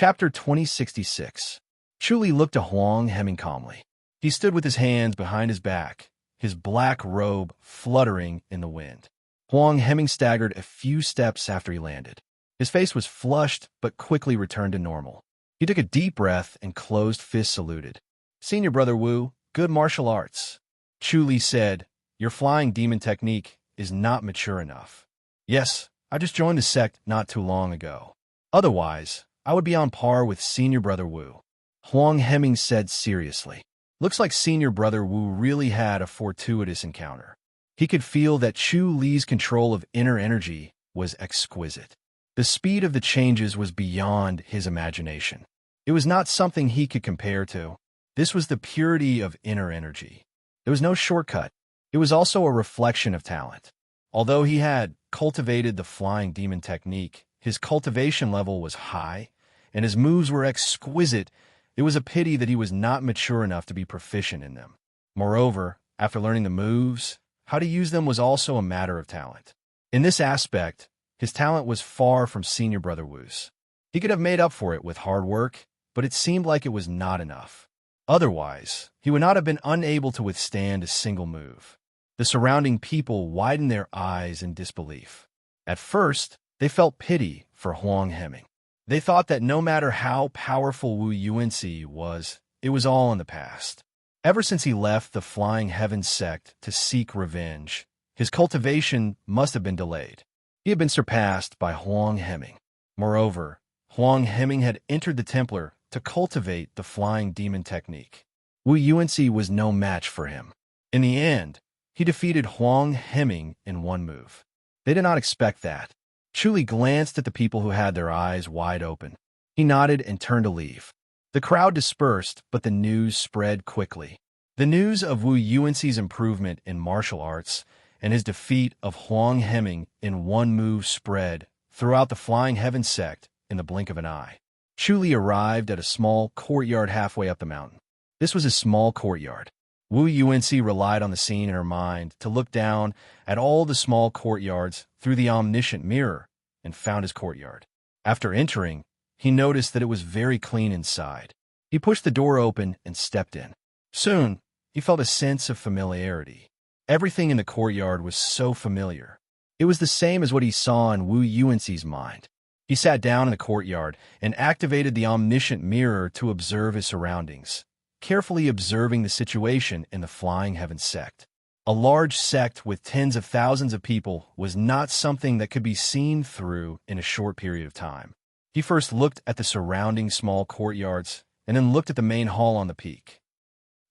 Chapter 2066. Chu looked at Huang Hemming calmly. He stood with his hands behind his back, his black robe fluttering in the wind. Huang Hemming staggered a few steps after he landed. His face was flushed, but quickly returned to normal. He took a deep breath and closed fist saluted. "Senior Brother Wu, good martial arts." Chu said, "Your flying demon technique is not mature enough." "Yes, I just joined the sect not too long ago. Otherwise, I would be on par with Senior Brother Wu," Huang Hemming said seriously. Looks like Senior Brother Wu really had a fortuitous encounter. He could feel that Chu Li's control of inner energy was exquisite. The speed of the changes was beyond his imagination. It was not something he could compare to. This was the purity of inner energy. There was no shortcut. It was also a reflection of talent. Although he had cultivated the flying demon technique, his cultivation level was high, and his moves were exquisite. It was a pity that he was not mature enough to be proficient in them. Moreover, after learning the moves, how to use them was also a matter of talent. In this aspect, his talent was far from Senior Brother Wu's. He could have made up for it with hard work, but it seemed like it was not enough. Otherwise, he would not have been unable to withstand a single move. The surrounding people widened their eyes in disbelief. At first, they felt pity for Huang Hemming. They thought that no matter how powerful Wu Yuanxi was, it was all in the past. Ever since he left the Flying Heaven sect to seek revenge, his cultivation must have been delayed. He had been surpassed by Huang Hemming. Moreover, Huang Hemming had entered the Templar to cultivate the flying demon technique. Wu Yuanxi was no match for him. In the end, he defeated Huang Hemming in one move. They did not expect that. Chu glanced at the people who had their eyes wide open. He nodded and turned to leave. The crowd dispersed, but the news spread quickly. The news of Wu Yuanxi's improvement in martial arts and his defeat of Huang Hemming in one move spread throughout the Flying Heaven sect in the blink of an eye. Chu arrived at a small courtyard halfway up the mountain. This was a small courtyard. Wu Yuanxi relied on the scene in her mind to look down at all the small courtyards through the omniscient mirror and found his courtyard. After entering, he noticed that it was very clean inside. He pushed the door open and stepped in. Soon, he felt a sense of familiarity. Everything in the courtyard was so familiar. It was the same as what he saw in Wu Yuanxi's mind. He sat down in the courtyard and activated the omniscient mirror to observe his surroundings, carefully observing the situation in the Flying Heaven sect. A large sect with tens of thousands of people was not something that could be seen through in a short period of time. He first looked at the surrounding small courtyards and then looked at the main hall on the peak.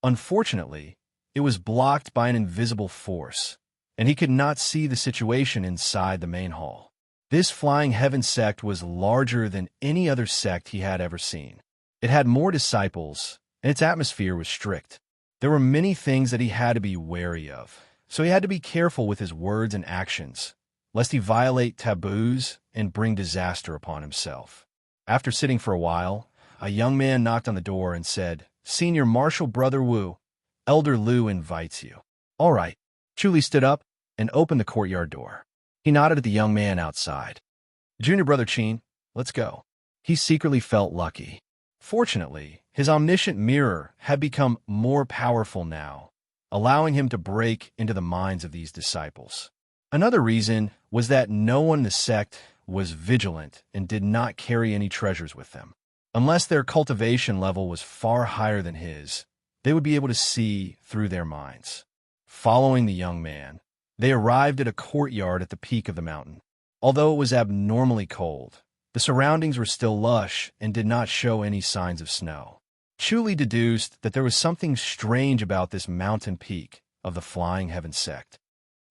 Unfortunately, it was blocked by an invisible force, and he could not see the situation inside the main hall. This Flying Heaven sect was larger than any other sect he had ever seen. It had more disciples, and its atmosphere was strict. There were many things that he had to be wary of, so he had to be careful with his words and actions, lest he violate taboos and bring disaster upon himself. After sitting for a while, a young man knocked on the door and said, "Senior Martial Brother Wu, Elder Lu invites you." "All right." Chu stood up and opened the courtyard door. He nodded at the young man outside. "Junior Brother Qin, let's go." He secretly felt lucky. Fortunately, his omniscient mirror had become more powerful now, allowing him to break into the minds of these disciples. Another reason was that no one in the sect was vigilant and did not carry any treasures with them. Unless their cultivation level was far higher than his, they would be able to see through their minds. Following the young man, they arrived at a courtyard at the peak of the mountain. Although it was abnormally cold, the surroundings were still lush and did not show any signs of snow. Chu deduced that there was something strange about this mountain peak of the Flying Heaven sect.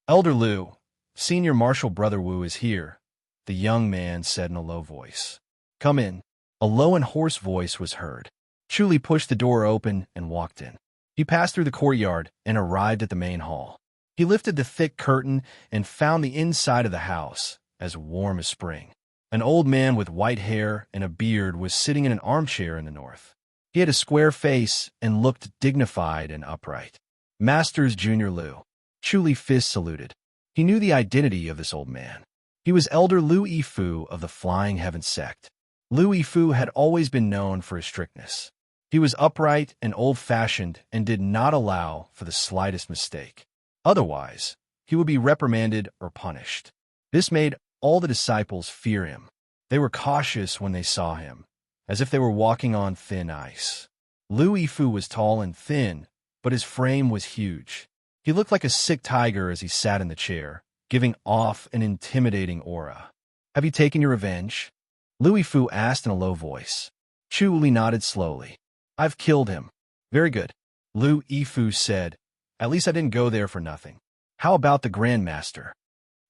"Elder Lu, Senior Martial Brother Wu is here," the young man said in a low voice. "Come in." A low and hoarse voice was heard. Chu pushed the door open and walked in. He passed through the courtyard and arrived at the main hall. He lifted the thick curtain and found the inside of the house as warm as spring. An old man with white hair and a beard was sitting in an armchair in the north. He had a square face and looked dignified and upright. "Masters Junior Lu." Chu fist saluted. He knew the identity of this old man. He was Elder Lu Yifu of the Flying Heaven sect. Lu Yifu had always been known for his strictness. He was upright and old-fashioned and did not allow for the slightest mistake. Otherwise, he would be reprimanded or punished. This made all the disciples fear him. They were cautious when they saw him, as if they were walking on thin ice. Lu Yifu was tall and thin, but his frame was huge. He looked like a sick tiger as he sat in the chair, giving off an intimidating aura. "Have you taken your revenge?" Lu Yifu asked in a low voice. Chu Li nodded slowly. "I've killed him." "Very good," Lu Yifu said. "At least I didn't go there for nothing. How about the Grand Master?"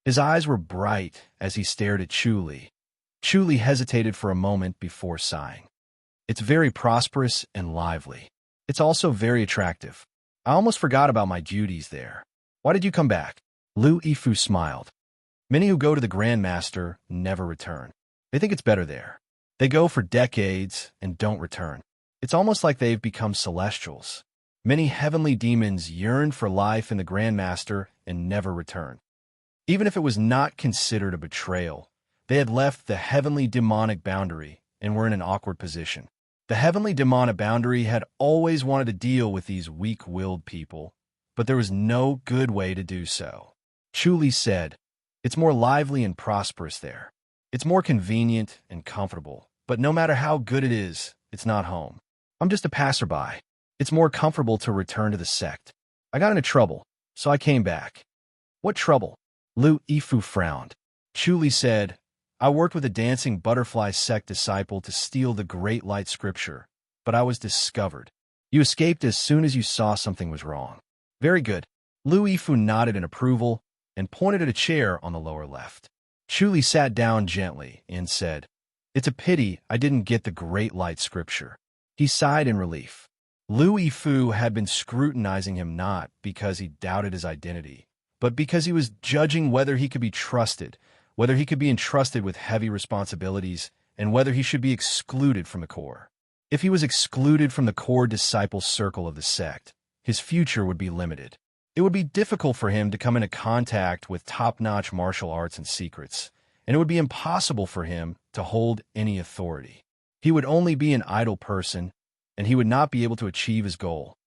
His eyes were bright as he stared at Chu Li. Chu Li hesitated for a moment before sighing. "It's very prosperous and lively. It's also very attractive. I almost forgot about my duties there. Why did you come back?" Lu Yifu smiled. "Many who go to the Grand Master never return. They think it's better there. They go for decades and don't return. It's almost like they've become celestials. Many heavenly demons yearn for life in the Grand Master and never return. Even if it was not considered a betrayal, they had left the heavenly demonic boundary and were in an awkward position. The heavenly demonic boundary had always wanted to deal with these weak-willed people, but there was no good way to do so." Chu Li said, "It's more lively and prosperous there. It's more convenient and comfortable, but no matter how good it is, it's not home. I'm just a passerby. It's more comfortable to return to the sect. I got into trouble, so I came back." "What trouble?" Lu Yifu frowned. Chu Li said, "I worked with a dancing butterfly sect disciple to steal the Great Light Scripture, but I was discovered. You escaped as soon as you saw something was wrong." "Very good." Lu Yifu nodded in approval and pointed at a chair on the lower left. Chu Li sat down gently and said, "It's a pity I didn't get the Great Light Scripture." He sighed in relief. Lu Yifu had been scrutinizing him not because he doubted his identity, but because he was judging whether he could be trusted, whether he could be entrusted with heavy responsibilities, and whether he should be excluded from the core. If he was excluded from the core disciple circle of the sect, his future would be limited. It would be difficult for him to come into contact with top-notch martial arts and secrets, and it would be impossible for him to hold any authority. He would only be an idle person, and he would not be able to achieve his goal.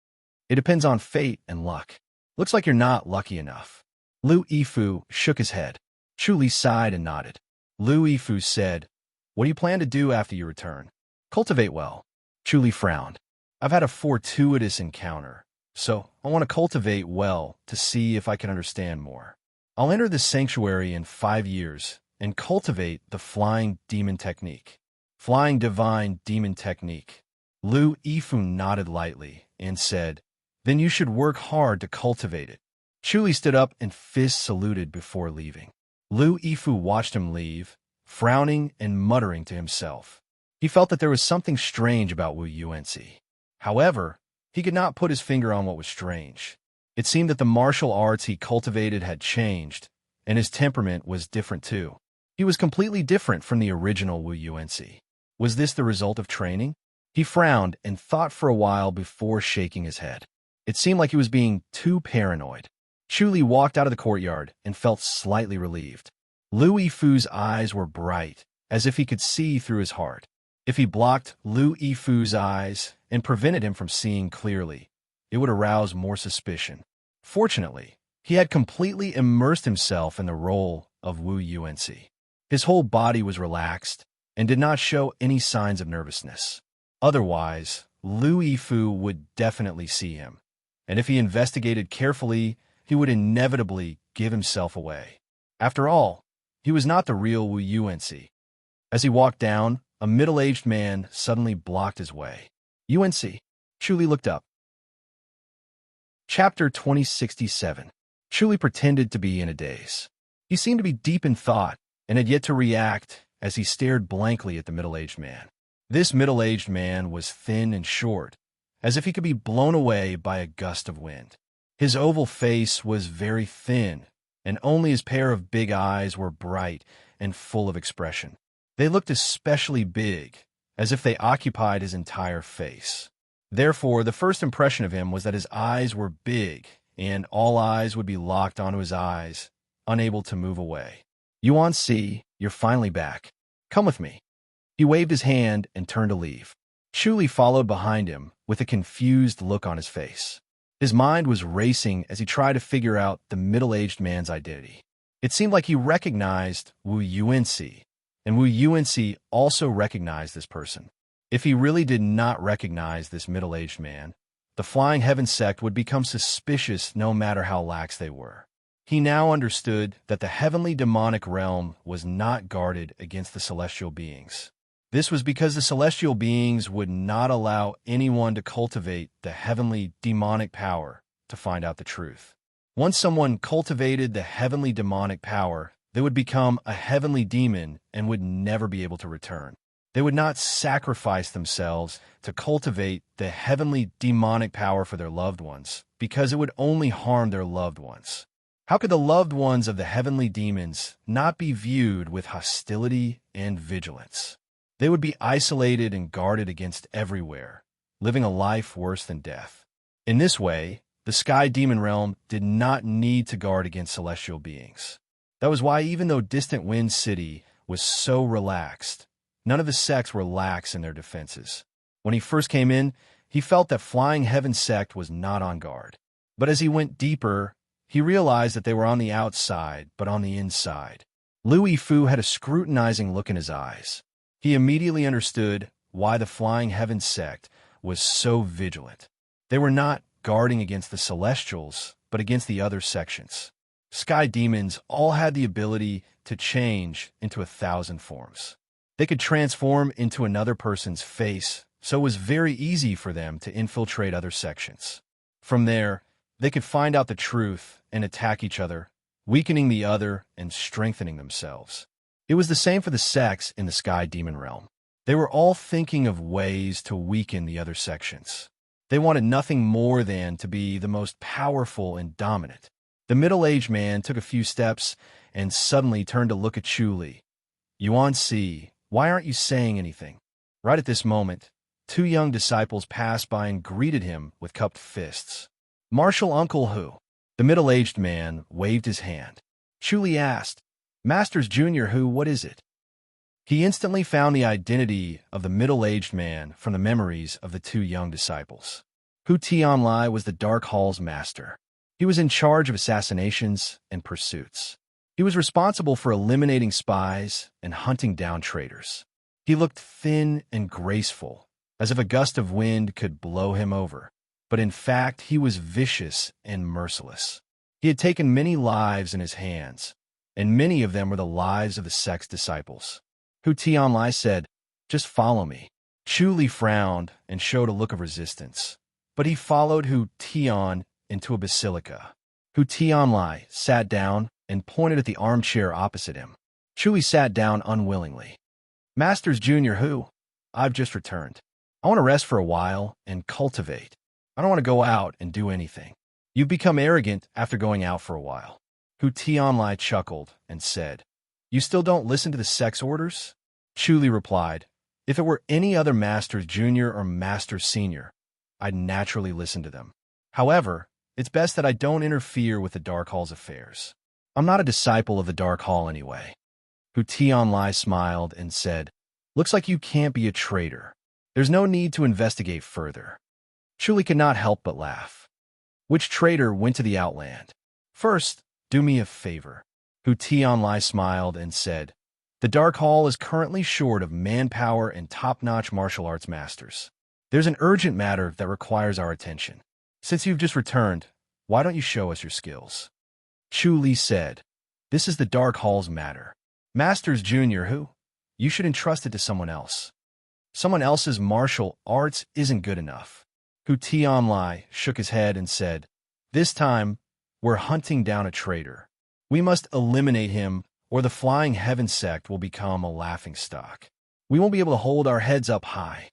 It depends on fate and luck. Looks like you're not lucky enough. Lu Yifu shook his head. Chu Li sighed and nodded. Lu Yifu said, "What do you plan to do after you return?" "Cultivate well." Chu Li frowned. "I've had a fortuitous encounter, so I want to cultivate well to see if I can understand more. I'll enter the sanctuary in 5 years and cultivate the flying demon technique." "Flying divine demon technique." Lu Yifu nodded lightly and said, "Then you should work hard to cultivate it." Chu Li stood up and fist saluted before leaving. Lu Yifu watched him leave, frowning and muttering to himself. He felt that there was something strange about Wu Yuanci. However, he could not put his finger on what was strange. It seemed that the martial arts he cultivated had changed, and his temperament was different too. He was completely different from the original Wu Yuanci. Was this the result of training? He frowned and thought for a while before shaking his head. It seemed like he was being too paranoid. Chu Li walked out of the courtyard and felt slightly relieved. Lu Yifu's eyes were bright, as if he could see through his heart. If he blocked Lu Yifu's eyes and prevented him from seeing clearly, it would arouse more suspicion. Fortunately, he had completely immersed himself in the role of Wu Yuanci. His whole body was relaxed and did not show any signs of nervousness. Otherwise, Lu Yifu would definitely see him, and if he investigated carefully, he would inevitably give himself away. After all, he was not the real Wu Yuanci. As he walked down, a middle-aged man suddenly blocked his way. "Yuanci." Chu Li looked up. Chapter 2067. Chu Li pretended to be in a daze. He seemed to be deep in thought and had yet to react as he stared blankly at the middle-aged man. This middle-aged man was thin and short, as if he could be blown away by a gust of wind. His oval face was very thin, and only his pair of big eyes were bright and full of expression. They looked especially big, as if they occupied his entire face. Therefore, the first impression of him was that his eyes were big, and all eyes would be locked onto his eyes, unable to move away. "Yuanci, you're finally back. Come with me." He waved his hand and turned to leave. Chuli followed behind him with a confused look on his face. His mind was racing as he tried to figure out the middle-aged man's identity. It seemed like he recognized Wu Yuanxi, and Wu Yuanxi also recognized this person. If he really did not recognize this middle-aged man, the Flying Heaven sect would become suspicious no matter how lax they were. He now understood that the heavenly demonic realm was not guarded against the celestial beings. This was because the celestial beings would not allow anyone to cultivate the heavenly demonic power to find out the truth. Once someone cultivated the heavenly demonic power, they would become a heavenly demon and would never be able to return. They would not sacrifice themselves to cultivate the heavenly demonic power for their loved ones, because it would only harm their loved ones. How could the loved ones of the heavenly demons not be viewed with hostility and vigilance? They would be isolated and guarded against everywhere, living a life worse than death. In this way, the Sky Demon Realm did not need to guard against celestial beings. That was why, even though Distant Wind City was so relaxed, none of the sects were lax in their defenses. When he first came in, he felt that Flying Heaven sect was not on guard. But as he went deeper, he realized that they were on the outside, but on the inside. Louis Fu had a scrutinizing look in his eyes. He immediately understood why the Flying Heaven sect was so vigilant. They were not guarding against the Celestials, but against the other sections. Sky demons all had the ability to change into 1,000 forms. They could transform into another person's face, so it was very easy for them to infiltrate other sections. From there, they could find out the truth and attack each other, weakening the other and strengthening themselves. It was the same for the sects in the Sky Demon Realm. They were all thinking of ways to weaken the other sections. They wanted nothing more than to be the most powerful and dominant. The middle-aged man took a few steps and suddenly turned to look at Chuli. Yuanxi, why aren't you saying anything? Right at this moment, 2 young disciples passed by and greeted him with cupped fists. Martial Uncle Hu. The middle-aged man waved his hand. Chuli asked, Masters Junior Hu, what is it? He instantly found the identity of the middle-aged man from the memories of the 2 young disciples. Hu Tianlai was the Dark Hall's master. He was in charge of assassinations and pursuits. He was responsible for eliminating spies and hunting down traitors. He looked thin and graceful, as if a gust of wind could blow him over. But in fact, he was vicious and merciless. He had taken many lives in his hands, and many of them were the lives of the sect's disciples. Hu Tianlai said, Just follow me. Chuli frowned and showed a look of resistance, but he followed Hu Tian into a basilica. Hu Tianlai sat down and pointed at the armchair opposite him. Chuli sat down unwillingly. Masters Junior Hu, I've just returned. I want to rest for a while and cultivate. I don't want to go out and do anything. You've become arrogant after going out for a while. Hu Tianlai chuckled and said, You still don't listen to the sect's orders? Chuli replied, If it were any other Masters Junior or Masters Senior, I'd naturally listen to them. However, it's best that I don't interfere with the Dark Hall's affairs. I'm not a disciple of the Dark Hall anyway. Hu Tianlai smiled and said, Looks like you can't be a traitor. There's no need to investigate further. Chuli could not help but laugh. Which traitor went to the Outland? First, do me a favor. Hu Tianlai smiled and said, The Dark Hall is currently short of manpower and top-notch martial arts masters. There's an urgent matter that requires our attention. Since you've just returned, why don't you show us your skills? Chuli said, This is the Dark Hall's matter. Masters Junior Hu, you should entrust it to someone else. Someone else's martial arts isn't good enough. Hu Tianlai shook his head and said, This time, we're hunting down a traitor. We must eliminate him, or the Flying Heaven sect will become a laughingstock. We won't be able to hold our heads up high.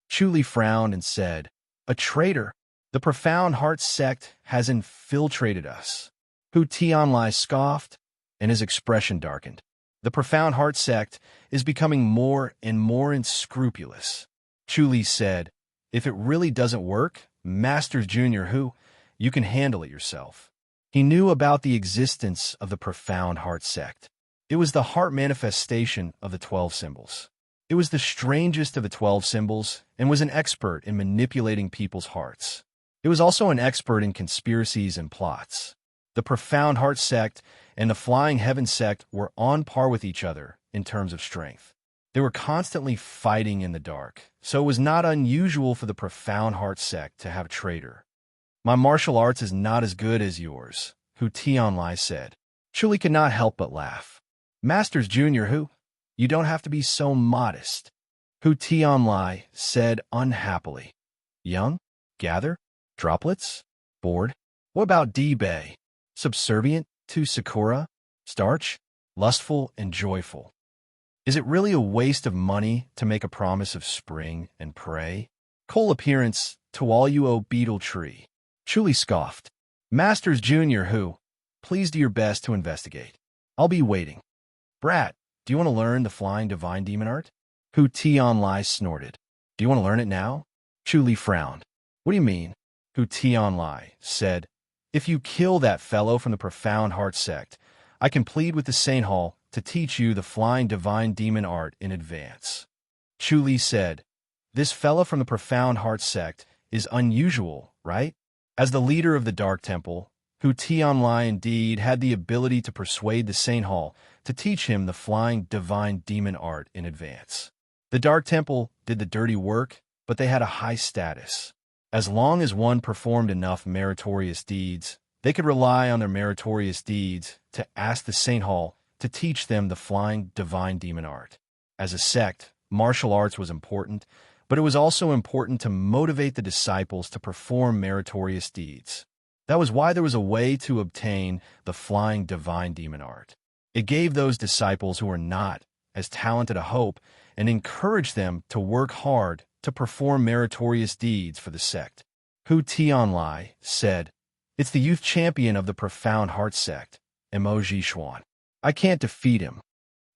Chuli frowned and said, A traitor? The Profound Heart sect has infiltrated us. Hu Tianlai scoffed, and his expression darkened. The Profound Heart sect is becoming more and more unscrupulous. Chuli said, If it really doesn't work, Masters Junior Hu, you can handle it yourself. He knew about the existence of the Profound Heart sect. It was the heart manifestation of the 12 symbols. It It was the strangest of the 12 symbols and was an expert in manipulating people's hearts. It was also an expert in conspiracies and plots. The Profound Heart sect and the Flying Heaven sect were on par with each other in terms of strength. They were constantly fighting in the dark, so it was not unusual for the Profound Heart sect to have a traitor. My martial arts is not as good as yours, Hu Tianlai said. Chuli could not help but laugh. Masters Junior Hu, you don't have to be so modest, Hu Tianlai said unhappily. Young? Gather? Droplets? Bored? What about D-Bay? Subservient to Sakura? Starch? Lustful and joyful. Is it really a waste of money to make a promise of spring and pray? Coal appearance to all you owe beetle tree. Chuli scoffed. Masters Junior Hu, please do your best to investigate. I'll be waiting. Brat, do you want to learn the flying divine demon art? Hu Tianlai snorted. Do you want to learn it now? Chuli frowned. What do you mean? Hu Tianlai said. If you kill that fellow from the Profound Heart sect, I can plead with the Saint Hall to teach you the flying divine demon art in advance. Chuli said, this fellow from the Profound Heart sect is unusual, right? As the leader of the Dark Temple, Hu Tianlai indeed had the ability to persuade the Saint Hall to teach him the flying divine demon art in advance. The Dark Temple did the dirty work, but they had a high status. As long as one performed enough meritorious deeds, they could rely on their meritorious deeds to ask the Saint Hall to teach them the flying divine demon art. As a sect, martial arts was important, but it was also important to motivate the disciples to perform meritorious deeds. That was why there was a way to obtain the flying divine demon art. It gave those disciples who were not as talented a hope and encouraged them to work hard to perform meritorious deeds for the sect. Hu Tianlai said, it's the youth champion of the Profound Heart sect, Emoji Xuan. I can't defeat him.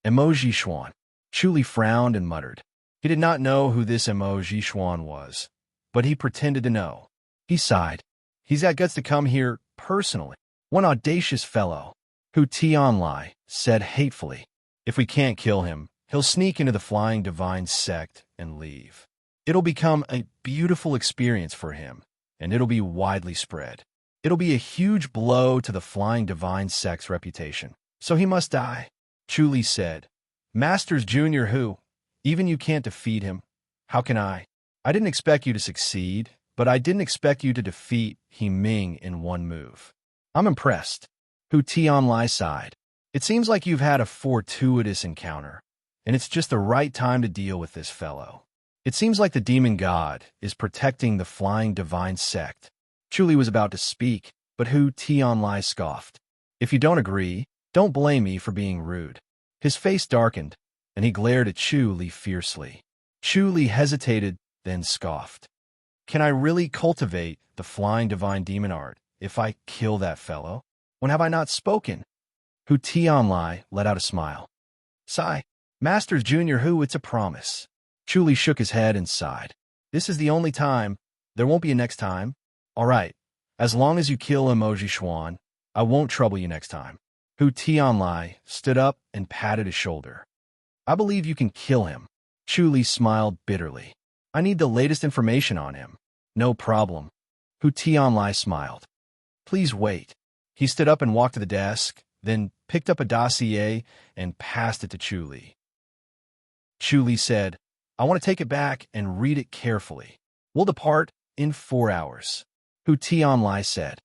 Emoji Xuan. Chuli frowned and muttered. He did not know who this Emoji Xuan was, but he pretended to know. He sighed. He's got guts to come here personally. One audacious fellow. Hu Tianlai said hatefully. If we can't kill him, he'll sneak into the Flying Divine sect and leave. It'll become a beautiful experience for him, and it'll be widely spread. It'll be a huge blow to the Flying Divine sect's reputation. So he must die. Chuli said, Masters Junior Hu, even you can't defeat him. How can I? I didn't expect you to succeed, but I didn't expect you to defeat He Ming in one move. I'm impressed. Hu Tianlai sighed. It seems like you've had a fortuitous encounter, and it's just the right time to deal with this fellow. It seems like the demon god is protecting the Flying Divine sect. Chuli was about to speak, but Hu Tianlai scoffed. If you don't agree, don't blame me for being rude. His face darkened, and he glared at Chuli fiercely. Chuli hesitated, then scoffed. Can I really cultivate the Flying Divine Demon art if I kill that fellow? When have I not spoken? Hu Tianlai let out a smile. Sigh. Masters Junior Hu, it's a promise. Chuli shook his head and sighed. This is the only time. There won't be a next time. All right. As long as you kill Emoji Xuan, I won't trouble you next time. Hu Tianlai stood up and patted his shoulder. I believe you can kill him. Chuli smiled bitterly. I need the latest information on him. No problem. Hu Tianlai smiled. Please wait. He stood up and walked to the desk, then picked up a dossier and passed it to Chuli. Chuli said, I want to take it back and read it carefully. We'll depart in 4 hours. Hu Tianlai said.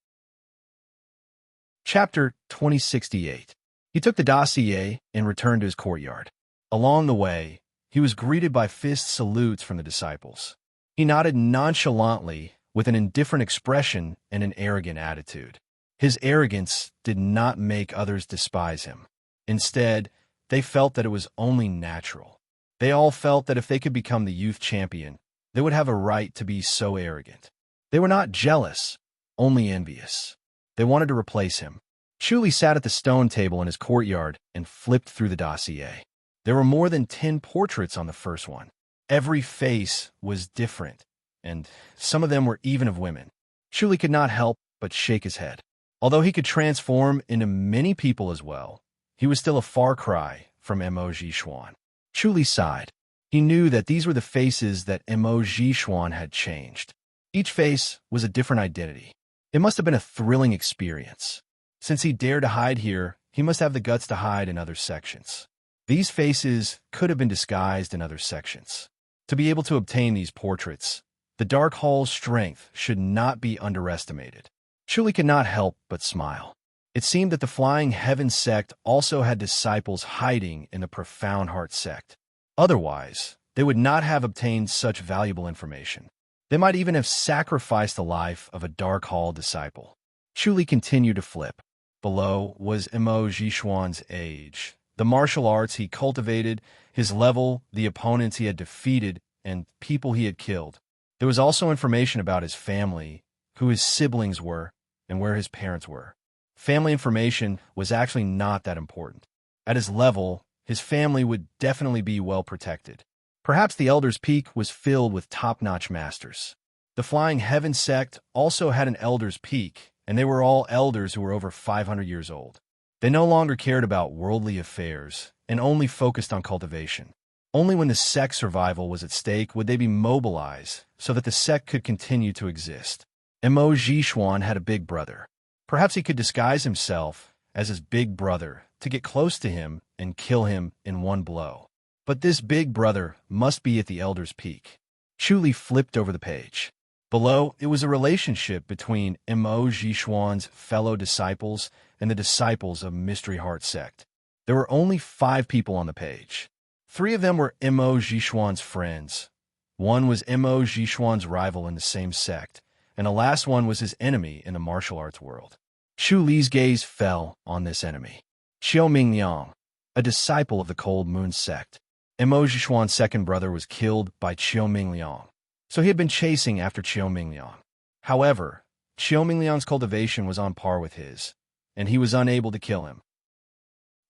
Chapter 2068. He took the dossier and returned to his courtyard. Along the way, he was greeted by fist salutes from the disciples. He nodded nonchalantly with an indifferent expression and an arrogant attitude. His arrogance did not make others despise him. Instead, they felt that it was only natural. They all felt that if they could become the youth champion, they would have a right to be so arrogant. They were not jealous, only envious. They wanted to replace him. Chuli sat at the stone table in his courtyard and flipped through the dossier. There were more than 10 portraits on the first one. Every face was different, and some of them were even of women. Chuli could not help but shake his head. Although he could transform into many people as well, he was still a far cry from Emoji Xuan. Chuli sighed. He knew that these were the faces that Emoji Xuan had changed. Each face was a different identity. It must have been a thrilling experience. Since he dared to hide here, he must have the guts to hide in other sections. These faces could have been disguised in other sections. To be able to obtain these portraits, the Dark Hall's strength should not be underestimated. Chuli could not help but smile. It seemed that the Flying Heaven sect also had disciples hiding in the Profound Heart sect. Otherwise, they would not have obtained such valuable information. They might even have sacrificed the life of a Dark Hall disciple. Chuli continued to flip. Below was Emoji Xuan's age, the martial arts he cultivated, his level, the opponents he had defeated, and people he had killed. There was also information about his family, who his siblings were, and where his parents were. Family information was actually not that important. At his level, his family would definitely be well protected. Perhaps the Elder's Peak was filled with top-notch masters. The Flying Heaven sect also had an Elder's Peak, and they were all elders who were over 500 years old. They no longer cared about worldly affairs and only focused on cultivation. Only when the sect's survival was at stake would they be mobilized so that the sect could continue to exist. Emoji Xuan had a big brother. Perhaps he could disguise himself as his big brother to get close to him and kill him in one blow. But this big brother must be at the Elder's Peak. Chuli flipped over the page. Below, it was a relationship between Emoji Xuan's fellow disciples and the disciples of Mystery Heart sect. There were only 5 people on the page. 3 of them were Emoji Xuan's friends. One was Emoji Xuan's rival in the same sect, and the last one was his enemy in the martial arts world. Chuli's gaze fell on this enemy. Qiu Mingliang, a disciple of the Cold Moon sect. Emoji Xuan's second brother was killed by Qiu Mingliang, so he had been chasing after Qiu Mingliang. However, Qiu Mingliang's cultivation was on par with his, and he was unable to kill him.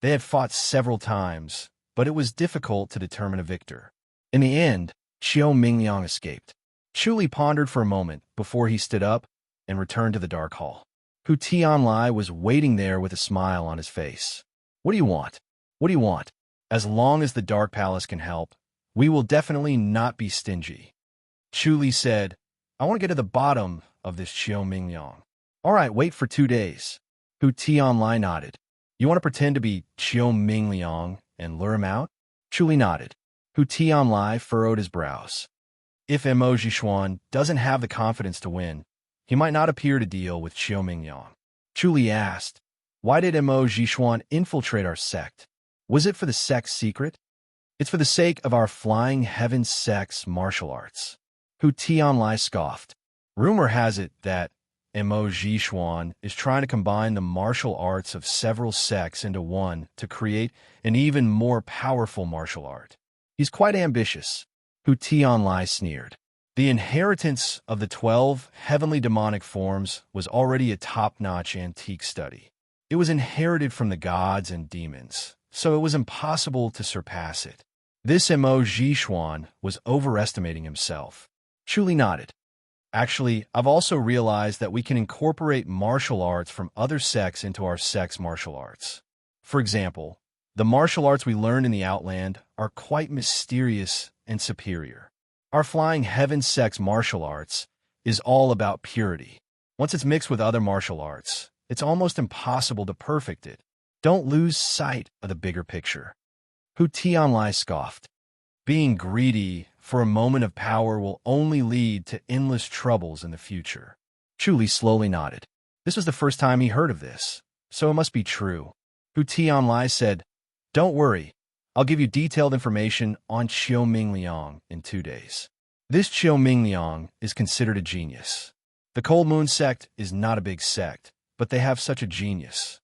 They had fought several times, but it was difficult to determine a victor. In the end, Qiu Mingliang escaped. Chuli pondered for a moment before he stood up and returned to the Dark Hall. Hu Tianlai was waiting there with a smile on his face. "What do you want? What do you want? As long as the Dark Palace can help, we will definitely not be stingy." Chuli said, "I want to get to the bottom of this Qiu Mingliang." "All right, wait for 2 days." Hu Tianlai nodded. "You want to pretend to be Qiu Mingliang and lure him out?" Chuli nodded. Hu Tianlai furrowed his brows. If Emoji Xuan doesn't have the confidence to win, he might not appear to deal with Qiu Mingliang. Chuli asked, "Why did Emoji Xuan infiltrate our sect? Was it for the sect's secret?" "It's for the sake of our Flying Heaven sect's martial arts." Hu Tianlai scoffed. "Rumor has it that Emoji Xuan is trying to combine the martial arts of several sects into one to create an even more powerful martial art. He's quite ambitious." Hu Tianlai sneered. The inheritance of the 12 heavenly demonic forms was already a top-notch antique study. It was inherited from the gods and demons, so it was impossible to surpass it. This Emoji Xuan was overestimating himself. Chuli nodded. "Actually, I've also realized that we can incorporate martial arts from other sects into our sect's martial arts. For example, the martial arts we learned in the Outland are quite mysterious and superior. Our Flying Heaven sect's martial arts is all about purity. Once it's mixed with other martial arts, it's almost impossible to perfect it. Don't lose sight of the bigger picture." Hu Tianlai scoffed. "Being greedy for a moment of power will only lead to endless troubles in the future." Chuli slowly nodded. This was the first time he heard of this, so it must be true. Hu Tianlai said, "Don't worry. I'll give you detailed information on Qiu Mingliang in 2 days. This Qiu Mingliang is considered a genius. The Cold Moon sect is not a big sect, but they have such a genius."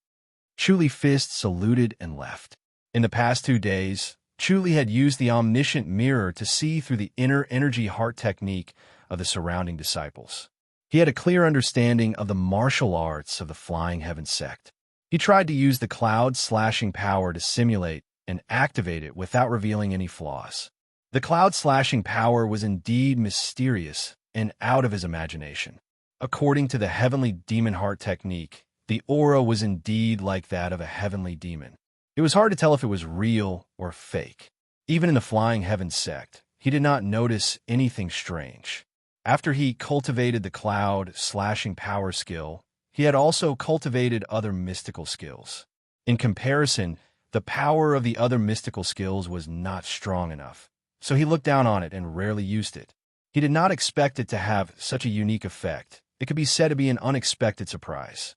Chuli Fist saluted and left. In the past 2 days, Chuli had used the omniscient mirror to see through the inner energy heart technique of the surrounding disciples. He had a clear understanding of the martial arts of the Flying Heaven sect. He tried to use the cloud-slashing power to simulate and activate it without revealing any flaws. The cloud-slashing power was indeed mysterious and out of his imagination. According to the heavenly demon heart technique, the aura was indeed like that of a heavenly demon. It was hard to tell if it was real or fake. Even in the Flying Heaven sect, he did not notice anything strange. After he cultivated the cloud slashing power skill, he had also cultivated other mystical skills. In comparison, the power of the other mystical skills was not strong enough, so he looked down on it and rarely used it. He did not expect it to have such a unique effect. It could be said to be an unexpected surprise.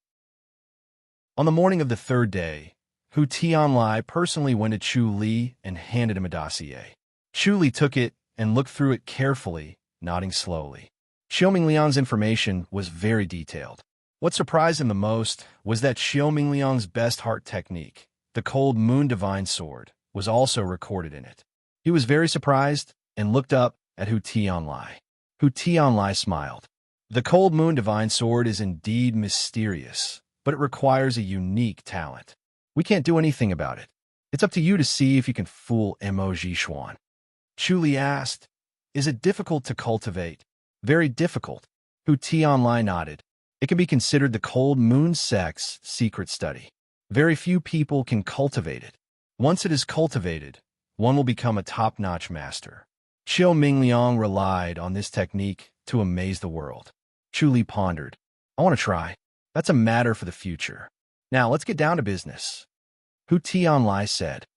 On the morning of the third day, Hu Tianlai personally went to Chu Li and handed him a dossier. Chu Li took it and looked through it carefully, nodding slowly. Xiao Mingliang's information was very detailed. What surprised him the most was that Xiao Mingliang's best heart technique, the Cold Moon Divine Sword, was also recorded in it. He was very surprised and looked up at Hu Tianlai. Hu Tianlai smiled. The Cold Moon Divine Sword is indeed mysterious, but it requires a unique talent. We can't do anything about it. It's up to you to see if you can fool Mo Jishuan. Chu Li asked, "Is it difficult to cultivate?" "Very difficult." Hu Tianlai nodded. "It can be considered the Cold Moon sect's secret study. Very few people can cultivate it. Once it is cultivated, one will become a top-notch master." Xiao Mingliang relied on this technique to amaze the world. Chu Li pondered. "I want to try. That's a matter for the future. Now let's get down to business." Hu Tianlai said,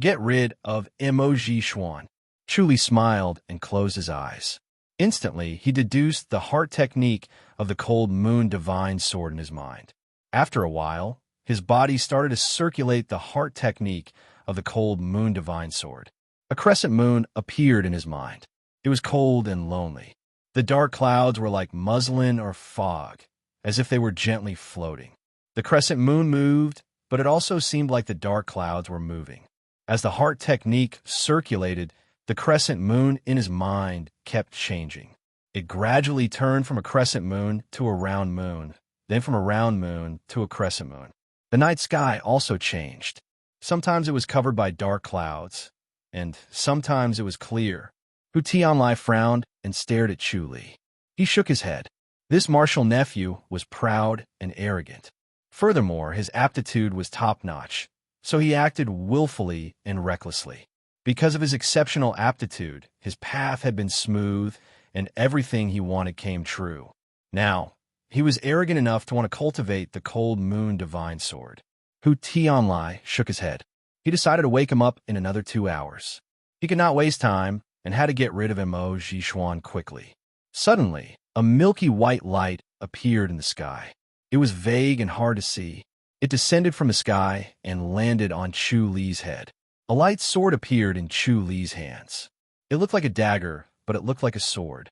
"Get rid of Mo Jishuan." Chu Li smiled and closed his eyes. Instantly, he deduced the heart technique of the Cold Moon Divine Sword in his mind. After a while, his body started to circulate the heart technique of the Cold Moon Divine Sword. A crescent moon appeared in his mind. It was cold and lonely. The dark clouds were like muslin or fog, as if they were gently floating. The crescent moon moved, but it also seemed like the dark clouds were moving. As the heart technique circulated, the crescent moon in his mind kept changing. It gradually turned from a crescent moon to a round moon, then from a round moon to a crescent moon. The night sky also changed. Sometimes it was covered by dark clouds, and sometimes it was clear. Hu Tianlai frowned and stared at Chu Li. He shook his head. This martial nephew was proud and arrogant. Furthermore, his aptitude was top-notch, so he acted willfully and recklessly. Because of his exceptional aptitude, his path had been smooth, and everything he wanted came true. Now, he was arrogant enough to want to cultivate the Cold Moon Divine Sword. Hu Tianlai shook his head. He decided to wake him up in another 2 hours. He could not waste time and had to get rid of Mo Jishuan quickly. Suddenly, a milky white light appeared in the sky. It was vague and hard to see. It descended from the sky and landed on Chu Li's head. A light sword appeared in Chu Li's hands. It looked like a dagger, but it looked like a sword.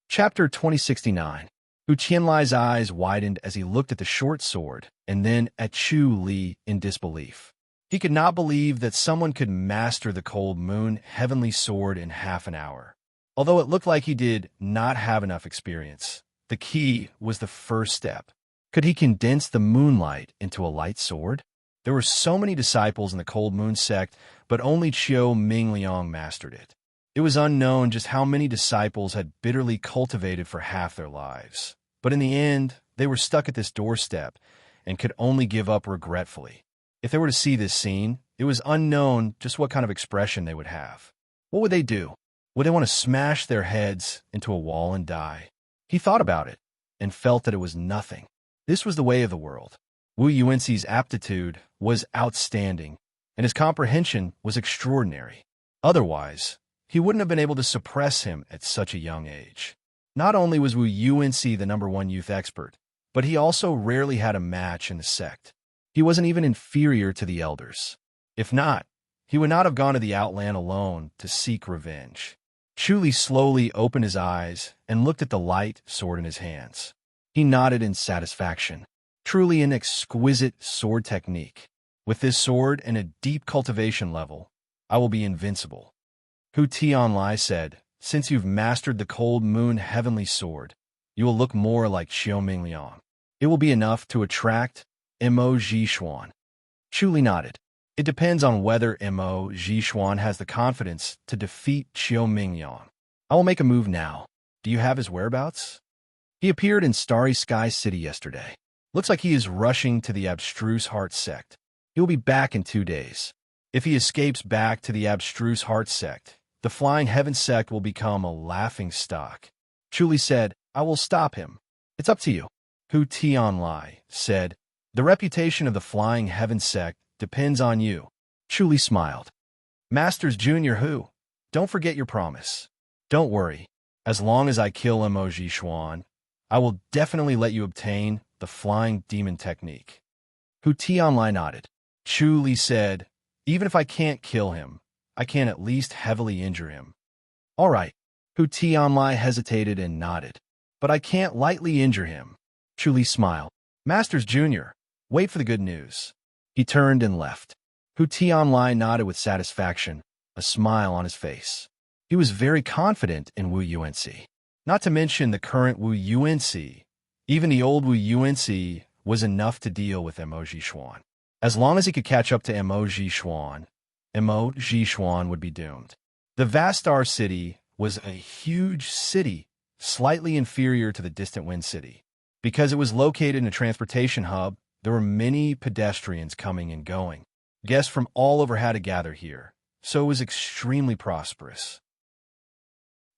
Chapter 2069. Hu Tianlai's eyes widened as he looked at the short sword and then at Chu Li in disbelief. He could not believe that someone could master the Cold Moon Heavenly Sword in half an hour. Although it looked like he did not have enough experience, the key was the first step. Could he condense the moonlight into a light sword? There were so many disciples in the Cold Moon sect, but only Xiao Mingliang mastered it. It was unknown just how many disciples had bitterly cultivated for half their lives. But in the end, they were stuck at this doorstep and could only give up regretfully. If they were to see this scene, it was unknown just what kind of expression they would have. What would they do? Would they want to smash their heads into a wall and die? He thought about it and felt that it was nothing. This was the way of the world. Wu Yuanxi's aptitude was outstanding, and his comprehension was extraordinary. Otherwise, he wouldn't have been able to suppress him at such a young age. Not only was Wu Yuanxi the #1 youth expert, but he also rarely had a match in the sect. He wasn't even inferior to the elders. If not, he would not have gone to the Outland alone to seek revenge. Chu Li slowly opened his eyes and looked at the light sword in his hands. He nodded in satisfaction. Truly an exquisite sword technique. With this sword and a deep cultivation level, I will be invincible. Hu Tianlai said, "Since you've mastered the Cold Moon Heavenly Sword, you will look more like Xiao Mingliang. It will be enough to attract Mo Jishuan." Chu Li nodded. It depends on whether Mo Jishuan has the confidence to defeat Xiao Mingliang. I will make a move now. Do you have his whereabouts? He appeared in Starry Sky City yesterday. Looks like he is rushing to the Abstruse Heart sect. He will be back in 2 days. If he escapes back to the abstruse heart sect, the flying heaven sect will become a laughing stock. Chuli said, I will stop him. It's up to you. Hu Tianlai said, the reputation of the flying heaven sect depends on you. Chuli smiled. Masters Junior Hu, don't forget your promise. Don't worry. As long as I kill Emoji Xuan, I will definitely let you obtain the flying demon technique. Hu Tianlai nodded. Chuli said, even if I can't kill him, I can at least heavily injure him. All right. Hu Tianlai hesitated and nodded. But I can't lightly injure him. Chuli smiled. Masters Junior, wait for the good news. He turned and left. Hu Tianlai nodded with satisfaction, a smile on his face. He was very confident in Wu Yuanci. Not to mention the current Wu Yuanci. Even the old Wu Yuanci was enough to deal with Emoji Xuan. As long as he could catch up to Emoji Xuan would be doomed. The Vastar city was a huge city, slightly inferior to the distant Wind City. Because it was located in a transportation hub, there were many pedestrians coming and going. Guests from all over had to gather here, so it was extremely prosperous.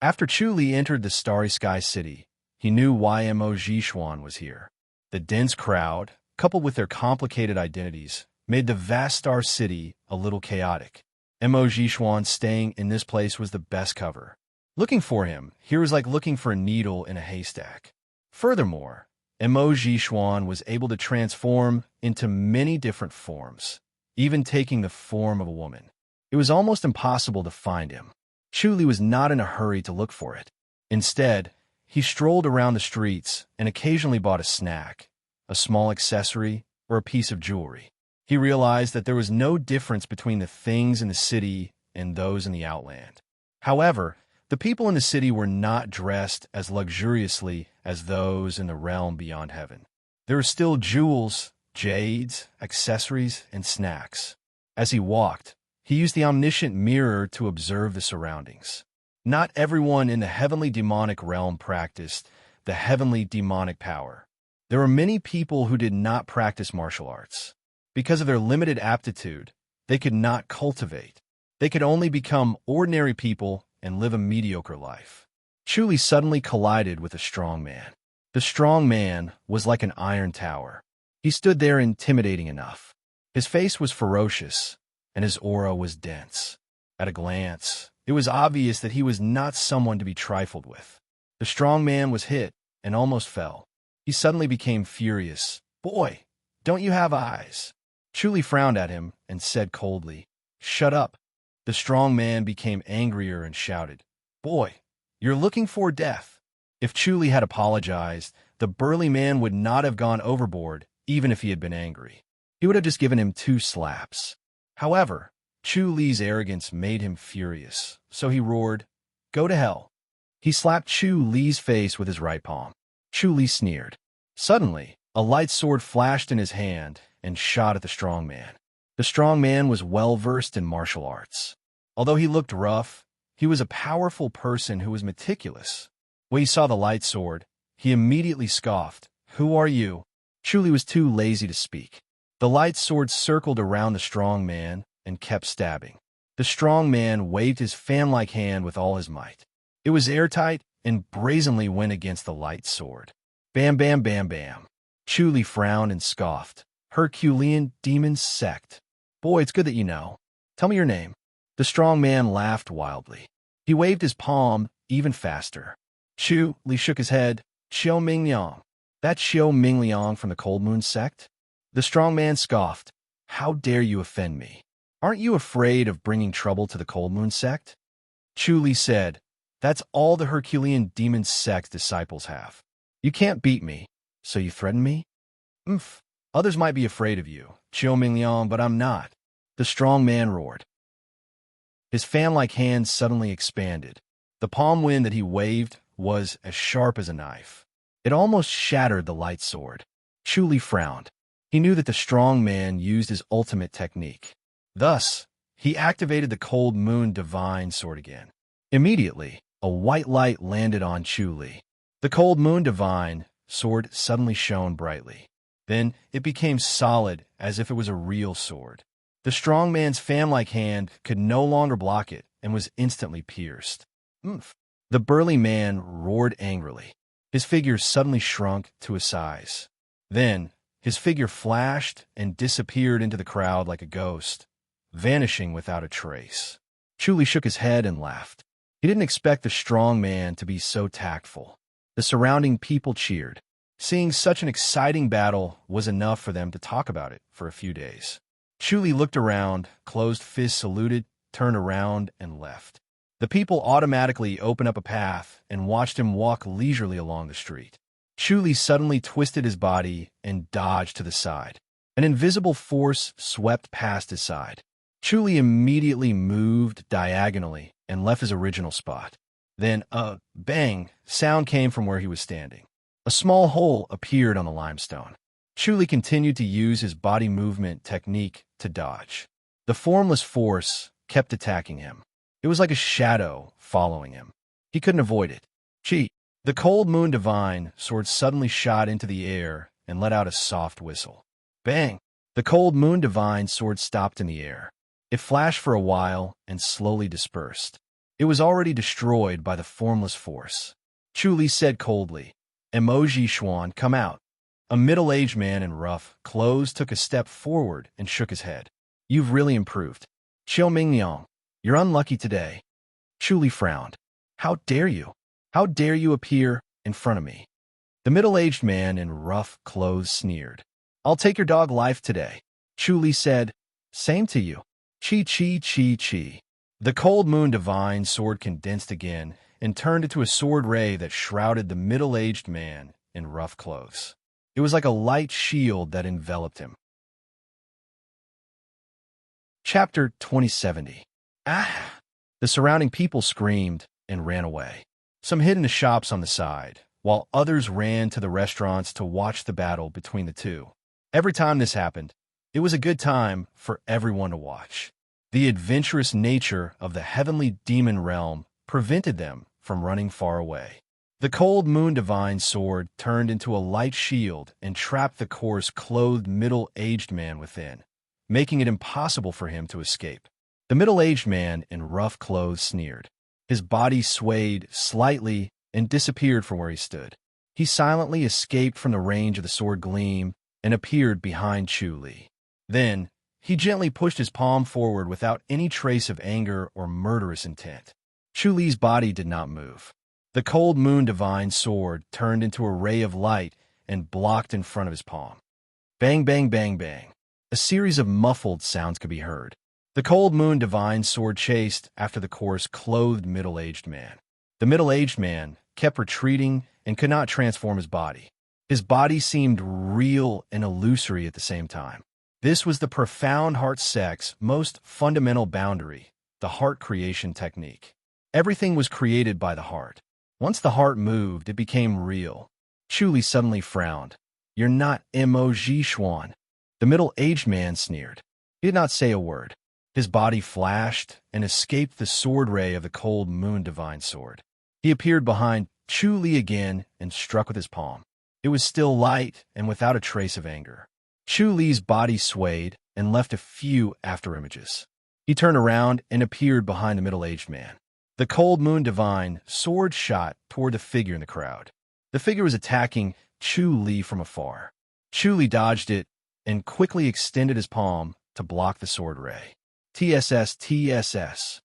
After Chuli entered the Starry Sky City, he knew why Emoji Xuan was here. The dense crowd, coupled with their complicated identities, made the Vastar city a little chaotic. Emoji Xuan staying in this place was the best cover. Looking for him here was like looking for a needle in a haystack. Furthermore, Emoji Xuan was able to transform into many different forms, even taking the form of a woman. It was almost impossible to find him. Chuli was not in a hurry to look for it. Instead, he strolled around the streets and occasionally bought a snack, a small accessory, or a piece of jewelry. He realized that there was no difference between the things in the city and those in the outland. However, the people in the city were not dressed as luxuriously as those in the realm beyond heaven. There were still jewels, jades, accessories, and snacks. As he walked, he used the omniscient mirror to observe the surroundings. Not everyone in the heavenly demonic realm practiced the heavenly demonic power. There were many people who did not practice martial arts. Because of their limited aptitude, they could not cultivate. They could only become ordinary people and live a mediocre life. Chuli suddenly collided with a strong man. The strong man was like an iron tower. He stood there intimidating enough. His face was ferocious, and his aura was dense. At a glance, it was obvious that he was not someone to be trifled with. The strong man was hit and almost fell. He suddenly became furious. Boy, don't you have eyes? Chuli frowned at him and said coldly, Shut up. The strong man became angrier and shouted, Boy, you're looking for death. If Chuli had apologized, the burly man would not have gone overboard, even if he had been angry. He would have just given him 2 slaps. However, Chuli's arrogance made him furious, so he roared, Go to hell. He slapped Chuli's face with his right palm. Chuli sneered. Suddenly, a light sword flashed in his hand and shot at the strong man. The strong man was well-versed in martial arts. Although he looked rough, he was a powerful person who was meticulous. When he saw the light sword, he immediately scoffed. Who are you? Chuli was too lazy to speak. The light sword circled around the strong man and kept stabbing. The strong man waved his fan-like hand with all his might. It was airtight and brazenly went against the light sword. Bam, bam, bam, bam. Chuli frowned and scoffed. Herculean demon sect. Boy, it's good that you know. Tell me your name. The strong man laughed wildly. He waved his palm even faster. Chuli shook his head. Xiao Mingliang. That's Xiao Mingliang from the Cold Moon sect? The strong man scoffed. How dare you offend me? Aren't you afraid of bringing trouble to the Cold Moon sect? Chuli said, That's all the Herculean demon sect disciples have. You can't beat me, so you threaten me? Umph. Others might be afraid of you, Xiao Mingliang, but I'm not. The strong man roared. His fan-like hand suddenly expanded. The palm wind that he waved was as sharp as a knife. It almost shattered the light sword. Chuli frowned. He knew that the strong man used his ultimate technique. Thus, he activated the Cold Moon Divine Sword again. Immediately, a white light landed on Chuli. The Cold Moon Divine Sword suddenly shone brightly. Then it became solid as if it was a real sword. The strong man's fan-like hand could no longer block it and was instantly pierced. Oomph. The burly man roared angrily. His figure suddenly shrunk to a size. Then, his figure flashed and disappeared into the crowd like a ghost, vanishing without a trace. Chuli shook his head and laughed. He didn't expect the strong man to be so tactful. The surrounding people cheered. Seeing such an exciting battle was enough for them to talk about it for a few days. Chuli looked around, closed fists saluted, turned around, and left. The people automatically opened up a path and watched him walk leisurely along the street. Chuli suddenly twisted his body and dodged to the side. An invisible force swept past his side. Chuli immediately moved diagonally and left his original spot. Then a bang sound came from where he was standing. A small hole appeared on the limestone. Chuli continued to use his body movement technique to dodge. The formless force kept attacking him. It was like a shadow following him. He couldn't avoid it. Chi. The cold moon divine sword suddenly shot into the air and let out a soft whistle. Bang! The cold moon divine sword stopped in the air. It flashed for a while and slowly dispersed. It was already destroyed by the formless force. Chuli said coldly, "Emoji Xuan, come out." A middle-aged man in rough clothes took a step forward and shook his head. "You've really improved. Qiu Mingyang, you're unlucky today." Chuli frowned. "How dare you? How dare you appear in front of me?" The middle-aged man in rough clothes sneered. "I'll take your dog life today." Chuli said, "Same to you." Chi chi chi chi. The cold moon divine sword condensed again and turned into a sword ray that shrouded the middle-aged man in rough clothes. It was like a light shield that enveloped him. Chapter 2070. Ah! The surrounding people screamed and ran away. Some hid in the shops on the side, while others ran to the restaurants to watch the battle between the two. Every time this happened, it was a good time for everyone to watch. The adventurous nature of the heavenly demon realm prevented them from running far away. The cold moon divine sword turned into a light shield and trapped the coarse, clothed middle-aged man within, making it impossible for him to escape. The middle-aged man in rough clothes sneered. His body swayed slightly and disappeared from where he stood. He silently escaped from the range of the sword gleam and appeared behind Chuli. Then, he gently pushed his palm forward without any trace of anger or murderous intent. Chuli's body did not move. The cold moon divine sword turned into a ray of light and blocked in front of his palm. Bang, bang, bang, bang. A series of muffled sounds could be heard. The cold moon divine sword chased after the coarse, clothed middle-aged man. The middle-aged man kept retreating and could not transform his body. His body seemed real and illusory at the same time. This was the profound heart sex most fundamental boundary, the heart creation technique. Everything was created by the heart. Once the heart moved, it became real. Chuli suddenly frowned. "You're not Emoji Xuan." The middle-aged man sneered. He did not say a word. His body flashed and escaped the sword ray of the cold moon divine sword. He appeared behind Chuli again and struck with his palm. It was still light and without a trace of anger. Chuli's body swayed and left a few afterimages. He turned around and appeared behind the middle-aged man. The cold moon divine sword shot toward the figure in the crowd. The figure was attacking Chuli from afar. Chuli dodged it and quickly extended his palm to block the sword ray. TSS, TSS.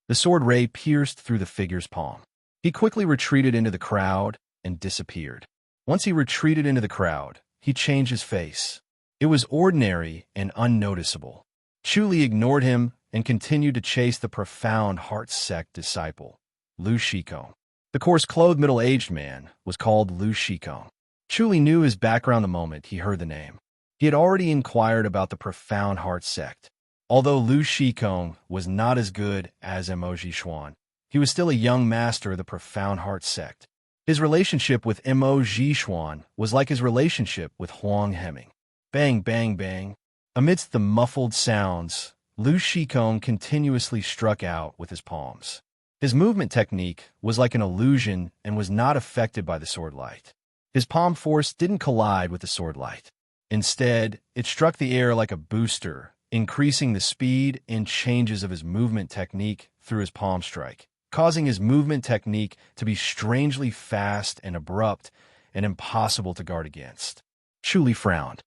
The sword ray pierced through the figure's palm. He quickly retreated into the crowd and disappeared. Once he retreated into the crowd, he changed his face. It was ordinary and unnoticeable. Chuli ignored him and continued to chase the profound heart sect disciple, Lu Shikong. The coarse-clothed middle-aged man was called Lu Shikong. Chuli knew his background the moment he heard the name. He had already inquired about the profound heart sect. Although Lu Shikong was not as good as Emoji Xuan, he was still a young master of the profound heart sect. His relationship with Emoji Xuan was like his relationship with Huang Hemming. Bang, bang, bang. Amidst the muffled sounds, Lu Shikong continuously struck out with his palms. His movement technique was like an illusion and was not affected by the sword light. His palm force didn't collide with the sword light. Instead, it struck the air like a booster increasing the speed and changes of his movement technique through his palm strike, causing his movement technique to be strangely fast and abrupt and impossible to guard against. Chu Li frowned.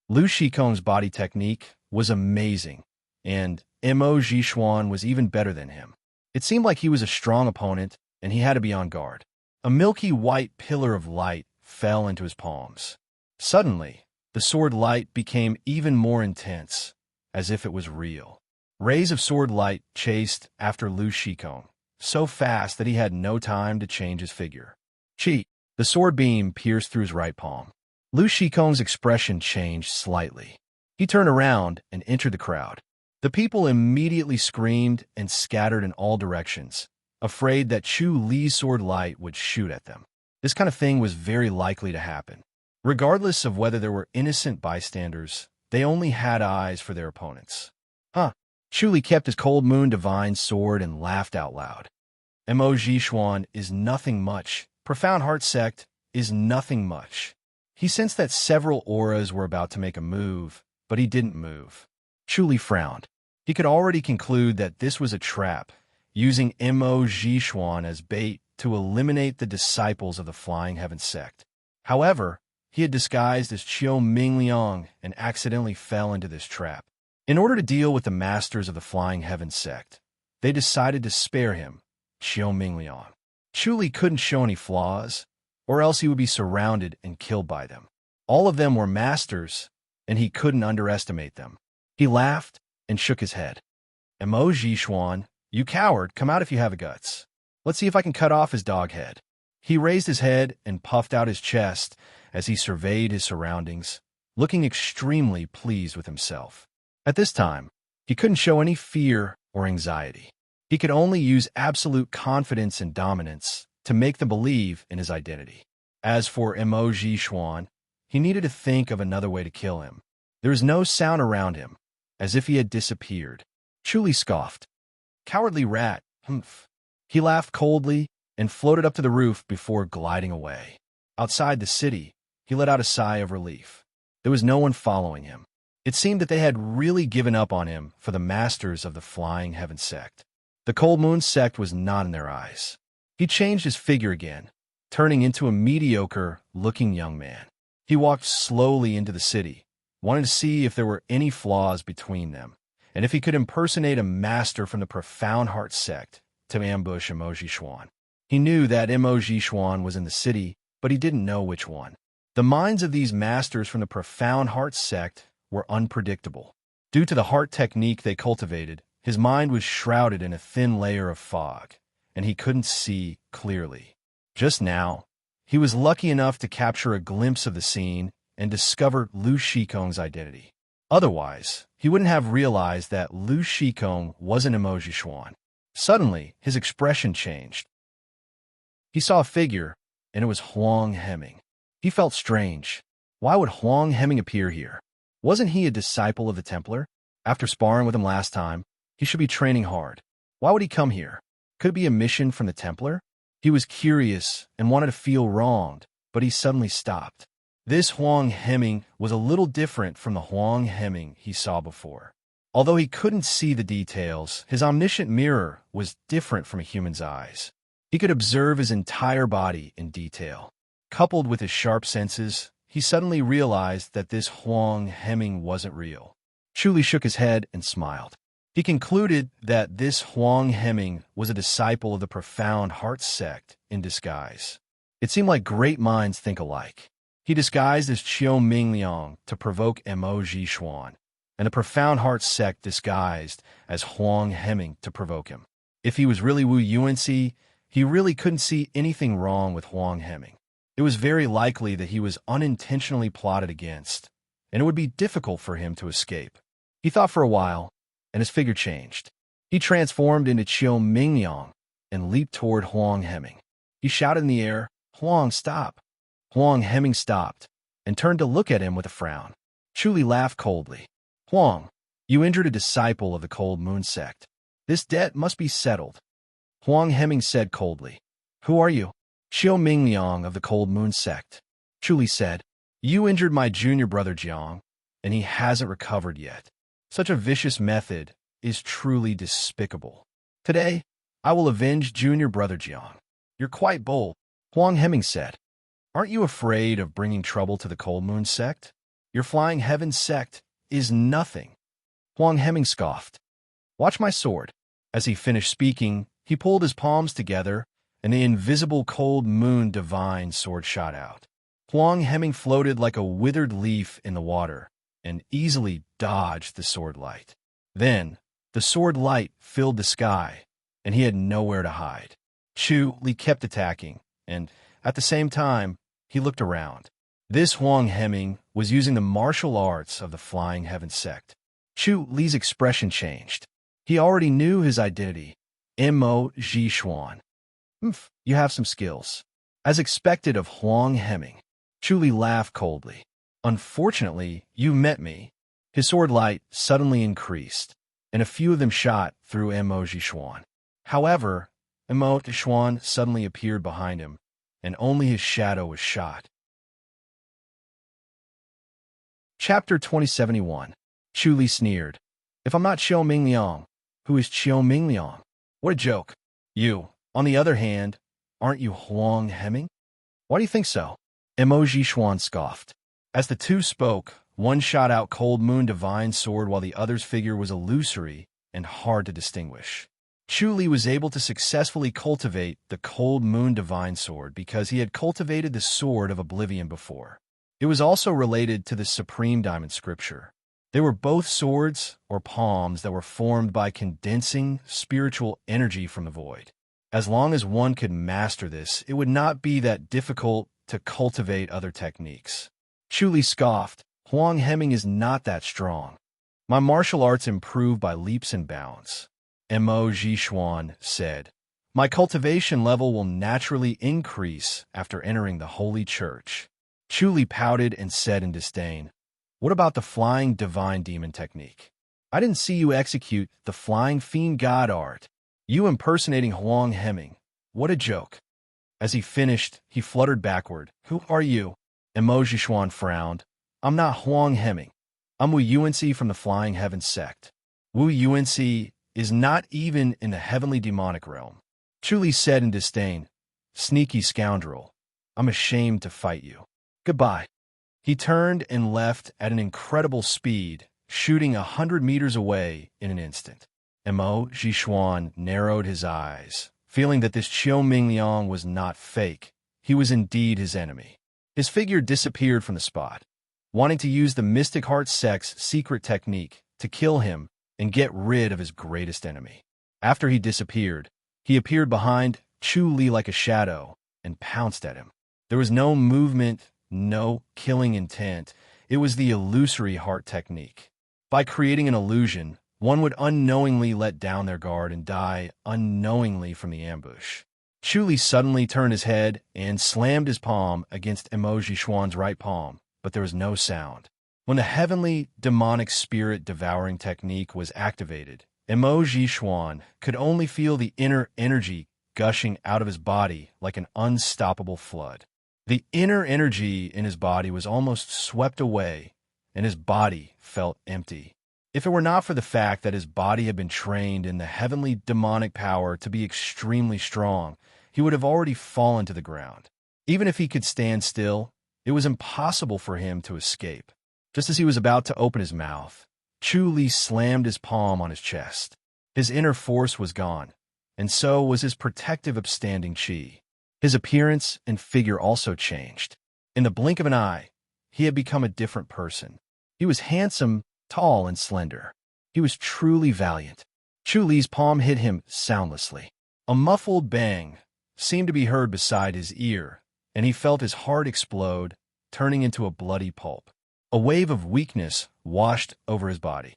Lu Shikong's body technique was amazing, and Mo Jishuan was even better than him. It seemed like he was a strong opponent, and he had to be on guard. A milky white pillar of light fell into his palms. Suddenly, the sword light became even more intense, as if it was real. Rays of sword light chased after Lu Shikong, so fast that he had no time to change his figure. Chi! The sword beam pierced through his right palm. Lu Shikong's expression changed slightly. He turned around and entered the crowd. The people immediately screamed and scattered in all directions, afraid that Chu Li's sword light would shoot at them. This kind of thing was very likely to happen. Regardless of whether there were innocent bystanders, they only had eyes for their opponents. Huh. Chu Li kept his Cold Moon Divine sword and laughed out loud. Mo Jishuan is nothing much. Profound Heart Sect is nothing much. He sensed that several auras were about to make a move, but he didn't move. Chu Li frowned. He could already conclude that this was a trap, using Mo Jishuan as bait to eliminate the disciples of the Flying Heaven Sect. However, he had disguised as Qiu Mingliang and accidentally fell into this trap. In order to deal with the masters of the Flying Heaven Sect, they decided to spare him, Qiu Mingliang. Chu Li couldn't show any flaws, or else he would be surrounded and killed by them. All of them were masters, and he couldn't underestimate them. He laughed and shook his head. Mo Jishuan, you coward, come out if you have the guts. Let's see if I can cut off his dog head. He raised his head and puffed out his chest as he surveyed his surroundings, looking extremely pleased with himself. At this time, he couldn't show any fear or anxiety. He could only use absolute confidence and dominance to make them believe in his identity. As for Mo Jishuan, he needed to think of another way to kill him. There was no sound around him, as if he had disappeared. Chu Li scoffed. Cowardly rat, humph. He laughed coldly and floated up to the roof before gliding away. Outside the city, he let out a sigh of relief. There was no one following him. It seemed that they had really given up on him for the masters of the Flying Heaven Sect. The Cold Moon Sect was not in their eyes. He changed his figure again, turning into a mediocre-looking young man. He walked slowly into the city, wanting to see if there were any flaws between them, and if he could impersonate a master from the Profound Heart Sect to ambush Mo Jishuan. He knew that Mo Jishuan was in the city, but he didn't know which one. The minds of these masters from the Profound Heart Sect were unpredictable. Due to the heart technique they cultivated, his mind was shrouded in a thin layer of fog, and he couldn't see clearly. Just now, he was lucky enough to capture a glimpse of the scene and discover Lu Shikong's identity. Otherwise, he wouldn't have realized that Lu Shikong wasn't Mo Jishuan. Suddenly, his expression changed. He saw a figure, and it was Huang Hemming. He felt strange. Why would Huang Hemming appear here? Wasn't he a disciple of the Templar? After sparring with him last time, he should be training hard. Why would he come here? Could it be a mission from the Templar? He was curious and wanted to feel wronged, but he suddenly stopped. This Huang Hemming was a little different from the Huang Hemming he saw before. Although he couldn't see the details, his omniscient mirror was different from a human's eyes. He could observe his entire body in detail. Coupled with his sharp senses, he suddenly realized that this Huang Hemming wasn't real. Chu Li shook his head and smiled. He concluded that this Huang Hemming was a disciple of the Profound Heart Sect in disguise. It seemed like great minds think alike. He disguised as Qiu Mingliang to provoke Mo Jishuan, and the Profound Heart Sect disguised as Huang Hemming to provoke him. If he was really Wu Yuanxi, he really couldn't see anything wrong with Huang Hemming. It was very likely that he was unintentionally plotted against, and it would be difficult for him to escape. He thought for a while, and his figure changed. He transformed into Qiu Mingliang and leaped toward Huang Hemming. He shouted in the air, "Huang, stop!" Huang Hemming stopped and turned to look at him with a frown. Chu Li laughed coldly. "Huang, you injured a disciple of the Cold Moon Sect. This debt must be settled." Huang Hemming said coldly, "Who are you?" "Qiu Mingliang of the Cold Moon Sect." Chu Li said, "You injured my junior brother Jiang, and he hasn't recovered yet. Such a vicious method is truly despicable. Today, I will avenge junior brother Jiang. You're quite bold, Huang Hemming said. Aren't you afraid of bringing trouble to the Cold Moon sect? Your Flying Heaven sect is nothing. Huang Hemming scoffed. Watch my sword. As he finished speaking, he pulled his palms together, and the invisible Cold Moon divine sword shot out. Huang Hemming floated like a withered leaf in the water and easily dodged the sword light. Then, the sword light filled the sky, and he had nowhere to hide. Chu Li kept attacking, and, at the same time, he looked around. This Huang Hemming was using the martial arts of the Flying Heaven sect. Chu Li's expression changed. He already knew his identity. Mo Ji Xuan. You have some skills. As expected of Huang Hemming, Chu Li laughed coldly. Unfortunately, you met me. His sword light suddenly increased, and a few of them shot through Mo Ji Xuan. However, Mo Ji Xuan suddenly appeared behind him, and only his shadow was shot. Chapter 2071. Chu Li sneered. If I'm not Qiu Mingliang, who is Qiu Mingliang? What a joke. You, on the other hand, aren't you Huang Hemming? Why do you think so? Mo Ji Xuan scoffed. As the two spoke, one shot out Cold Moon Divine Sword while the other's figure was illusory and hard to distinguish. Chu Li was able to successfully cultivate the Cold Moon Divine Sword because he had cultivated the Sword of Oblivion before. It was also related to the Supreme Diamond Scripture. They were both swords or palms that were formed by condensing spiritual energy from the void. As long as one could master this, it would not be that difficult to cultivate other techniques. Chu Li scoffed. Huang Hemming is not that strong. My martial arts improve by leaps and bounds. Mo Ji Xuan said. My cultivation level will naturally increase after entering the Holy Church. Chu Li pouted and said in disdain, what about the Flying Divine Demon technique? I didn't see you execute the Flying Fiend God art. You impersonating Huang Hemming. What a joke. As he finished, he fluttered backward. Who are you? Mo Ji Xuan frowned. I'm not Huang Hemming. I'm Wu Yuanxi from the Flying Heaven sect. Wu Yuanxi is not even in the heavenly demonic realm. Chu Li said in disdain, sneaky scoundrel. I'm ashamed to fight you. Goodbye. He turned and left at an incredible speed, shooting 100 meters away in an instant. Mo Ji Xuan narrowed his eyes, feeling that this Qiu Mingliang was not fake. He was indeed his enemy. His figure disappeared from the spot, wanting to use the Mystic Heart sect's secret technique to kill him and get rid of his greatest enemy. After he disappeared, he appeared behind Chu Li like a shadow and pounced at him. There was no movement, no killing intent. It was the illusory heart technique. By creating an illusion, one would unknowingly let down their guard and die unknowingly from the ambush. Chu Li suddenly turned his head and slammed his palm against Mo Ji Xuan's right palm, but there was no sound. When the heavenly demonic spirit devouring technique was activated, Mo Ji Xuan could only feel the inner energy gushing out of his body like an unstoppable flood. The inner energy in his body was almost swept away, and his body felt empty. If it were not for the fact that his body had been trained in the heavenly demonic power to be extremely strong, he would have already fallen to the ground. Even if he could stand still, it was impossible for him to escape. Just as he was about to open his mouth, Chu Li slammed his palm on his chest. His inner force was gone, and so was his protective upstanding chi. His appearance and figure also changed. In the blink of an eye, he had become a different person. He was handsome, tall, and slender. He was truly valiant. Chu Li's palm hit him soundlessly. A muffled bang seemed to be heard beside his ear, and he felt his heart explode, turning into a bloody pulp. A wave of weakness washed over his body.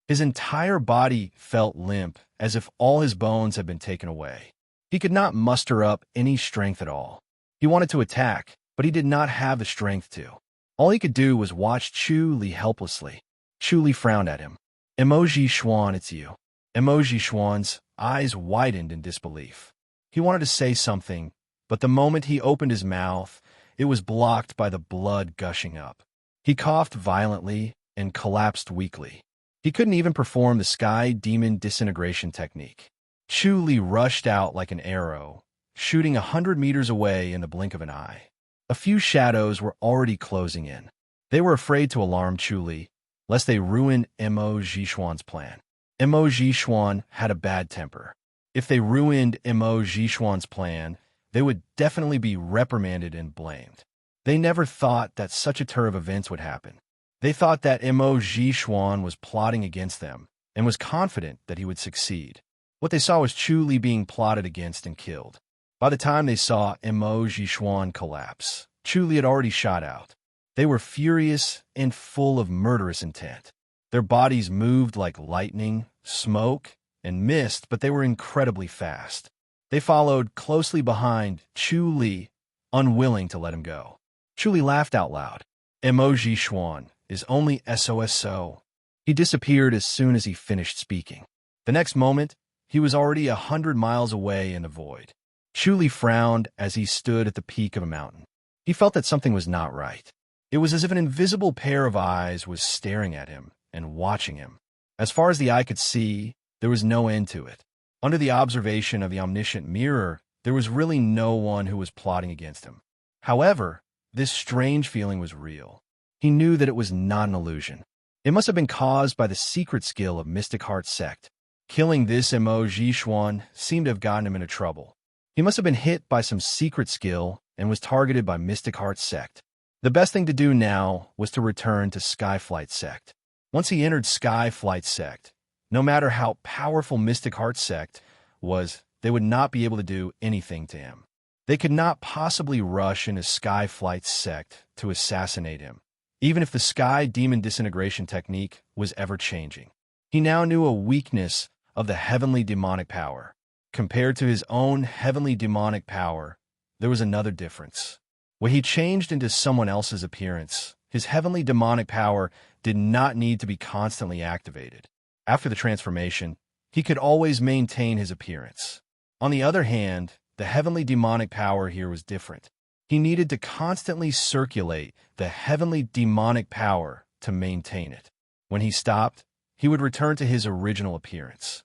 His entire body felt limp, as if all his bones had been taken away. He could not muster up any strength at all. He wanted to attack, but he did not have the strength to. All he could do was watch Chu Li helplessly. Chu Li frowned at him. Mo Ji Xuan, it's you. Mo Ji Xuan's eyes widened in disbelief. He wanted to say something, but the moment he opened his mouth, it was blocked by the blood gushing up. He coughed violently and collapsed weakly. He couldn't even perform the sky demon disintegration technique. Chu Li rushed out like an arrow, shooting 100 meters away in the blink of an eye. A few shadows were already closing in. They were afraid to alarm Chu Li, lest they ruin Mo Zhishuan's plan. Mo Zhishuan had a bad temper. If they ruined Mo Zhishuan's plan, they would definitely be reprimanded and blamed. They never thought that such a turn of events would happen. They thought that Mo Zhishuan was plotting against them and was confident that he would succeed. What they saw was Chu Li being plotted against and killed. By the time they saw Mo Zhishuan collapse, Chu Li had already shot out. They were furious and full of murderous intent. Their bodies moved like lightning, smoke, and mist, but they were incredibly fast. They followed closely behind Chu Li, unwilling to let him go. Chu Li laughed out loud. Mo Zhishuan is only SOSO. He disappeared as soon as he finished speaking. The next moment, he was already 100 miles away in the void. Chu Li frowned as he stood at the peak of a mountain. He felt that something was not right. It was as if an invisible pair of eyes was staring at him and watching him. As far as the eye could see, there was no end to it. Under the observation of the omniscient mirror, there was really no one who was plotting against him. However, this strange feeling was real. He knew that it was not an illusion. It must have been caused by the secret skill of Mystic Heart Sect. Killing this Mo Zhishuan seemed to have gotten him into trouble. He must have been hit by some secret skill and was targeted by Mystic Heart Sect. The best thing to do now was to return to Skyflight Sect. Once he entered Skyflight Sect, no matter how powerful Mystic Heart Sect was, they would not be able to do anything to him. They could not possibly rush into Skyflight Sect to assassinate him, even if the Sky Demon Disintegration technique was ever changing. He now knew a weakness of the heavenly demonic power. Compared to his own heavenly demonic power, there was another difference. When he changed into someone else's appearance, his heavenly demonic power did not need to be constantly activated. After the transformation, he could always maintain his appearance. On the other hand, the heavenly demonic power here was different. He needed to constantly circulate the heavenly demonic power to maintain it. When he stopped, he would return to his original appearance.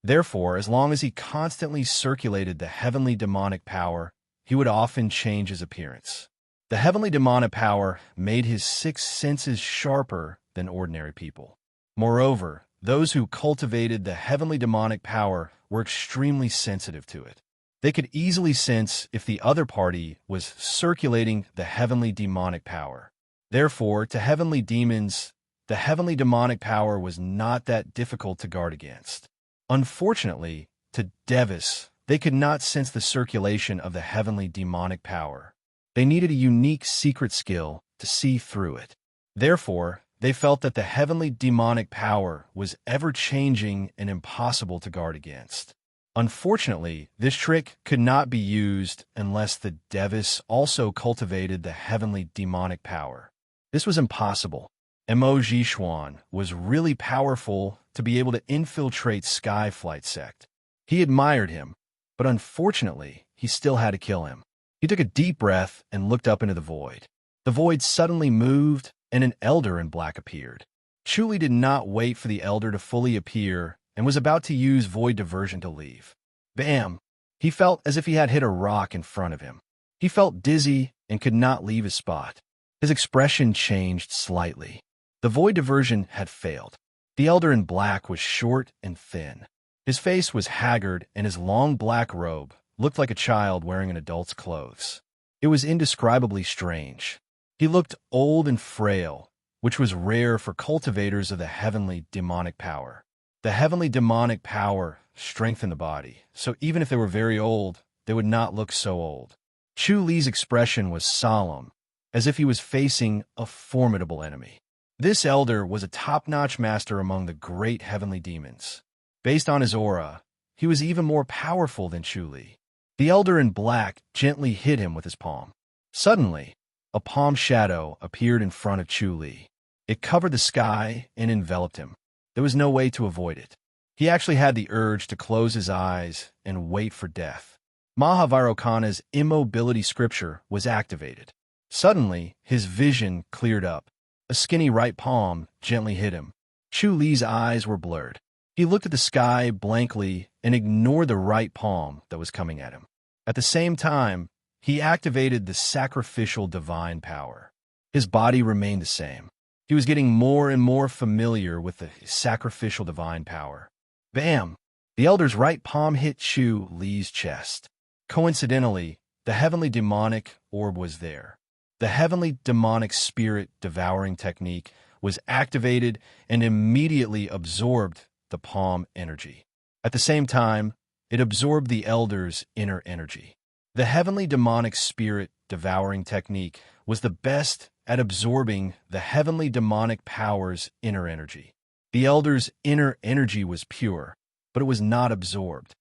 Therefore, as long as he constantly circulated the heavenly demonic power, he would often change his appearance. The heavenly demonic power made his sixth senses sharper than ordinary people. Moreover, those who cultivated the heavenly demonic power were extremely sensitive to it. They could easily sense if the other party was circulating the heavenly demonic power. Therefore, to heavenly demons, the heavenly demonic power was not that difficult to guard against. Unfortunately, to Devis, they could not sense the circulation of the heavenly demonic power. They needed a unique secret skill to see through it. Therefore, they felt that the heavenly demonic power was ever-changing and impossible to guard against. Unfortunately, this trick could not be used unless the Devis also cultivated the heavenly demonic power. This was impossible. Mo Zhishuan was really powerful to be able to infiltrate Skyflight Sect. He admired him, but unfortunately, he still had to kill him. He took a deep breath and looked up into the void. The void suddenly moved, and an elder in black appeared. Chu Li did not wait for the elder to fully appear and was about to use void diversion to leave. Bam! He felt as if he had hit a rock in front of him. He felt dizzy and could not leave his spot. His expression changed slightly. The void diversion had failed. The elder in black was short and thin. His face was haggard, and his long black robe looked like a child wearing an adult's clothes. It was indescribably strange. He looked old and frail, which was rare for cultivators of the heavenly demonic power. The heavenly demonic power strengthened the body, so even if they were very old, they would not look so old. Chu Li's expression was solemn, as if he was facing a formidable enemy. This elder was a top-notch master among the great heavenly demons. Based on his aura, he was even more powerful than Chu Li. The elder in black gently hit him with his palm. Suddenly, a palm shadow appeared in front of Chu Li. It covered the sky and enveloped him. There was no way to avoid it. He actually had the urge to close his eyes and wait for death. Mahavairokkana's immobility scripture was activated. Suddenly, his vision cleared up. A skinny right palm gently hit him. Chu Li's eyes were blurred. He looked at the sky blankly and ignored the right palm that was coming at him. At the same time, he activated the sacrificial divine power. His body remained the same. He was getting more and more familiar with the sacrificial divine power. Bam! The elder's right palm hit Chu Li's chest. Coincidentally, the heavenly demonic orb was there. The heavenly demonic spirit devouring technique was activated and immediately absorbed the palm energy. At the same time, it absorbed the elder's inner energy. The heavenly demonic spirit devouring technique was the best at absorbing the heavenly demonic power's inner energy. The elder's inner energy was pure, but it was not absorbed.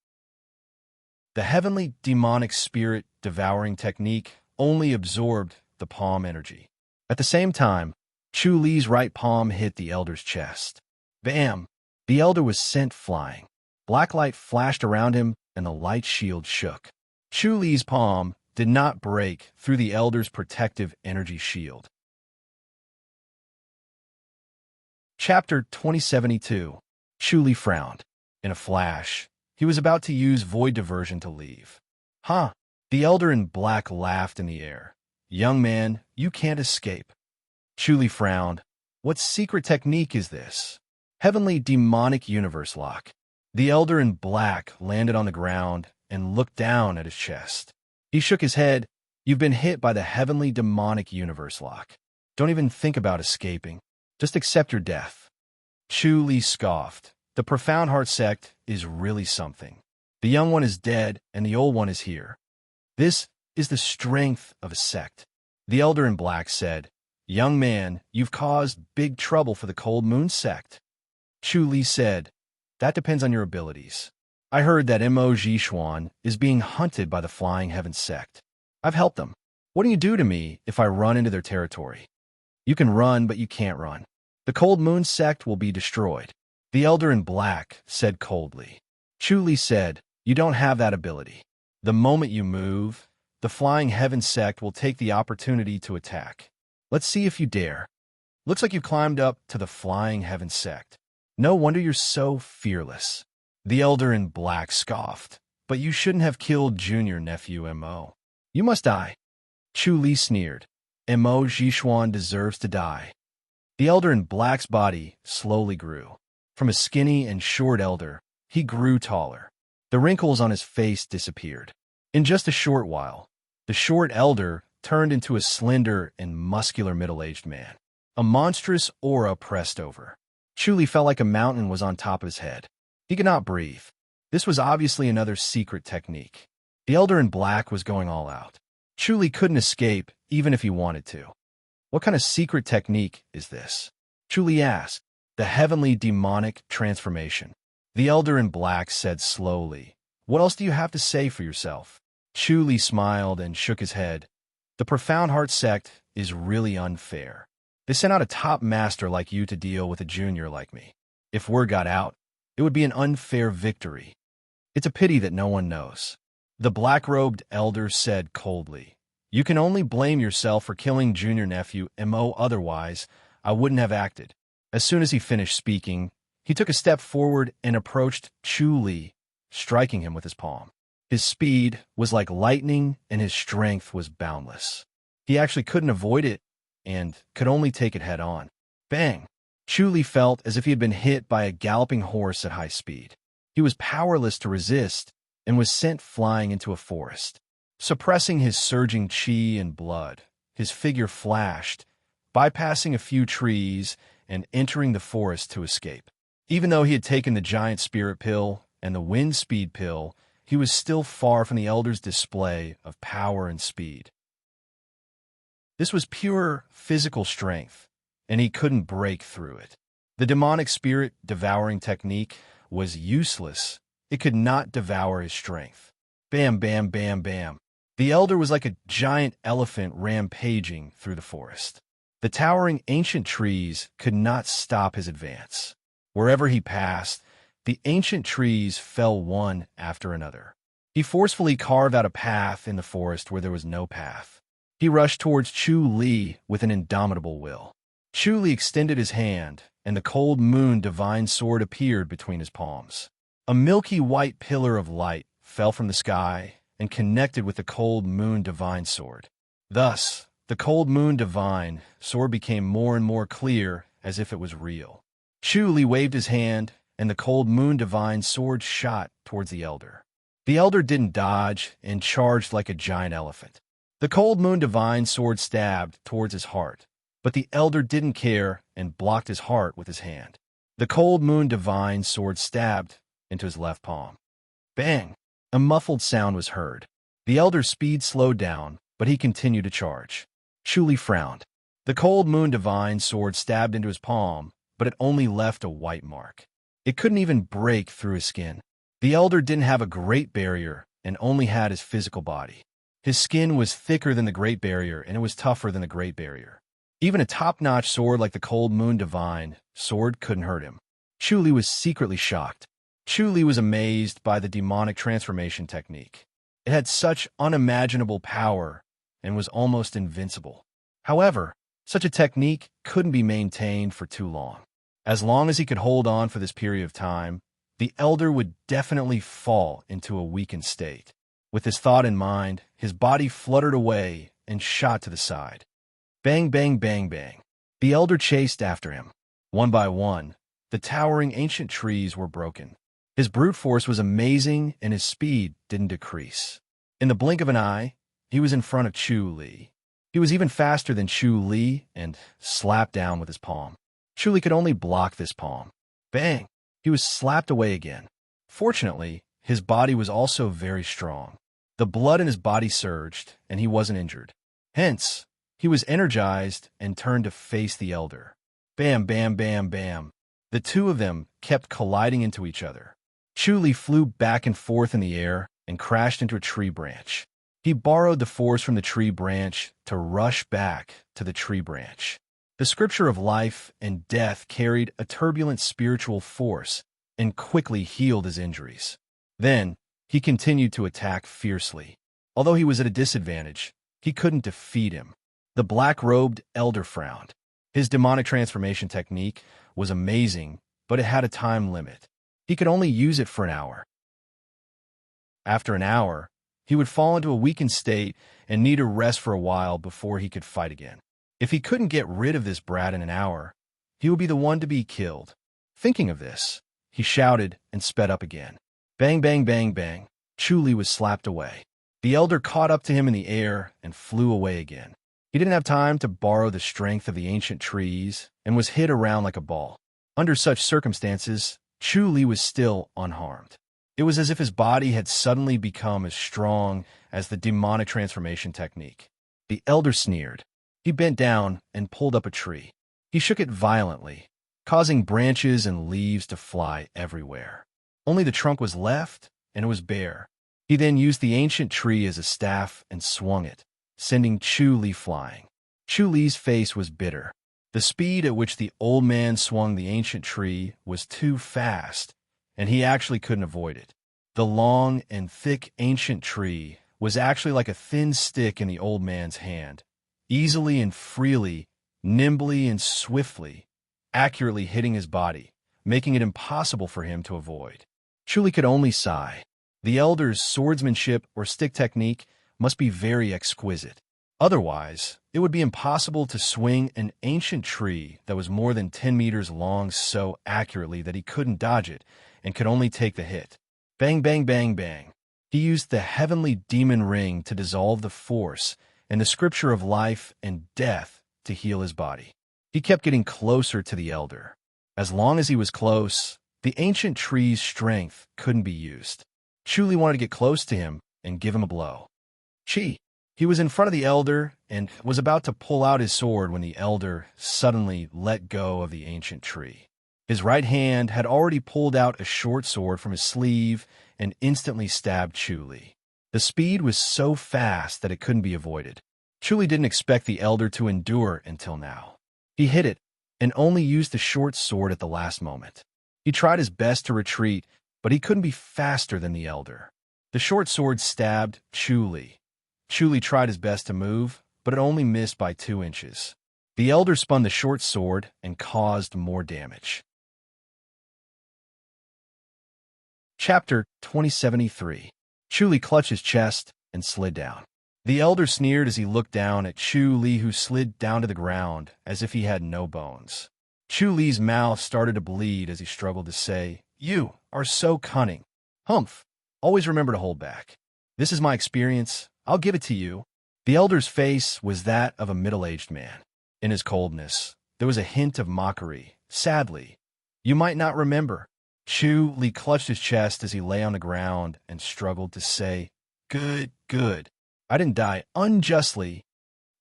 The heavenly demonic spirit devouring technique only absorbed the palm energy. At the same time, Chu Li's right palm hit the elder's chest. Bam! The elder was sent flying. Black light flashed around him, and the light shield shook. Chu Li's palm did not break through the elder's protective energy shield. Chapter 2072. Chu Li frowned. In a flash, he was about to use void diversion to leave. Huh? The elder in black laughed in the air. Young man, you can't escape. Chu Li frowned. What secret technique is this? Heavenly demonic universe lock. The elder in black landed on the ground and looked down at his chest. He shook his head. You've been hit by the heavenly demonic universe lock. Don't even think about escaping. Just accept your death. Chu Li scoffed. The Profound Heart sect is really something. The young one is dead and the old one is here. This is the strength of a sect. The elder in black said, Young man, you've caused big trouble for the Cold Moon sect. Chu Li said, That depends on your abilities. I heard that Mo Jishuan is being hunted by the Flying Heaven sect. I've helped them. What do you do to me if I run into their territory? You can run, but you can't run. The Cold Moon sect will be destroyed. The elder in black said coldly. Chu Li said, You don't have that ability. The moment you move, the Flying Heaven sect will take the opportunity to attack. Let's see if you dare. Looks like you've climbed up to the Flying Heaven sect. No wonder you're so fearless. The elder in black scoffed. But you shouldn't have killed junior nephew Mo. You must die. Chu Li sneered. Mo Jishuan deserves to die. The elder in black's body slowly grew. From a skinny and short elder, he grew taller. The wrinkles on his face disappeared. In just a short while, the short elder turned into a slender and muscular middle-aged man. A monstrous aura pressed over. Chu Li felt like a mountain was on top of his head. He could not breathe. This was obviously another secret technique. The elder in black was going all out. Chu Li couldn't escape even if he wanted to. What kind of secret technique is this? Chu Li asked. The heavenly demonic transformation. The elder in black said slowly, What else do you have to say for yourself? Chu Li smiled and shook his head. The Profound Heart sect is really unfair. They sent out a top master like you to deal with a junior like me. If word got out, it would be an unfair victory. It's a pity that no one knows. The black-robed elder said coldly, You can only blame yourself for killing junior nephew Mo, otherwise I wouldn't have acted. As soon as he finished speaking, he took a step forward and approached Chu Li, striking him with his palm. His speed was like lightning and his strength was boundless. He actually couldn't avoid it and could only take it head on. Bang! Chu Li felt as if he had been hit by a galloping horse at high speed. He was powerless to resist and was sent flying into a forest. Suppressing his surging qi and blood, his figure flashed, bypassing a few trees and entering the forest to escape. Even though he had taken the giant spirit pill and the wind speed pill, he was still far from the elder's display of power and speed. This was pure physical strength, and he couldn't break through it. The demonic spirit devouring technique was useless. It could not devour his strength. Bam, bam, bam, bam. The elder was like a giant elephant rampaging through the forest. The towering ancient trees could not stop his advance. Wherever he passed, the ancient trees fell one after another. He forcefully carved out a path in the forest where there was no path. He rushed towards Chu Li with an indomitable will. Chu Li extended his hand, and the cold moon divine sword appeared between his palms. A milky white pillar of light fell from the sky and connected with the cold moon divine sword. Thus, the cold moon divine sword became more and more clear as if it was real. Chu Li waved his hand, and the cold moon divine sword shot towards the elder. The elder didn't dodge and charged like a giant elephant. The cold moon divine sword stabbed towards his heart, but the elder didn't care and blocked his heart with his hand. The cold moon divine sword stabbed into his left palm. Bang! A muffled sound was heard. The elder's speed slowed down, but he continued to charge. Chu Li frowned. The cold moon divine sword stabbed into his palm, but it only left a white mark. It couldn't even break through his skin. The elder didn't have a great barrier and only had his physical body. His skin was thicker than the Great Barrier, and it was tougher than the Great Barrier. Even a top-notch sword like the Cold Moon Divine sword couldn't hurt him. Chu Li was secretly shocked. Chu Li was amazed by the demonic transformation technique. It had such unimaginable power and was almost invincible. However, such a technique couldn't be maintained for too long. As long as he could hold on for this period of time, the elder would definitely fall into a weakened state. With this thought in mind, his body fluttered away and shot to the side. Bang, bang, bang, bang. The elder chased after him. One by one, the towering ancient trees were broken. His brute force was amazing and his speed didn't decrease. In the blink of an eye, he was in front of Chu Li. He was even faster than Chu Li and slapped down with his palm. Chu Li could only block this palm. Bang! He was slapped away again. Fortunately, his body was also very strong. The blood in his body surged, and he wasn't injured. Hence, he was energized and turned to face the elder. Bam, bam, bam, bam. The two of them kept colliding into each other. Chu Li flew back and forth in the air and crashed into a tree branch. He borrowed the force from the tree branch to rush back to the tree branch. The scripture of life and death carried a turbulent spiritual force and quickly healed his injuries. Then, he continued to attack fiercely. Although he was at a disadvantage, he couldn't defeat him. The black-robed elder frowned. His demonic transformation technique was amazing, but it had a time limit. He could only use it for an hour. After an hour, he would fall into a weakened state and need to rest for a while before he could fight again. If he couldn't get rid of this brat in an hour, he would be the one to be killed. Thinking of this, he shouted and sped up again. Bang, bang, bang, bang. Chu Li was slapped away. The elder caught up to him in the air and flew away again. He didn't have time to borrow the strength of the ancient trees and was hit around like a ball. Under such circumstances, Chu Li was still unharmed. It was as if his body had suddenly become as strong as the demonic transformation technique. The elder sneered. He bent down and pulled up a tree. He shook it violently, causing branches and leaves to fly everywhere. Only the trunk was left, and it was bare. He then used the ancient tree as a staff and swung it, sending Chu Li flying. Chu Li's face was bitter. The speed at which the old man swung the ancient tree was too fast, and he actually couldn't avoid it. The long and thick ancient tree was actually like a thin stick in the old man's hand, easily and freely, nimbly and swiftly, accurately hitting his body, making it impossible for him to avoid. Chu Li could only sigh. The elder's swordsmanship or stick technique must be very exquisite. Otherwise, it would be impossible to swing an ancient tree that was more than 10 meters long so accurately that he couldn't dodge it and could only take the hit. Bang, bang, bang, bang. He used the heavenly demon ring to dissolve the force and the scripture of life and death to heal his body. He kept getting closer to the elder. As long as he was close, the ancient tree's strength couldn't be used. Chu Li wanted to get close to him and give him a blow. Chi! He was in front of the elder and was about to pull out his sword when the elder suddenly let go of the ancient tree. His right hand had already pulled out a short sword from his sleeve and instantly stabbed Chu Li. The speed was so fast that it couldn't be avoided. Chu Li didn't expect the elder to endure until now. He hit it and only used the short sword at the last moment. He tried his best to retreat, but he couldn't be faster than the elder. The short sword stabbed Chu Li. Chu Li tried his best to move, but it only missed by 2 inches. The elder spun the short sword and caused more damage. Chapter 2073. Chu Li clutched his chest and slid down. The elder sneered as he looked down at Chu Li, who slid down to the ground as if he had no bones. Chu Li's mouth started to bleed as he struggled to say, "You are so cunning." "Humph. Always remember to hold back. This is my experience. I'll give it to you." The elder's face was that of a middle-aged man. In his coldness, there was a hint of mockery. "Sadly, you might not remember." Chu Li clutched his chest as he lay on the ground and struggled to say, Good. I didn't die unjustly."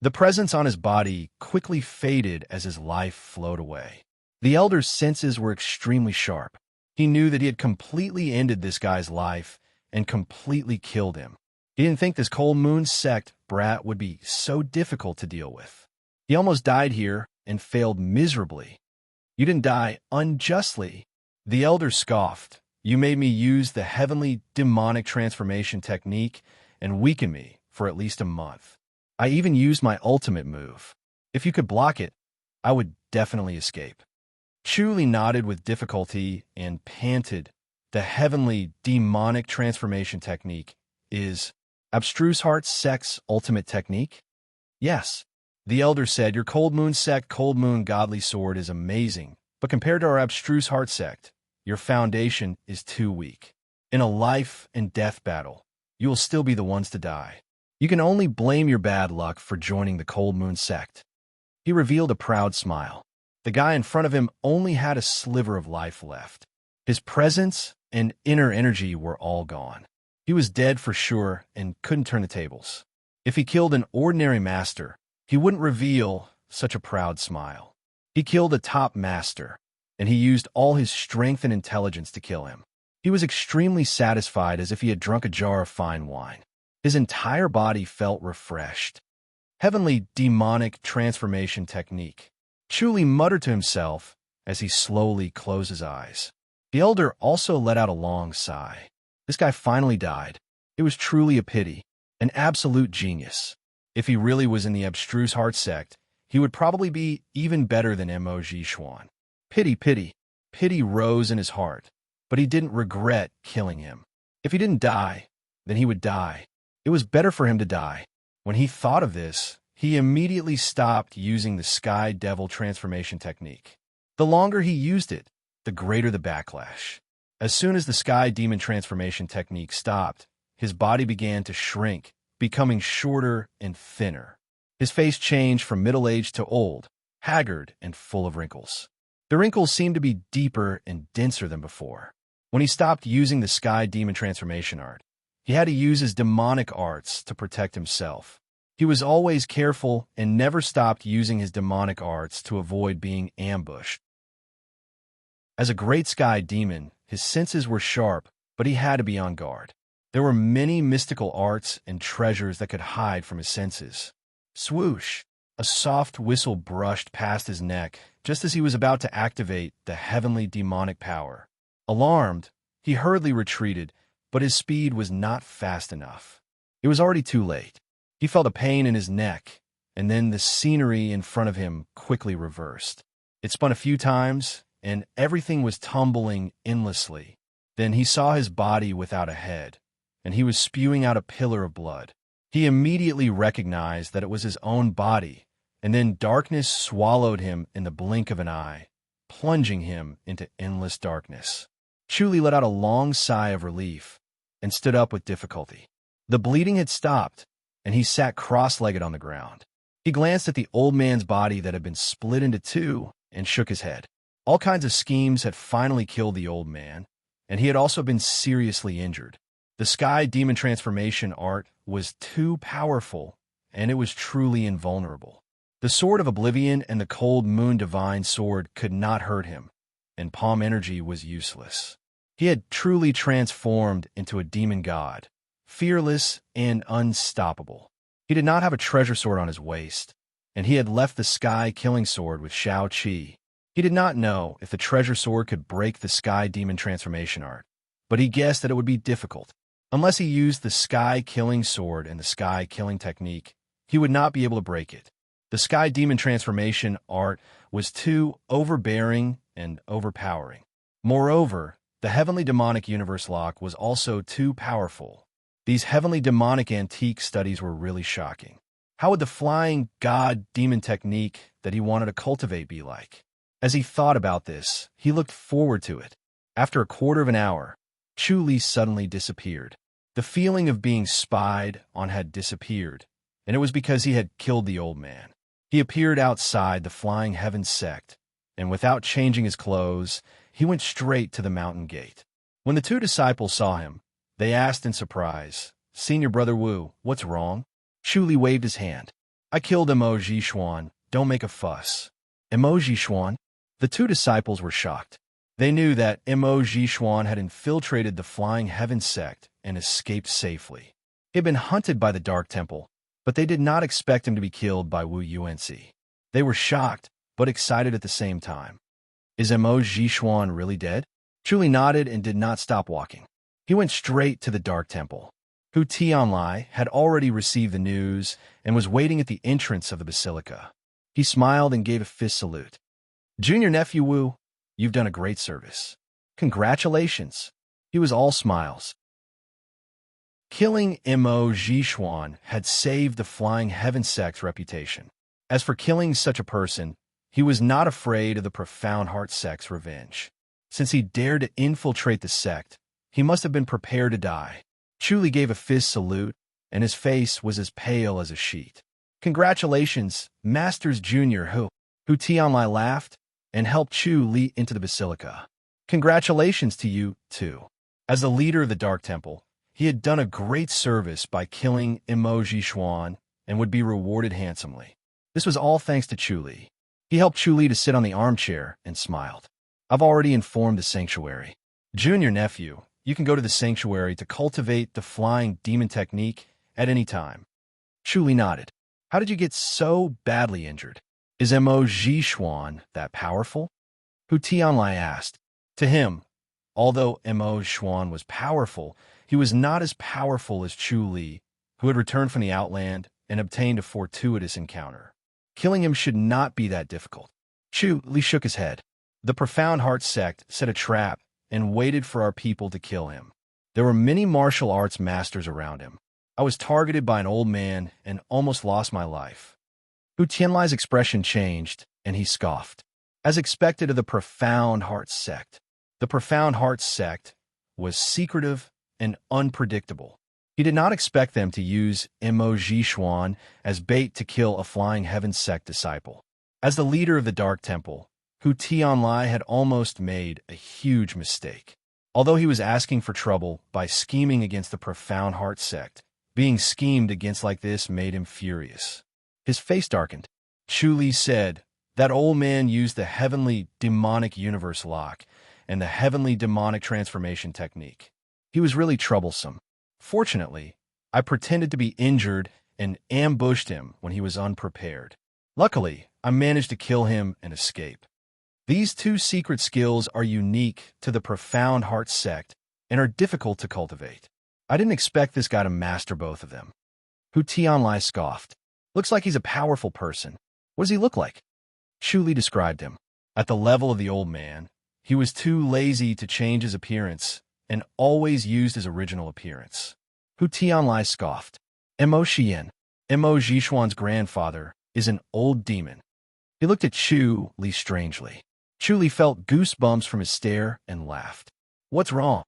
The presence on his body quickly faded as his life flowed away. The elder's senses were extremely sharp. He knew that he had completely ended this guy's life and completely killed him. He didn't think this Cold Moon sect brat would be so difficult to deal with. He almost died here and failed miserably. "You didn't die unjustly." The elder scoffed. "You made me use the heavenly demonic transformation technique and weaken me for at least a month. I even used my ultimate move. If you could block it, I would definitely escape." Chu Li nodded with difficulty and panted. "The heavenly demonic transformation technique is Abstruse Heart Sect's ultimate technique?" "Yes." The elder said, "Your Cold Moon sect Cold Moon godly sword is amazing, but compared to our Abstruse Heart sect, your foundation is too weak. In a life and death battle, you will still be the ones to die. You can only blame your bad luck for joining the Cold Moon sect." He revealed a proud smile. The guy in front of him only had a sliver of life left. His presence and inner energy were all gone. He was dead for sure and couldn't turn the tables. If he killed an ordinary master, he wouldn't reveal such a proud smile. He killed a top master, and he used all his strength and intelligence to kill him. He was extremely satisfied, as if he had drunk a jar of fine wine. His entire body felt refreshed. Heavenly demonic transformation technique. Chu Li muttered to himself as he slowly closed his eyes. The elder also let out a long sigh. This guy finally died. It was truly a pity, an absolute genius. If he really was in the Abstruse Heart sect, he would probably be even better than Mo Xuan. Pity rose in his heart, but he didn't regret killing him. If he didn't die, then he would die. It was better for him to die. When he thought of this, he immediately stopped using the Sky Devil transformation technique. The longer he used it, the greater the backlash. As soon as the Sky Demon transformation technique stopped, his body began to shrink, becoming shorter and thinner. His face changed from middle-aged to old, haggard and full of wrinkles. The wrinkles seemed to be deeper and denser than before. When he stopped using the Sky Demon transformation art, he had to use his demonic arts to protect himself. He was always careful and never stopped using his demonic arts to avoid being ambushed. As a great Sky Demon, his senses were sharp, but he had to be on guard. There were many mystical arts and treasures that could hide from his senses. Swoosh! A soft whistle brushed past his neck just as he was about to activate the heavenly demonic power. Alarmed, he hurriedly retreated, but his speed was not fast enough. It was already too late. He felt a pain in his neck, and then the scenery in front of him quickly reversed. It spun a few times, and everything was tumbling endlessly. Then he saw his body without a head, and he was spewing out a pillar of blood. He immediately recognized that it was his own body, and then darkness swallowed him in the blink of an eye, plunging him into endless darkness. Chu Li let out a long sigh of relief and stood up with difficulty. The bleeding had stopped, and he sat cross-legged on the ground. He glanced at the old man's body that had been split into two and shook his head. All kinds of schemes had finally killed the old man, and he had also been seriously injured. The Sky Demon transformation art was too powerful, and it was truly invulnerable. The Sword of Oblivion and the Cold Moon Divine Sword could not hurt him, and Palm Energy was useless. He had truly transformed into a demon god, fearless and unstoppable. He did not have a treasure sword on his waist, and he had left the Sky Killing Sword with Shao Qi. He did not know if the treasure sword could break the Sky Demon transformation art, but he guessed that it would be difficult. Unless he used the Sky Killing Sword and the Sky Killing technique, he would not be able to break it. The sky demon transformation art was too overbearing and overpowering. Moreover, the heavenly demonic universe lock was also too powerful. These heavenly demonic antique studies were really shocking. How would the flying god demon technique that he wanted to cultivate be like? As he thought about this, he looked forward to it. After a quarter of an hour, Chu Li suddenly disappeared. The feeling of being spied on had disappeared, and it was because he had killed the old man. He appeared outside the Flying Heavens sect, and without changing his clothes, he went straight to the mountain gate. When the two disciples saw him, they asked in surprise, "Senior Brother Wu, what's wrong?" Chu Li waved his hand. "I killed Mo Jishuan. Don't make a fuss." Mo Jishuan? The two disciples were shocked. They knew that Mo Jishuan had infiltrated the Flying Heavens sect and escaped safely. He had been hunted by the Dark Temple, but they did not expect him to be killed by Wu Yuanci. They were shocked, but excited at the same time. Is Mo Jishuan really dead? Chu Li nodded and did not stop walking. He went straight to the Dark Temple. Hu Tianlai had already received the news and was waiting at the entrance of the basilica. He smiled and gave a fist salute. "Junior nephew Wu, you've done a great service. Congratulations." He was all smiles. Killing Mo Jishuan had saved the Flying Heaven sect's reputation. As for killing such a person, he was not afraid of the Profound Heart sect's revenge. Since he dared to infiltrate the sect, he must have been prepared to die. Chu Li gave a fist salute, and his face was as pale as a sheet. "Congratulations, Masters Junior Hu." Hu Tianlai laughed and helped Chu Li into the basilica. "Congratulations to you, too." As the leader of the Dark Temple, he had done a great service by killing Mo Jishuan and would be rewarded handsomely. This was all thanks to Chu Li. He helped Chu Li to sit on the armchair and smiled. "I've already informed the sanctuary. Junior nephew, you can go to the sanctuary to cultivate the flying demon technique at any time." Chu Li nodded. "How did you get so badly injured? Is Mo Jishuan that powerful?" Hu Tianlai asked. To him, although Mo Jishuan was powerful, he was not as powerful as Chu Li, who had returned from the Outland and obtained a fortuitous encounter. Killing him should not be that difficult. Chu Li shook his head. "The Profound Heart sect set a trap and waited for our people to kill him. There were many martial arts masters around him. I was targeted by an old man and almost lost my life." Hu Tianlai's expression changed, and he scoffed. As expected of the Profound Heart sect, the Profound Heart sect was secretive and unpredictable. He did not expect them to use Mo Jishuan as bait to kill a Flying Heaven sect disciple. As the leader of the Dark Temple, Hu Tianlai had almost made a huge mistake. Although he was asking for trouble by scheming against the Profound Heart sect, being schemed against like this made him furious. His face darkened. Chu Li said, "That old man used the heavenly demonic universe lock and the heavenly demonic transformation technique. He was really troublesome. Fortunately, I pretended to be injured and ambushed him when he was unprepared. Luckily, I managed to kill him and escape." These two secret skills are unique to the Profound Heart sect and are difficult to cultivate. I didn't expect this guy to master both of them. Hu Tianlai scoffed. "Looks like he's a powerful person. What does he look like?" Chu Li described him. At the level of the old man, he was too lazy to change his appearance and always used his original appearance. Hu Tianlai scoffed. "Mo Xian, Mo Jishuan's grandfather, is an old demon." He looked at Chu Li strangely. Chu Li felt goosebumps from his stare and laughed. "What's wrong?"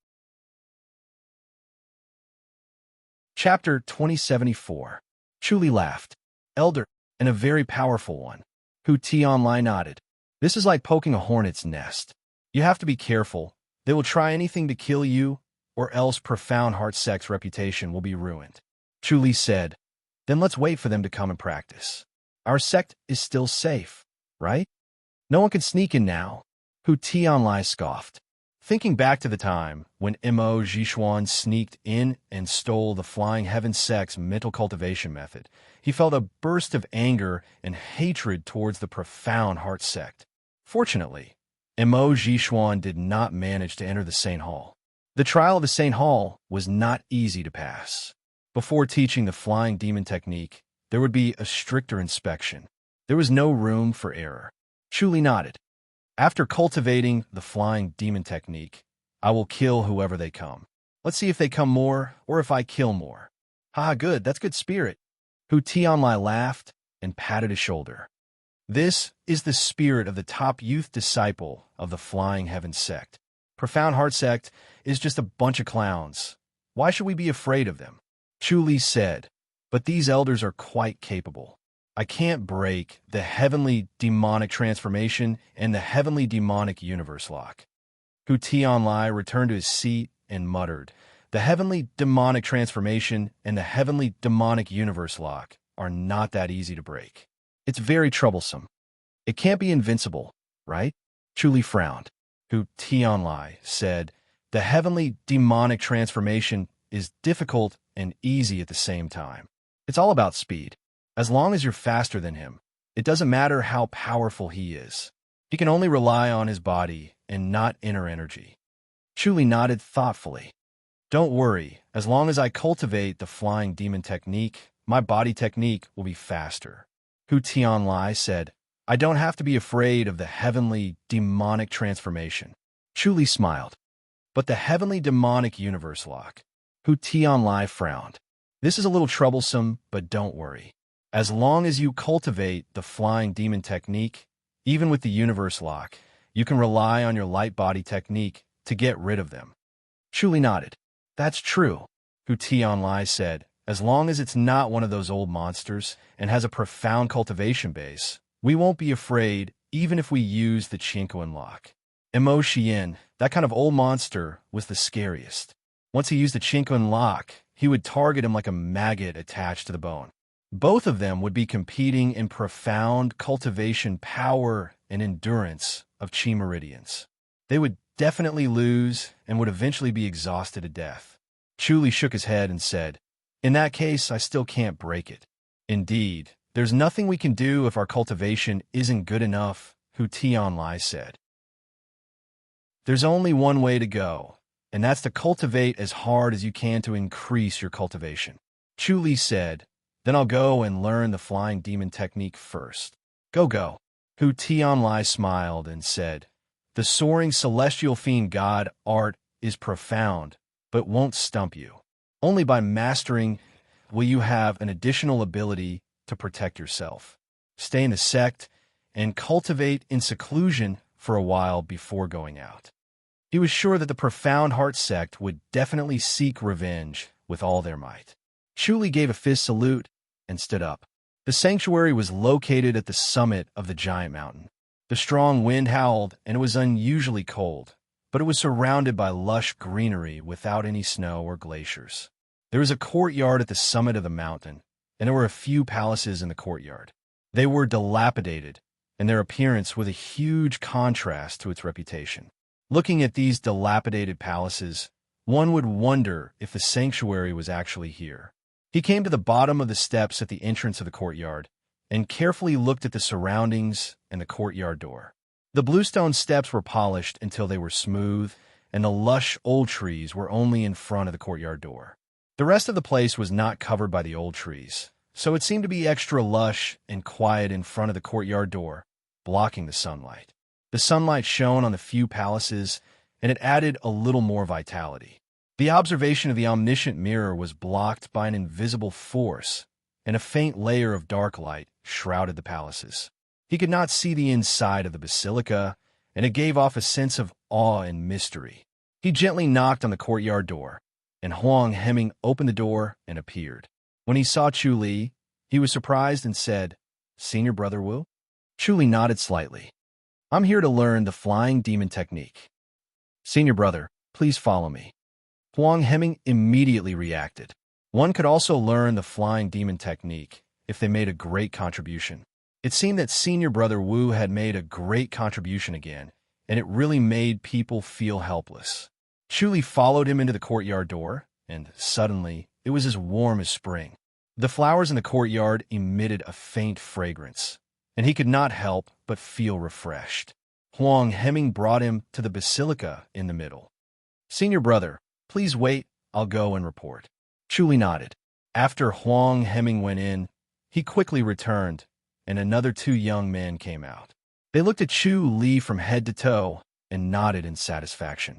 Chapter 2074. Chu Li laughed. "Elder, and a very powerful one." Hu Tianlai nodded. "This is like poking a hornet's nest. You have to be careful. They will try anything to kill you, or else Profound Heart sect's reputation will be ruined." Chu Li said, "Then let's wait for them to come and practice. Our sect is still safe, right? No one can sneak in now." Hu Tianlai scoffed. Thinking back to the time when Mo Jishuan sneaked in and stole the Flying Heaven sect's mental cultivation method, he felt a burst of anger and hatred towards the Profound Heart sect. Fortunately, Mo Jishuan did not manage to enter the Saint Hall. The trial of the Saint Hall was not easy to pass. Before teaching the flying demon technique, there would be a stricter inspection. There was no room for error. Chuli nodded. After cultivating the flying demon technique, I will kill whoever they come. Let's see if they come more, or if I kill more. Haha, good, that's good spirit. Hu Tianlai laughed and patted his shoulder. This is the spirit of the top youth disciple of the Flying Heaven sect. Profound Heart sect is just a bunch of clowns. Why should we be afraid of them? Chuli said, but these elders are quite capable. I can't break the heavenly demonic transformation and the heavenly demonic universe lock. Hu Tianlai returned to his seat and muttered, the heavenly demonic transformation and the heavenly demonic universe lock are not that easy to break. It's very troublesome. It can't be invincible, right? Chuli frowned. Hu Tianlai said, the heavenly demonic transformation is difficult and easy at the same time. It's all about speed. As long as you're faster than him, it doesn't matter how powerful he is. He can only rely on his body and not inner energy. Chuli nodded thoughtfully. Don't worry, as long as I cultivate the flying demon technique, my body technique will be faster. Hu Tianlai said, I don't have to be afraid of the heavenly demonic transformation. Chuli smiled. But the heavenly demonic universe lock. Hu Tianlai frowned. This is a little troublesome, but don't worry. As long as you cultivate the flying demon technique, even with the universe lock, you can rely on your light body technique to get rid of them. Chuli nodded. That's true, Hu Tianlai said. As long as it's not one of those old monsters and has a profound cultivation base, we won't be afraid even if we use the Chinquin lock. Mo Xian, that kind of old monster, was the scariest. Once he used the Chinquin lock, he would target him like a maggot attached to the bone. Both of them would be competing in profound cultivation power and endurance of Chi Meridians. They would definitely lose and would eventually be exhausted to death. Chuli shook his head and said, in that case, I still can't break it. Indeed, there's nothing we can do if our cultivation isn't good enough, Hu Tianlai said. There's only one way to go, and that's to cultivate as hard as you can to increase your cultivation. Chuli said, then I'll go and learn the flying demon technique first. Go. Hu Tianlai smiled and said, the soaring celestial fiend god art is profound, but won't stump you. Only by mastering will you have an additional ability to protect yourself. Stay in the sect and cultivate in seclusion for a while before going out. He was sure that the Profound Heart sect would definitely seek revenge with all their might. Chuli gave a fist salute and stood up. The sanctuary was located at the summit of the giant mountain. The strong wind howled and it was unusually cold, but it was surrounded by lush greenery without any snow or glaciers. There was a courtyard at the summit of the mountain, and there were a few palaces in the courtyard. They were dilapidated, and their appearance was a huge contrast to its reputation. Looking at these dilapidated palaces, one would wonder if the sanctuary was actually here. He came to the bottom of the steps at the entrance of the courtyard and carefully looked at the surroundings and the courtyard door. The bluestone steps were polished until they were smooth, and the lush old trees were only in front of the courtyard door. The rest of the place was not covered by the old trees, so it seemed to be extra lush and quiet in front of the courtyard door, blocking the sunlight. The sunlight shone on the few palaces, and it added a little more vitality. The observation of the omniscient mirror was blocked by an invisible force, and a faint layer of dark light shrouded the palaces. He could not see the inside of the basilica, and it gave off a sense of awe and mystery. He gently knocked on the courtyard door, and Huang Hemming opened the door and appeared. When he saw Chuli, he was surprised and said, Senior Brother Wu? Chuli nodded slightly. I'm here to learn the flying demon technique. Senior Brother, please follow me. Huang Hemming immediately reacted. One could also learn the flying demon technique if they made a great contribution. It seemed that Senior Brother Wu had made a great contribution again, and it really made people feel helpless. Chuli followed him into the courtyard door, and suddenly it was as warm as spring. The flowers in the courtyard emitted a faint fragrance, and he could not help but feel refreshed. Huang Hemming brought him to the basilica in the middle. Senior Brother, please wait, I'll go and report. Chuli nodded. After Huang Hemming went in, he quickly returned, and another two young men came out. They looked at Chu Li from head to toe and nodded in satisfaction.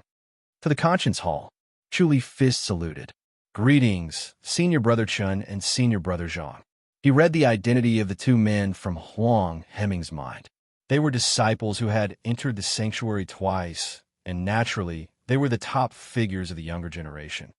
To the conscience hall, Chu Li fist saluted. Greetings, Senior Brother Chun and Senior Brother Zhang. He read the identity of the two men from Huang Hemming's mind. They were disciples who had entered the sanctuary twice, and naturally, they were the top figures of the younger generation.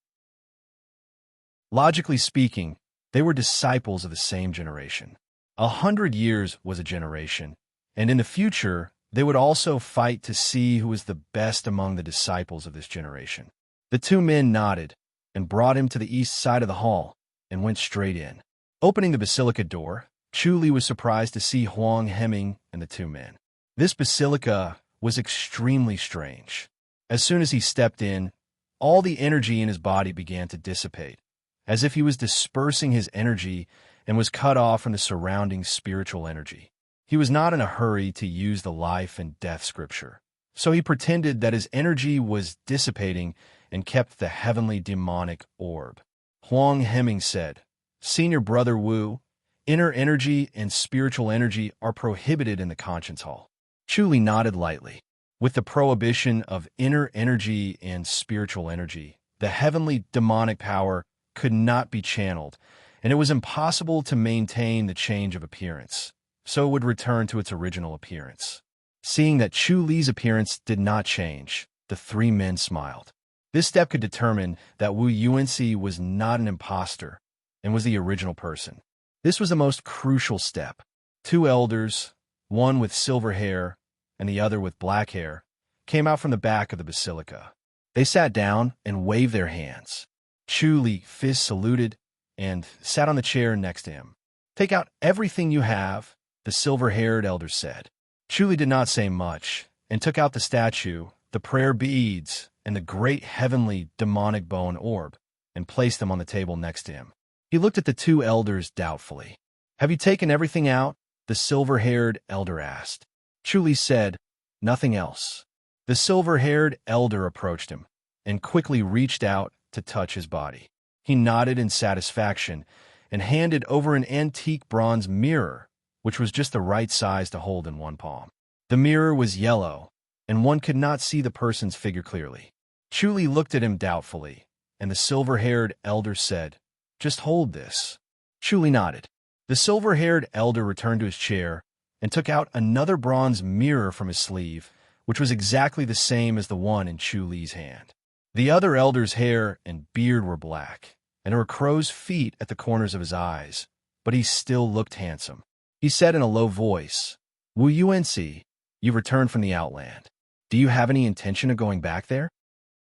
Logically speaking, they were disciples of the same generation. 100 years was a generation, and in the future, they would also fight to see who was the best among the disciples of this generation. The two men nodded and brought him to the east side of the hall and went straight in. Opening the basilica door, Chu Li was surprised to see Huang Hemming and the two men. This basilica was extremely strange. As soon as he stepped in, all the energy in his body began to dissipate, as if he was dispersing his energy and was cut off from the surrounding spiritual energy. He was not in a hurry to use the life and death scripture, so he pretended that his energy was dissipating and kept the heavenly demonic orb. Huang Hemming said, "Senior Brother Wu, inner energy and spiritual energy are prohibited in the conscience hall." Chu Li nodded lightly. With the prohibition of inner energy and spiritual energy, the heavenly demonic power could not be channeled, and it was impossible to maintain the change of appearance, so it would return to its original appearance. Seeing that Chu Li's appearance did not change, the three men smiled. This step could determine that Wu Yuanxi was not an imposter and was the original person. This was the most crucial step. Two elders, one with silver hair and the other with black hair, came out from the back of the basilica. They sat down and waved their hands. Chu Li fist saluted and sat on the chair next to him. "Take out everything you have," the silver-haired elder said. Chu Li did not say much and took out the statue, the prayer beads, and the great heavenly demonic bone orb and placed them on the table next to him. He looked at the two elders doubtfully. "Have you taken everything out?" the silver-haired elder asked. Chu Li said, "Nothing else." The silver-haired elder approached him and quickly reached out to touch his body. He nodded in satisfaction and handed over an antique bronze mirror, which was just the right size to hold in one palm. The mirror was yellow, and one could not see the person's figure clearly. Chu Li looked at him doubtfully, and the silver-haired elder said, "Just hold this." Chu Li nodded. The silver-haired elder returned to his chair and took out another bronze mirror from his sleeve, which was exactly the same as the one in Chu Li's hand. The other elder's hair and beard were black, and there were crow's feet at the corners of his eyes, but he still looked handsome. He said in a low voice, "Wu Yuanxi, you've returned from the Outland. Do you have any intention of going back there?"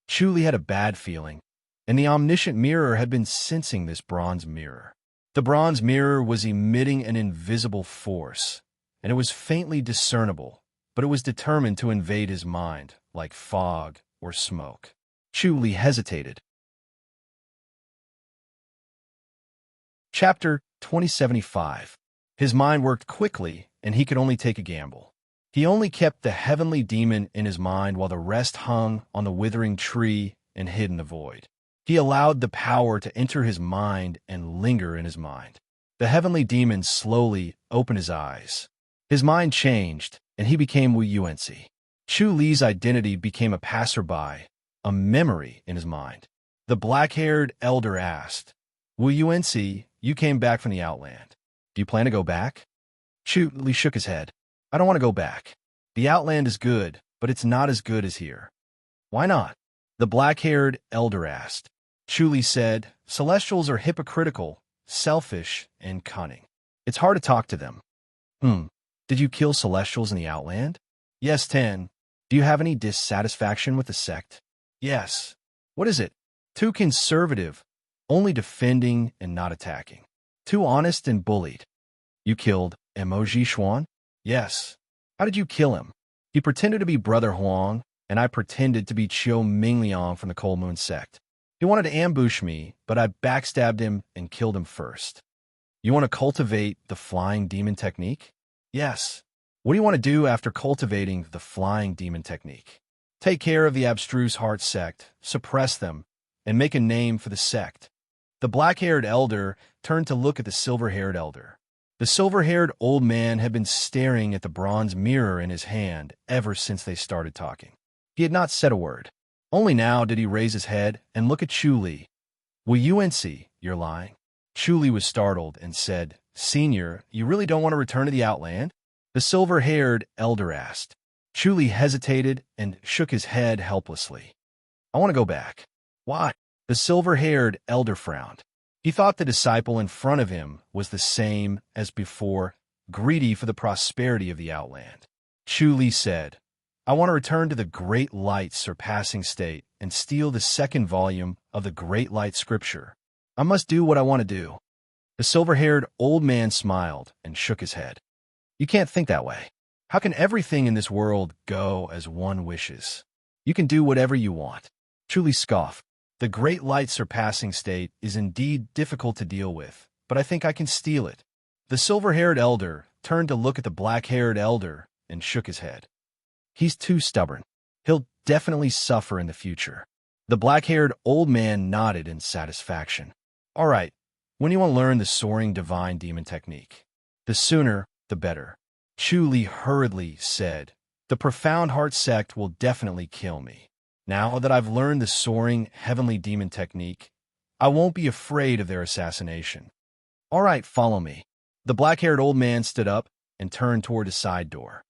Chu Li had a bad feeling, and the omniscient mirror had been sensing this bronze mirror. The bronze mirror was emitting an invisible force, and it was faintly discernible, but it was determined to invade his mind, like fog or smoke. Chu Li hesitated. Chapter 2075. His mind worked quickly, and he could only take a gamble. He only kept the heavenly demon in his mind while the rest hung on the withering tree and hid in the void. He allowed the power to enter his mind and linger in his mind. The heavenly demon slowly opened his eyes. His mind changed, and he became Wu Yuanxi. Chu Li's identity became a passerby, a memory in his mind. The black-haired elder asked, "Wu Yuanxi, you came back from the Outland. Do you plan to go back?" Chu Li shook his head. "I don't want to go back. The Outland is good, but it's not as good as here." "Why not?" the black-haired elder asked. Chu Li said, "Celestials are hypocritical, selfish, and cunning. It's hard to talk to them." Did you kill Celestials in the Outland?" "Yes, 10. Do you have any dissatisfaction with the sect?" "Yes." "What is it?" "Too conservative, only defending and not attacking. Too honest and bullied." "You killed Emoji Xuan?" "Yes." "How did you kill him?" "He pretended to be Brother Huang, and I pretended to be Chiu Mingliang from the Cold Moon sect. He wanted to ambush me, but I backstabbed him and killed him first." "You want to cultivate the flying demon technique?" "Yes." "What do you want to do after cultivating the flying demon technique?" "Take care of the abstruse heart sect, suppress them, and make a name for the sect." The black-haired elder turned to look at the silver-haired elder. The silver-haired old man had been staring at the bronze mirror in his hand ever since they started talking. He had not said a word. Only now did he raise his head and look at Chu. "Will you NC? You're lying." Chu was startled and said, "Senior, you really don't want to return to the Outland?" The silver-haired elder asked. Chu hesitated and shook his head helplessly. "I want to go back." "Why?" The silver-haired elder frowned. He thought the disciple in front of him was the same as before, greedy for the prosperity of the Outland. Chu said, "I want to return to the Great Light surpassing state and steal the second volume of the Great Light scripture. I must do what I want to do." The silver-haired old man smiled and shook his head. "You can't think that way. How can everything in this world go as one wishes? You can do whatever you want." Chu scoffed. "The Great Light surpassing state is indeed difficult to deal with, but I think I can steal it." The silver-haired elder turned to look at the black-haired elder and shook his head. "He's too stubborn. He'll definitely suffer in the future." The black-haired old man nodded in satisfaction. "All right, when do you want to learn the soaring divine demon technique?" "The sooner, the better." Chu hurriedly said, "The profound heart sect will definitely kill me. Now that I've learned the soaring heavenly demon technique, I won't be afraid of their assassination." "All right, follow me." The black-haired old man stood up and turned toward a side door.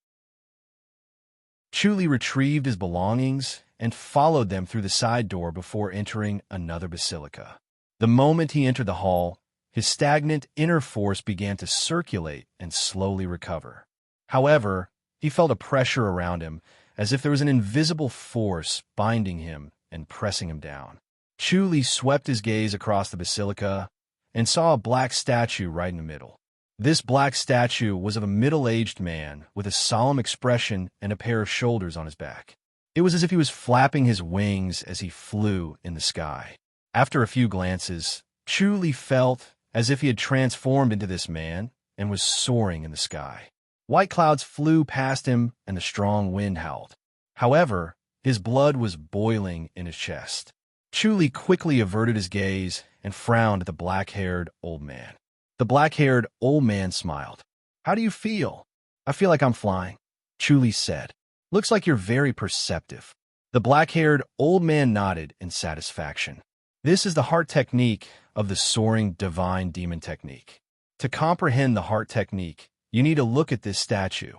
Chu retrieved his belongings and followed them through the side door before entering another basilica. The moment he entered the hall, his stagnant inner force began to circulate and slowly recover. However, he felt a pressure around him, as if there was an invisible force binding him and pressing him down. Chu swept his gaze across the basilica and saw a black statue right in the middle. This black statue was of a middle-aged man with a solemn expression and a pair of shoulders on his back. It was as if he was flapping his wings as he flew in the sky. After a few glances, Chu felt as if he had transformed into this man and was soaring in the sky. White clouds flew past him and the strong wind howled. However, his blood was boiling in his chest. Chu quickly averted his gaze and frowned at the black-haired old man. The black-haired old man smiled. "How do you feel?" "I feel like I'm flying," Chu said. "Looks like you're very perceptive." The black-haired old man nodded in satisfaction. "This is the heart technique of the soaring divine demon technique. To comprehend the heart technique, you need to look at this statue.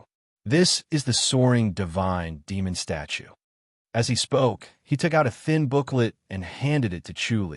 This is the soaring divine demon statue." As he spoke, he took out a thin booklet and handed it to Chu.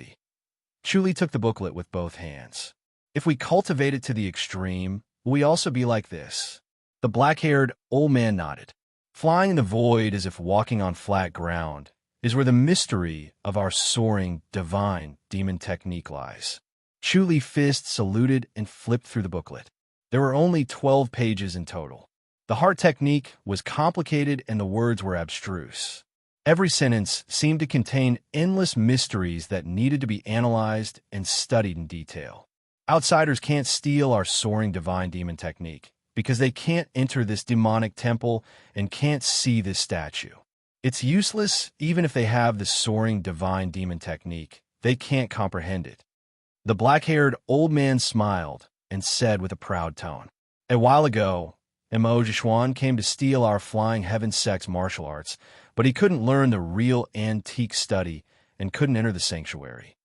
Chu took the booklet with both hands. "If we cultivate it to the extreme, will we also be like this?" The black-haired old man nodded. "Flying in the void as if walking on flat ground is where the mystery of our soaring divine demon technique lies." Chu fist saluted and flipped through the booklet. There were only 12 pages in total. The heart technique was complicated and the words were abstruse. Every sentence seemed to contain endless mysteries that needed to be analyzed and studied in detail. Outsiders can't steal our soaring divine demon technique because they can't enter this demonic temple and can't see this statue. It's useless even if they have the soaring divine demon technique. They can't comprehend it. The black-haired old man smiled and said with a proud tone, "A while ago, Mo Jishuan came to steal our flying heaven sect's martial arts, but he couldn't learn the real antique study and couldn't enter the sanctuary."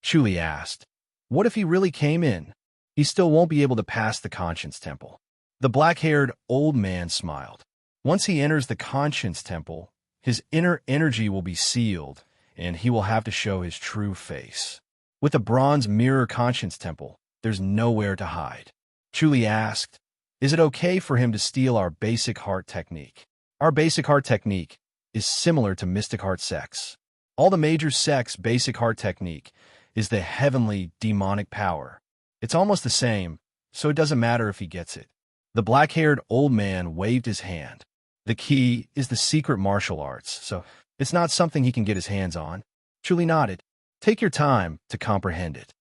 Chu asked, "What if he really came in? He still won't be able to pass the conscience temple." The black-haired old man smiled. "Once he enters the conscience temple, his inner energy will be sealed, and he will have to show his true face. With the bronze mirror conscience temple, there's nowhere to hide." Chu asked, "Is it okay for him to steal our basic heart technique?" "Our basic heart technique is similar to mystic heart sects. All the major sects' basic heart technique is the heavenly demonic power. It's almost the same, so it doesn't matter if he gets it." The black-haired old man waved his hand. "The key is the secret martial arts, so it's not something he can get his hands on." Chu nodded. "Take your time to comprehend it."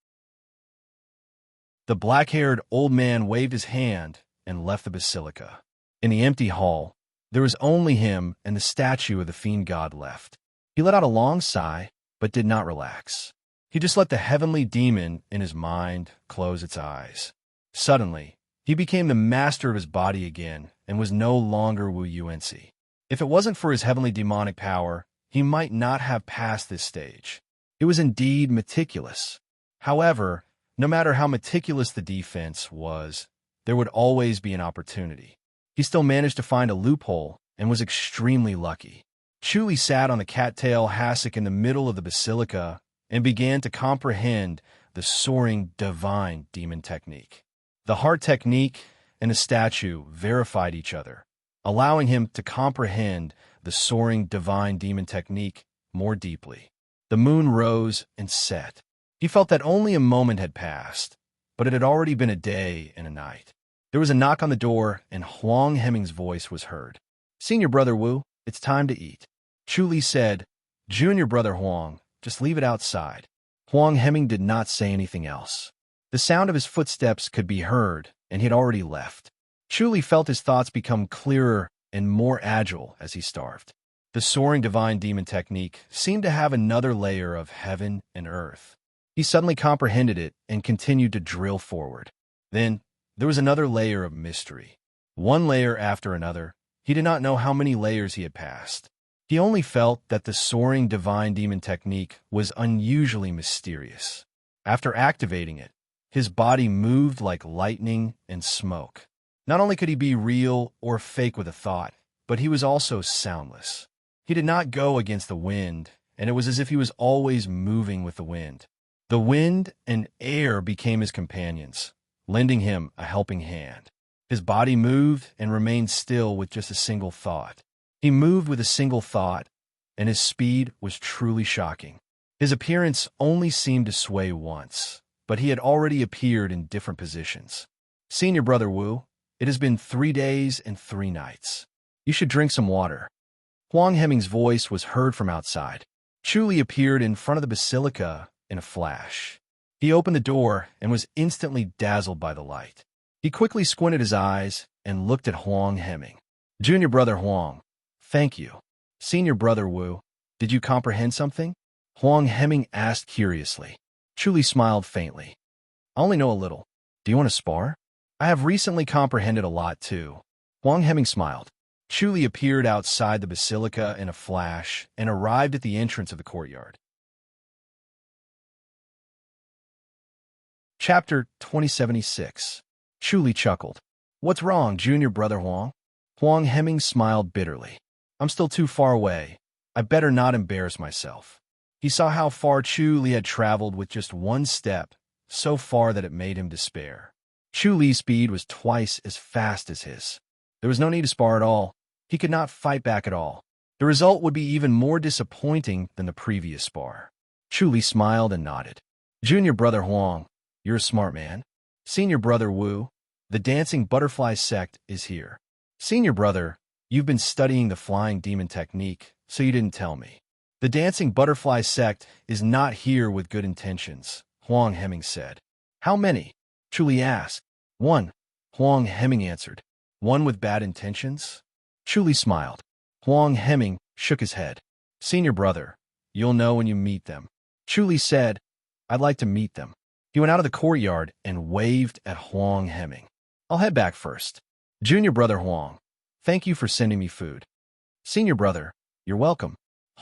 The black-haired old man waved his hand and left the basilica. In the empty hall, there was only him and the statue of the fiend god left. He let out a long sigh, but did not relax. He just let the heavenly demon in his mind close its eyes. Suddenly, he He became the master of his body again and was no longer Wu Yuanci. If it wasn't for his heavenly demonic power, he might not have passed this stage. It was indeed meticulous. However, no matter how meticulous the defense was, there would always be an opportunity. He still managed to find a loophole and was extremely lucky. Chuli sat on the cattail hassock in the middle of the basilica and began to comprehend the soaring divine demon technique. The heart technique and the statue verified each other, allowing him to comprehend the soaring divine demon technique more deeply. The moon rose and set. He felt that only a moment had passed, but it had already been a day and a night. There was a knock on the door, and Huang Heming's voice was heard. "Senior Brother Wu, it's time to eat." Chuli said, "Junior Brother Huang, just leave it outside." Huang Heming did not say anything else. The sound of his footsteps could be heard, and he had already left. Chuli felt his thoughts become clearer and more agile as he starved. The soaring divine demon technique seemed to have another layer of heaven and earth. He suddenly comprehended it and continued to drill forward. Then, there was another layer of mystery. One layer after another, he did not know how many layers he had passed. He only felt that the soaring divine demon technique was unusually mysterious. After activating it, his body moved like lightning and smoke. Not only could he be real or fake with a thought, but he was also soundless. He did not go against the wind, and it was as if he was always moving with the wind. The wind and air became his companions, lending him a helping hand. His body moved and remained still with just a single thought. He moved with a single thought, and his speed was truly shocking. His appearance only seemed to sway once, but he had already appeared in different positions. "Senior Brother Wu, it has been 3 days and 3 nights. You should drink some water." Huang Heming's voice was heard from outside. Chuli appeared in front of the basilica in a flash. He opened the door and was instantly dazzled by the light. He quickly squinted his eyes and looked at Huang Heming. "Junior Brother Huang, thank you." "Senior Brother Wu, did you comprehend something?" Huang Heming asked curiously. Chuli smiled faintly. "I only know a little. Do you want to spar?" "I have recently comprehended a lot, too." Huang Heming smiled. Chuli appeared outside the basilica in a flash and arrived at the entrance of the courtyard. Chapter 2076. Chuli chuckled. "What's wrong, Junior Brother Huang?" Huang Heming smiled bitterly. "I'm still too far away. I better not embarrass myself." He saw how far Chuli had traveled with just one step, so far that it made him despair. Chuli's speed was twice as fast as his. There was no need to spar at all. He could not fight back at all. The result would be even more disappointing than the previous spar. Chuli smiled and nodded. "Junior Brother Huang, you're a smart man." "Senior Brother Wu, the dancing butterfly sect is here." "Senior Brother, you've been studying the flying demon technique, so you didn't tell me." "The dancing butterfly sect is not here with good intentions," Huang Heming said. "How many?" Chuli asked. "One," Huang Heming answered. "One with bad intentions?" Chuli smiled. Huang Heming shook his head. "Senior Brother, you'll know when you meet them." Chuli said, "I'd like to meet them." He went out of the courtyard and waved at Huang Heming. "I'll head back first." "Junior Brother Huang, thank you for sending me food." "Senior Brother, you're welcome."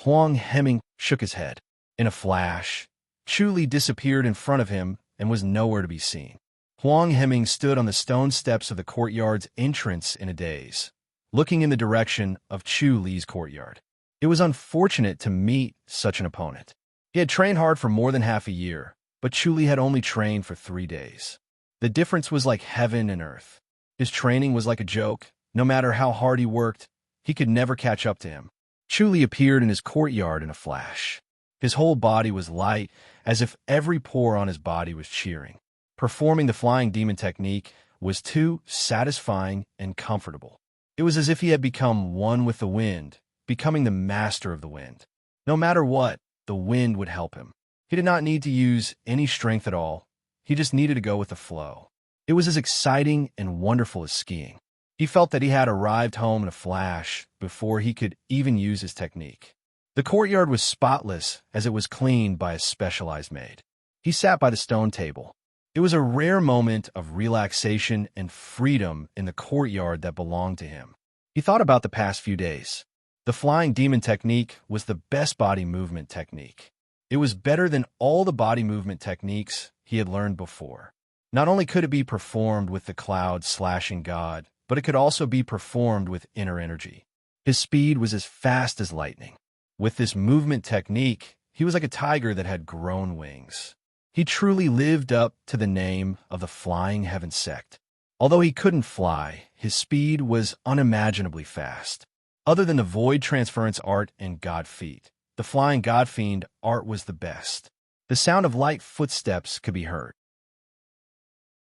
Huang Heming shook his head. In a flash, Chuli disappeared in front of him and was nowhere to be seen. Huang Heming stood on the stone steps of the courtyard's entrance in a daze, looking in the direction of Chuli's courtyard. It was unfortunate to meet such an opponent. He had trained hard for more than half a year, but Chuli had only trained for 3 days. The difference was like heaven and earth. His training was like a joke. No matter how hard he worked, he could never catch up to him. Chuli appeared in his courtyard in a flash. His whole body was light, as if every pore on his body was cheering. Performing the flying demon technique was too satisfying and comfortable. It was as if he had become one with the wind, becoming the master of the wind. No matter what, the wind would help him. He did not need to use any strength at all. He just needed to go with the flow. It was as exciting and wonderful as skiing. He felt that he had arrived home in a flash before he could even use his technique. The courtyard was spotless as it was cleaned by a specialized maid. He sat by the stone table. It was a rare moment of relaxation and freedom in the courtyard that belonged to him. He thought about the past few days. The flying demon technique was the best body movement technique. It was better than all the body movement techniques he had learned before. Not only could it be performed with the cloud-slashing god, but it could also be performed with inner energy. His speed was as fast as lightning. With this movement technique, he was like a tiger that had grown wings. He truly lived up to the name of the Flying Heaven sect. Although he couldn't fly, his speed was unimaginably fast. Other than the void transference art and god feet, the flying god fiend art was the best. The sound of light footsteps could be heard.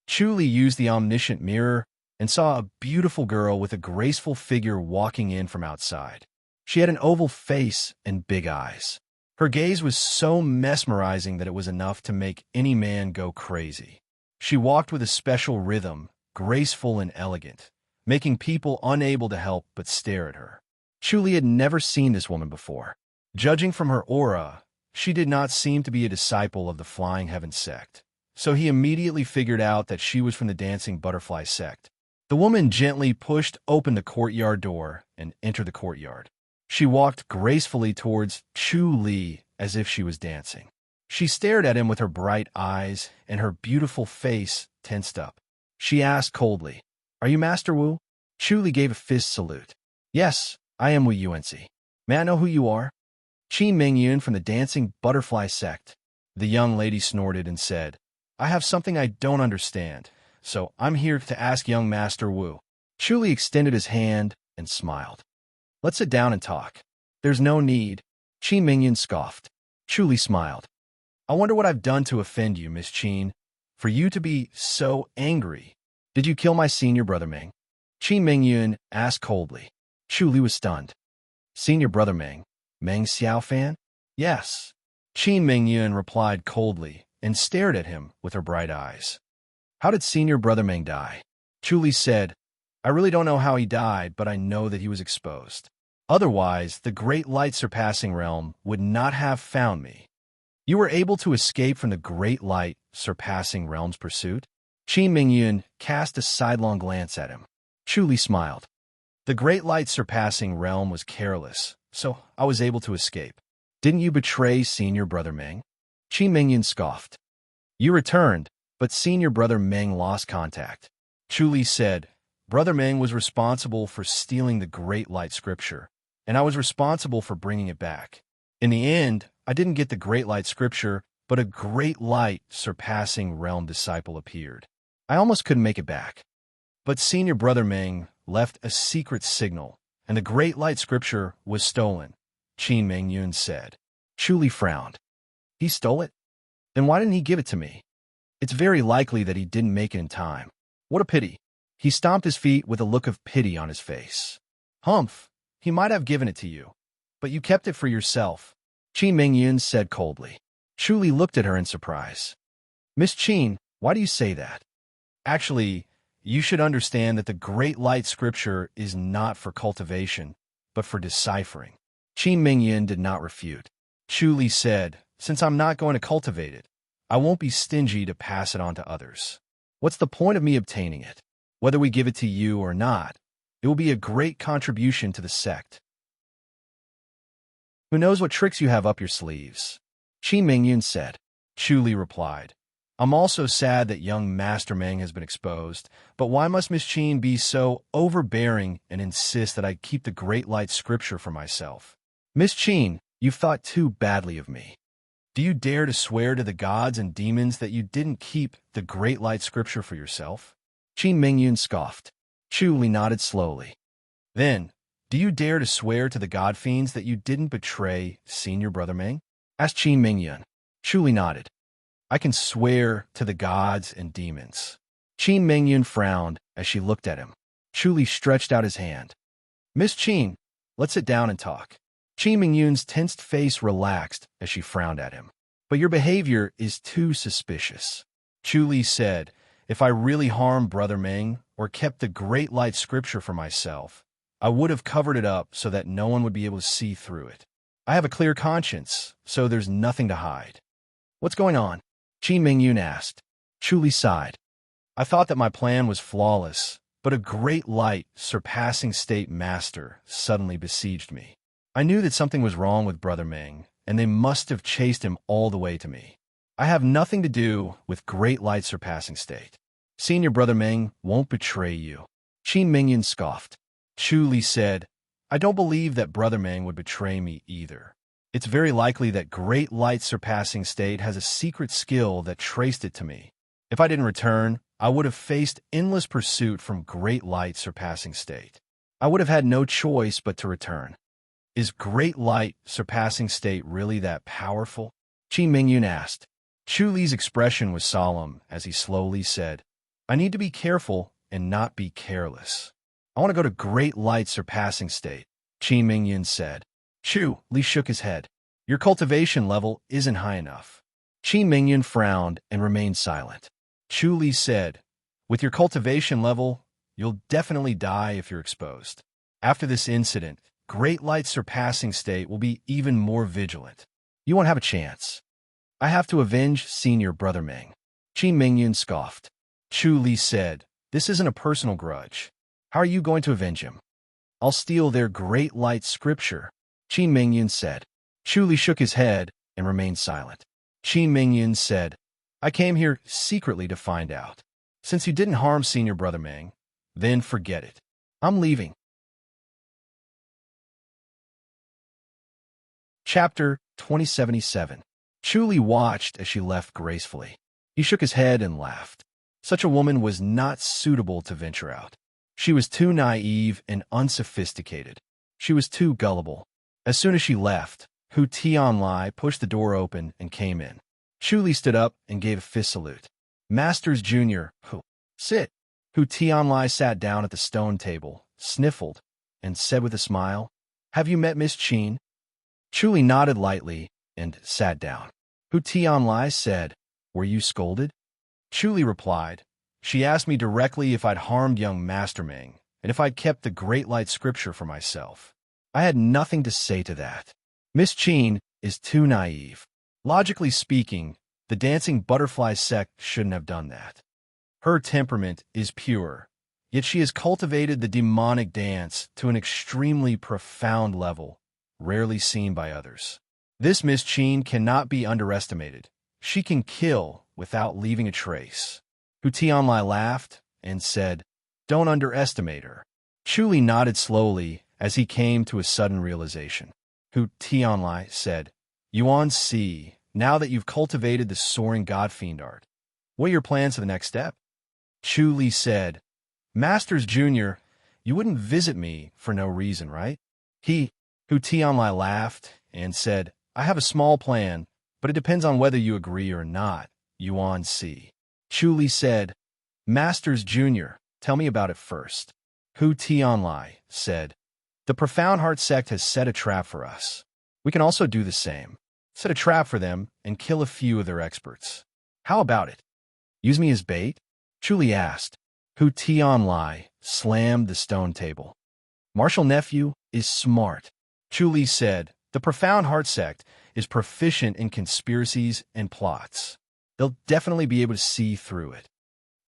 Chu Li used the omniscient mirror and saw a beautiful girl with a graceful figure walking in from outside. She had an oval face and big eyes. Her gaze was so mesmerizing that it was enough to make any man go crazy. She walked with a special rhythm, graceful and elegant, making people unable to help but stare at her. Chu Li had never seen this woman before. Judging from her aura, she did not seem to be a disciple of the Flying Heaven sect, so he immediately figured out that she was from the Dancing Butterfly sect. The woman gently pushed open the courtyard door and entered the courtyard. She walked gracefully towards Chu Li as if she was dancing. She stared at him with her bright eyes, and her beautiful face tensed up. She asked coldly, "Are you Master Wu?" Chu Li gave a fist salute. "Yes, I am Wu Yuanzi. May I know who you are?" "Qi Mingyun from the Dancing Butterfly sect." The young lady snorted and said, "I have something I don't understand, so I'm here to ask young Master Wu." Chu Li extended his hand and smiled. "Let's sit down and talk." "There's no need." Qi Mingyun scoffed. Chu Li smiled. "I wonder what I've done to offend you, Miss Qin, for you to be so angry. Did you kill my senior brother Meng?" Qi Mingyun asked coldly. Chu Li was stunned. "Senior brother Meng? Meng Xiaofan?" "Yes." Qi Mingyun replied coldly and stared at him with her bright eyes. "How did senior brother Meng die?" Chu Li said, "I really don't know how he died, but I know that he was exposed. Otherwise, the great light-surpassing realm would not have found me." "You were able to escape from the great light-surpassing realm's pursuit?" Qi Mingyun cast a sidelong glance at him. Chu Li smiled. "The great light-surpassing realm was careless, so I was able to escape." "Didn't you betray senior brother Meng?" Qi Mingyun scoffed. "You returned, but senior brother Meng lost contact." Chu Li said, "Brother Meng was responsible for stealing the Great Light Scripture, and I was responsible for bringing it back. In the end, I didn't get the Great Light Scripture, but a Great Light surpassing realm disciple appeared. I almost couldn't make it back. But senior brother Meng left a secret signal, and the Great Light Scripture was stolen," Qi Mingyun said. Chu Li frowned. "He stole it? Then why didn't he give it to me? It's very likely that he didn't make it in time. What a pity." He stomped his feet with a look of pity on his face. "Humph, he might have given it to you, but you kept it for yourself," Qi Mingyun said coldly. Chu Li looked at her in surprise. "Miss Qin, why do you say that? Actually, you should understand that the Great Light Scripture is not for cultivation, but for deciphering." Qi Mingyun did not refute. Chu Li said, "Since I'm not going to cultivate it, I won't be stingy to pass it on to others. What's the point of me obtaining it? Whether we give it to you or not, it will be a great contribution to the sect. Who knows what tricks you have up your sleeves?" Qi Mingyun said. Chu Li replied, "I'm also sad that young Master Meng has been exposed, but why must Miss Qin be so overbearing and insist that I keep the Great Light Scripture for myself? Miss Qin, you've thought too badly of me. Do you dare to swear to the gods and demons that you didn't keep the Great Light Scripture for yourself?" Qi Mingyun scoffed. Chu Li nodded slowly. "Then, do you dare to swear to the god fiends that you didn't betray senior brother Meng?" asked Qi Mingyun. Chu Li nodded. "I can swear to the gods and demons." Qi Mingyun frowned as she looked at him. Chu Li stretched out his hand. "Miss Qin, let's sit down and talk." Qi Mingyun's tensed face relaxed as she frowned at him. "But your behavior is too suspicious." Chu Li said, "If I really harmed Brother Meng or kept the Great Light Scripture for myself, I would have covered it up so that no one would be able to see through it. I have a clear conscience, so there's nothing to hide." "What's going on?" Qi Mingyun asked. Chu Li sighed. I thought that my plan was flawless, but a great light, surpassing state master suddenly besieged me. I knew that something was wrong with Brother Ming, and they must have chased him all the way to me. I have nothing to do with great light surpassing state. Senior Brother Ming won't betray you. Qin Mingyan scoffed. Chu Li said, I don't believe that Brother Ming would betray me either. It's very likely that great light surpassing state has a secret skill that traced it to me. If I didn't return, I would have faced endless pursuit from great light surpassing state. I would have had no choice but to return. Is great light surpassing state really that powerful? Qin Mingyun asked. Chu Li's expression was solemn as he slowly said, I need to be careful and not be careless. I want to go to great light surpassing state, Qin Mingyun said. Chu Li shook his head. Your cultivation level isn't high enough. Qin Mingyun frowned and remained silent. Chu Li said, with your cultivation level, you'll definitely die if you're exposed. After this incident, great light surpassing state will be even more vigilant. You won't have a chance. I have to avenge Senior Brother Ming. Qin Mingyun scoffed. Chu Li said, this isn't a personal grudge. How are you going to avenge him? I'll steal their great light scripture, Qin Mingyun said. Chu Li shook his head and remained silent. Qin Mingyun said, I came here secretly to find out. Since you didn't harm Senior Brother Ming, then forget it. I'm leaving. Chapter 2077. Chu Li watched as she left gracefully. He shook his head and laughed. Such a woman was not suitable to venture out. She was too naive and unsophisticated. She was too gullible. As soon as she left, Hu Tianlai pushed the door open and came in. Chu Li stood up and gave a fist salute. Masters Junior, sit. Hu Tianlai sat down at the stone table, sniffled, and said with a smile, Have you met Miss Qin? Chu Li nodded lightly and sat down. Hu Tianlai said, Were you scolded? Chu Li replied, She asked me directly if I'd harmed young Master Ming, and if I'd kept the Great Light Scripture for myself. I had nothing to say to that. Miss Qin is too naive. Logically speaking, the Dancing Butterfly sect shouldn't have done that. Her temperament is pure, yet she has cultivated the demonic dance to an extremely profound level, rarely seen by others. This Miss Qin cannot be underestimated. She can kill without leaving a trace. Hu Tianlai laughed and said, Don't underestimate her. Chu Li nodded slowly as he came to a sudden realization. Hu Tianlai said, Yuan Si, now that you've cultivated the soaring God-fiend art, what are your plans for the next step? Chu Li said, Masters Junior, you wouldn't visit me for no reason, right? Hu Tianlai laughed and said, I have a small plan, but it depends on whether you agree or not, Yuan Si. Chu Li said, Masters Junior, tell me about it first. Hu Tianlai said, The Profound Heart sect has set a trap for us. We can also do the same. Set a trap for them and kill a few of their experts. How about it? Use me as bait? Chu Li asked. Hu Tianlai slammed the stone table. Martial Nephew is smart. Chu Li said, The Profound Heart sect is proficient in conspiracies and plots. They'll definitely be able to see through it.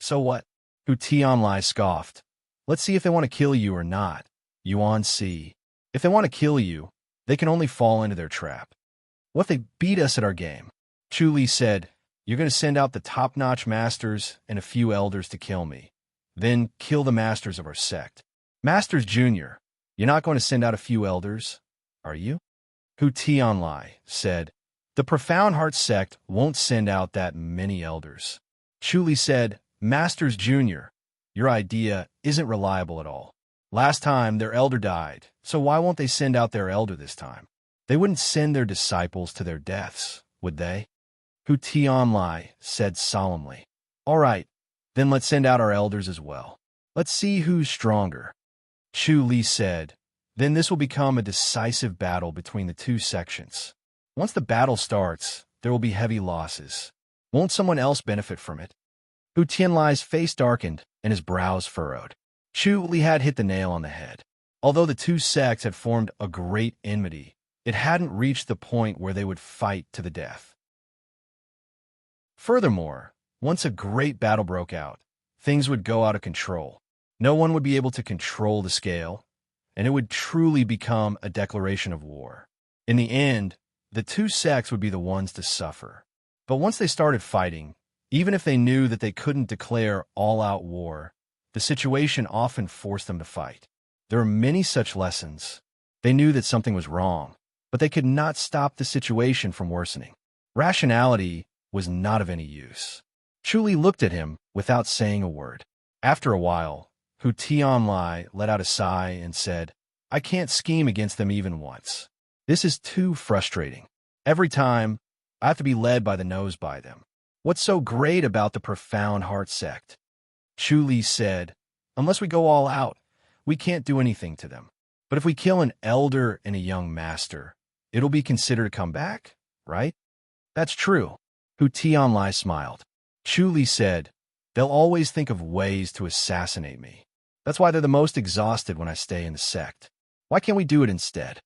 So what? Hu Tianlai scoffed. Let's see if they want to kill you or not, Yuan Si. If they want to kill you, they can only fall into their trap. What if they beat us at our game? Chu Li said, You're going to send out the top-notch masters and a few elders to kill me. Then kill the masters of our sect. Masters Junior, you're not going to send out a few elders, are you? Hu Tianlai said, The Profound Heart sect won't send out that many elders. Chu Li said, Masters Junior, your idea isn't reliable at all. Last time their elder died, so why won't they send out their elder this time? They wouldn't send their disciples to their deaths, would they? Hu Tianlai said solemnly. All right, then let's send out our elders as well. Let's see who's stronger. Chu Li said, Then this will become a decisive battle between the two sections. Once the battle starts, there will be heavy losses. Won't someone else benefit from it? Hu Tianlai's face darkened and his brows furrowed. Chu Li had hit the nail on the head. Although the two sects had formed a great enmity, it hadn't reached the point where they would fight to the death. Furthermore, Once a great battle broke out, things would go out of control. No one would be able to control the scale, and it would truly become a declaration of war. In the end, the two sects would be the ones to suffer. But once they started fighting, even if they knew that they couldn't declare all-out war, the situation often forced them to fight. There were many such lessons. They knew that something was wrong, but they could not stop the situation from worsening. Rationality was not of any use. Chuli looked at him without saying a word. After a while, Hu Tianlai let out a sigh and said, "I can't scheme against them even once. This is too frustrating. Every time, I have to be led by the nose by them. What's so great about the Profound Heart sect?" Chuli said, "Unless we go all out, we can't do anything to them. But if we kill an elder and a young master, it'll be considered a comeback, right?" "That's true." Hu Tianlai smiled. Chuli said, "They'll always think of ways to assassinate me. That's why they're the most exhausted when I stay in the sect. Why can't we do it instead?"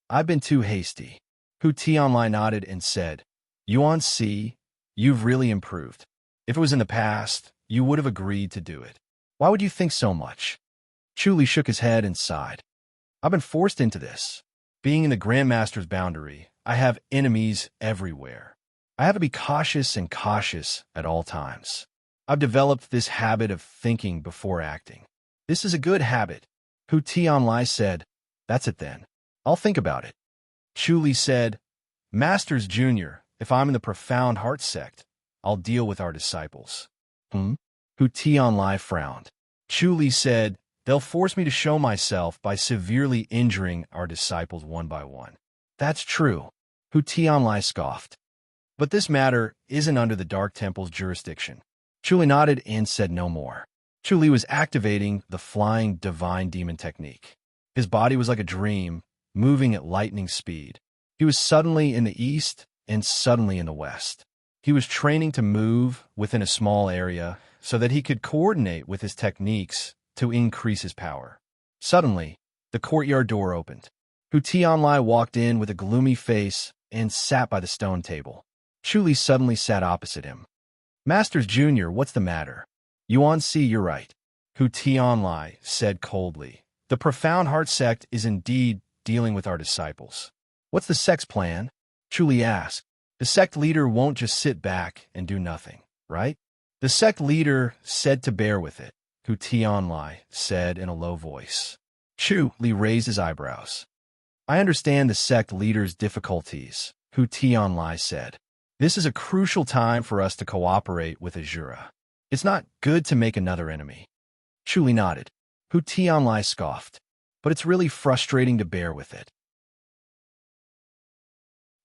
I've been too hasty." Hu Tianlai nodded and said, "Yuan Si, you've really improved. If it was in the past, you would have agreed to do it. Why would you think so much?" Chuli shook his head and sighed. "I've been forced into this. Being in the Grandmaster's boundary, I have enemies everywhere. I have to be cautious at all times. I've developed this habit of thinking before acting. This is a good habit." Hu Tianlai said, "That's it then. I'll think about it." Chuli said, "Masters Junior, if I'm in the Profound Heart sect, I'll deal with our disciples." Hu Tianlai frowned. Chuli said, "They'll force me to show myself by severely injuring our disciples one by one." "That's true." Hu Tianlai scoffed. "But this matter isn't under the Dark Temple's jurisdiction." Chuli nodded and said no more. Chuli was activating the flying divine demon technique. His body was like a dream, moving at lightning speed. He was suddenly in the east and suddenly in the west. He was training to move within a small area so that he could coordinate with his techniques to increase his power. Suddenly, the courtyard door opened. Hu Tianlai walked in with a gloomy face and sat by the stone table. Chuli suddenly sat opposite him. "Masters Junior, what's the matter?" "Yuan Si, you're right," Hu Tianlai said coldly. "The Profound Heart sect is indeed dealing with our disciples." "What's the sect's plan?" Chuli asked. "The sect leader won't just sit back and do nothing, right?" "The sect leader said to bear with it," Hu Tianlai said in a low voice. Chuli raised his eyebrows. "I understand the sect leader's difficulties," Hu Tianlai said. "This is a crucial time for us to cooperate with Azura. It's not good to make another enemy." Chuli nodded. Hu Tianlai scoffed. "But it's really frustrating to bear with it."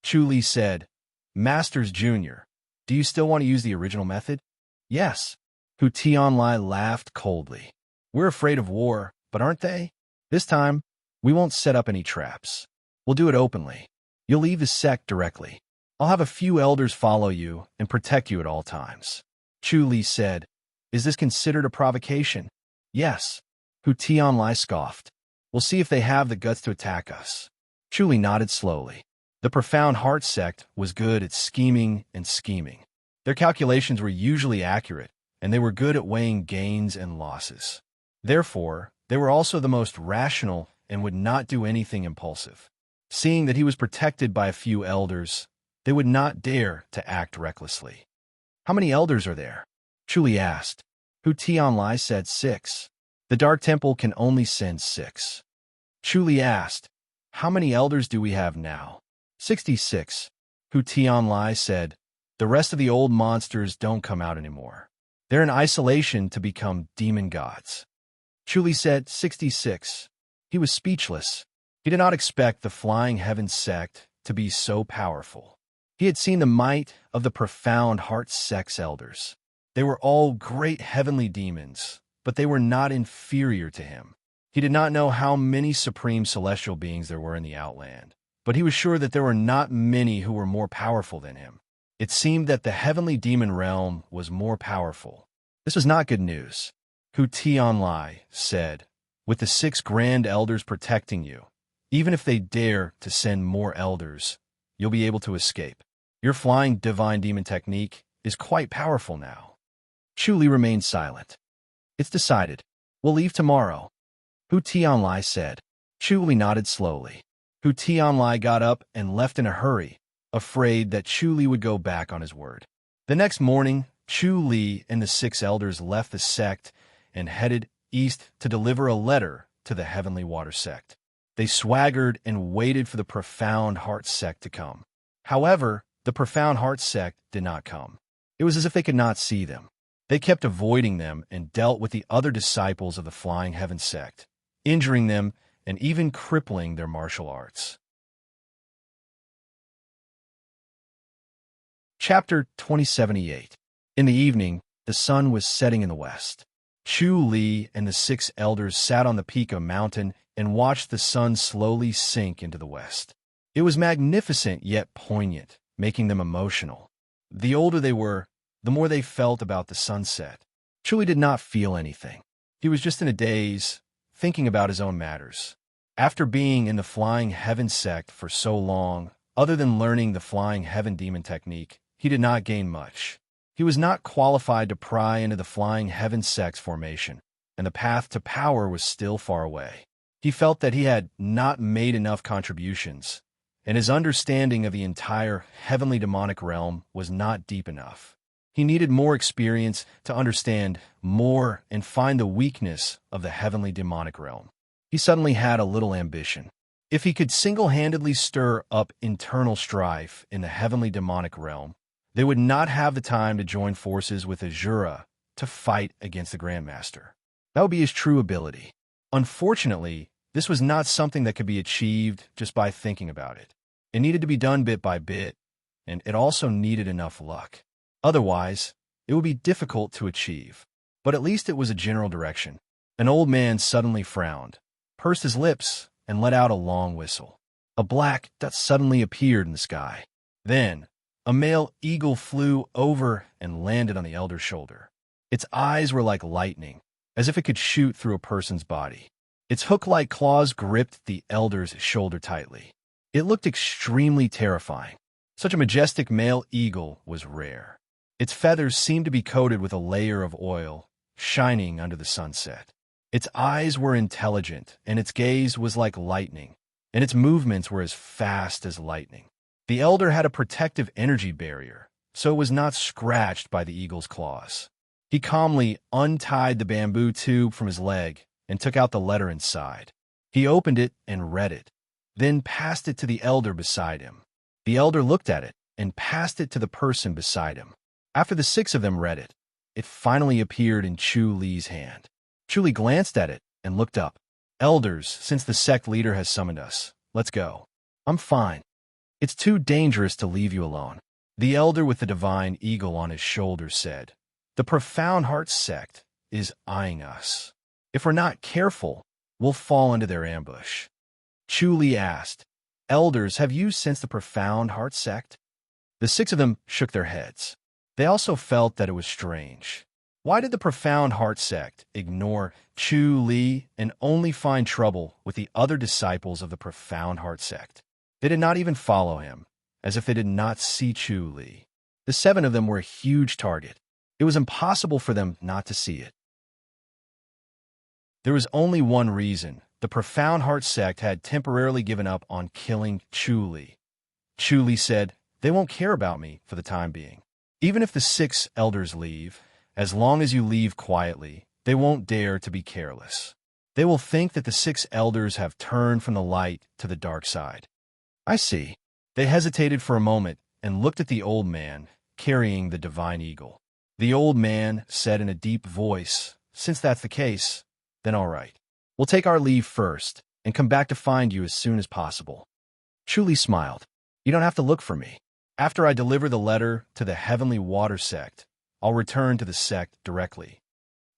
Chuli said, "Masters Junior, do you still want to use the original method?" "Yes." Hu Tianlai laughed coldly. "We're afraid of war, but aren't they? This time, we won't set up any traps. We'll do it openly. You'll leave the sect directly. I'll have a few elders follow you and protect you at all times." Chuli said, "Is this considered a provocation?" "Yes." Hu Tianlai scoffed. "We'll see if they have the guts to attack us." Chuli nodded slowly. The Profound Heart sect was good at scheming and scheming. Their calculations were usually accurate, and they were good at weighing gains and losses. Therefore, they were also the most rational and would not do anything impulsive. Seeing that he was protected by a few elders, they would not dare to act recklessly. "How many elders are there?" Chuli asked. Hu Tianlai said 6. "The Dark Temple can only send 6. Chuli asked, "How many elders do we have now?" 66. Hu Tianlai said, "The rest of the old monsters don't come out anymore. They're in isolation to become demon gods." Chuli said 66. He was speechless. He did not expect the Flying Heaven sect to be so powerful. He had seen the might of the Profound Heart sect's elders. They were all great heavenly demons, but they were not inferior to him. He did not know how many supreme celestial beings there were in the Outland, but he was sure that there were not many who were more powerful than him. It seemed that the heavenly demon realm was more powerful. This was not good news. Hu Tianlai said, "With the 6 grand elders protecting you, even if they dare to send more elders, you'll be able to escape. Your flying divine demon technique is quite powerful now. Chu Li remained silent. It's decided. We'll leave tomorrow, Hu Tianlai said. Chu Li nodded slowly. Hu Tianlai got up and left in a hurry, afraid that Chu Li would go back on his word. The next morning, Chu Li and the 6 elders left the sect and headed east to deliver a letter to the Heavenly Water sect. They swaggered and waited for the Profound Heart sect to come. However, the Profound Heart sect did not come. It was as if they could not see them. They kept avoiding them and dealt with the other disciples of the Flying Heaven sect, injuring them and even crippling their martial arts. Chapter 2078. In the evening, the sun was setting in the west. Chu Li and the 6 elders sat on the peak of a mountain and watched the sun slowly sink into the west. It was magnificent yet poignant, making them emotional. The older they were, the more they felt about the sunset. Chu Li did not feel anything. He was just in a daze, thinking about his own matters. After being in the Flying Heaven sect for so long, other than learning the Flying Heaven demon technique, he did not gain much. He was not qualified to pry into the Flying Heaven sect's formation, and the path to power was still far away. He felt that he had not made enough contributions, and his understanding of the entire heavenly demonic realm was not deep enough. He needed more experience to understand more and find the weakness of the heavenly demonic realm. He suddenly had a little ambition. If he could single-handedly stir up internal strife in the heavenly demonic realm, they would not have the time to join forces with Azura to fight against the Grandmaster. That would be his true ability. Unfortunately, this was not something that could be achieved just by thinking about it. It needed to be done bit by bit, and it also needed enough luck. Otherwise, it would be difficult to achieve. But at least it was a general direction. An old man suddenly frowned, pursed his lips, and let out a long whistle. A black dot suddenly appeared in the sky. Then, a male eagle flew over and landed on the elder's shoulder. Its eyes were like lightning, as if it could shoot through a person's body. Its hook-like claws gripped the elder's shoulder tightly. It looked extremely terrifying. Such a majestic male eagle was rare. Its feathers seemed to be coated with a layer of oil, shining under the sunset. Its eyes were intelligent, and its gaze was like lightning, and its movements were as fast as lightning. The elder had a protective energy barrier, so it was not scratched by the eagle's claws. He calmly untied the bamboo tube from his leg and took out the letter inside. He opened it and read it, then passed it to the elder beside him. The elder looked at it and passed it to the person beside him. After the 6 of them read it, it finally appeared in Chu Li's hand. Chu Li glanced at it and looked up. "Elders, since the sect leader has summoned us, let's go." "I'm fine. It's too dangerous to leave you alone," the elder with the divine eagle on his shoulder said. "The Profound Heart sect is eyeing us. If we're not careful, we'll fall into their ambush." Chu Li asked, "Elders, have you sensed the Profound Heart sect?" The 6 of them shook their heads. They also felt that it was strange. Why did the Profound Heart sect ignore Chu Li and only find trouble with the other disciples of the Profound Heart sect? They did not even follow him, as if they did not see Chu Li. The 7 of them were a huge target. It was impossible for them not to see it. There was only one reason. The Profound Heart sect had temporarily given up on killing Chu Li. Chu Li said, "They won't care about me for the time being. Even if the 6 elders leave, as long as you leave quietly, they won't dare to be careless. They will think that the 6 elders have turned from the light to the dark side." "I see." They hesitated for a moment and looked at the old man carrying the divine eagle. The old man said in a deep voice, "Since that's the case, then all right. We'll take our leave first and come back to find you as soon as possible." Chu Li smiled. "You don't have to look for me. After I deliver the letter to the Heavenly Water sect, I'll return to the sect directly."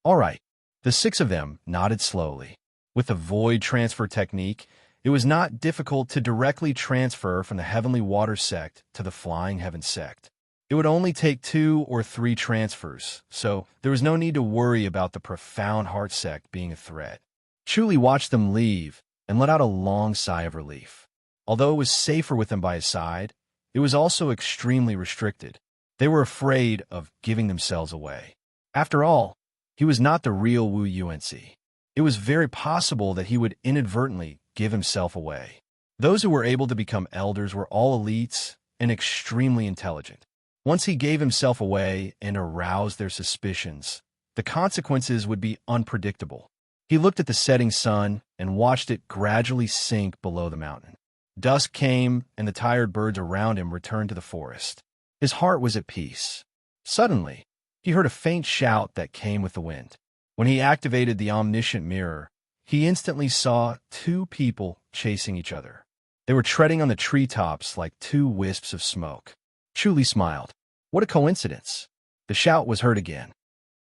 "All right." The 6 of them nodded slowly. With the void transfer technique, it was not difficult to directly transfer from the Heavenly Water sect to the Flying Heaven sect. It would only take 2 or 3 transfers, so there was no need to worry about the Profound Heart sect being a threat. Chu Li watched them leave and let out a long sigh of relief. Although it was safer with them by his side, it was also extremely restricted. They were afraid of giving themselves away. After all, he was not the real Wu Yuanci. It was very possible that he would inadvertently give himself away. Those who were able to become elders were all elites and extremely intelligent. Once he gave himself away and aroused their suspicions, the consequences would be unpredictable. He looked at the setting sun and watched it gradually sink below the mountain. Dusk came, and the tired birds around him returned to the forest. His heart was at peace. Suddenly, he heard a faint shout that came with the wind. When he activated the omniscient mirror, he instantly saw two people chasing each other. They were treading on the treetops like two wisps of smoke. Chuli smiled. What a coincidence. The shout was heard again.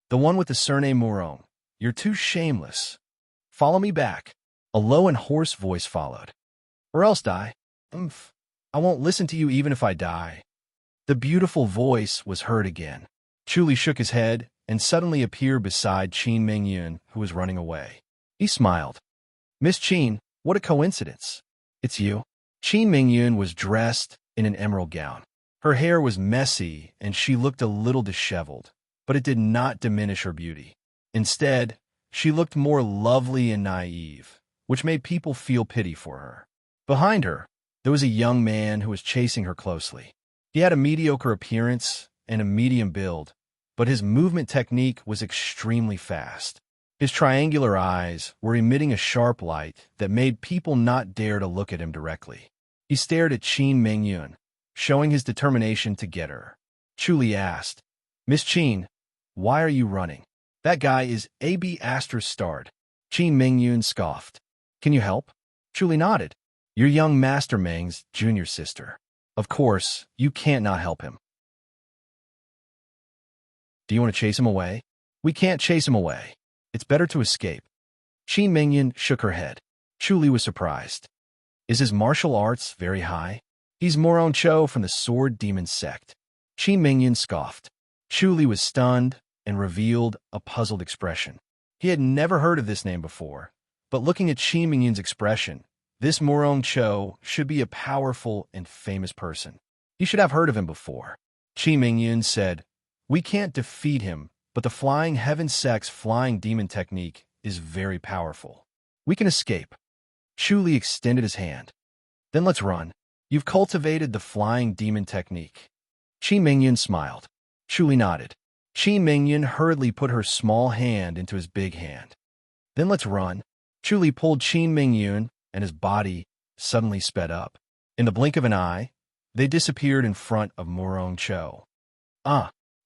The one with the surname Murong. You're too shameless. Follow me back. A low and hoarse voice followed. Or else die. Umph. I won't listen to you even if I die. The beautiful voice was heard again. Chuli shook his head and suddenly appeared beside Qin Mingyun, who was running away. He smiled. Miss Qin, what a coincidence. It's you. Qin Mingyun was dressed in an emerald gown. Her hair was messy and she looked a little disheveled, but it did not diminish her beauty. Instead, she looked more lovely and naive, which made people feel pity for her. Behind her, there was a young man who was chasing her closely. He had a mediocre appearance and a medium build, but his movement technique was extremely fast. His triangular eyes were emitting a sharp light that made people not dare to look at him directly. He stared at Qin Mingyun, showing his determination to get her. Chuli asked, Miss Qin, why are you running? That guy is A.B. Astor starred. Qin Mingyun scoffed. Can you help? Chuli nodded. You're young Master Meng's junior sister. Of course, you can't not help him. Do you want to chase him away? We can't chase him away. It's better to escape. Qin Mingyun shook her head. Chuli was surprised. Is his martial arts very high? He's Moron Cho from the Sword Demon sect. Qin Mingyun scoffed. Chuli was stunned and revealed a puzzled expression. He had never heard of this name before, but looking at Qin Mingyun's expression, this Moron Cho should be a powerful and famous person. He should have heard of him before. Qin Mingyun said, We can't defeat him, but the Flying Heaven Sect's flying demon technique is very powerful. We can escape. Chuli extended his hand. Then let's run. You've cultivated the flying demon technique. Qin Mingyun smiled. Chuli nodded. Qin Mingyun hurriedly put her small hand into his big hand. Then let's run. Chuli pulled Qin Mingyun, and his body suddenly sped up. In the blink of an eye, they disappeared in front of Murong Cho.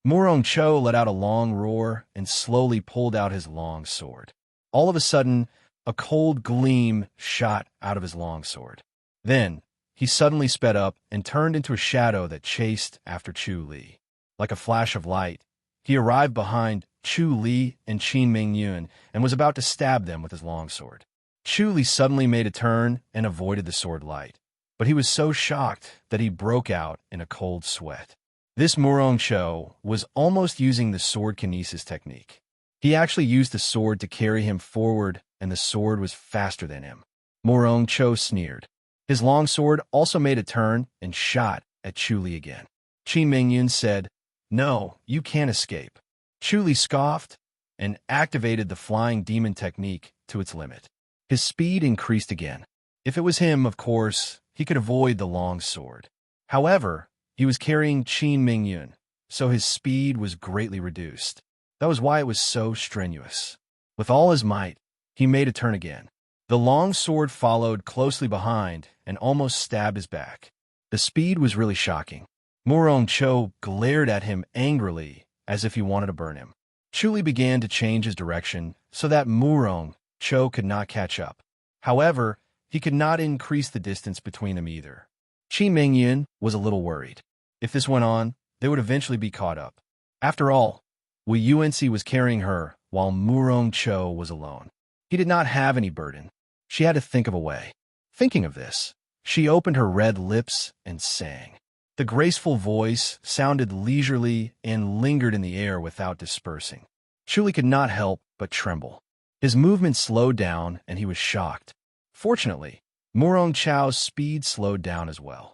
Murong Cho let out a long roar and slowly pulled out his long sword. All of a sudden, a cold gleam shot out of his long sword. Then, he suddenly sped up and turned into a shadow that chased after Chu Li. Like a flash of light, he arrived behind Chu Li and Qin Mingyun and was about to stab them with his longsword. Chu Li suddenly made a turn and avoided the sword light, but he was so shocked that he broke out in a cold sweat. This Murong Cho was almost using the sword kinesis technique. He actually used the sword to carry him forward, and the sword was faster than him. Murong Cho sneered. His longsword also made a turn and shot at Chu Li again. Qin Mingyun said, No, you can't escape. Chu Li scoffed and activated the flying demon technique to its limit. His speed increased again. If it was him, of course, he could avoid the long sword. However, he was carrying Qin Mingyun, so his speed was greatly reduced. That was why it was so strenuous. With all his might, he made a turn again. The long sword followed closely behind and almost stabbed his back. The speed was really shocking. Murong Cho glared at him angrily, as if he wanted to burn him. Chuli began to change his direction so that Murong Cho could not catch up. However, he could not increase the distance between them either. Qin Mingyun was a little worried. If this went on, they would eventually be caught up. After all, Wu Yuanci was carrying her while Murong Cho was alone. He did not have any burden. She had to think of a way. Thinking of this, she opened her red lips and sang. The graceful voice sounded leisurely and lingered in the air without dispersing. Chuli could not help but tremble. His movement slowed down and he was shocked. Fortunately, Murong Cho's speed slowed down as well.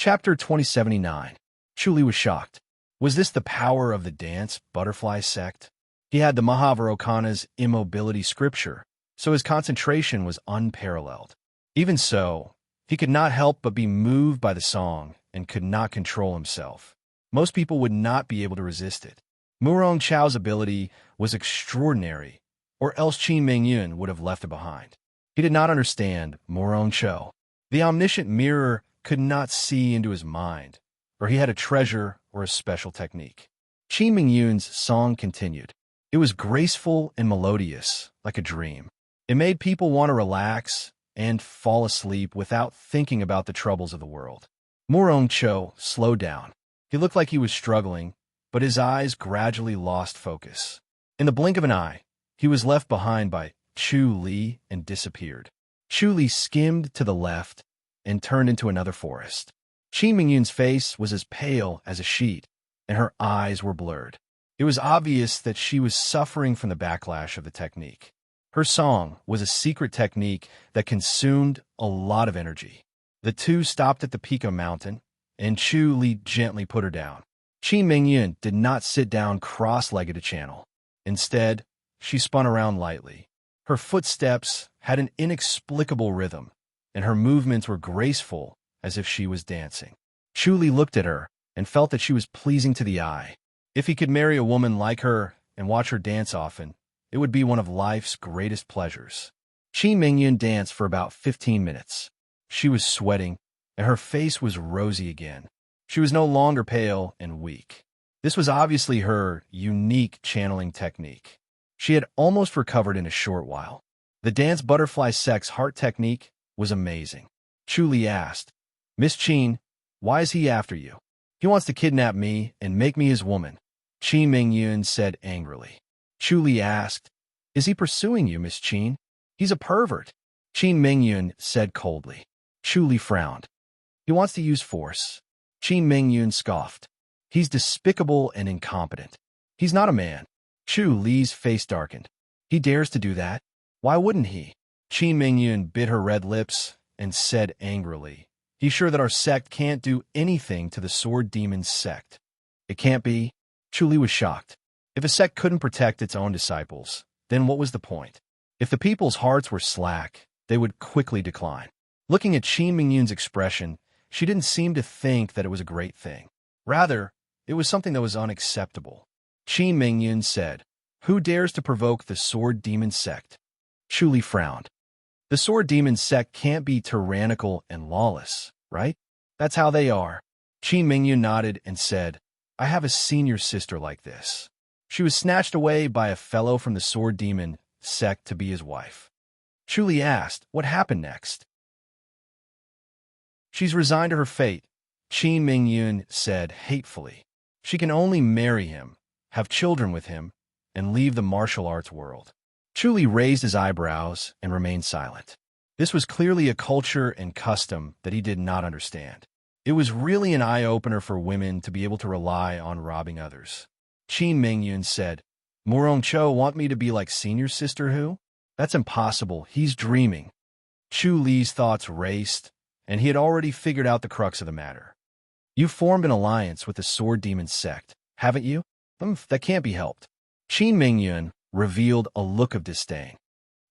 Chapter 2079. Chuli was shocked. Was this the power of the dance butterfly sect? He had the Mahavarokana's immobility scripture, so his concentration was unparalleled. Even so, he could not help but be moved by the song and could not control himself. Most people would not be able to resist it. Murong Chao's ability was extraordinary, or else Qin Mingyun would have left it behind. He did not understand Murong Chao. The omniscient mirror could not see into his mind, or he had a treasure or a special technique. Qin Mingyun's song continued. It was graceful and melodious, like a dream. It made people want to relax and fall asleep without thinking about the troubles of the world. Murong Chao slowed down. He looked like he was struggling, but his eyes gradually lost focus. In the blink of an eye, he was left behind by Chu Li and disappeared. Chu Li skimmed to the left and turned into another forest. Qin Mingyun's face was as pale as a sheet, and her eyes were blurred. It was obvious that she was suffering from the backlash of the technique. Her song was a secret technique that consumed a lot of energy. The two stopped at the peak of a mountain, and Chu Li gently put her down. Qin Mingyun did not sit down cross-legged to channel. Instead, she spun around lightly. Her footsteps had an inexplicable rhythm, and her movements were graceful as if she was dancing. Chu Li looked at her and felt that she was pleasing to the eye. If he could marry a woman like her and watch her dance often, it would be one of life's greatest pleasures. Qin Mingyun danced for about 15 minutes. She was sweating, and her face was rosy again. She was no longer pale and weak. This was obviously her unique channeling technique. She had almost recovered in a short while. The dance butterfly sect's heart technique was amazing. Chu Li asked, "Miss Qin, why is he after you? He wants to kidnap me and make me his woman," Qin Mingyun said angrily. Chu Li asked, "Is he pursuing you, Miss Qin? He's a pervert," Qin Mingyun said coldly. Chu Li frowned. "He wants to use force," Qin Mingyun scoffed. "He's despicable and incompetent. He's not a man." Chu Li's face darkened. "He dares to do that? Why wouldn't he?" Qin Mingyun bit her red lips and said angrily, "He's sure that our sect can't do anything to the Sword Demon's sect." "It can't be?" Chu Li was shocked. If a sect couldn't protect its own disciples, then what was the point? If the people's hearts were slack, they would quickly decline. Looking at Qin Mingyun's expression, she didn't seem to think that it was a great thing. Rather, it was something that was unacceptable. Qin Mingyun said, "Who dares to provoke the Sword Demon sect?" Chu Li frowned. "The Sword Demon sect can't be tyrannical and lawless, right? That's how they are." Qin Mingyun nodded and said, "I have a senior sister like this. She was snatched away by a fellow from the Sword Demon sect to be his wife." Chu Li asked, "What happened next?" "She's resigned to her fate," Qin Mingyun said hatefully. "She can only marry him, have children with him, and leave the martial arts world." Chu Li raised his eyebrows and remained silent. This was clearly a culture and custom that he did not understand. It was really an eye-opener for women to be able to rely on robbing others. Qin Mingyun said, "Murong Chao want me to be like senior sister who? That's impossible. He's dreaming." Chu Li's thoughts raced, and he had already figured out the crux of the matter. "You formed an alliance with the Sword Demon sect, haven't you?" That can't be helped." Qin Mingyun revealed a look of disdain.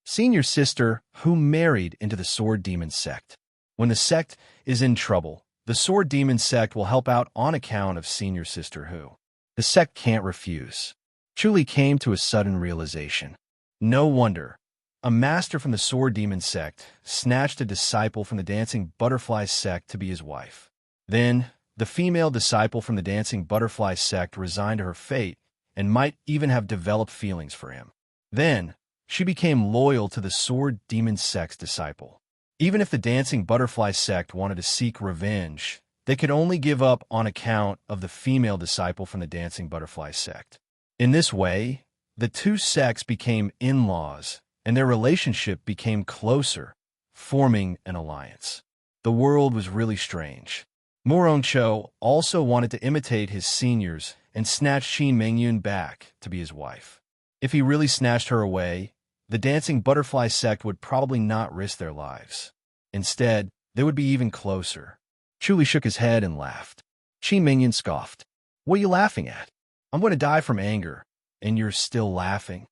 "Senior sister who married into the Sword Demon sect. When the sect is in trouble, the Sword Demon sect will help out on account of senior sister who. The sect can't refuse." Chu Li came to a sudden realization. No wonder. A master from the Sword Demon sect snatched a disciple from the Dancing Butterfly sect to be his wife. Then, the female disciple from the Dancing Butterfly sect resigned to her fate and might even have developed feelings for him. Then, she became loyal to the Sword Demon sect's disciple. Even if the Dancing Butterfly sect wanted to seek revenge, they could only give up on account of the female disciple from the Dancing Butterfly sect. In this way, the two sects became in-laws, and their relationship became closer, forming an alliance. The world was really strange. Murong Chao also wanted to imitate his seniors and snatch Qin Mingyun back to be his wife. If he really snatched her away, the Dancing Butterfly sect would probably not risk their lives. Instead, they would be even closer. Chuli shook his head and laughed. Qi Mingyan scoffed. What are you laughing at? I'm going to die from anger, and you're still laughing?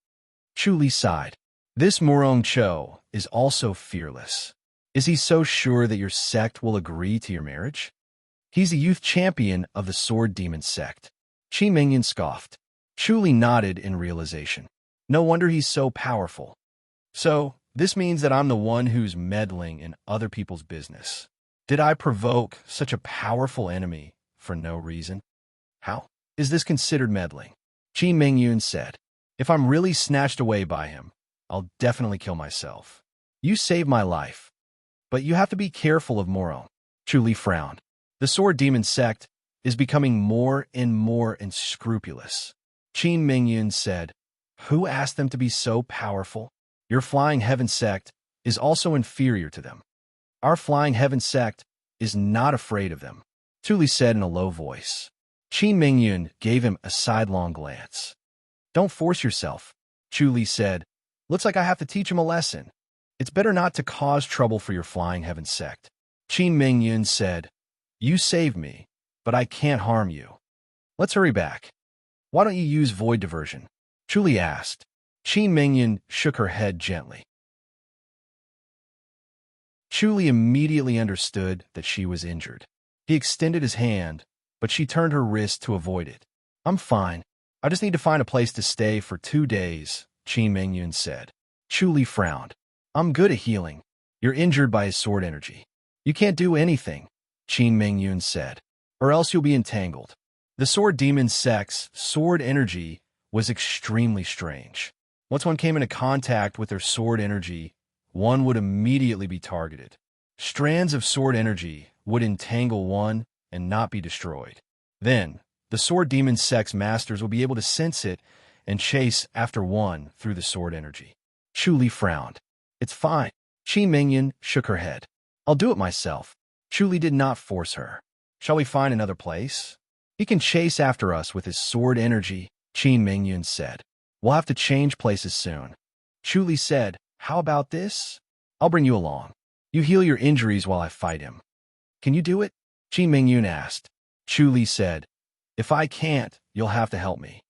Chuli sighed. This Murong Cho is also fearless. Is he so sure that your sect will agree to your marriage? He's the youth champion of the Sword Demon sect. Qi Mingyan scoffed. Chuli nodded in realization. No wonder he's so powerful. So, this means that I'm the one who's meddling in other people's business. Did I provoke such a powerful enemy for no reason? How is this considered meddling? Qi Mingyun said. If I'm really snatched away by him, I'll definitely kill myself. You saved my life. But you have to be careful of Moro. Chuli frowned. The Sword Demon sect is becoming more and more unscrupulous. Qi Mingyun said, Who asked them to be so powerful? Your Flying Heaven sect is also inferior to them. Our Flying Heaven sect is not afraid of them, Chuli said in a low voice. Qi Mingyun gave him a sidelong glance. Don't force yourself, Chuli said. Looks like I have to teach him a lesson. It's better not to cause trouble for your Flying Heaven sect. Qi Mingyun said, You saved me, but I can't harm you. Let's hurry back. Why don't you use void diversion? Chuli asked. Qi Mingyun shook her head gently. Chuli immediately understood that she was injured. He extended his hand, but she turned her wrist to avoid it. I'm fine. I just need to find a place to stay for 2 days, Qi Mingyun said. Chuli frowned. I'm good at healing. You're injured by his sword energy. You can't do anything, Qi Mingyun said, or else you'll be entangled. The Sword Demon sect's sword energy was extremely strange. Once one came into contact with their sword energy, one would immediately be targeted. Strands of sword energy would entangle one and not be destroyed. Then, the Sword Demon sect's masters will be able to sense it and chase after one through the sword energy. Chuli frowned. It's fine. Qi Mingyun shook her head. I'll do it myself. Chuli did not force her. Shall we find another place? He can chase after us with his sword energy, Qi Mingyun said. We'll have to change places soon. Chuli said, How about this? I'll bring you along. You heal your injuries while I fight him. Can you do it? Qi Mingyun asked. Chuli said, If I can't, you'll have to help me.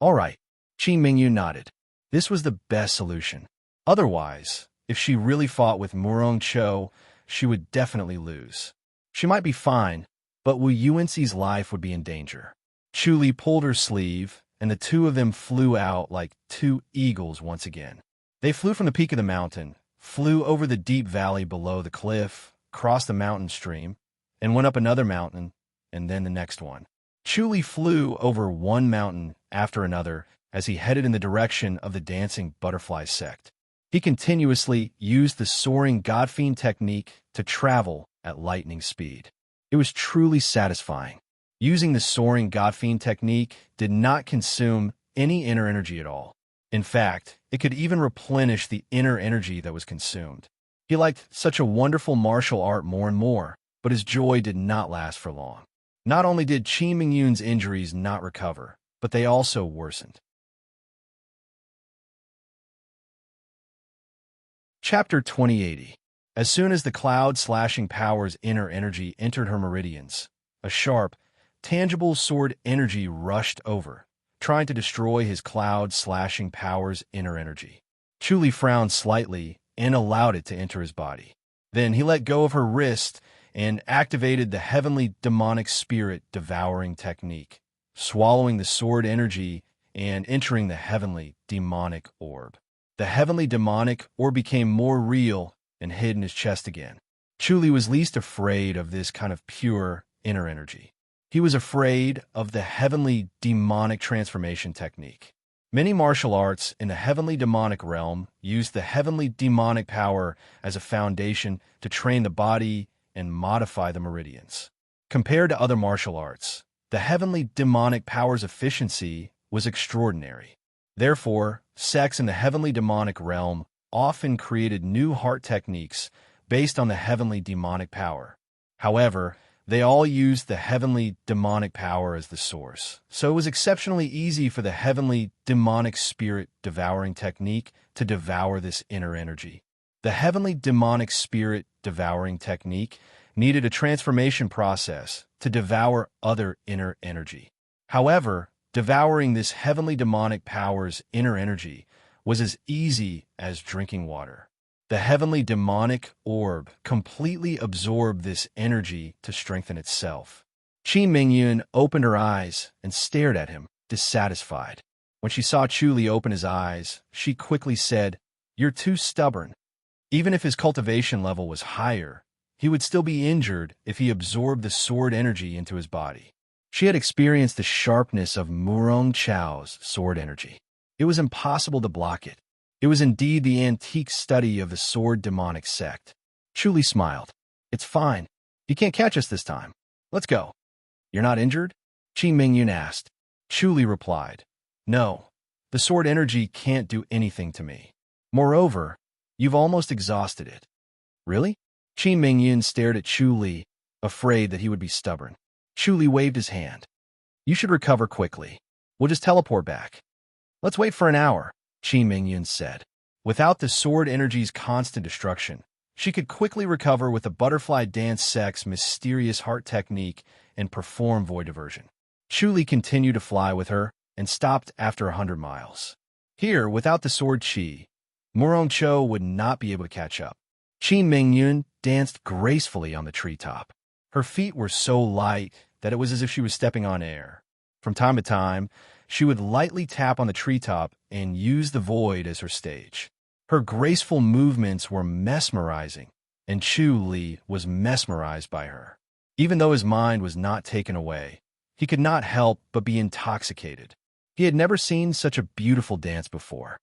All right. Qi Mingyun nodded. This was the best solution. Otherwise, if she really fought with Murong Cho, she would definitely lose. She might be fine, but Wu Yuanxi's life would be in danger. Chuli pulled her sleeve, and the two of them flew out like two eagles once again. They flew from the peak of the mountain, flew over the deep valley below the cliff, crossed the mountain stream, and went up another mountain, and then the next one. Chuli flew over one mountain after another as he headed in the direction of the Dancing Butterfly sect. He continuously used the soaring Godfiend technique to travel at lightning speed. It was truly satisfying. Using the soaring Godfiend technique did not consume any inner energy at all. In fact, it could even replenish the inner energy that was consumed. He liked such a wonderful martial art more and more, but his joy did not last for long. Not only did Qi Mingyun's injuries not recover, but they also worsened. Chapter 2080. As soon as the cloud-slashing power's inner energy entered her meridians, a sharp, tangible sword energy rushed over, trying to destroy his cloud-slashing power's inner energy. Chuli frowned slightly and allowed it to enter his body. Then he let go of her wrist and activated the heavenly demonic spirit devouring technique, swallowing the sword energy and entering the heavenly demonic orb. The heavenly demonic orb became more real and hid in his chest again. Chuli was least afraid of this kind of pure inner energy. He was afraid of the heavenly demonic transformation technique. Many martial arts in the heavenly demonic realm use the heavenly demonic power as a foundation to train the body and modify the meridians. Compared to other martial arts, the heavenly demonic power's efficiency was extraordinary. Therefore, sects in the heavenly demonic realm often created new heart techniques based on the heavenly demonic power. However, they all used the heavenly demonic power as the source, so it was exceptionally easy for the heavenly demonic spirit devouring technique to devour this inner energy. The heavenly demonic spirit devouring technique needed a transformation process to devour other inner energy. However, devouring this heavenly demonic power's inner energy was as easy as drinking water. The heavenly demonic orb completely absorbed this energy to strengthen itself. Qin Mingyun opened her eyes and stared at him, dissatisfied. When she saw Chu Li open his eyes, she quickly said, "You're too stubborn." Even if his cultivation level was higher, he would still be injured if he absorbed the sword energy into his body. She had experienced the sharpness of Murong Chao's sword energy. It was impossible to block it. It was indeed the antique study of the sword demonic sect. Chu Li smiled. "It's fine. You can't catch us this time. Let's go." "You're not injured?" Qin Mingyun asked. Chu Li replied, "No, the sword energy can't do anything to me. Moreover, you've almost exhausted it." "Really?" Qin Mingyun stared at Chu Li, afraid that he would be stubborn. Chu Li waved his hand. "You should recover quickly. We'll just teleport back." "Let's wait for an hour," Qin Mingyun said. Without the sword energy's constant destruction, she could quickly recover with the butterfly dance sect's mysterious heart technique and perform void diversion. Chu Li continued to fly with her and stopped after 100 miles. Here, without the sword chi, Murong Cho would not be able to catch up. Qin Mingyun danced gracefully on the treetop. Her feet were so light that it was as if she was stepping on air. From time to time, she would lightly tap on the treetop and use the void as her stage. Her graceful movements were mesmerizing, and Chu Li was mesmerized by her. Even though his mind was not taken away, he could not help but be intoxicated. He had never seen such a beautiful dance before.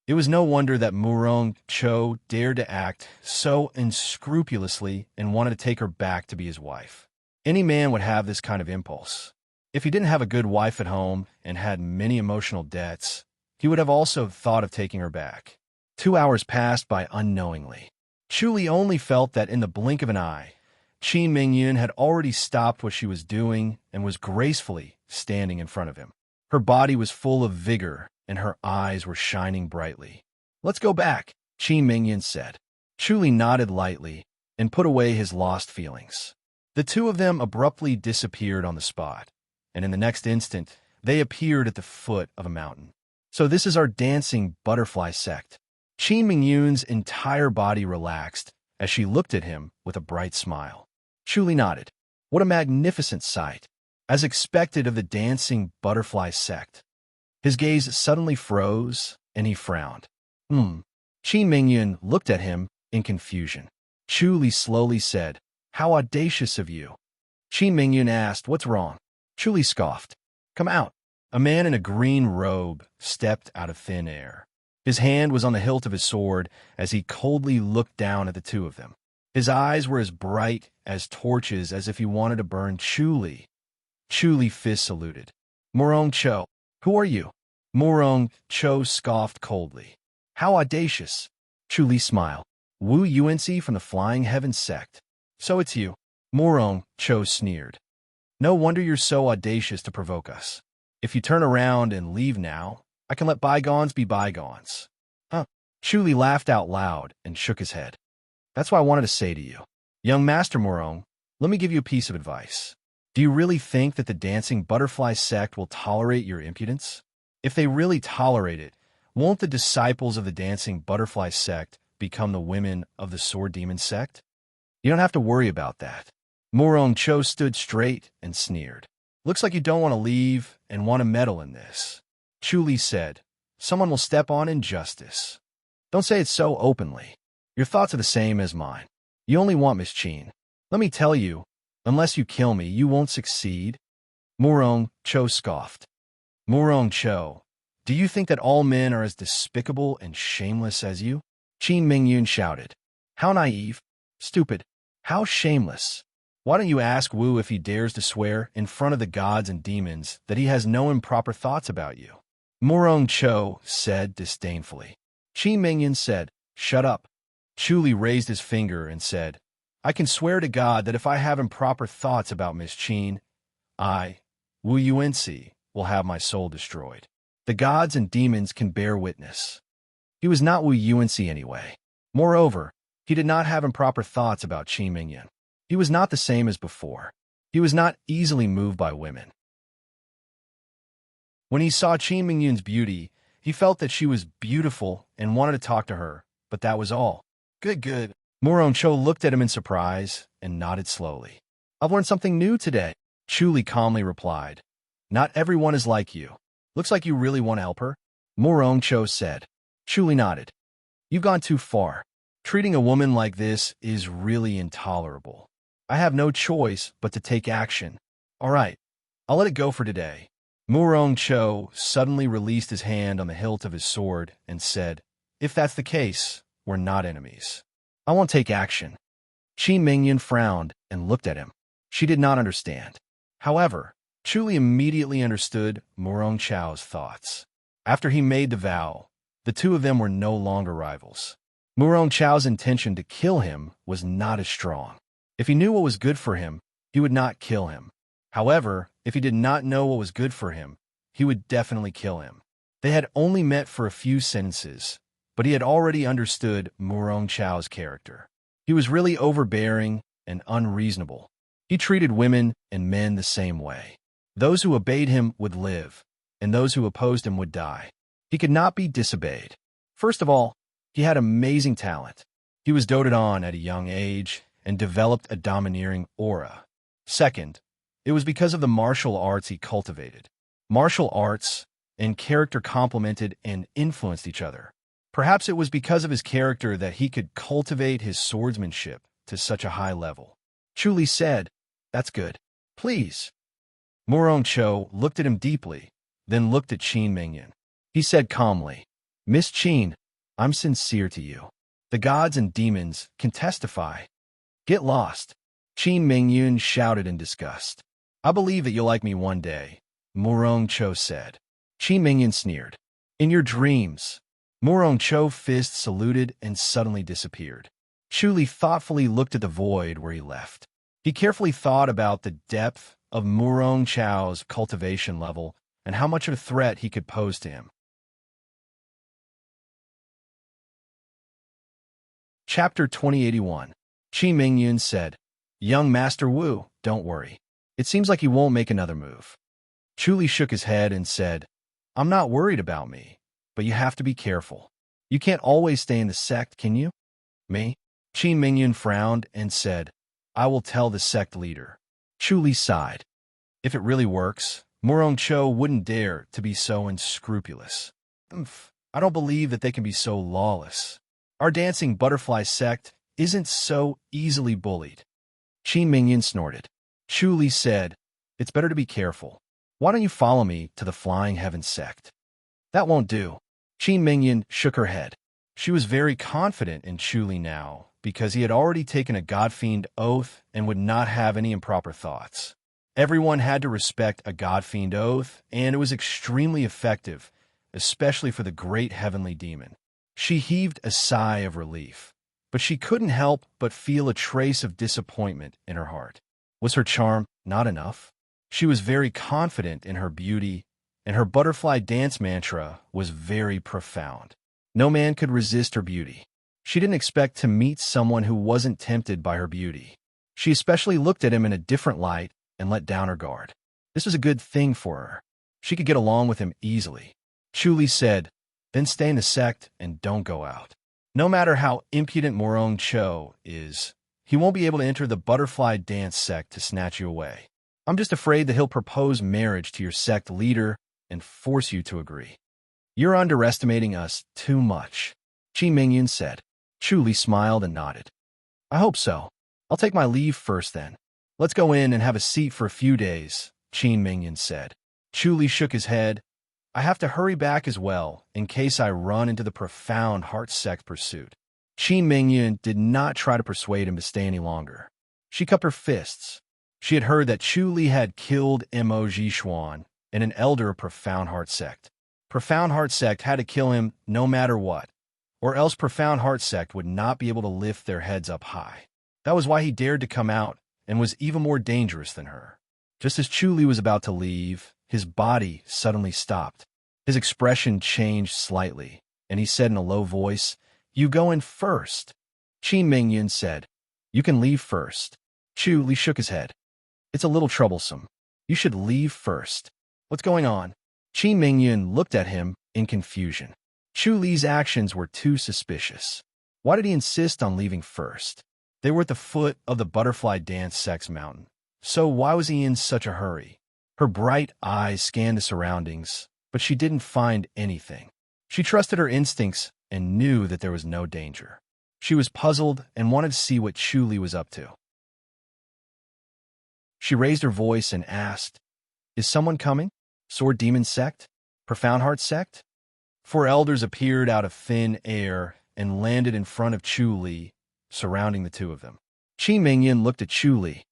It was no wonder that Murong Cho dared to act so unscrupulously and wanted to take her back to be his wife. Any man would have this kind of impulse. If he didn't have a good wife at home and had many emotional debts, he would have also thought of taking her back. 2 hours passed by unknowingly. Chu Li only felt that in the blink of an eye, Qin Mingyun had already stopped what she was doing and was gracefully standing in front of him. Her body was full of vigor, and her eyes were shining brightly. "Let's go back," Qin Mingyun said. Chu Li nodded lightly and put away his lost feelings. The two of them abruptly disappeared on the spot, and in the next instant, they appeared at the foot of a mountain. "So this is our dancing butterfly sect." Qin Mingyun's entire body relaxed as she looked at him with a bright smile. Chu Li nodded. What a magnificent sight, as expected of the dancing butterfly sect. His gaze suddenly froze, and he frowned. Qin Mingyun looked at him in confusion. Chu Li slowly said, "How audacious of you." Qin Mingyun asked, "What's wrong?" Chu Li scoffed. "Come out." A man in a green robe stepped out of thin air. His hand was on the hilt of his sword as he coldly looked down at the two of them. His eyes were as bright as torches as if he wanted to burn Chu Li. Chu Li fist saluted. "Murong Cho, who are you?" Murong Cho scoffed coldly. "How audacious." Chu Li smiled. "Wu Yuanci from the Flying Heaven sect. So it's you." Murong Cho sneered. "No wonder you're so audacious to provoke us. If you turn around and leave now, I can let bygones be bygones." Huh? Chu Li laughed out loud and shook his head. "That's what I wanted to say to you. Young Master Murong, let me give you a piece of advice. Do you really think that the Dancing Butterfly sect will tolerate your impudence? If they really tolerate it, won't the disciples of the Dancing Butterfly sect become the women of the Sword Demon sect? You don't have to worry about that." Murong Cho stood straight and sneered. "Looks like you don't want to leave and want to meddle in this." Chu Li said, "Someone will step on injustice. Don't say it so openly. Your thoughts are the same as mine. You only want Miss Qin. Let me tell you, unless you kill me, you won't succeed." Murong Cho scoffed. "Murong Cho, do you think that all men are as despicable and shameless as you?" Qin Mingyun shouted. "How naive, stupid, how shameless. Why don't you ask Wu if he dares to swear in front of the gods and demons that he has no improper thoughts about you?" Murong Cho said disdainfully. Qin Mingyun said, "Shut up." Chu Li raised his finger and said, "I can swear to God that if I have improper thoughts about Miss Qin, I, Wu Yuanci, will have my soul destroyed. The gods and demons can bear witness. He was not Wu Yuanci anyway. Moreover, He did not have improper thoughts about Qin Mingyan. He was not the same as before. He was not easily moved by women. When he saw Qin Mingyan's beauty, he felt that she was beautiful and wanted to talk to her, but that was all. Good, good. Murong Cho looked at him in surprise and nodded slowly. I've learned something new today, Chuli calmly replied. Not everyone is like you. Looks like you really want to help her, Murong Cho said. Chuli nodded. You've gone too far. Treating a woman like this is really intolerable. I have no choice but to take action. All right, I'll let it go for today. Murong Cho suddenly released his hand on the hilt of his sword and said, If that's the case, we're not enemies. I won't take action. Qin Mingyan frowned and looked at him. She did not understand. However, Chuli immediately understood Murong Cho's thoughts. After he made the vow, the two of them were no longer rivals. Murong Cho's intention to kill him was not as strong. If he knew what was good for him, he would not kill him. However, if he did not know what was good for him, he would definitely kill him. They had only met for a few sentences, but he had already understood Murong Cho's character. He was really overbearing and unreasonable. He treated women and men the same way. Those who obeyed him would live, and those who opposed him would die. He could not be disobeyed. First of all, he had amazing talent. He was doted on at a young age and developed a domineering aura. Second, it was because of the martial arts he cultivated. Martial arts and character complemented and influenced each other. Perhaps it was because of his character that he could cultivate his swordsmanship to such a high level. Chuli said, That's good. Please. Murong Cho looked at him deeply, then looked at Qin Mingyan. He said calmly, Miss Qin, I'm sincere to you. The gods and demons can testify. Get lost. Qin Mingyan shouted in disgust. I believe that you'll like me one day, Murong Cho said. Qin Mingyan sneered. In your dreams. Murong Cho's fist saluted and suddenly disappeared. Chuli thoughtfully looked at the void where he left. He carefully thought about the depth of Murong Cho's cultivation level and how much of a threat he could pose to him. Chapter 2081. Qin Mingyan said, Young Master Wu, don't worry. It seems like he won't make another move. Chuli shook his head and said, I'm not worried about me, but you have to be careful. You can't always stay in the sect, can you? Me? Qin Mingyan frowned and said, I will tell the sect leader. Chuli sighed. If it really works, Murong Cho wouldn't dare to be so unscrupulous. I don't believe that they can be so lawless. Our dancing butterfly sect isn't so easily bullied. Qin Mingyan snorted. Chuli said, It's better to be careful. Why don't you follow me to the Flying Heaven sect? That won't do. Qin Mingyan shook her head. She was very confident in Chuli now because he had already taken a God-fiend oath and would not have any improper thoughts. Everyone had to respect a God-fiend oath, and it was extremely effective, especially for the great heavenly demon. She heaved a sigh of relief, but she couldn't help but feel a trace of disappointment in her heart. Was her charm not enough? She was very confident in her beauty, and her butterfly dance mantra was very profound. No man could resist her beauty. She didn't expect to meet someone who wasn't tempted by her beauty. She especially looked at him in a different light and let down her guard. This was a good thing for her. She could get along with him easily. Chuli said, Then stay in the sect and don't go out. No matter how impudent Murong Cho is, he won't be able to enter the butterfly dance sect to snatch you away. I'm just afraid that he'll propose marriage to your sect leader and force you to agree. You're underestimating us too much, Qin Mingyan said. Chuli smiled and nodded. I hope so. I'll take my leave first then. Let's go in and have a seat for a few days, Qin Mingyan said. Chuli shook his head. I have to hurry back as well, in case I run into the profound heart sect pursuit. Qin Mingyan did not try to persuade him to stay any longer. She cupped her fists. She had heard that Chuli had killed Mo Jishuan and an elder of Profound Heart Sect. Profound Heart Sect had to kill him no matter what, or else Profound Heart Sect would not be able to lift their heads up high. That was why he dared to come out and was even more dangerous than her. Just as Chuli was about to leave, his body suddenly stopped. His expression changed slightly, and he said in a low voice, You go in first. Qin Mingyun said, "You can leave first." Chu Li shook his head. "It's a little troublesome. You should leave first." "What's going on?" Qin Mingyun looked at him in confusion. Chu Li's actions were too suspicious. Why did he insist on leaving first? They were at the foot of the butterfly dance sex mountain, so why was he in such a hurry? Her bright eyes scanned the surroundings, but she didn't find anything. She trusted her instincts and knew that there was no danger. She was puzzled and wanted to see what Chu Li was up to. She raised her voice and asked, "Is someone coming? Sword Demon Sect? Profound Heart Sect?" 4 elders appeared out of thin air and landed in front of Chu Li, surrounding the two of them. Qin Mingyun looked at Chu Li.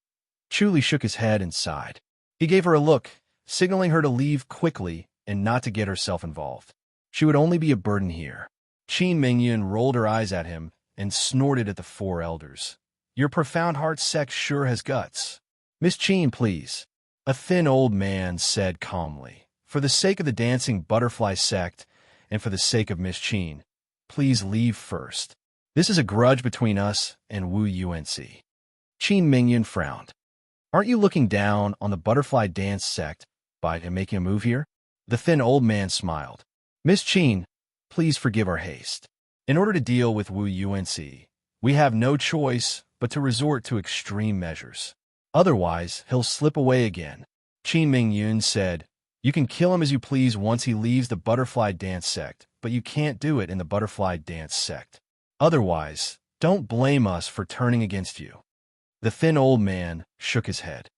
Chu Li shook his head and sighed. He gave her a look, signaling her to leave quickly and not to get herself involved. She would only be a burden here. Qin Mingyun rolled her eyes at him and snorted at the 4 elders. "Your Profound Heart Sect sure has guts." "Miss Qin, please," a thin old man said calmly. "For the sake of the Dancing Butterfly Sect and for the sake of Miss Qin, please leave first. This is a grudge between us and Wu UNC." Qin Mingyun frowned. "Aren't you looking down on the Butterfly Dance Sect by making a move here?" The thin old man smiled. "Miss Qin, please forgive our haste. In order to deal with Wu UNC, we have no choice but to resort to extreme measures. Otherwise, he'll slip away again." Qin Mingyun said, "You can kill him as you please once he leaves the Butterfly Dance Sect, but you can't do it in the Butterfly Dance Sect. Otherwise, don't blame us for turning against you." The thin old man shook his head.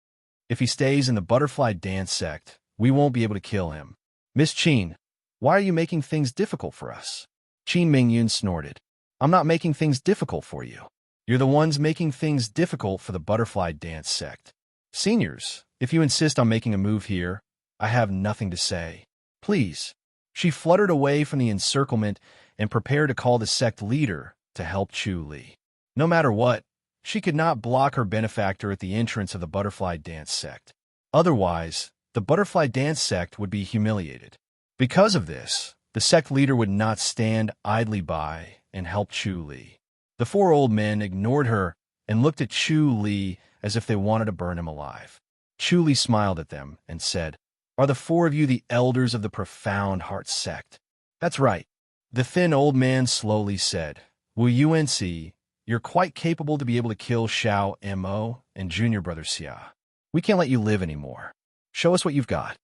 "If he stays in the Butterfly Dance Sect, we won't be able to kill him." "Miss Qin, why are you making things difficult for us?" Qin Mingyun snorted. "I'm not making things difficult for you. You're the ones making things difficult for the Butterfly Dance Sect. Seniors, if you insist on making a move here, I have nothing to say. Please." She fluttered away from the encirclement and prepared to call the sect leader to help Chu Li. No matter what, she could not block her benefactor at the entrance of the Butterfly Dance Sect. Otherwise, the Butterfly Dance Sect would be humiliated. Because of this, the sect leader would not stand idly by and help Chu Li. The 4 old men ignored her and looked at Chu Li as if they wanted to burn him alive. Chu Li smiled at them and said, "Are the 4 of you the elders of the Profound Heart Sect?" "That's right." The thin old man slowly said, "Wu UNC, you're quite capable to be able to kill Xiao Mo and Junior Brother Xia. We can't let you live anymore. Show us what you've got."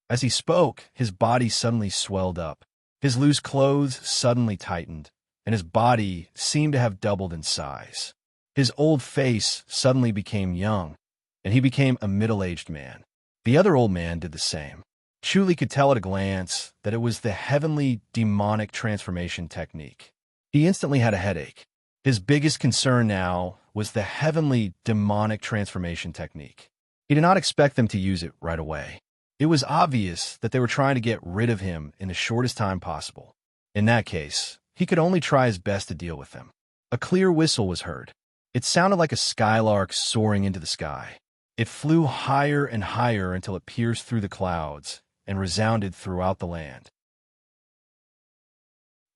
As he spoke, his body suddenly swelled up. His loose clothes suddenly tightened, and his body seemed to have doubled in size. His old face suddenly became young, and he became a middle-aged man. The other old man did the same. Chu Li could tell at a glance that it was the heavenly demonic transformation technique. He instantly had a headache. His biggest concern now was the heavenly demonic transformation technique. He did not expect them to use it right away. It was obvious that they were trying to get rid of him in the shortest time possible. In that case, he could only try his best to deal with them. A clear whistle was heard. It sounded like a skylark soaring into the sky. It flew higher and higher until it pierced through the clouds and resounded throughout the land.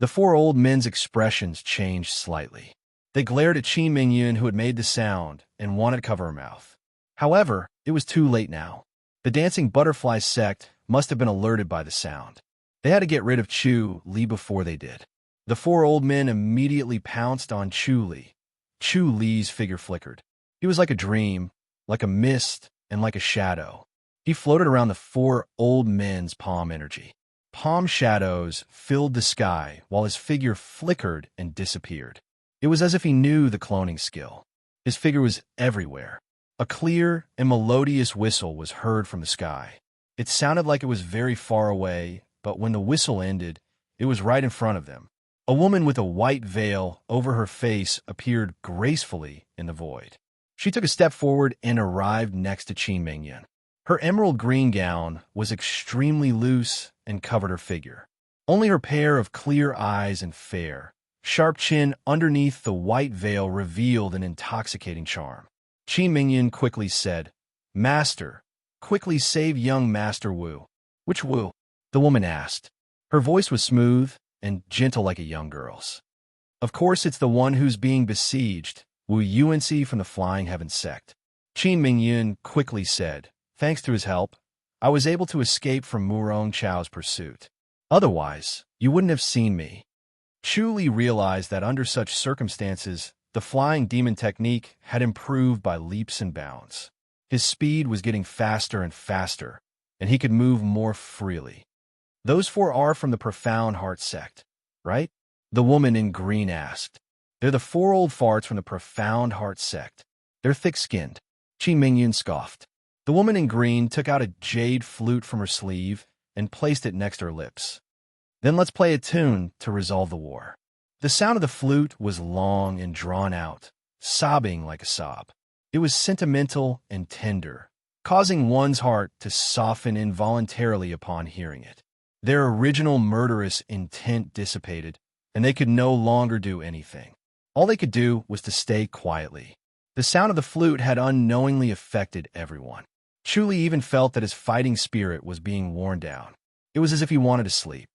The 4 old men's expressions changed slightly. They glared at Qin Mingyun, who had made the sound, and wanted to cover her mouth. However, it was too late now. The Dancing Butterfly Sect must have been alerted by the sound. They had to get rid of Chu Li before they did. The 4 old men immediately pounced on Chu Li. Chu Li's figure flickered. He was like a dream, like a mist, and like a shadow. He floated around the 4 old men's palm energy. Palm shadows filled the sky while his figure flickered and disappeared. It was as if he knew the cloning skill. His figure was everywhere. A clear and melodious whistle was heard from the sky. It sounded like it was very far away, but when the whistle ended, it was right in front of them. A woman with a white veil over her face appeared gracefully in the void. She took a step forward and arrived next to Qin Mingyun. Her emerald green gown was extremely loose and covered her figure. Only her pair of clear eyes and fair, sharp chin underneath the white veil revealed an intoxicating charm. Qin Mingyun quickly said, "Master, quickly save young Master Wu." "Which Wu?" the woman asked. Her voice was smooth and gentle like a young girl's. Of course, it's the one who's being besieged, Wu Yuanxi from the Flying Heaven sect. Qin Mingyun quickly said, thanks to his help, I was able to escape from Murong Chao's pursuit. Otherwise, you wouldn't have seen me. Chu Li realized that under such circumstances, the flying demon technique had improved by leaps and bounds. His speed was getting faster and faster, and he could move more freely. Those four are from the Profound Heart sect, right? The woman in green asked. They're the four old farts from the Profound Heart sect. They're thick-skinned. Qin Mingyun scoffed. The woman in green took out a jade flute from her sleeve and placed it next to her lips. Then let's play a tune to resolve the war. The sound of the flute was long and drawn out, sobbing like a sob. It was sentimental and tender, causing one's heart to soften involuntarily upon hearing it. Their original murderous intent dissipated, and they could no longer do anything. All they could do was to stay quietly. The sound of the flute had unknowingly affected everyone. Chu Li even felt that his fighting spirit was being worn down. It was as if he wanted to sleep.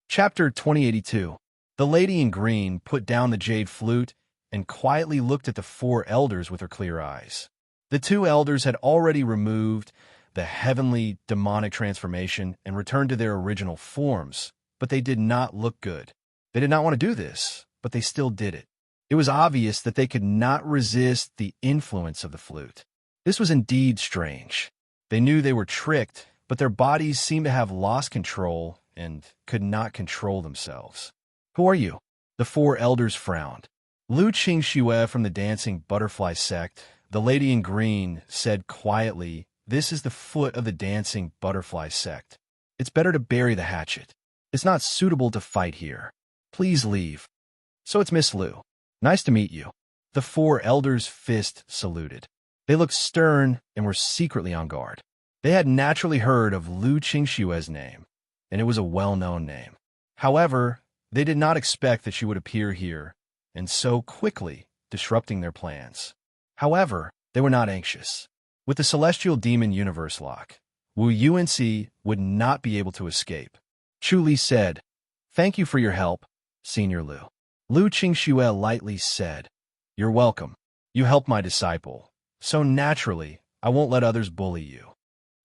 Chapter 2082. The lady in green put down the jade flute and quietly looked at the four elders with her clear eyes. The two elders had already removed the heavenly demonic transformation and returned to their original forms, but they did not look good. They did not want to do this, but they still did it. It was obvious that they could not resist the influence of the flute. This was indeed strange. They knew they were tricked, but their bodies seemed to have lost control and could not control themselves. Who are you? The four elders frowned. Lu Qingxue from the Dancing Butterfly sect, the lady in green, said quietly, this is the foot of the Dancing Butterfly sect. It's better to bury the hatchet. It's not suitable to fight here. Please leave. So it's Miss Lu. Nice to meet you. The four elders' fist saluted. They looked stern and were secretly on guard. They had naturally heard of Lu Qingxue's name, and it was a well-known name. However, they did not expect that she would appear here, and so quickly, disrupting their plans. However, they were not anxious. With the Celestial Demon Universe lock, Wu Yuanxi would not be able to escape. Chu Li said, thank you for your help, Senior Lu. Lu Qingxue lightly said, you're welcome. You helped my disciple, so naturally, I won't let others bully you.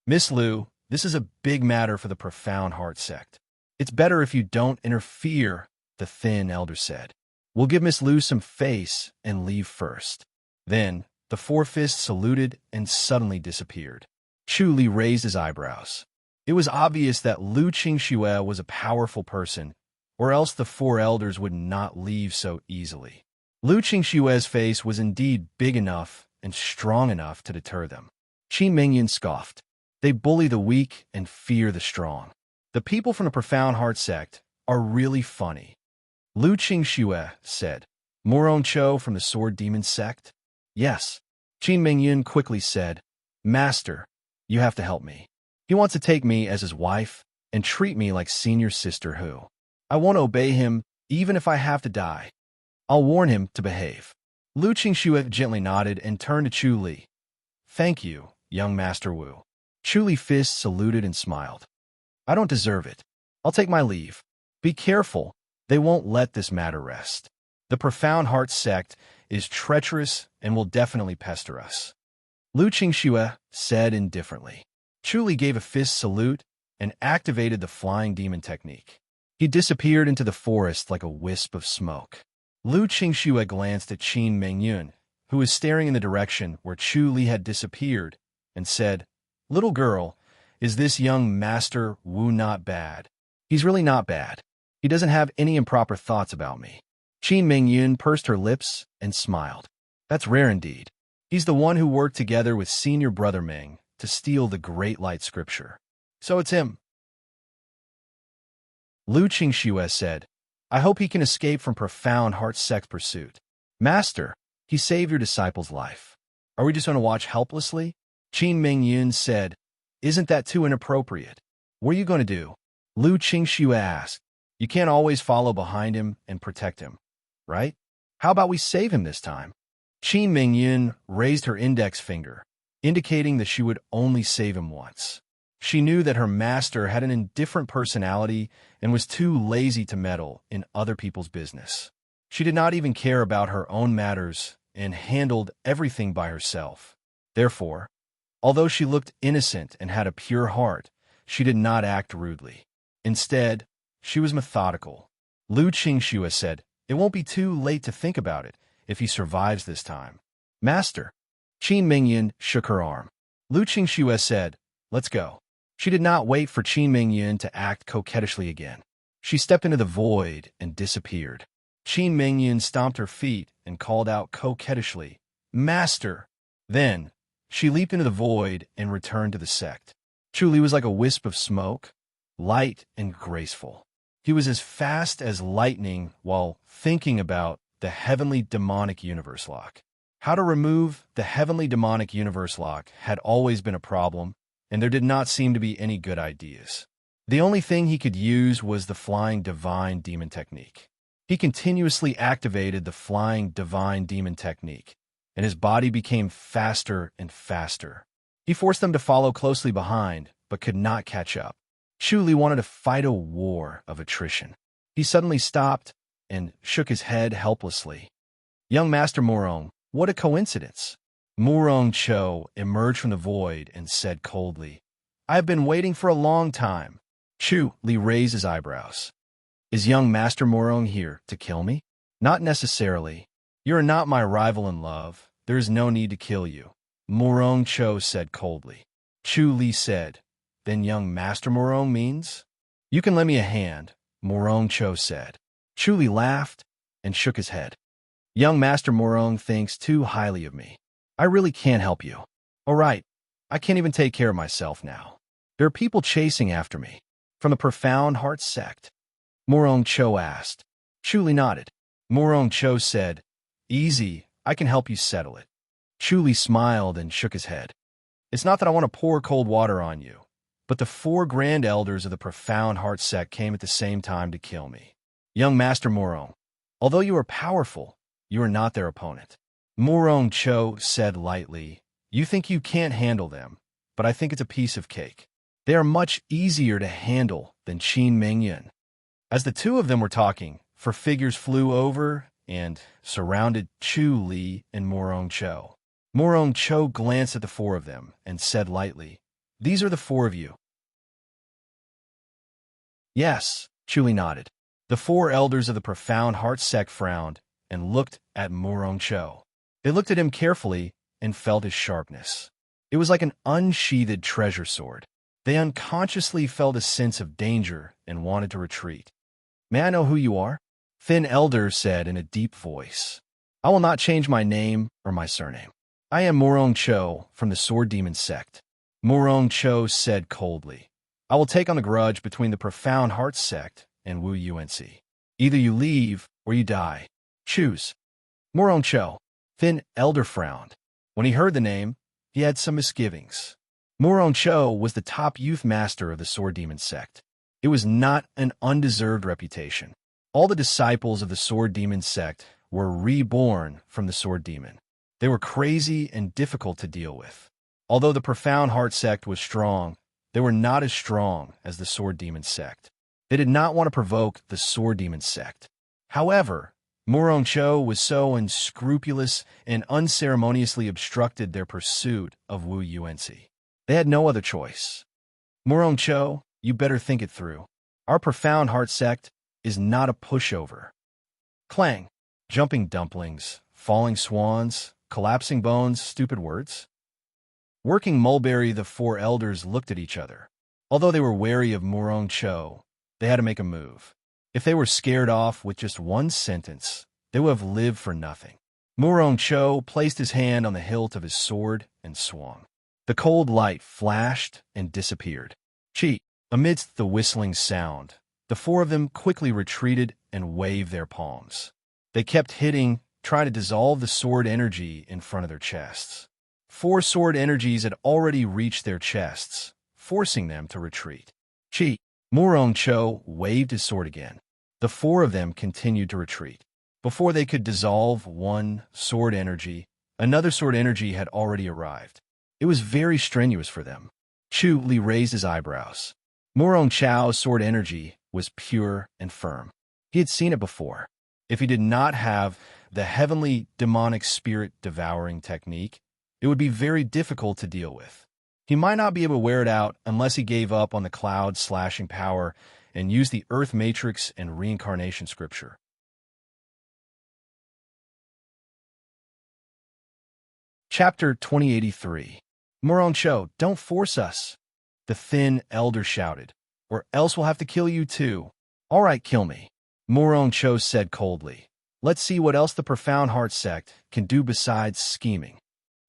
Miss Lu, this is a big matter for the Profound Heart sect. It's better if you don't interfere, the thin elder said. We'll give Miss Lu some face and leave first. Then, the four fists saluted and suddenly disappeared. Chu Li raised his eyebrows. It was obvious that Lu Qingxue was a powerful person, or else the four elders would not leave so easily. Lu Qingxue's face was indeed big enough and strong enough to deter them. Qin Mingyun scoffed. They bully the weak and fear the strong. The people from the Profound Heart sect are really funny. Lu Qingxue said. Murong Cho from the Sword Demon sect? Yes. Qin Mingyun quickly said, Master, you have to help me. He wants to take me as his wife and treat me like senior sister Hu. I won't obey him even if I have to die. I'll warn him to behave. Lu Qingxue gently nodded and turned to Chu Li. Thank you, young Master Wu. Chu Li fist saluted and smiled. I don't deserve it. I'll take my leave. Be careful. They won't let this matter rest. The Profound Heart sect is treacherous and will definitely pester us. Lu Qingxue said indifferently. Chu Li gave a fist salute and activated the flying demon technique. He disappeared into the forest like a wisp of smoke. Lu Qingxue glanced at Qin Mingyun, who was staring in the direction where Chu Li had disappeared, and said, Little girl, is this young Master Wu not bad? He's really not bad. He doesn't have any improper thoughts about me. Qin Mingyun pursed her lips and smiled. That's rare indeed. He's the one who worked together with Senior Brother Ming to steal the Great Light Scripture. So it's him. Lu Qingxue said, I hope he can escape from Profound Heart sect pursuit. Master, he saved your disciple's life. Are we just going to watch helplessly? Qin Mingyun said, Isn't that too inappropriate? What are you going to do? Lu Qingxue asked. You can't always follow behind him and protect him, right? How about we save him this time? Qin Mingyun raised her index finger, indicating that she would only save him once. She knew that her master had an indifferent personality and was too lazy to meddle in other people's business. She did not even care about her own matters and handled everything by herself. Therefore, although she looked innocent and had a pure heart, she did not act rudely. Instead, she was methodical. Lu Qingxue said, "It won't be too late to think about it if he survives this time." "Master." Qin Mingyan shook her arm. Lu Qingxue said, "Let's go." She did not wait for Qin Mingyan to act coquettishly again. She stepped into the void and disappeared. Qin Mingyan stomped her feet and called out coquettishly, "Master!" Then, she leaped into the void and returned to the sect. Chu Li was like a wisp of smoke, light and graceful. He was as fast as lightning while thinking about the heavenly demonic universe lock. How to remove the heavenly demonic universe lock had always been a problem, and there did not seem to be any good ideas. The only thing he could use was the flying divine demon technique. He continuously activated the flying divine demon technique, and his body became faster and faster. He forced them to follow closely behind, but could not catch up. Chu Li wanted to fight a war of attrition. He suddenly stopped and shook his head helplessly. "Young Master Morong, what a coincidence." Morong Cho emerged from the void and said coldly, "I have been waiting for a long time." Chu Li raised his eyebrows. "Is young Master Morong here to kill me?" "Not necessarily. You are not my rival in love. There is no need to kill you," Morong Cho said coldly. Chu Li said, "Then young Master Morong means?" "You can lend me a hand," Morong Cho said. Chu Li laughed and shook his head. "Young Master Morong thinks too highly of me. I really can't help you." "All right, I can't even take care of myself now. There are people chasing after me." "From the Profound Heart sect?" Morong Cho asked. Chu Li nodded. Morong Cho said, "Easy, I can help you settle it." Chu Li smiled and shook his head. "It's not that I want to pour cold water on you, but the 4 grand elders of the Profound Heart sect came at the same time to kill me. Young Master Morong, although you are powerful, you are not their opponent." Morong Cho said lightly, "You think you can't handle them, but I think it's a piece of cake. They are much easier to handle than Qin Mingyan." As the two of them were talking, 4 figures flew over and surrounded Chu Li and Morong Cho. Morong Cho glanced at the 4 of them and said lightly, "These are the 4 of you." "Yes," Chu Li nodded. The 4 elders of the Profound Heart sect frowned and looked at Morong Cho. They looked at him carefully and felt his sharpness. It was like an unsheathed treasure sword. They unconsciously felt a sense of danger and wanted to retreat. "May I know who you are?" Thin Elder said in a deep voice. "I will not change my name or my surname. I am Morong Cho from the Sword Demon sect." Morong Cho said coldly, "I will take on the grudge between the Profound Heart sect and Wu Unc. Either you leave or you die. Choose." Morong Cho. Thin Elder frowned. When he heard the name, he had some misgivings. Morong Cho was the top youth master of the Sword Demon sect. It was not an undeserved reputation. All the disciples of the Sword Demon sect were reborn from the Sword Demon. They were crazy and difficult to deal with. Although the Profound Heart sect was strong, they were not as strong as the Sword Demon sect. They did not want to provoke the Sword Demon sect. However, Morong Cho was so unscrupulous and unceremoniously obstructed their pursuit of Wu Unc. They had no other choice. "Morong Cho, you better think it through. Our Profound Heart sect is not a pushover." Clang. Jumping dumplings, falling swans, collapsing bones, stupid words. Working mulberry, the 4 elders looked at each other. Although they were wary of Morong Cho, they had to make a move. If they were scared off with just one sentence, they would have lived for nothing. Morong Cho placed his hand on the hilt of his sword and swung. The cold light flashed and disappeared. Chi. Amidst the whistling sound, the 4 of them quickly retreated and waved their palms. They kept hitting, trying to dissolve the sword energy in front of their chests. 4 sword energies had already reached their chests, forcing them to retreat. Chi. Morong Cho waved his sword again. The 4 of them continued to retreat. Before they could dissolve one sword energy, another sword energy had already arrived. It was very strenuous for them. Chu Li raised his eyebrows. Murong Chao's sword energy was pure and firm. He had seen it before. If he did not have the heavenly demonic spirit devouring technique, it would be very difficult to deal with. He might not be able to wear it out unless he gave up on the cloud slashing power and used the earth matrix and reincarnation scripture. Chapter 2083. Murong Cho, don't force us, the thin elder shouted, or else we'll have to kill you too. All right, kill me, Murong Cho said coldly. Let's see what else the Profound Heart sect can do besides scheming.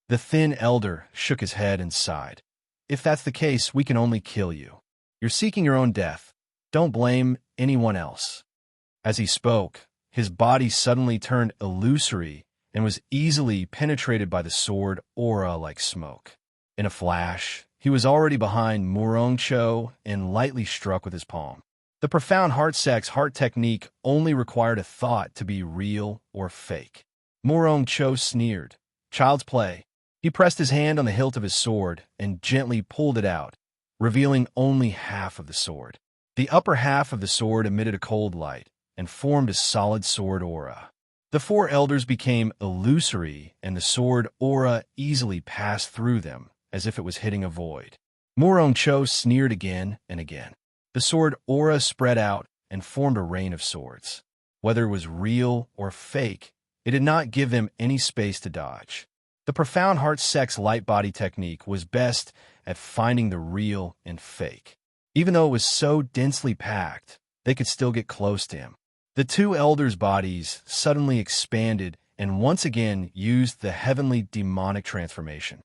The thin elder shook his head and sighed. If that's the case, we can only kill you. You're seeking your own death. Don't blame anyone else. As he spoke, his body suddenly turned illusory and was easily penetrated by the sword aura like smoke. In a flash, he was already behind Murong Cho and lightly struck with his palm. The Profound Heart sect's heart technique only required a thought to be real or fake. Murong Cho sneered. Child's play. He pressed his hand on the hilt of his sword and gently pulled it out, revealing only half of the sword. The upper half of the sword emitted a cold light and formed a solid sword aura. The four elders became illusory, and the sword aura easily passed through them, as if it was hitting a void. Murong Cho sneered again and again. The sword aura spread out and formed a rain of swords. Whether it was real or fake, it did not give them any space to dodge. The Profound Heart sect's light body technique was best at finding the real and fake. Even though it was so densely packed, they could still get close to him. The two elders' bodies suddenly expanded and once again used the heavenly demonic transformation.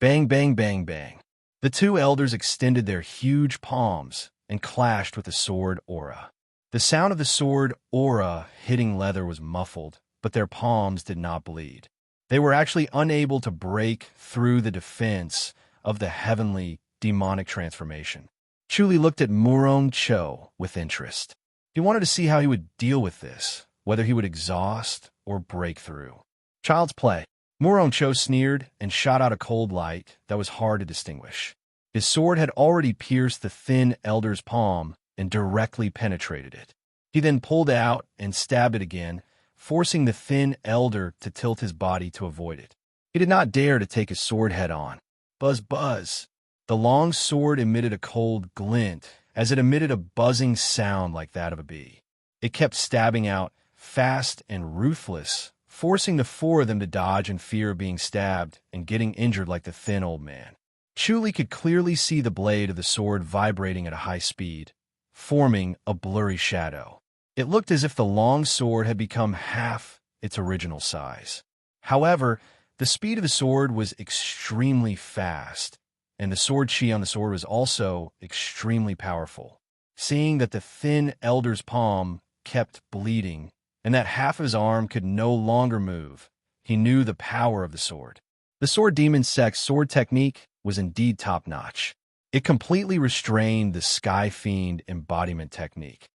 Bang, bang, bang, bang. The two elders extended their huge palms and clashed with the sword aura. The sound of the sword aura hitting leather was muffled, but their palms did not bleed. They were actually unable to break through the defense of the heavenly demonic transformation. Chu Li looked at Murong Cho with interest. He wanted to see how he would deal with this, whether he would exhaust or break through. Child's play. Murong Cho sneered and shot out a cold light that was hard to distinguish. His sword had already pierced the thin elder's palm and directly penetrated it. He then pulled it out and stabbed it again, forcing the thin elder to tilt his body to avoid it. He did not dare to take his sword head on. Buzz, buzz. The long sword emitted a cold glint as it emitted a buzzing sound like that of a bee. It kept stabbing out, fast and ruthless, forcing the four of them to dodge in fear of being stabbed and getting injured like the thin old man. Chu Li could clearly see the blade of the sword vibrating at a high speed, forming a blurry shadow. It looked as if the long sword had become half its original size. However, the speed of the sword was extremely fast, and the sword chi on the sword was also extremely powerful. Seeing that the thin elder's palm kept bleeding and that half of his arm could no longer move, he knew the power of the sword. The Sword Demon sect's sword technique was indeed top-notch. It completely restrained the Sky Fiend embodiment technique.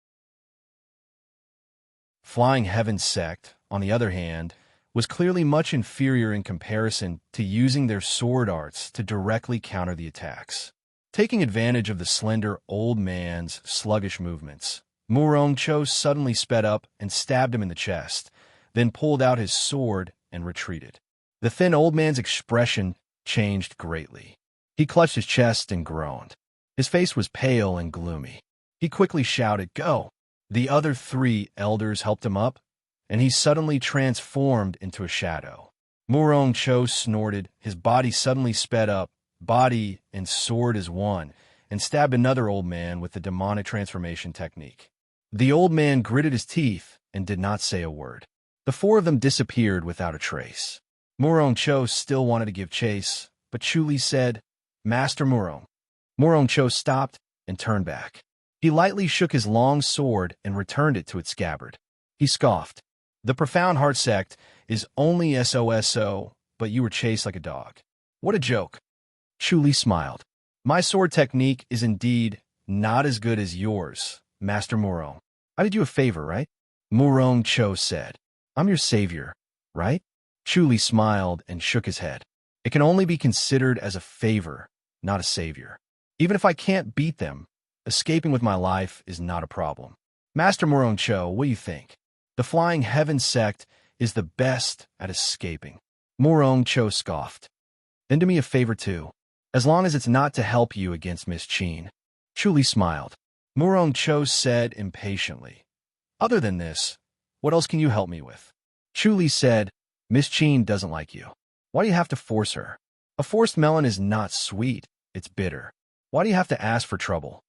Flying Heaven sect, on the other hand, was clearly much inferior in comparison to using their sword arts to directly counter the attacks. Taking advantage of the slender old man's sluggish movements, Murong Cho suddenly sped up and stabbed him in the chest, then pulled out his sword and retreated. The thin old man's expression changed greatly. He clutched his chest and groaned. His face was pale and gloomy. He quickly shouted, "Go!" The other three elders helped him up, and he suddenly transformed into a shadow. Murong Cho snorted, his body suddenly sped up, body and sword as one, and stabbed another old man with the demonic transformation technique. The old man gritted his teeth and did not say a word. The four of them disappeared without a trace. Murong Cho still wanted to give chase, but Chu Li said, "Master Murong." Murong Cho stopped and turned back. He lightly shook his long sword and returned it to its scabbard. He scoffed. "The Profound Heart sect is only SOSO, but you were chased like a dog. What a joke." Chu Li smiled. "My sword technique is indeed not as good as yours, Master Murong. I did you a favor, right?" Murong Cho said. "I'm your savior, right?" Chu Li smiled and shook his head. "It can only be considered as a favor, not a savior." Even if I can't beat them, escaping with my life is not a problem. Master Morong Cho, what do you think? The Flying Heaven sect is the best at escaping. Morong Cho scoffed. Then do me a favor too, as long as it's not to help you against Miss Chin. Chuli smiled. Morong Cho said impatiently. Other than this, what else can you help me with? Chuli said, Miss Chin doesn't like you. Why do you have to force her? A forced melon is not sweet, it's bitter. Why do you have to ask for trouble?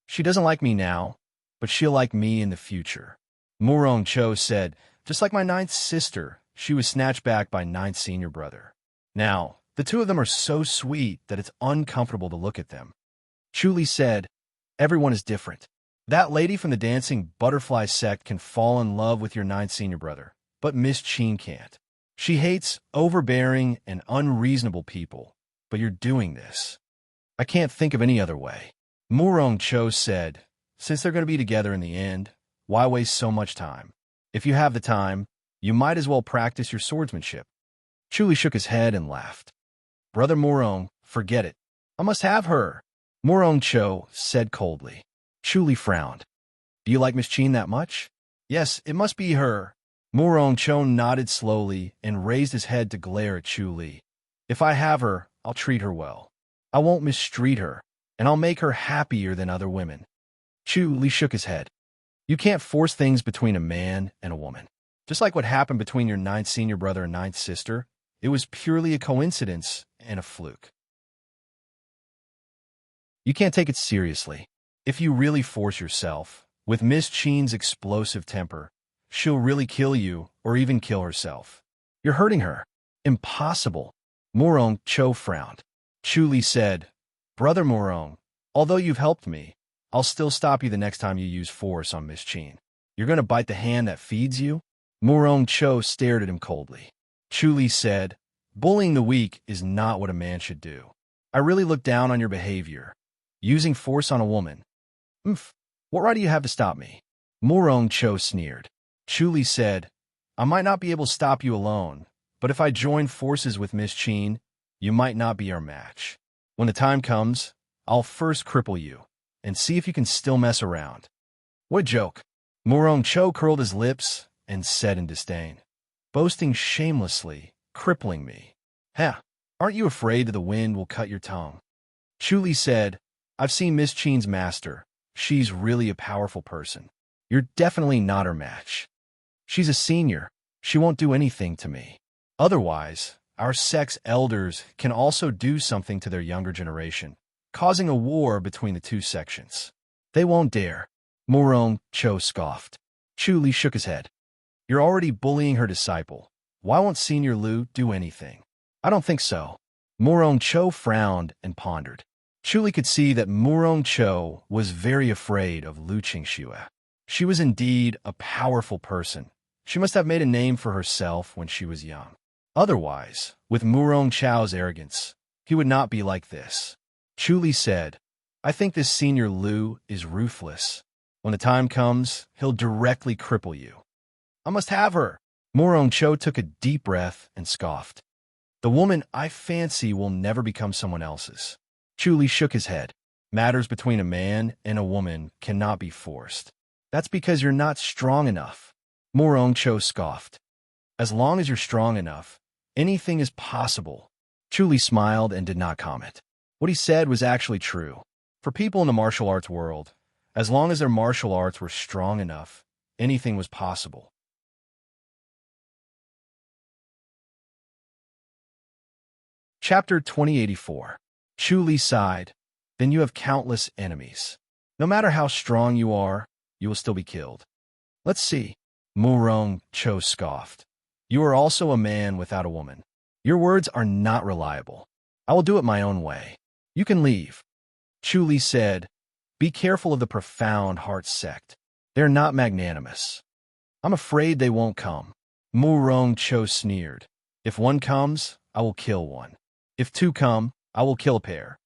She doesn't like me now, but she'll like me in the future. Morong Cho said, just like my ninth sister, she was snatched back by ninth senior brother. Now, the two of them are so sweet that it's uncomfortable to look at them. Chuli said, everyone is different. That lady from the dancing butterfly sect can fall in love with your ninth senior brother, but Miss Chin can't. She hates overbearing and unreasonable people, but you're doing this. I can't think of any other way. Morong Cho said, since they're going to be together in the end, why waste so much time? If you have the time, you might as well practice your swordsmanship. Chuli shook his head and laughed. Brother Morong, forget it. I must have her. Morong Cho said coldly. Chuli frowned. Do you like Miss Chin that much? Yes, it must be her. Morong Cho nodded slowly and raised his head to glare at Chuli. If I have her, I'll treat her well. I won't mistreat her, and I'll make her happier than other women. Chuli shook his head. You can't force things between a man and a woman. Just like what happened between your ninth senior brother and ninth sister, it was purely a coincidence and a fluke. You can't take it seriously. If you really force yourself, with Miss Chin's explosive temper, she'll really kill you or even kill herself. You're hurting her. Impossible. Morong Cho frowned. Chuli said, Brother Morong, although you've helped me, I'll still stop you the next time you use force on Miss Chin. You're going to bite the hand that feeds you? Morong Cho stared at him coldly. Chuli said, bullying the weak is not what a man should do. I really look down on your behavior. Using force on a woman. What right do you have to stop me? Morong Cho sneered. Chuli said, I might not be able to stop you alone, but if I join forces with Miss Chin, you might not be our match. When the time comes, I'll first cripple you, and see if you can still mess around. What a joke. Morong Cho curled his lips and said in disdain, boasting shamelessly, crippling me. Aren't you afraid that the wind will cut your tongue? Chuli said, I've seen Miss Chin's master. She's really a powerful person. You're definitely not her match. She's a senior. She won't do anything to me. Otherwise, our sect's elders can also do something to their younger generation, causing a war between the two sections. They won't dare. Morong Cho scoffed. Chuli shook his head. You're already bullying her disciple. Why won't Senior Lu do anything? I don't think so. Morong Cho frowned and pondered. Chuli could see that Morong Cho was very afraid of Lu Qingxue. She was indeed a powerful person. She must have made a name for herself when she was young. Otherwise, with Morong Cho's arrogance, he would not be like this. Chuli said, I think this Senior Lu is ruthless. When the time comes, he'll directly cripple you. I must have her. Morong Cho took a deep breath and scoffed. The woman I fancy will never become someone else's. Chuli shook his head. Matters between a man and a woman cannot be forced. That's because you're not strong enough. Morong Cho scoffed. As long as you're strong enough, anything is possible. Chuli smiled and did not comment. What he said was actually true. For people in the martial arts world, as long as their martial arts were strong enough, anything was possible. Chapter 2084. Chuli sighed. Then you have countless enemies. No matter how strong you are, you will still be killed. Let's see. Morong Cho scoffed. You are also a man without a woman. Your words are not reliable. I will do it my own way. You can leave. Chuli said, be careful of the profound heart sect. They're not magnanimous. I'm afraid they won't come. Morong Cho sneered. If one comes, I will kill one. If two come, I will kill a pair.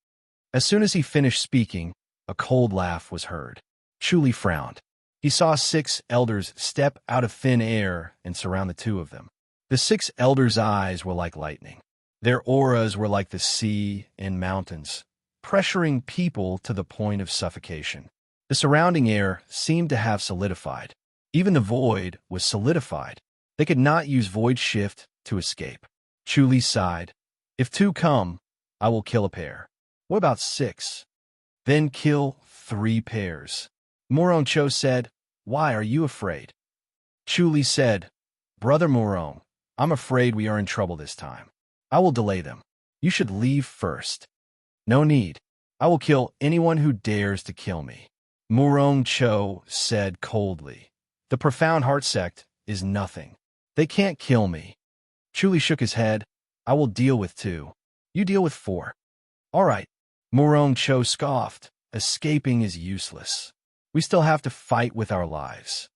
As soon as he finished speaking, a cold laugh was heard. Chuli frowned. He saw 6 elders step out of thin air and surround the two of them. The 6 elders' eyes were like lightning. Their auras were like the sea and mountains, pressuring people to the point of suffocation. The surrounding air seemed to have solidified. Even the void was solidified. They could not use void shift to escape. Chuli sighed. If 2 come, I will kill a pair. What about 6? Then kill 3 pairs. Moron-cho said, Why are you afraid? Chuli said, Brother Moron, I'm afraid we are in trouble this time. I will delay them. You should leave first. No need. I will kill anyone who dares to kill me. Moron-cho said coldly. The profound heart sect is nothing. They can't kill me. Chuli shook his head. I will deal with 2. You deal with 4. All right. Moron-cho scoffed. Escaping is useless. We still have to fight with our lives.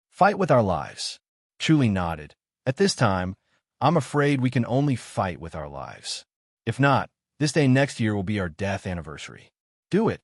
Fight with our lives. Chuli nodded. At this time, I'm afraid we can only fight with our lives. If not, this day next year will be our death anniversary. Do it.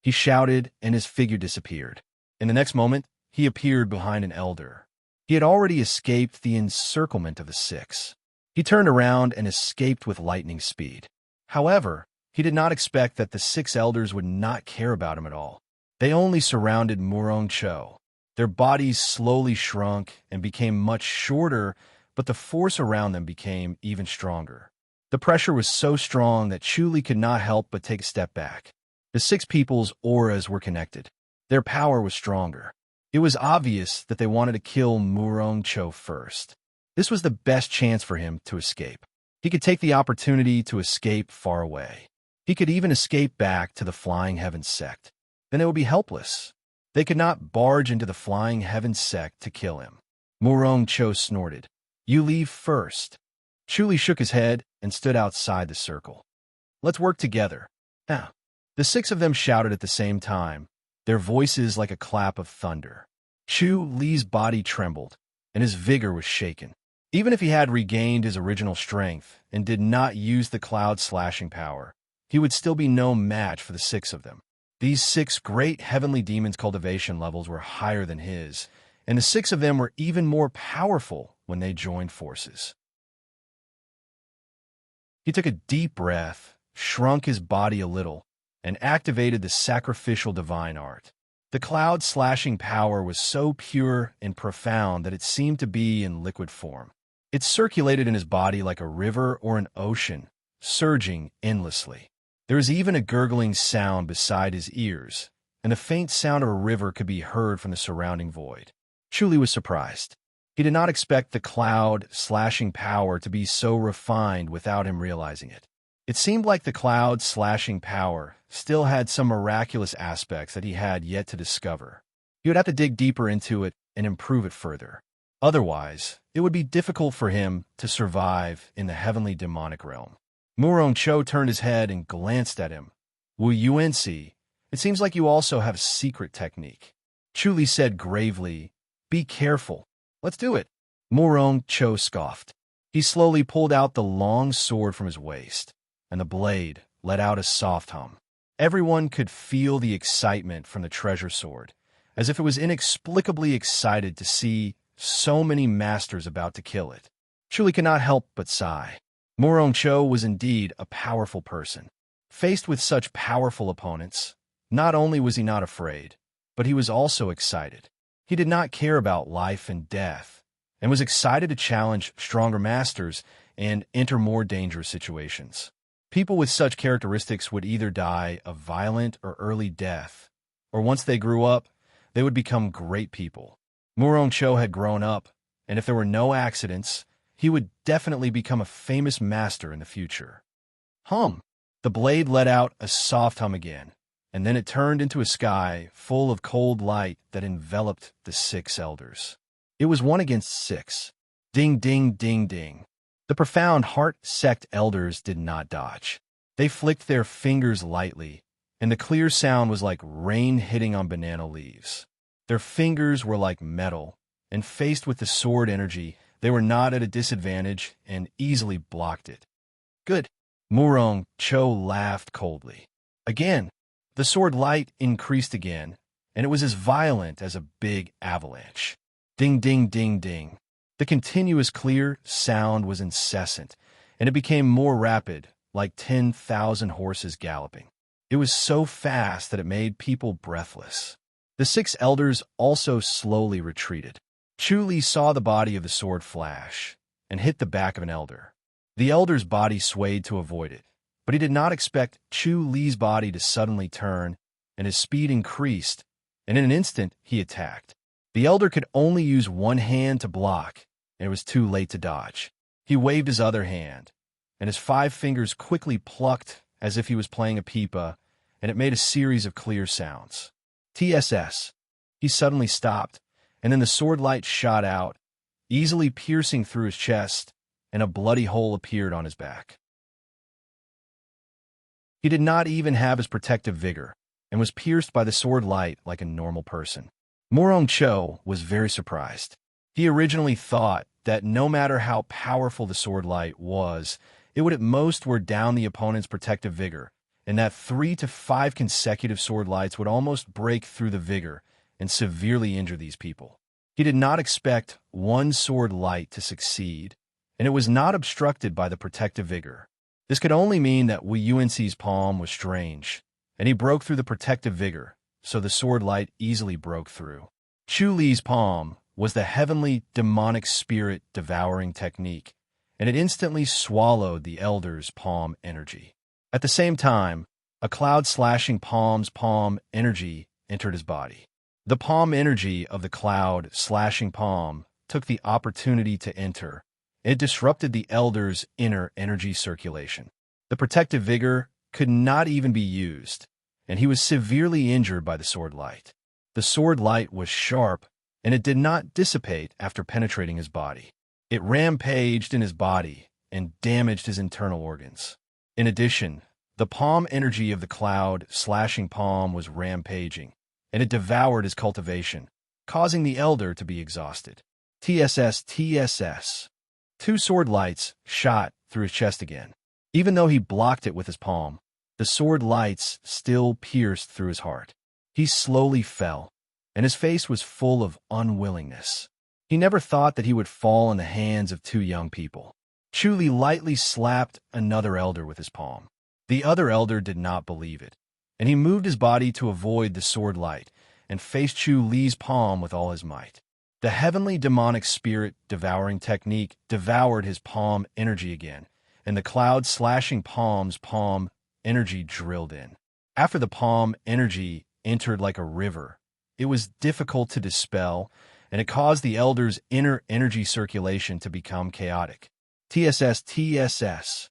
He shouted, and his figure disappeared. In the next moment, he appeared behind an elder. He had already escaped the encirclement of the 6. He turned around and escaped with lightning speed. However, he did not expect that the 6 elders would not care about him at all. They only surrounded Moron-cho. Their bodies slowly shrunk and became much shorter, but the force around them became even stronger. The pressure was so strong that Chuli could not help but take a step back. The 6 people's auras were connected. Their power was stronger. It was obvious that they wanted to kill Moron-cho first. This was the best chance for him to escape. He could take the opportunity to escape far away. He could even escape back to the Flying Heavens sect. Then they would be helpless. They could not barge into the Flying Heavens sect to kill him. Moron-cho snorted. You leave first. Chuli shook his head and stood outside the circle. Let's work together. Now, the 6 of them shouted at the same time, their voices like a clap of thunder. Chu-Li's body trembled, and his vigor was shaken. Even if he had regained his original strength and did not use the cloud-slashing power, he would still be no match for the 6 of them. These 6 great heavenly demons' cultivation levels were higher than his, and the 6 of them were even more powerful when they joined forces. He took a deep breath, shrunk his body a little, and activated the sacrificial divine art. The cloud-slashing power was so pure and profound that it seemed to be in liquid form. It circulated in his body like a river or an ocean, surging endlessly. There was even a gurgling sound beside his ears, and the faint sound of a river could be heard from the surrounding void. Chuli was surprised. He did not expect the cloud-slashing power to be so refined without him realizing it. It seemed like the cloud-slashing power still had some miraculous aspects that he had yet to discover. He would have to dig deeper into it and improve it further. Otherwise, it would be difficult for him to survive in the heavenly demonic realm. Moron-cho turned his head and glanced at him. Wu Yuanci, it seems like you also have a secret technique. Chuli said gravely, Be careful. Let's do it. Moron-cho scoffed. He slowly pulled out the long sword from his waist, and the blade let out a soft hum. Everyone could feel the excitement from the treasure sword, as if it was inexplicably excited to see so many masters about to kill it. Chuli could not help but sigh. Moron-cho was indeed a powerful person. Faced with such powerful opponents, not only was he not afraid, but he was also excited. He did not care about life and death, and was excited to challenge stronger masters and enter more dangerous situations. People with such characteristics would either die a violent or early death, or once they grew up, they would become great people. Moron-cho had grown up, and if there were no accidents, he would definitely become a famous master in the future. Hum! The blade let out a soft hum again, and then it turned into a sky full of cold light that enveloped the 6 elders. It was 1 against 6. Ding, ding, ding, ding. The profound heart sect elders did not dodge. They flicked their fingers lightly, and the clear sound was like rain hitting on banana leaves. Their fingers were like metal, and faced with the sword energy, they were not at a disadvantage and easily blocked it. Good. Moron-cho laughed coldly. Again, the sword light increased again, and it was as violent as a big avalanche. Ding, ding, ding, ding. The continuous clear sound was incessant, and it became more rapid, like 10,000 horses galloping. It was so fast that it made people breathless. The 6 elders also slowly retreated. Chu Li saw the body of the sword flash and hit the back of an elder. The elder's body swayed to avoid it, but he did not expect Chu Li's body to suddenly turn, and his speed increased, and in an instant he attacked. The elder could only use one hand to block, and it was too late to dodge. He waved his other hand, and his 5 fingers quickly plucked as if he was playing a pipa, and it made a series of clear sounds. TSS. He suddenly stopped, and then the sword light shot out, easily piercing through his chest, and a bloody hole appeared on his back. He did not even have his protective vigor, and was pierced by the sword light like a normal person. Morong Cho was very surprised. He originally thought that no matter how powerful the sword light was, it would at most wear down the opponent's protective vigor, and that 3 to 5 consecutive sword lights would almost break through the vigor and severely injure these people. He did not expect one sword light to succeed, and it was not obstructed by the protective vigor. This could only mean that Wu Yuanxi's palm was strange, and he broke through the protective vigor, so the sword light easily broke through. Chu Li's palm was the heavenly demonic spirit devouring technique, and it instantly swallowed the elder's palm energy. At the same time, a cloud slashing palm energy entered his body. The palm energy of the cloud slashing palm took the opportunity to enter. It disrupted the elder's inner energy circulation. The protective vigor could not even be used, and he was severely injured by the sword light. The sword light was sharp, and it did not dissipate after penetrating his body. It rampaged in his body and damaged his internal organs. In addition, the palm energy of the cloud slashing palm was rampaging, and it devoured his cultivation, causing the elder to be exhausted. TSS. 2 sword lights shot through his chest again. Even though he blocked it with his palm, the sword lights still pierced through his heart. He slowly fell, and his face was full of unwillingness. He never thought that he would fall in the hands of 2 young people. Chu Li lightly slapped another elder with his palm. The other elder did not believe it, and he moved his body to avoid the sword light and faced Chu Li's palm with all his might. The heavenly demonic spirit devouring technique devoured his palm energy again, and the cloud slashing palm energy drilled in. After the palm energy entered like a river, it was difficult to dispel, and it caused the elder's inner energy circulation to become chaotic. TSS.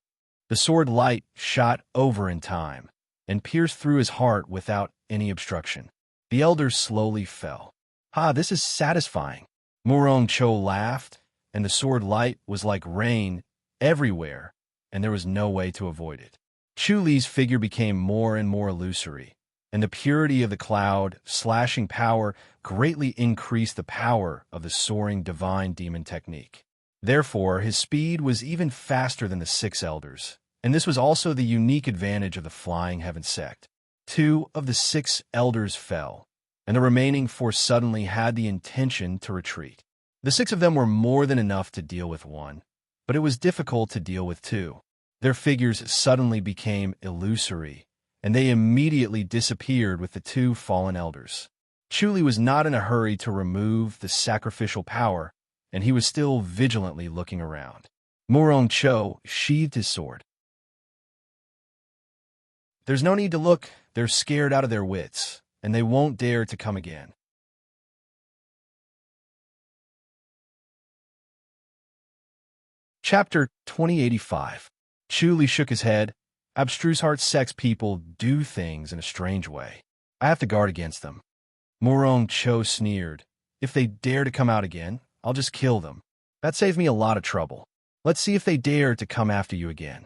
The sword light shot over in time and pierced through his heart without any obstruction. The elder slowly fell. This is satisfying. Morong Cho laughed, and the sword light was like rain everywhere, and there was no way to avoid it. Chu Li's figure became more and more illusory, and the purity of the cloud slashing power greatly increased the power of the soaring divine demon technique. Therefore, his speed was even faster than the 6 elders, and this was also the unique advantage of the Flying Heaven sect. 2 of the 6 elders fell, and the remaining 4 suddenly had the intention to retreat. The 6 of them were more than enough to deal with 1, but it was difficult to deal with 2. Their figures suddenly became illusory, and they immediately disappeared with the 2 fallen elders. Chu Li was not in a hurry to remove the sacrificial power, and he was still vigilantly looking around. Morong Cho sheathed his sword. There's no need to look. They're scared out of their wits, and they won't dare to come again. Chapter 2085. Chu Li shook his head. Abstruse heart sex people do things in a strange way. I have to guard against them. Morong Cho sneered. If they dare to come out again, I'll just kill them. That saves me a lot of trouble. Let's see if they dare to come after you again.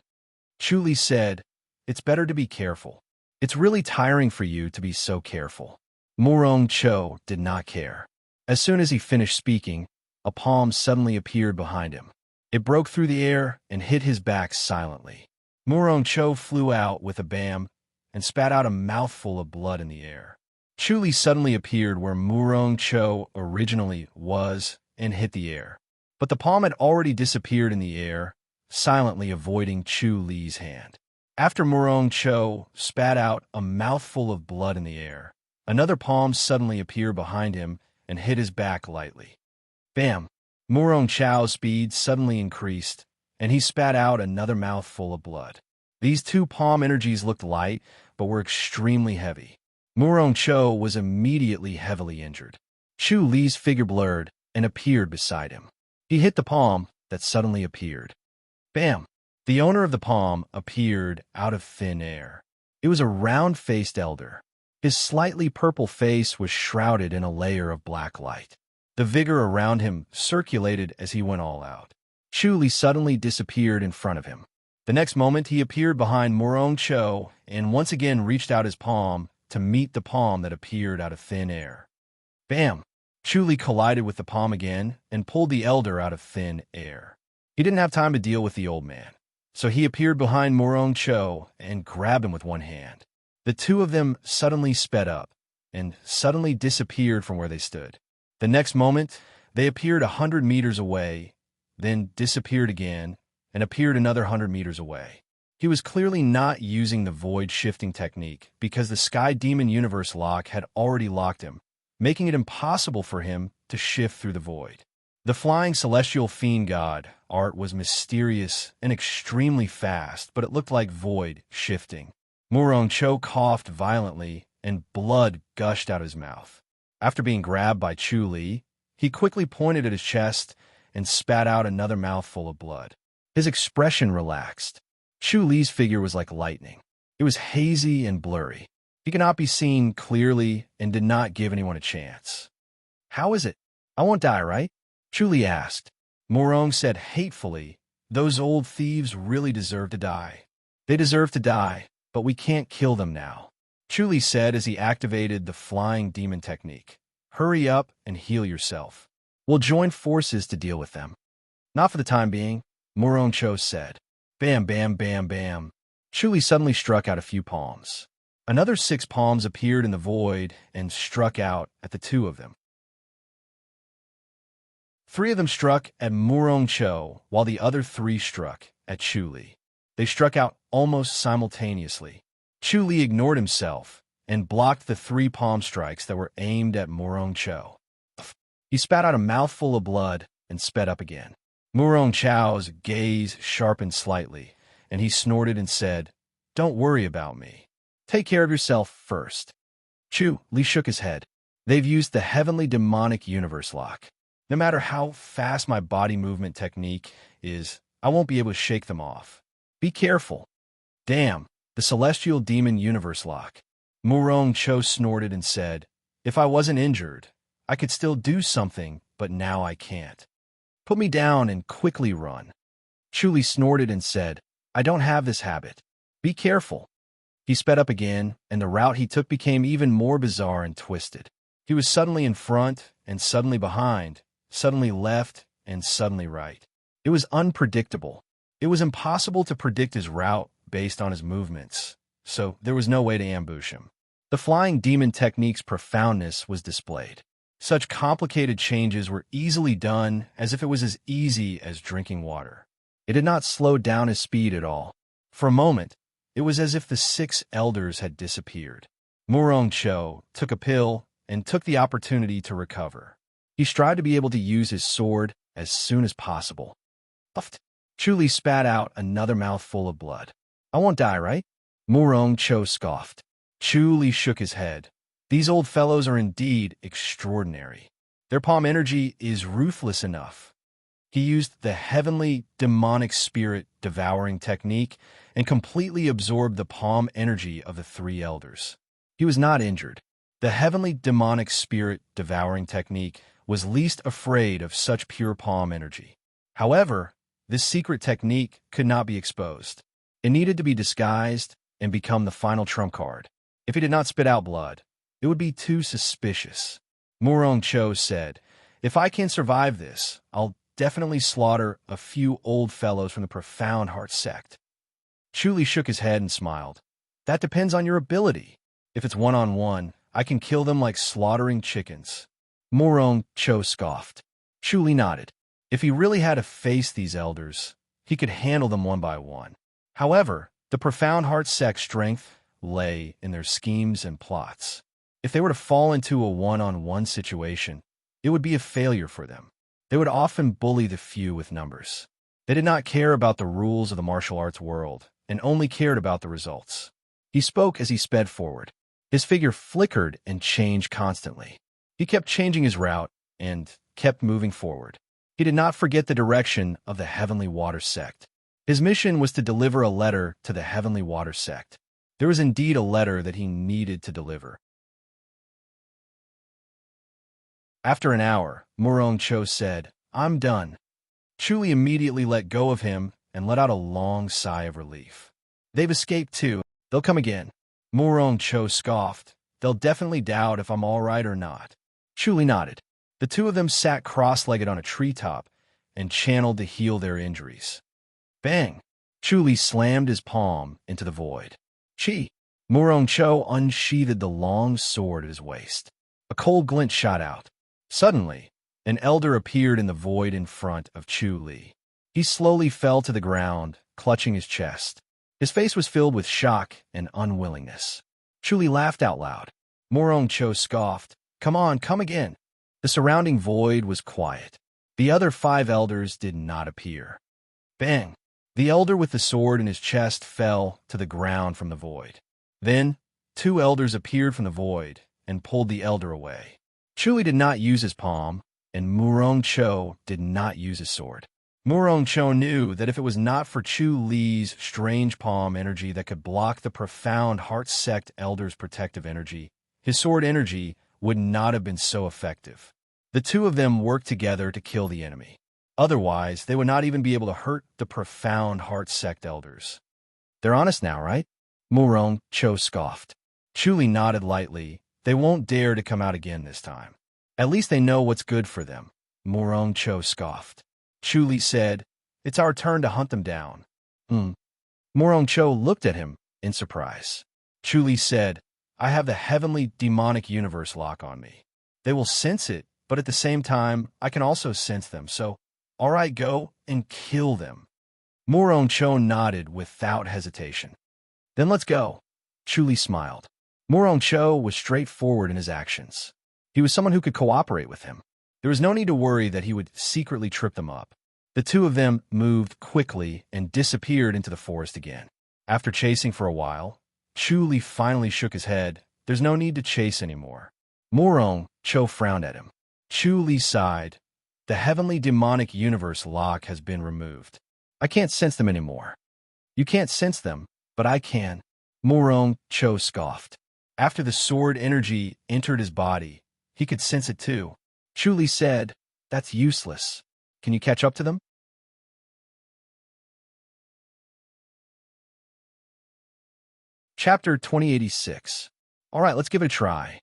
Chu Li said, It's better to be careful. It's really tiring for you to be so careful. Morong Cho did not care. As soon as he finished speaking, a palm suddenly appeared behind him. It broke through the air and hit his back silently. Morong Cho flew out with a bam and spat out a mouthful of blood in the air. Chu Li suddenly appeared where Morong Cho originally was and hit the air. But the palm had already disappeared in the air, silently avoiding Chu Li's hand. After Murong Cho spat out a mouthful of blood in the air, another palm suddenly appeared behind him and hit his back lightly. Bam! Murong Cho's speed suddenly increased, and he spat out another mouthful of blood. These two palm energies looked light, but were extremely heavy. Murong Cho was immediately heavily injured. Chu Li's figure blurred and appeared beside him. He hit the palm that suddenly appeared. Bam! The owner of the palm appeared out of thin air. It was a round-faced elder. His slightly purple face was shrouded in a layer of black light. The vigor around him circulated as he went all out. Chu Li suddenly disappeared in front of him. The next moment, he appeared behind Murong Cho and once again reached out his palm to meet the palm that appeared out of thin air. Bam! Chu Li collided with the palm again and pulled the elder out of thin air. He didn't have time to deal with the old man, so he appeared behind Murong Cho and grabbed him with one hand. The two of them suddenly sped up and suddenly disappeared from where they stood. The next moment, they appeared 100 meters away, then disappeared again, and appeared another 100 meters away. He was clearly not using the void shifting technique because the Sky Demon Universe lock had already locked him, making it impossible for him to shift through the void. The flying celestial fiend god art was mysterious and extremely fast, but it looked like void shifting. Murong Cho coughed violently and blood gushed out of his mouth. After being grabbed by Chu Li, he quickly pointed at his chest and spat out another mouthful of blood. His expression relaxed. Chu Li's figure was like lightning. It was hazy and blurry. He could not be seen clearly and did not give anyone a chance. "How is it? I won't die, right?" Chu Li asked. Murong said hatefully, "Those old thieves really deserve to die. They deserve to die, but we can't kill them now." Chu Li said as he activated the flying demon technique. "Hurry up and heal yourself. We'll join forces to deal with them." "Not for the time being," Murong Cho said. Bam, bam, bam, bam. Chu Li suddenly struck out a few palms. Another 6 palms appeared in the void and struck out at the two of them. 3 of them struck at Murong Cho, while the other 3 struck at Chu Li. They struck out almost simultaneously. Chu Li ignored himself and blocked the 3 palm strikes that were aimed at Murong Cho. He spat out a mouthful of blood and sped up again. Murong Cho's gaze sharpened slightly, and he snorted and said, "Don't worry about me. Take care of yourself first." Chu Li shook his head. "They've used the heavenly demonic universe lock. No matter how fast my body movement technique is, I won't be able to shake them off. Be careful." "Damn, the celestial demon universe lock." Murong Cho snorted and said, "If I wasn't injured, I could still do something, but now I can't. Put me down and quickly run." Chu Li snorted and said, "I don't have this habit. Be careful." He sped up again, and the route he took became even more bizarre and twisted. He was suddenly in front and suddenly behind, suddenly left and suddenly right. It was unpredictable. It was impossible to predict his route based on his movements, so there was no way to ambush him. The flying demon technique's profoundness was displayed. Such complicated changes were easily done as if it was as easy as drinking water. It did not slow down his speed at all. For a moment, it was as if the 6 elders had disappeared. Murong Cho took a pill and took the opportunity to recover. He strived to be able to use his sword as soon as possible. Puffed. Chu Li spat out another mouthful of blood. "I won't die, right?" Murong Cho scoffed. Chu Li shook his head. "These old fellows are indeed extraordinary. Their palm energy is ruthless enough." He used the heavenly demonic spirit devouring technique and completely absorbed the palm energy of the 3 elders. He was not injured. The heavenly demonic spirit devouring technique was least afraid of such pure palm energy. However, this secret technique could not be exposed. It needed to be disguised and become the final trump card. If he did not spit out blood, it would be too suspicious. Murong Cho said, "If I can survive this, I'll definitely slaughter a few old fellows from the Profound Heart sect." Chu Li shook his head and smiled. "That depends on your ability. If it's one-on-one, I can kill them like slaughtering chickens." Murong Cho scoffed. Chu Li nodded. If he really had to face these elders, he could handle them one by one. However, The profound heart sect's strength lay in their schemes and plots. If they were to fall into a one-on-one situation, it would be a failure for them. They would often bully the few with numbers. They did not care about the rules of the martial arts world and only cared about the results. He spoke as he sped forward. His figure flickered and changed constantly. He kept changing his route and kept moving forward. He did not forget the direction of the Heavenly Water Sect. His mission was to deliver a letter to the Heavenly Water Sect. There was indeed a letter that he needed to deliver. After an hour, Murong Cho said, "I'm done." Chuli immediately let go of him and let out a long sigh of relief. "They've escaped too. They'll come again." Murong Cho scoffed. "They'll definitely doubt if I'm all right or not." Chuli nodded. The two of them sat cross-legged on a treetop and channeled to heal their injuries. Bang! Chuli slammed his palm into the void. Chi! Murong Cho unsheathed the long sword at his waist. A cold glint shot out. Suddenly, an elder appeared in the void in front of Chu Li. He slowly fell to the ground, clutching his chest. His face was filled with shock and unwillingness. Chu Li laughed out loud. Murong Cho scoffed. "Come on, come again." The surrounding void was quiet. The other 5 elders did not appear. Bang! The elder with the sword in his chest fell to the ground from the void. Then, 2 elders appeared from the void and pulled the elder away. Chuli did not use his palm, and Murong Cho did not use his sword. Murong Cho knew that if it was not for Chu Li's strange palm energy that could block the profound heart sect elder's protective energy, his sword energy would not have been so effective. The two of them worked together to kill the enemy. Otherwise, they would not even be able to hurt the profound heart sect elders. "They're honest now, right?" Murong Cho scoffed. Chuli nodded lightly. "They won't dare to come out again this time. At least they know what's good for them." Murong Cho scoffed. Chuli said, "It's our turn to hunt them down." Murong Cho looked at him in surprise. Chuli said, "I have the heavenly demonic universe lock on me. They will sense it, but at the same time, I can also sense them, so all right, go and kill them." Murong Cho nodded without hesitation. "Then let's go." Chuli smiled. Murong Cho was straightforward in his actions. He was someone who could cooperate with him. There was no need to worry that he would secretly trip them up. The two of them moved quickly and disappeared into the forest again. After chasing for a while, Chuli finally shook his head. "There's no need to chase anymore." Murong Cho frowned at him. Chuli sighed. "The heavenly demonic universe lock has been removed. I can't sense them anymore." "You can't sense them, but I can." Murong Cho scoffed. After the sword energy entered his body, he could sense it too. Chuli said, "That's useless. Can you catch up to them?" Chapter 2086. All right, let's give it a try.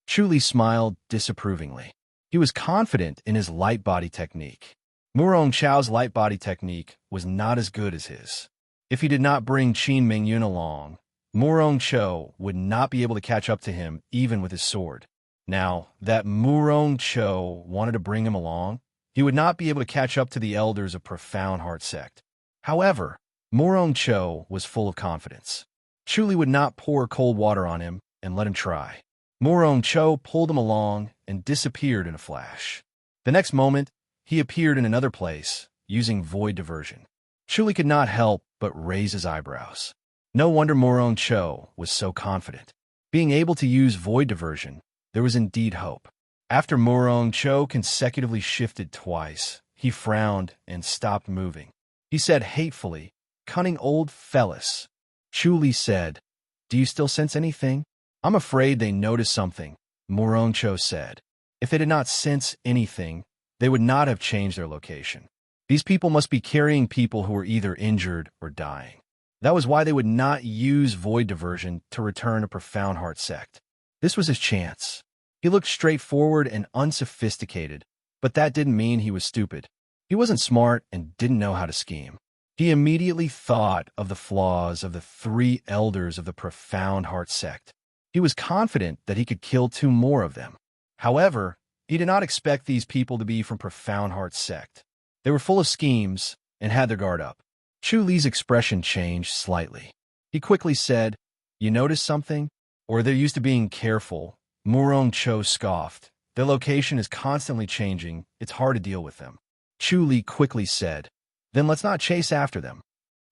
Chuli smiled disapprovingly. He was confident in his light body technique. Murong Cho's light body technique was not as good as his. If he did not bring Qin Mingyun along, Murong Cho would not be able to catch up to him even with his sword. Now that Murong Cho wanted to bring him along, he would not be able to catch up to the elders of Profound Heart Sect. However, Murong Cho was full of confidence. Chuli would not pour cold water on him and let him try. Murong Cho pulled him along and disappeared in a flash. The next moment, he appeared in another place, using void diversion. Chuli could not help but raise his eyebrows. No wonder Murong Cho was so confident. Being able to use void diversion, there was indeed hope. After Murong Cho consecutively shifted twice, he frowned and stopped moving. He said hatefully, "Cunning old fellas." Chuli said, "Do you still sense anything?" "I'm afraid they noticed something," Murong Cho said. "If they did not sense anything, they would not have changed their location. These people must be carrying people who were either injured or dying. That was why they would not use void diversion to return a Profound Heart Sect." This was his chance. He looked straightforward and unsophisticated, but that didn't mean he was stupid. He wasn't smart and didn't know how to scheme. He immediately thought of the flaws of the 3 elders of the Profound Heart Sect. He was confident that he could kill 2 more of them. However, he did not expect these people to be from Profound Heart Sect. They were full of schemes and had their guard up. Chu Li's expression changed slightly. He quickly said, "You notice something? Or they're used to being careful." Murong Cho scoffed. "Their location is constantly changing. It's hard to deal with them." Chu Li quickly said, "Then let's not chase after them."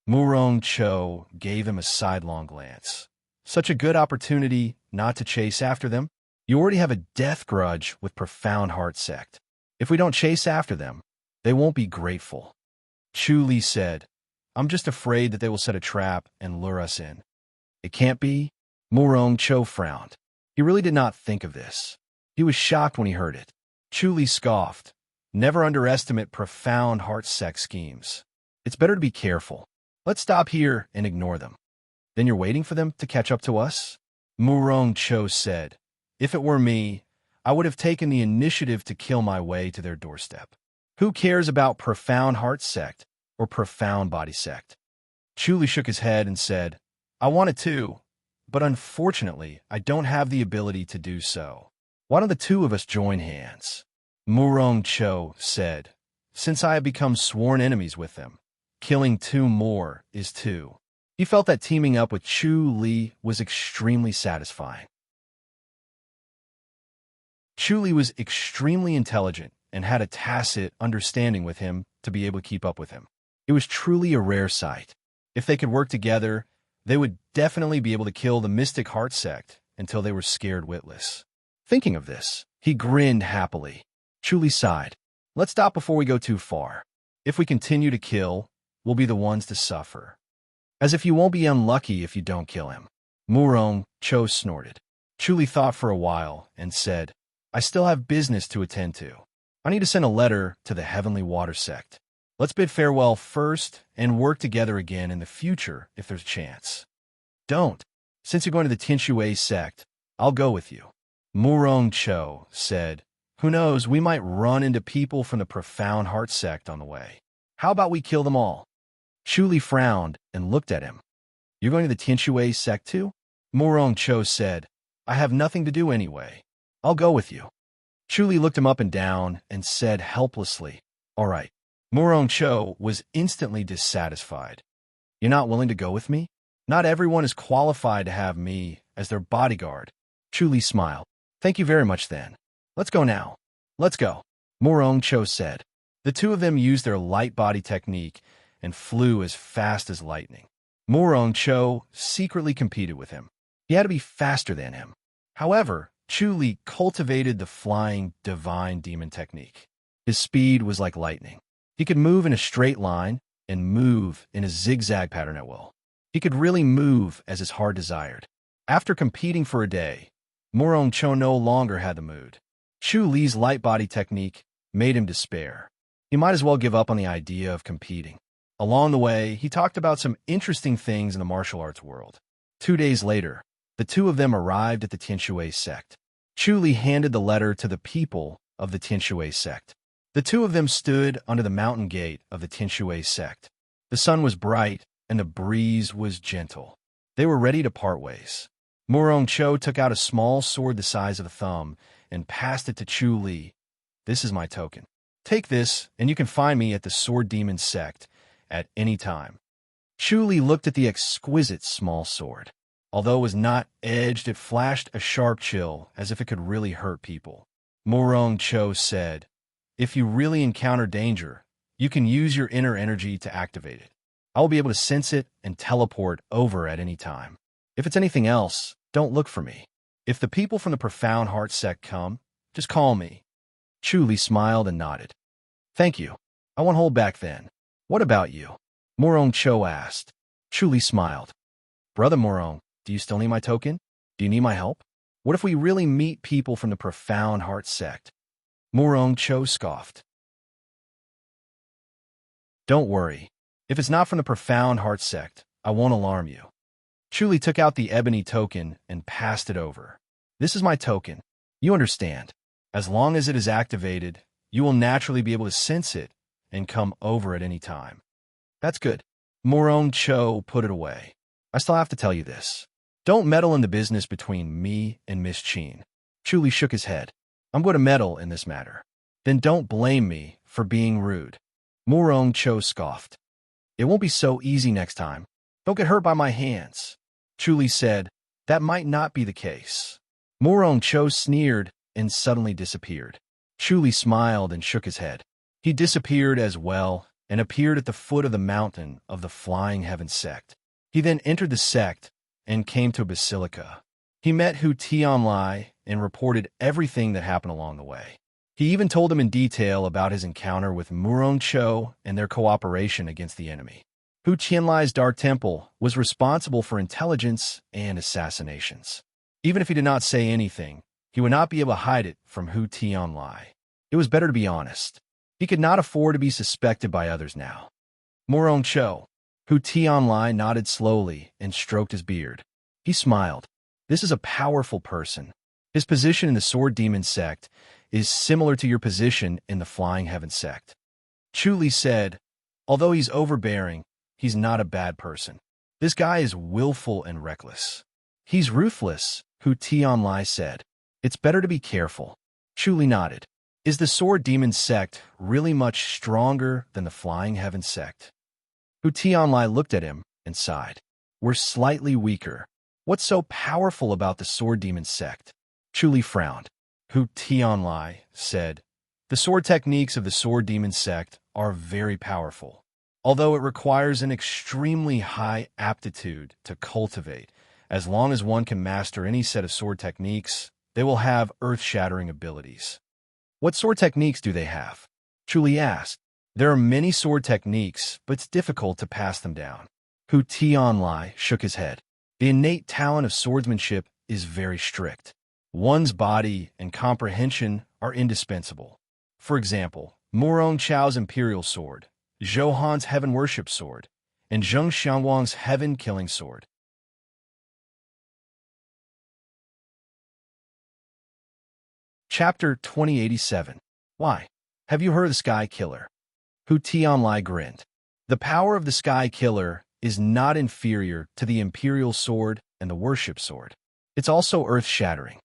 Murong Cho gave him a sidelong glance. "Such a good opportunity not to chase after them? You already have a death grudge with Profound Heart Sect. If we don't chase after them, they won't be grateful." Chu Li said, "I'm just afraid that they will set a trap and lure us in." "It can't be?" Murong Cho frowned. He really did not think of this. He was shocked when he heard it. Chu Li scoffed. "Never underestimate Profound Heart Sect schemes. It's better to be careful. Let's stop here and ignore them." "Then you're waiting for them to catch up to us?" Murong Cho said. "If it were me, I would have taken the initiative to kill my way to their doorstep. Who cares about Profound Heart Sect or Profound Body Sect?" Chu Li shook his head and said, "I wanted to, but unfortunately, I don't have the ability to do so. Why don't the two of us join hands?" Murong Cho said, "Since I have become sworn enemies with them, killing two more is two." He felt that teaming up with Chu Li was extremely satisfying. Chu Li was extremely intelligent and had a tacit understanding with him to be able to keep up with him. It was truly a rare sight. If they could work together, they would definitely be able to kill the Mystic Heart Sect until they were scared witless. Thinking of this, he grinned happily. Chu Li sighed. "Let's stop before we go too far. If we continue to kill, we'll be the ones to suffer." "As if you won't be unlucky if you don't kill him." Murong Cho snorted. Chu Li thought for a while and said, "I still have business to attend to. I need to send a letter to the Heavenly Water Sect. Let's bid farewell first and work together again in the future if there's a chance." "Don't. Since you're going to the Tinshui sect, I'll go with you." Murong Cho said, "Who knows, we might run into people from the Profound Heart Sect on the way. How about we kill them all?" Chu Li frowned and looked at him. "You're going to the Tinshui sect too?" Murong Cho said, "I have nothing to do anyway. I'll go with you." Chu Li looked him up and down and said helplessly, "All right." Murong Cho was instantly dissatisfied. "You're not willing to go with me? Not everyone is qualified to have me as their bodyguard." Chu Li smiled. "Thank you very much then. Let's go now." "Let's go," Murong Cho said. The two of them used their light body technique and flew as fast as lightning. Murong Cho secretly competed with him. He had to be faster than him. However, Chu Li cultivated the flying divine demon technique. His speed was like lightning. He could move in a straight line and move in a zigzag pattern at will. He could really move as his heart desired. After competing for a day, Murong Cho no longer had the mood. Chu Li's light body technique made him despair. He might as well give up on the idea of competing. Along the way, he talked about some interesting things in the martial arts world. 2 days later, the two of them arrived at the Tinshui sect. Chu Li handed the letter to the people of the Tinshui sect. The two of them stood under the mountain gate of the Tinshui sect. The sun was bright and the breeze was gentle. They were ready to part ways. Murong Cho took out a small sword the size of a thumb and passed it to Chu Li. "This is my token. Take this, and you can find me at the Sword Demon sect at any time." Chu Li looked at the exquisite small sword. Although it was not edged, it flashed a sharp chill, as if it could really hurt people. Murong Cho said, "If you really encounter danger, you can use your inner energy to activate it. I will be able to sense it and teleport over at any time. If it's anything else, don't look for me. If the people from the Profound Heart Sect come, just call me." Chu Li smiled and nodded. "Thank you. I won't hold back then. What about you?" Murong Cho asked. Chu Li smiled. "Brother Murong, do you still need my token? Do you need my help? What if we really meet people from the Profound Heart Sect?" Murong Cho scoffed. "Don't worry. If it's not from the Profound Heart Sect, I won't alarm you." Chu Li took out the ebony token and passed it over. "This is my token. You understand. As long as it is activated, you will naturally be able to sense it and come over at any time." "That's good." Murong Cho put it away. "I still have to tell you this. Don't meddle in the business between me and Miss Chin." Chu Li shook his head. "I'm going to meddle in this matter." "Then don't blame me for being rude." Murong Cho scoffed. It won't be so easy next time. Don't get hurt by my hands. Chuli said, that might not be the case. Morong Cho sneered and suddenly disappeared. Chuli smiled and shook his head. He disappeared as well and appeared at the foot of the mountain of the Flying Heaven sect. He then entered the sect and came to a basilica. He met Hu Tianlai and reported everything that happened along the way. He even told him in detail about his encounter with Murong Cho and their cooperation against the enemy. Hu Tianlai's Dark Temple was responsible for intelligence and assassinations. Even if he did not say anything, he would not be able to hide it from Hu Tianlai. It was better to be honest. He could not afford to be suspected by others now. Murong Cho. Hu Tianlai nodded slowly and stroked his beard. He smiled. This is a powerful person. His position in the Sword Demon sect is similar to your position in the Flying Heaven sect. Chuli said, although he's overbearing, he's not a bad person. This guy is willful and reckless. He's ruthless, Hu Tianlai said. It's better to be careful. Chuli nodded. Is the Sword Demon sect really much stronger than the Flying Heaven sect? Hu Tianlai looked at him and sighed. We're slightly weaker. What's so powerful about the Sword Demon sect? Chuli frowned. Hu Tianlai said, the sword techniques of the Sword Demon sect are very powerful. Although it requires an extremely high aptitude to cultivate, as long as one can master any set of sword techniques, they will have earth-shattering abilities. What sword techniques do they have? Chuli asked. There are many sword techniques, but it's difficult to pass them down. Hu Tianlai shook his head. The innate talent of swordsmanship is very strict. One's body and comprehension are indispensable. For example, Murong Chao's Imperial Sword, Zhou Han's Heaven Worship Sword, and Zheng Xiangwang's Heaven Killing Sword. Chapter 2087. Why? Have you heard of the Sky Killer? Hu Tianlai grinned. The power of the Sky Killer is not inferior to the Imperial Sword and the Worship Sword. It's also earth-shattering.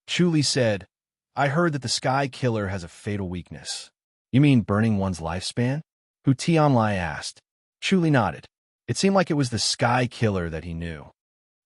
Chuli said, I heard that the Sky Killer has a fatal weakness. You mean burning one's lifespan? Hu Tianlai asked. Chuli nodded. It seemed like it was the Sky Killer that he knew.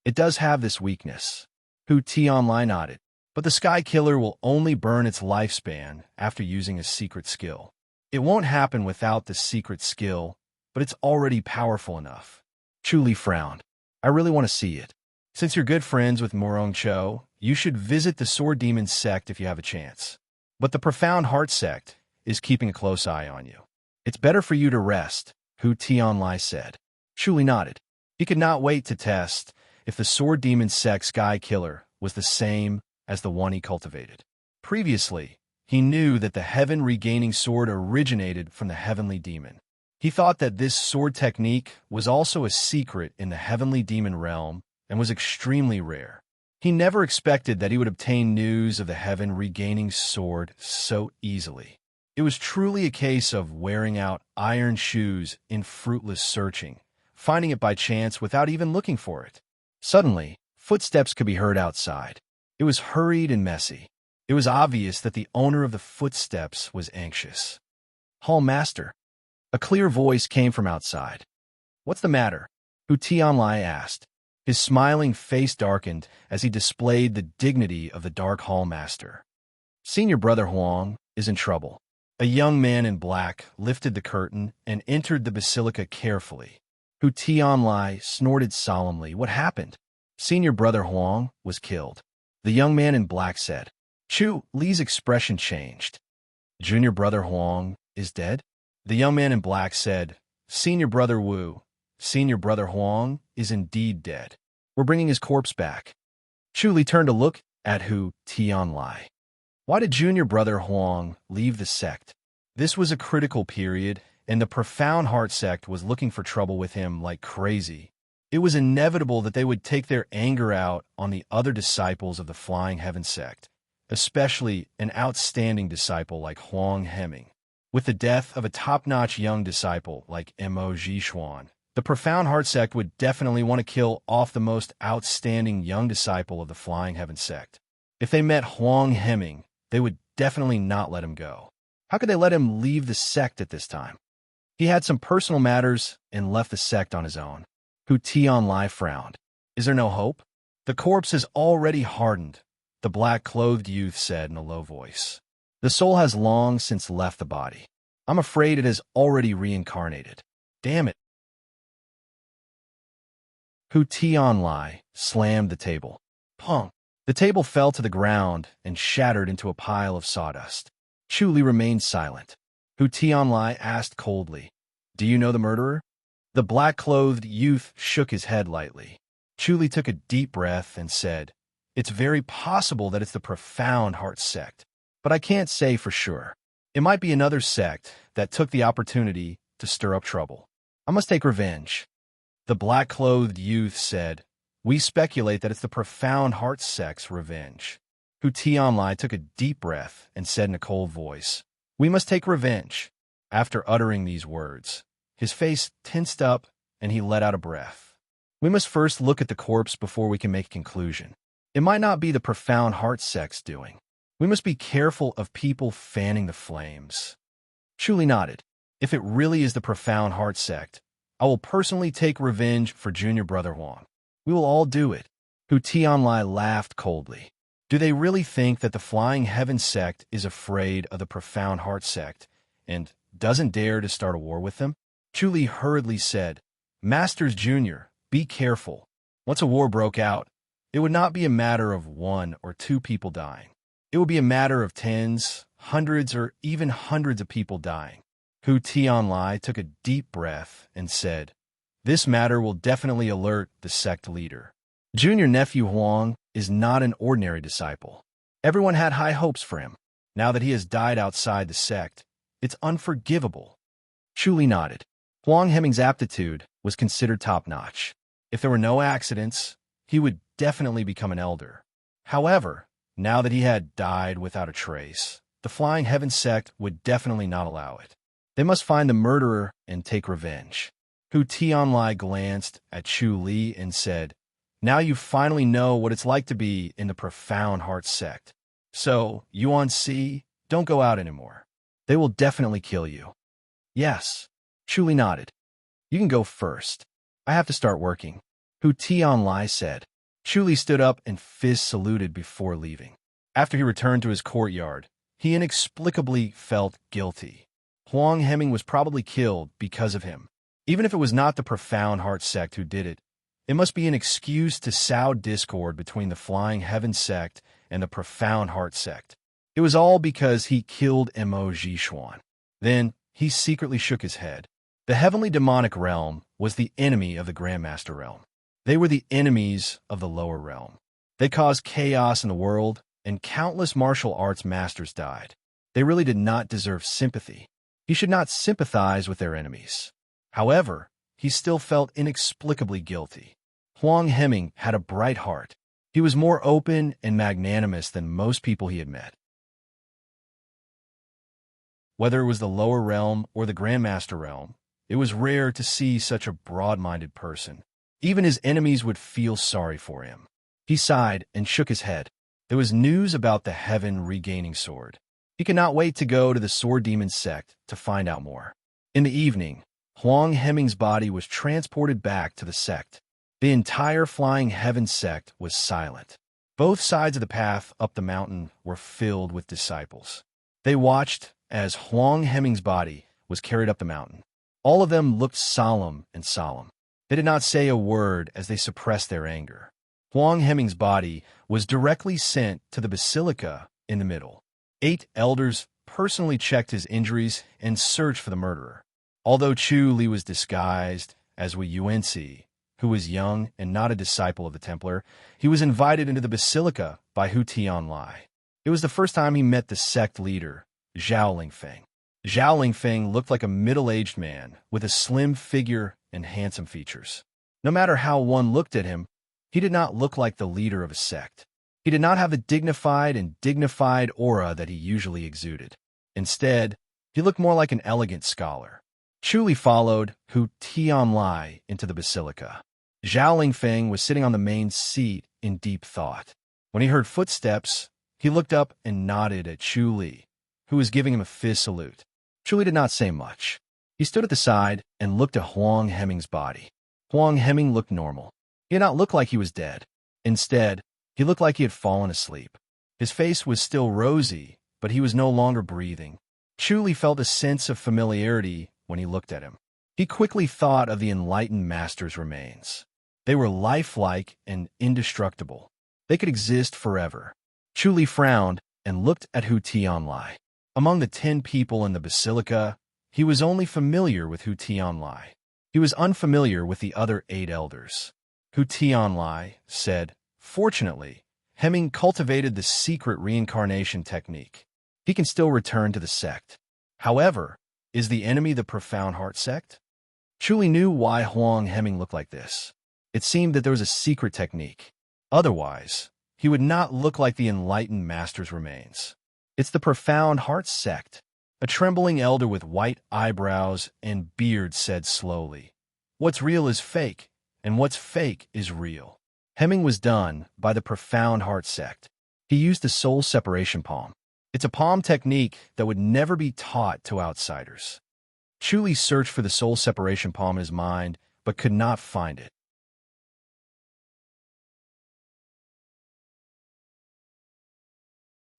It does have this weakness. Hu Tianlai nodded. But the Sky Killer will only burn its lifespan after using a secret skill. It won't happen without the secret skill, but it's already powerful enough. Chuli frowned. I really want to see it. Since you're good friends with Murong Cho, you should visit the Sword Demon sect if you have a chance. But the Profound Heart sect is keeping a close eye on you. It's better for you to rest, Hu Tianlai said. Chuli nodded. He could not wait to test if the Sword Demon sect Sky Killer was the same as the one he cultivated. Previously, he knew that the Heaven Regaining Sword originated from the Heavenly Demon. He thought that this sword technique was also a secret in the Heavenly Demon realm and was extremely rare. He never expected that he would obtain news of the Heaven Regaining Sword so easily. It was truly a case of wearing out iron shoes in fruitless searching, finding it by chance without even looking for it. Suddenly, footsteps could be heard outside. It was hurried and messy. It was obvious that the owner of the footsteps was anxious. Hall Master. A clear voice came from outside. What's the matter? Hu Tianlai asked. His smiling face darkened as he displayed the dignity of the Dark Hall Master. Senior Brother Huang is in trouble. A young man in black lifted the curtain and entered the basilica carefully. Hu Tianlai snorted solemnly. What happened? Senior Brother Huang was killed. The young man in black said. Chu Li's expression changed. Junior Brother Huang is dead? The young man in black said, Senior Brother Wu, Senior Brother Huang is indeed dead. We're bringing his corpse back. Chu Li turned to look at Hu Tianlai. Why did Junior Brother Huang leave the sect? This was a critical period, and the Profound Heart sect was looking for trouble with him like crazy. It was inevitable that they would take their anger out on the other disciples of the Flying Heaven sect, especially an outstanding disciple like Huang Heming. With the death of a top-notch young disciple like Mo Jishuan, the Profound Heart sect would definitely want to kill off the most outstanding young disciple of the Flying Heaven sect. If they met Huang Heming, they would definitely not let him go. How could they let him leave the sect at this time? He had some personal matters and left the sect on his own. Hu Tianlai frowned. Is there no hope? The corpse has already hardened, the black-clothed youth said in a low voice. The soul has long since left the body. I'm afraid it has already reincarnated. Damn it. Hu Tianlai slammed the table. Punk. The table fell to the ground and shattered into a pile of sawdust. Chu Li remained silent. Hu Tianlai asked coldly, Do you know the murderer? The black-clothed youth shook his head lightly. Chu Li took a deep breath and said, It's very possible that it's the Profound Heart sect, but I can't say for sure. It might be another sect that took the opportunity to stir up trouble. I must take revenge. The black-clothed youth said, We speculate that it's the Profound Heart sect's revenge. Hu Tianlai took a deep breath and said in a cold voice, We must take revenge. After uttering these words, his face tensed up and he let out a breath. We must first look at the corpse before we can make a conclusion. It might not be the Profound Heart sect's doing. We must be careful of people fanning the flames. Chu Li nodded. If it really is the Profound Heart sect, I will personally take revenge for Junior Brother Huang. We will all do it. Hu Tianlai laughed coldly. Do they really think that the Flying Heaven sect is afraid of the Profound Heart sect and doesn't dare to start a war with them? Chu Li hurriedly said, Masters Junior, be careful. Once a war broke out, it would not be a matter of 1 or 2 people dying. It would be a matter of tens, hundreds, or even hundreds of people dying. Hu Tianlai took a deep breath and said, This matter will definitely alert the sect leader. Junior Nephew Huang is not an ordinary disciple. Everyone had high hopes for him. Now that he has died outside the sect, it's unforgivable. Chu Li nodded. Huang Heming's aptitude was considered top-notch. If there were no accidents, he would definitely become an elder. However, now that he had died without a trace, the Flying Heaven sect would definitely not allow it. They must find the murderer and take revenge. Hu Tianlai glanced at Chu Li and said, Now you finally know what it's like to be in the Profound Heart sect. So, Yuan Si, don't go out anymore. They will definitely kill you. Yes. Chu Li nodded. You can go first. I have to start working. Hu Tianlai said. Chu Li stood up and fist saluted before leaving. After he returned to his courtyard, he inexplicably felt guilty. Huang Heming was probably killed because of him. Even if it was not the Profound Heart sect who did it, it must be an excuse to sow discord between the Flying Heaven sect and the Profound Heart sect. It was all because he killed Mo Jishuan. Then, he secretly shook his head. The heavenly demonic realm was the enemy of the Grandmaster realm. They were the enemies of the lower realm. They caused chaos in the world, and countless martial arts masters died. They really did not deserve sympathy. He should not sympathize with their enemies. However, he still felt inexplicably guilty. Huang Heming had a bright heart. He was more open and magnanimous than most people he had met. Whether it was the lower realm or the Grandmaster realm, it was rare to see such a broad-minded person. Even his enemies would feel sorry for him. He sighed and shook his head. There was news about the Heaven regaining sword. He could not wait to go to the Sword Demon sect to find out more. In the evening, Huang Heming's body was transported back to the sect. The entire Flying Heaven sect was silent. Both sides of the path up the mountain were filled with disciples. They watched as Huang Heming's body was carried up the mountain. All of them looked solemn and solemn. They did not say a word as they suppressed their anger. Huang Heming's body was directly sent to the basilica in the middle. 8 elders personally checked his injuries and searched for the murderer. Although Chu Li was disguised as Wei Yuanxi, who was young and not a disciple of the Templar, he was invited into the basilica by Hu Tianlai. It was the first time he met the sect leader, Zhao Lingfeng. Zhao Lingfeng looked like a middle-aged man with a slim figure and handsome features. No matter how one looked at him, he did not look like the leader of a sect. He did not have the dignified aura that he usually exuded. Instead, he looked more like an elegant scholar. Chu Li followed Hu Tianlai into the basilica. Zhao Lingfeng was sitting on the main seat in deep thought. When he heard footsteps, he looked up and nodded at Chu Li, who was giving him a fist salute. Chu Li did not say much. He stood at the side and looked at Huang Hemming's body. Huang Hemming looked normal. He did not look like he was dead. Instead, he looked like he had fallen asleep. His face was still rosy, but he was no longer breathing. Chu felt a sense of familiarity when he looked at him. He quickly thought of the enlightened master's remains. They were lifelike and indestructible. They could exist forever. Chu frowned and looked at Hu Tianlai. Among the 10 people in the basilica, he was only familiar with Hu Tianlai. He was unfamiliar with the other 8 elders. Hu Tianlai said, "Fortunately, Hemming cultivated the secret reincarnation technique. He can still return to the sect. However, is the enemy the Profound Heart sect?" Chu knew why Huang Hemming looked like this. It seemed that there was a secret technique. Otherwise, he would not look like the enlightened master's remains. "It's the Profound Heart sect," a trembling elder with white eyebrows and beard said slowly. "What's real is fake, and what's fake is real." Hemming was done by the Profound Heart sect. He used the soul separation palm. It's a palm technique that would never be taught to outsiders. Chu searched for the soul separation palm in his mind, but could not find it.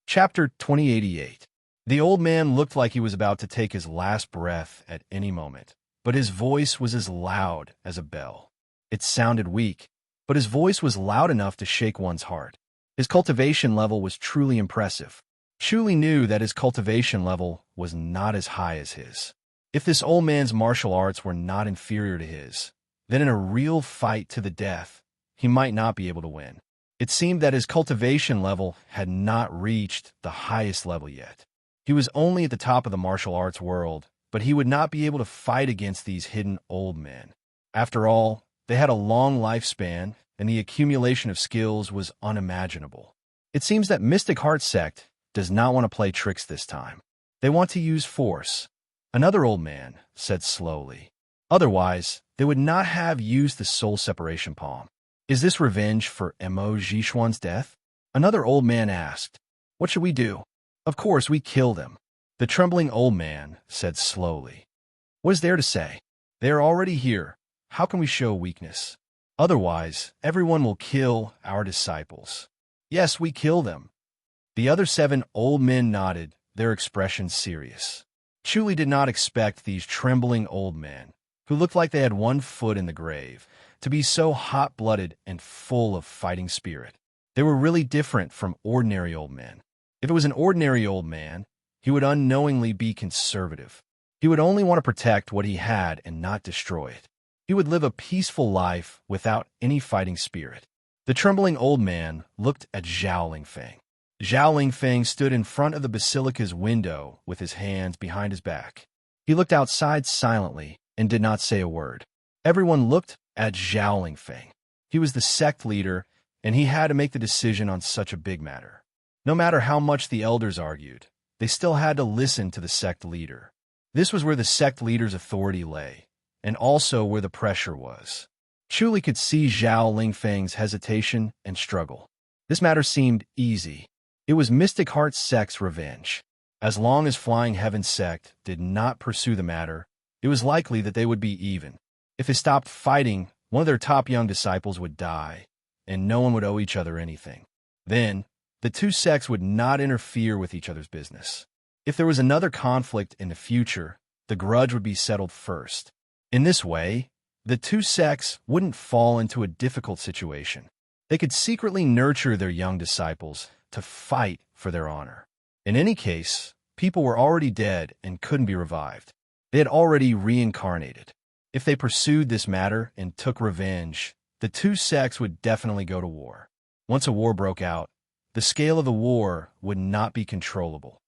Chapter 2088. The old man looked like he was about to take his last breath at any moment, but his voice was as loud as a bell. It sounded weak, but his voice was loud enough to shake one's heart. His cultivation level was truly impressive. Chu knew that his cultivation level was not as high as his. If this old man's martial arts were not inferior to his, then in a real fight to the death, he might not be able to win. It seemed that his cultivation level had not reached the highest level yet. He was only at the top of the martial arts world, but he would not be able to fight against these hidden old men. After all, they had a long lifespan, and the accumulation of skills was unimaginable. It seems that Mystic Heart Sect does not want to play tricks this time. They want to use force. Another old man said slowly. Otherwise, they would not have used the soul separation palm. Is this revenge for Mo Zhishuan's death? Another old man asked. What should we do? Of course, we kill them. The trembling old man said slowly. What is there to say? They are already here. How can we show weakness? Otherwise, everyone will kill our disciples. Yes, we kill them. The other 7 old men nodded, their expressions serious. Chu did not expect these trembling old men, who looked like they had one foot in the grave, to be so hot-blooded and full of fighting spirit. They were really different from ordinary old men. If it was an ordinary old man, he would unknowingly be conservative. He would only want to protect what he had and not destroy it. He would live a peaceful life without any fighting spirit. The trembling old man looked at Zhao Lingfeng. Zhao Lingfeng stood in front of the basilica's window with his hands behind his back. He looked outside silently and did not say a word. Everyone looked at Zhao Lingfeng. He was the sect leader, and he had to make the decision on such a big matter. No matter how much the elders argued, they still had to listen to the sect leader. This was where the sect leader's authority lay, and also where the pressure was. Chu could see Zhao Lingfeng's hesitation and struggle. This matter seemed easy. It was Mystic Heart Sect's revenge. As long as Flying Heaven Sect did not pursue the matter, it was likely that they would be even. If they stopped fighting, one of their top young disciples would die, and no one would owe each other anything. Then, the 2 sects would not interfere with each other's business. If there was another conflict in the future, the grudge would be settled first. In this way, the 2 sects wouldn't fall into a difficult situation. They could secretly nurture their young disciples to fight for their honor. In any case, people were already dead and couldn't be revived. They had already reincarnated. If they pursued this matter and took revenge, the 2 sects would definitely go to war. Once a war broke out, the scale of the war would not be controllable.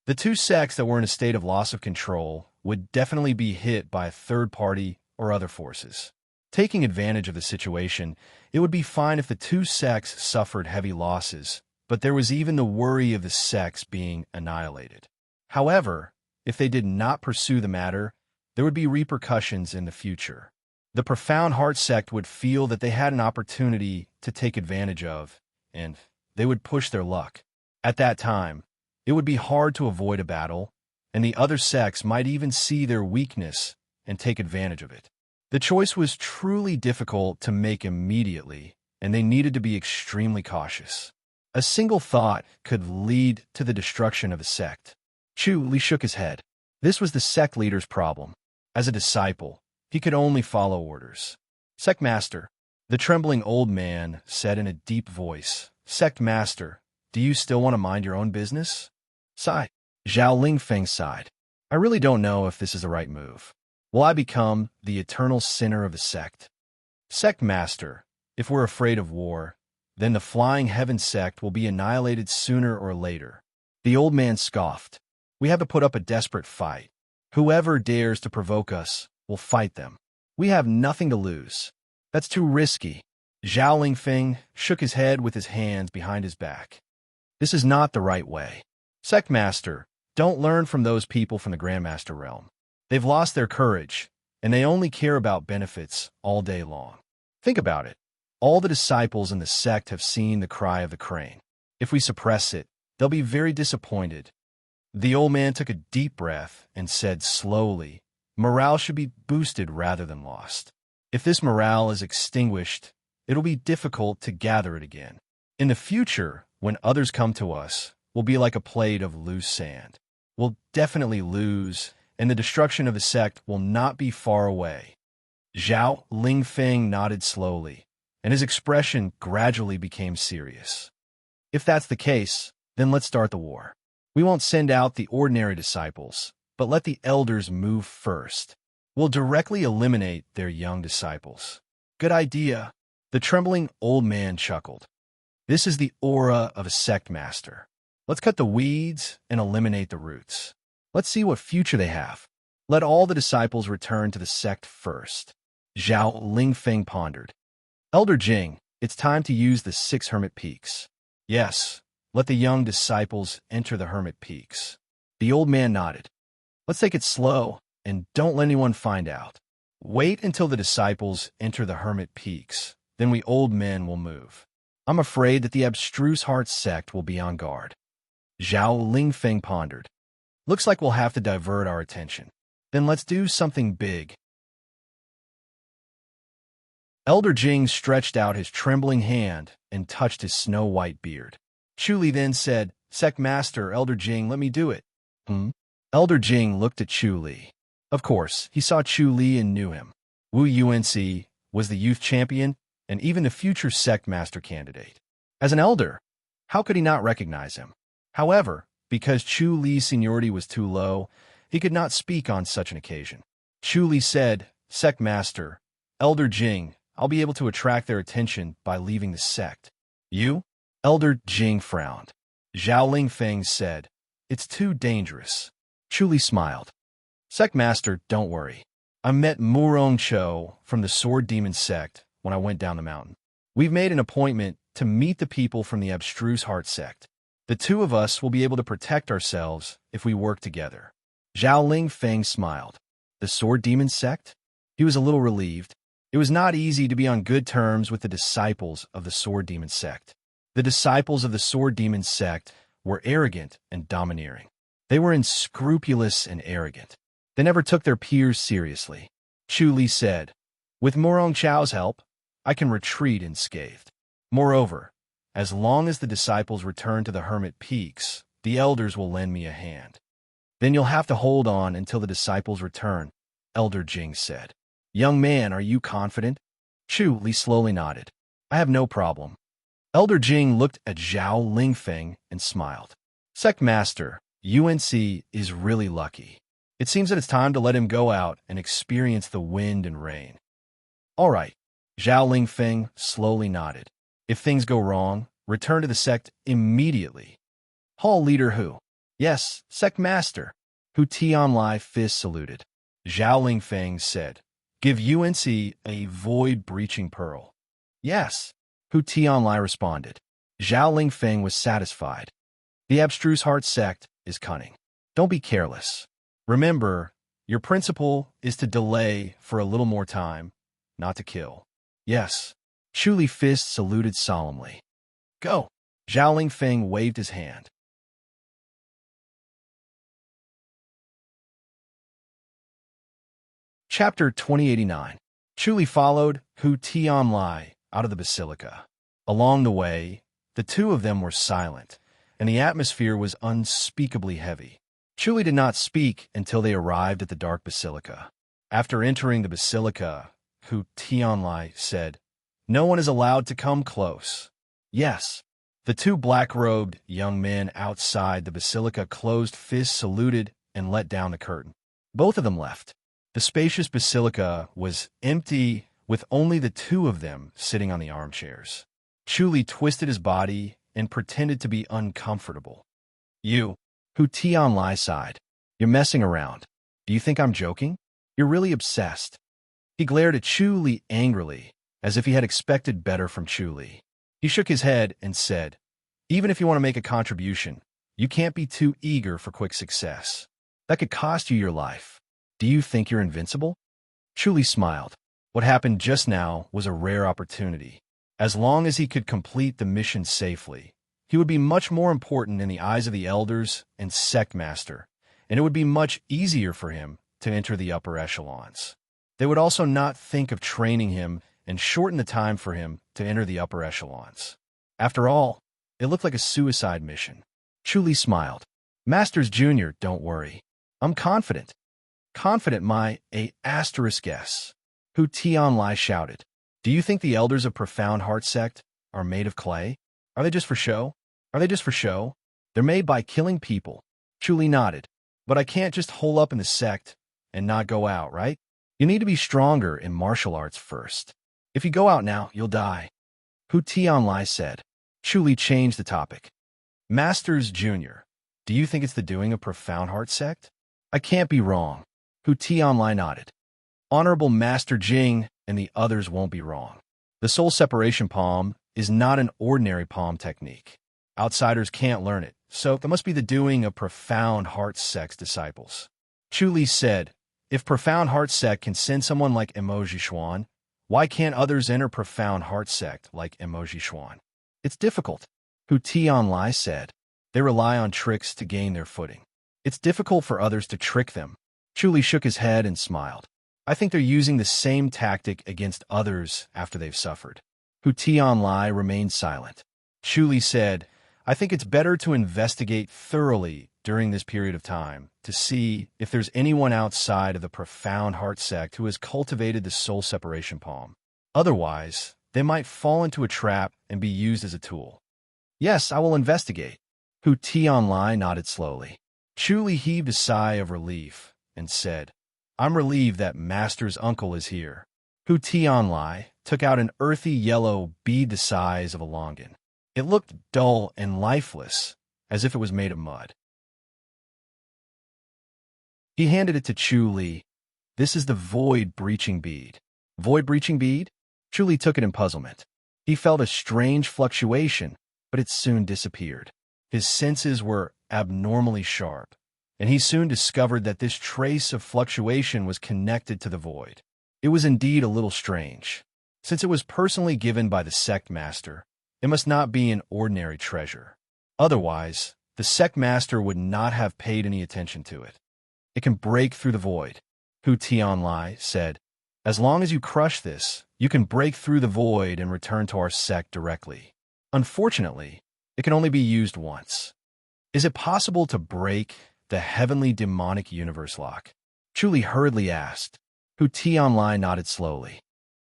The 2 sects that were in a state of loss of control would definitely be hit by a third party or other forces. Taking advantage of the situation, it would be fine if the 2 sects suffered heavy losses, but there was even the worry of the sects being annihilated. However, if they did not pursue the matter, there would be repercussions in the future. The Profound Heart Sect would feel that they had an opportunity to take advantage of, and they would push their luck. At that time, it would be hard to avoid a battle, and the other sects might even see their weakness and take advantage of it. The choice was truly difficult to make immediately, and they needed to be extremely cautious. A single thought could lead to the destruction of a sect. Chu Li shook his head. This was the sect leader's problem. As a disciple, he could only follow orders. Sect Master, the trembling old man said in a deep voice. Sect Master, do you still want to mind your own business? Sigh. Zhao Lingfeng sighed. I really don't know if this is the right move. Will I become the eternal sinner of the sect? Sect Master, if we're afraid of war, then the Flying Heaven sect will be annihilated sooner or later. The old man scoffed. We have to put up a desperate fight. Whoever dares to provoke us will fight them. We have nothing to lose. That's too risky. Zhao Lingfeng shook his head with his hands behind his back. This is not the right way. Sect Master, don't learn from those people from the Grandmaster realm. They've lost their courage, and they only care about benefits all day long. Think about it. All the disciples in the sect have seen the cry of the crane. If we suppress it, they'll be very disappointed. The old man took a deep breath and said slowly, morale should be boosted rather than lost. If this morale is extinguished, it'll be difficult to gather it again. In the future, when others come to us, we'll be like a plate of loose sand. We'll definitely lose, and the destruction of the sect will not be far away. Zhao Lingfeng nodded slowly, and his expression gradually became serious. If that's the case, then let's start the war. We won't send out the ordinary disciples, but let the elders move first. We'll directly eliminate their young disciples. Good idea. The trembling old man chuckled. This is the aura of a sect master. Let's cut the weeds and eliminate the roots. Let's see what future they have. Let all the disciples return to the sect first. Zhao Lingfeng pondered. Elder Jing, it's time to use the 6 hermit peaks. Yes, let the young disciples enter the hermit peaks. The old man nodded. Let's take it slow, and don't let anyone find out. Wait until the disciples enter the hermit peaks, then we old men will move. I'm afraid that the abstruse heart sect will be on guard. Zhao Lingfeng pondered. Looks like we'll have to divert our attention. Then let's do something big. Elder Jing stretched out his trembling hand and touched his snow-white beard. Chu Li then said, Sect Master, Elder Jing, let me do it. Elder Jing looked at Chu Li. Of course, he saw Chu Li and knew him. Wu Yunci was the youth champion and even the future sect master candidate. As an elder, how could he not recognize him? However, because Chu Li's seniority was too low, he could not speak on such an occasion. Chu Li said, Sect Master, Elder Jing, I'll be able to attract their attention by leaving the sect. You? Elder Jing frowned. Zhao Lingfeng said, It's too dangerous. Chu Li smiled. Sect Master, don't worry. I met Murong Cho from the Sword Demon sect when I went down the mountain. We've made an appointment to meet the people from the Abstruse Heart sect. The two of us will be able to protect ourselves if we work together. Zhao Lingfeng smiled. The Sword Demon sect? He was a little relieved. It was not easy to be on good terms with the disciples of the Sword Demon sect. The disciples of the Sword Demon sect were arrogant and domineering. They were unscrupulous and arrogant. They never took their peers seriously. Chu Li said, With Murong Chao's help, I can retreat unscathed. Moreover, as long as the disciples return to the Hermit Peaks, the elders will lend me a hand. Then you'll have to hold on until the disciples return, Elder Jing said. Young man, are you confident? Chu Li slowly nodded. I have no problem. Elder Jing looked at Zhao Lingfeng and smiled. Sect Master, UNC is really lucky. It seems that it's time to let him go out and experience the wind and rain. All right. Zhao Lingfeng slowly nodded. If things go wrong, return to the sect immediately. Hall Leader Hu. Yes, Sect Master. Hu Tianlai fist saluted. Zhao Lingfeng said, Give UNC a void-breaching pearl. Yes. Hu Tianlai responded. Zhao Lingfeng was satisfied. The Abstruse Heart sect is cunning. Don't be careless. Remember, your principle is to delay for a little more time, not to kill. Yes. Chu Li fist saluted solemnly. Go. Zhao Lingfeng waved his hand. Chapter 2089. Chuli followed Hu Tianlai out of the basilica. Along the way, the two of them were silent, and the atmosphere was unspeakably heavy. Chuli did not speak until they arrived at the dark basilica. After entering the basilica, Hu Tianlai said, "No one is allowed to come close." Yes. The two black-robed young men outside the basilica closed fists, saluted, and let down the curtain. Both of them left. The spacious basilica was empty, with only the two of them sitting on the armchairs. Chuli twisted his body and pretended to be uncomfortable. "You," Hu Tianlai sighed. "You're messing around. Do you think I'm joking? You're really obsessed." He glared at Chuli angrily, as if he had expected better from Chuli. He shook his head and said, "Even if you want to make a contribution, you can't be too eager for quick success. That could cost you your life. Do you think you're invincible?" Chuli smiled. What happened just now was a rare opportunity. As long as he could complete the mission safely, he would be much more important in the eyes of the elders and sect master, and it would be much easier for him to enter the upper echelons. They would also not think of training him and shorten the time for him to enter the upper echelons. After all, it looked like a suicide mission. Chuli smiled. "Masters Jr., don't worry. I'm confident." "Confident my ****. Hu Tianlai shouted. "Do you think the elders of Profound Heart Sect are made of clay? Are they just for show? They're made by killing people." Chuli nodded. "But I can't just hole up in the sect and not go out, right? You need to be stronger in martial arts first. If you go out now, you'll die." Hu Tianlai said. Chuli changed the topic. "Masters Jr., do you think it's the doing of Profound Heart Sect?" "I can't be wrong." Hu Tianlai nodded. "Honorable Master Jing and the others won't be wrong. The soul separation palm is not an ordinary palm technique. Outsiders can't learn it, so that must be the doing of Profound Heart Sect's disciples." Chuli said, "If Profound Heart Sect can send someone like Emoji Xuan, why can't others enter Profound Heart Sect like Emoji Xuan?" "It's difficult," Hu Tianlai said. "They rely on tricks to gain their footing. It's difficult for others to trick them." Chuli shook his head and smiled. "I think they're using the same tactic against others after they've suffered." Hu Tianlai remained silent. Chuli said, "I think it's better to investigate thoroughly during this period of time to see if there's anyone outside of the Profound Heart Sect who has cultivated the soul separation palm. Otherwise, they might fall into a trap and be used as a tool." "Yes, I will investigate." Hu Tianlai nodded slowly. Chuli heaved a sigh of relief and said, "I'm relieved that Master's uncle is here." Hu Tianlai took out an earthy yellow bead the size of a longan. It looked dull and lifeless, as if it was made of mud. He handed it to Chuli. "This is the void-breaching bead." "Void-breaching bead?" Chuli took it in puzzlement. He felt a strange fluctuation, but it soon disappeared. His senses were abnormally sharp, and he soon discovered that this trace of fluctuation was connected to the void. It was indeed a little strange. Since it was personally given by the sect master, it must not be an ordinary treasure. Otherwise, the sect master would not have paid any attention to it. "It can break through the void," Hu Tianlai said. "As long as you crush this, you can break through the void and return to our sect directly. Unfortunately, it can only be used once." "Is it possible to break the heavenly demonic universe lock?" Chuli hurriedly asked. Hu Tianlai nodded slowly.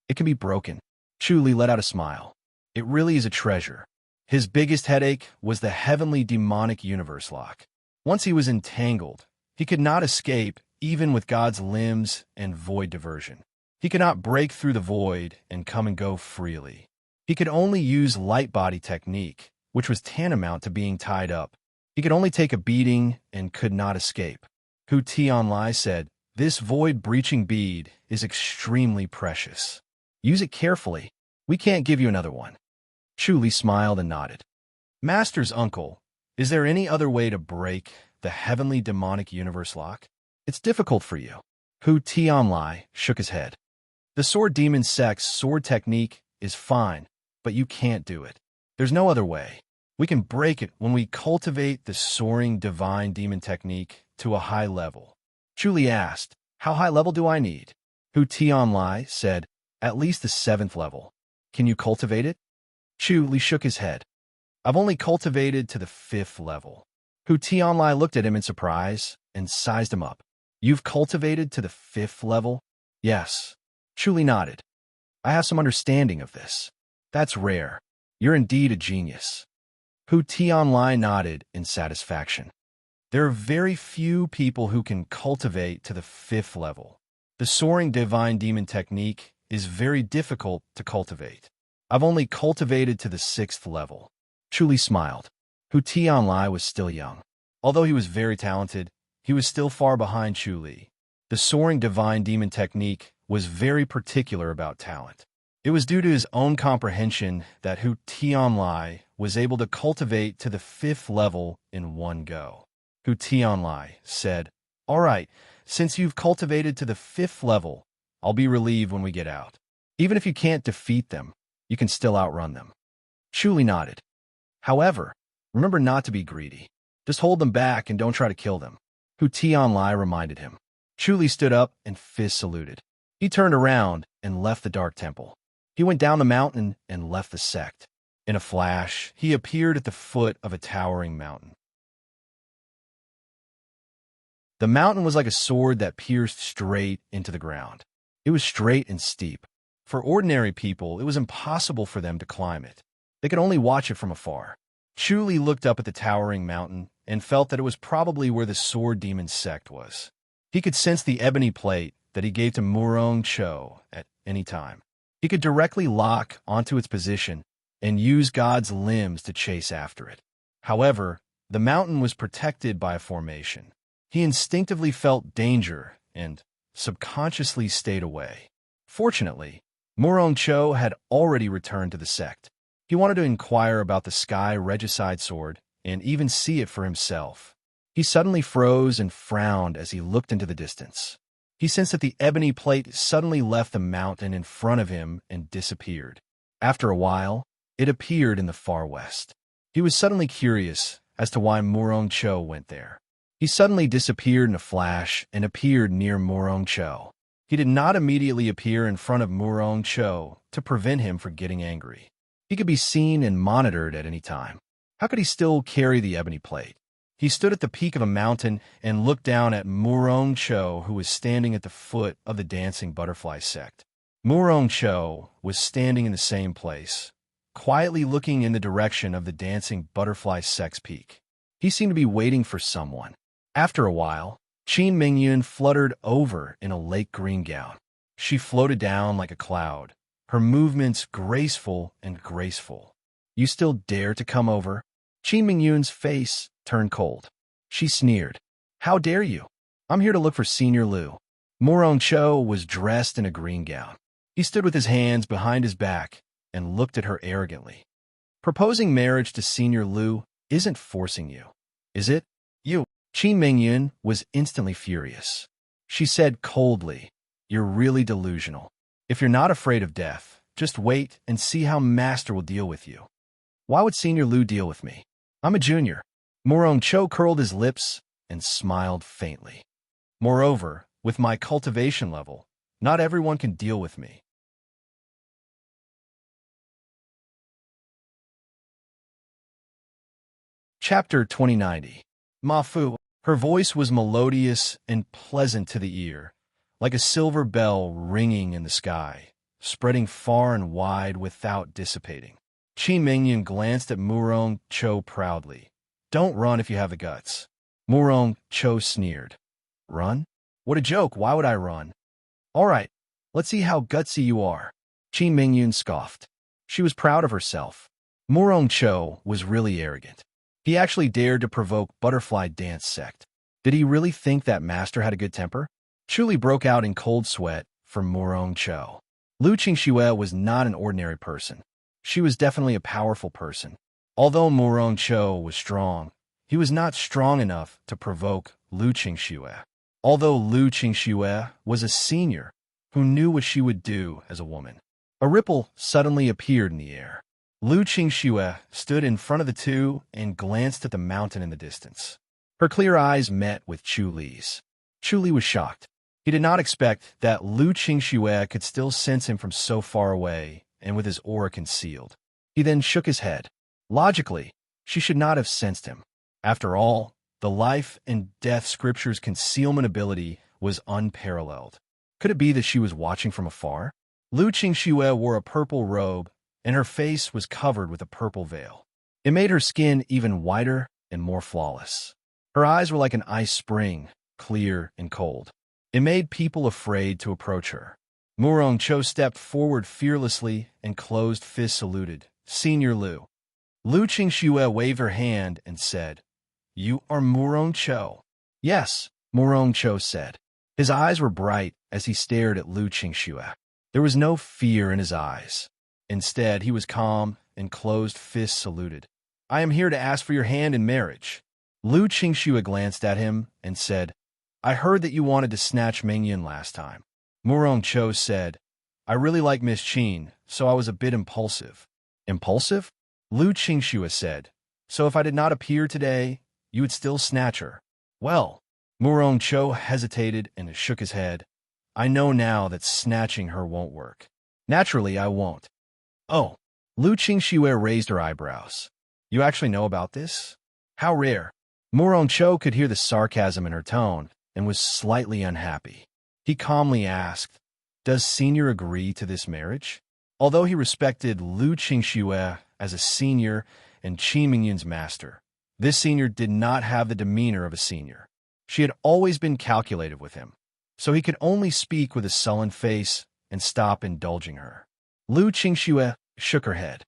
"It can be broken." Chuli let out a smile. It really is a treasure. His biggest headache was the heavenly demonic universe lock. Once he was entangled, he could not escape even with God's limbs and void diversion. He could not break through the void and come and go freely. He could only use light body technique, which was tantamount to being tied up. He could only take a beating and could not escape. Hu Tianlai said, "This void-breaching bead is extremely precious. Use it carefully. We can't give you another one." Chuli smiled and nodded. "Master's uncle, is there any other way to break the heavenly demonic universe lock? It's difficult for you." Hu Tianlai shook his head. "The sword demon sect's sword technique is fine, but you can't do it. There's no other way. We can break it when we cultivate the soaring divine demon technique to a high level." Chuli asked, "How high level do I need?" Hu Tianlai said, "At least the 7th level. Can you cultivate it?" Chu Li shook his head. "I've only cultivated to the 5th level." Hu Tianlai looked at him in surprise and sized him up. "You've cultivated to the 5th level?" "Yes." Chu Li nodded. "I have some understanding of this. That's rare. You're indeed a genius." Hu Tianlai nodded in satisfaction. "There are very few people who can cultivate to the 5th level. The soaring divine demon technique is very difficult to cultivate. I've only cultivated to the 6th level." Chu Li smiled. Hu Tianlai was still young. Although he was very talented, he was still far behind Chu Li. The soaring divine demon technique was very particular about talent. It was due to his own comprehension that Hu Tianlai was able to cultivate to the 5th level in one go. Hu Tianlai said, "All right, since you've cultivated to the 5th level, I'll be relieved when we get out. Even if you can't defeat them, you can still outrun them." Chu Li nodded. "However, remember not to be greedy. Just hold them back and don't try to kill them," Hu Tianlai reminded him. Chu Li stood up and fist saluted. He turned around and left the dark temple. He went down the mountain and left the sect. In a flash, he appeared at the foot of a towering mountain. The mountain was like a sword that pierced straight into the ground. It was straight and steep. For ordinary people, it was impossible for them to climb it. They could only watch it from afar. Chu Li looked up at the towering mountain and felt that it was probably where the sword demon sect was. He could sense the ebony plate that he gave to Murong Cho at any time. He could directly lock onto its position and use God's limbs to chase after it. However, the mountain was protected by a formation. He instinctively felt danger and subconsciously stayed away. Fortunately, Murong Cho had already returned to the sect. He wanted to inquire about the sky regicide sword and even see it for himself. He suddenly froze and frowned as he looked into the distance. He sensed that the ebony plate suddenly left the mountain in front of him and disappeared. After a while, it appeared in the far west. He was suddenly curious as to why Murong Cho went there. He suddenly disappeared in a flash and appeared near Murong Cho. He did not immediately appear in front of Murong Cho to prevent him from getting angry. He could be seen and monitored at any time. How could he still carry the ebony plate? He stood at the peak of a mountain and looked down at Murong Cho, who was standing at the foot of the dancing butterfly sect. Murong Cho was standing in the same place, quietly looking in the direction of the dancing butterfly sect's peak. He seemed to be waiting for someone. After a while, Qin Mingyun fluttered over in a lake green gown. She floated down like a cloud, her movements graceful and graceful. "You still dare to come over?" Qin Mingyun's face turned cold. She sneered. "How dare you? I'm here to look for Senior Lu." Murong Cho was dressed in a green gown. He stood with his hands behind his back and looked at her arrogantly. "Proposing marriage to Senior Lu isn't forcing you, is it? You." Qin Mingyun was instantly furious. She said coldly, "You're really delusional. If you're not afraid of death, just wait and see how Master will deal with you." "Why would Senior Lu deal with me? I'm a junior." Murong Cho curled his lips and smiled faintly. "Moreover, with my cultivation level, not everyone can deal with me." Chapter 2090. Ma Fu. Her voice was melodious and pleasant to the ear, like a silver bell ringing in the sky, spreading far and wide without dissipating. Qin Mingyun glanced at Murong Cho proudly. "Don't run if you have the guts." Murong Cho sneered. "Run? What a joke, why would I run?" "All right, let's see how gutsy you are." Qin Mingyun scoffed. She was proud of herself. Murong Cho was really arrogant. He actually dared to provoke Butterfly Dance Sect. Did he really think that Master had a good temper? Chu Li broke out in cold sweat for Murong Cho. Lu Qingxue was not an ordinary person. She was definitely a powerful person. Although Murong Cho was strong, he was not strong enough to provoke Lu Qingxue. Although Lu Qingxue was a senior who knew what she would do as a woman. A ripple suddenly appeared in the air. Lu Qingxue stood in front of the two and glanced at the mountain in the distance. Her clear eyes met with Chu Li's. Chu Li was shocked. He did not expect that Lu Qingxue could still sense him from so far away and with his aura concealed. He then shook his head. Logically, she should not have sensed him. After all, the life and death scripture's concealment ability was unparalleled. Could it be that she was watching from afar? Lu Qingxue wore a purple robe, and her face was covered with a purple veil. It made her skin even whiter and more flawless. Her eyes were like an ice spring, clear and cold. It made people afraid to approach her. Murong Cho stepped forward fearlessly and closed fist saluted. Senior Lu. Lu Qingxue waved her hand and said, "You are Murong Cho." "Yes," Murong Cho said. His eyes were bright as he stared at Lu Qingxue. There was no fear in his eyes. Instead, he was calm and closed fist saluted. "I am here to ask for your hand in marriage." Lu Qingxue glanced at him and said, "I heard that you wanted to snatch Mengyan last time." Murong Cho said, "I really like Miss Qin, so I was a bit impulsive." "Impulsive?" Lu Qingxue said, "So if I did not appear today, you would still snatch her?" "Well," Murong Cho hesitated and shook his head, "I know now that snatching her won't work. Naturally, I won't." "Oh." Lu Qingxue raised her eyebrows. "You actually know about this? How rare." Murong Cho could hear the sarcasm in her tone and was slightly unhappy. He calmly asked, "Does Senior agree to this marriage?" Although he respected Lu Qingxue as a senior and Qi Mingyan's master, this senior did not have the demeanor of a senior. She had always been calculated with him, so he could only speak with a sullen face and stop indulging her. Lu Qingxue shook her head.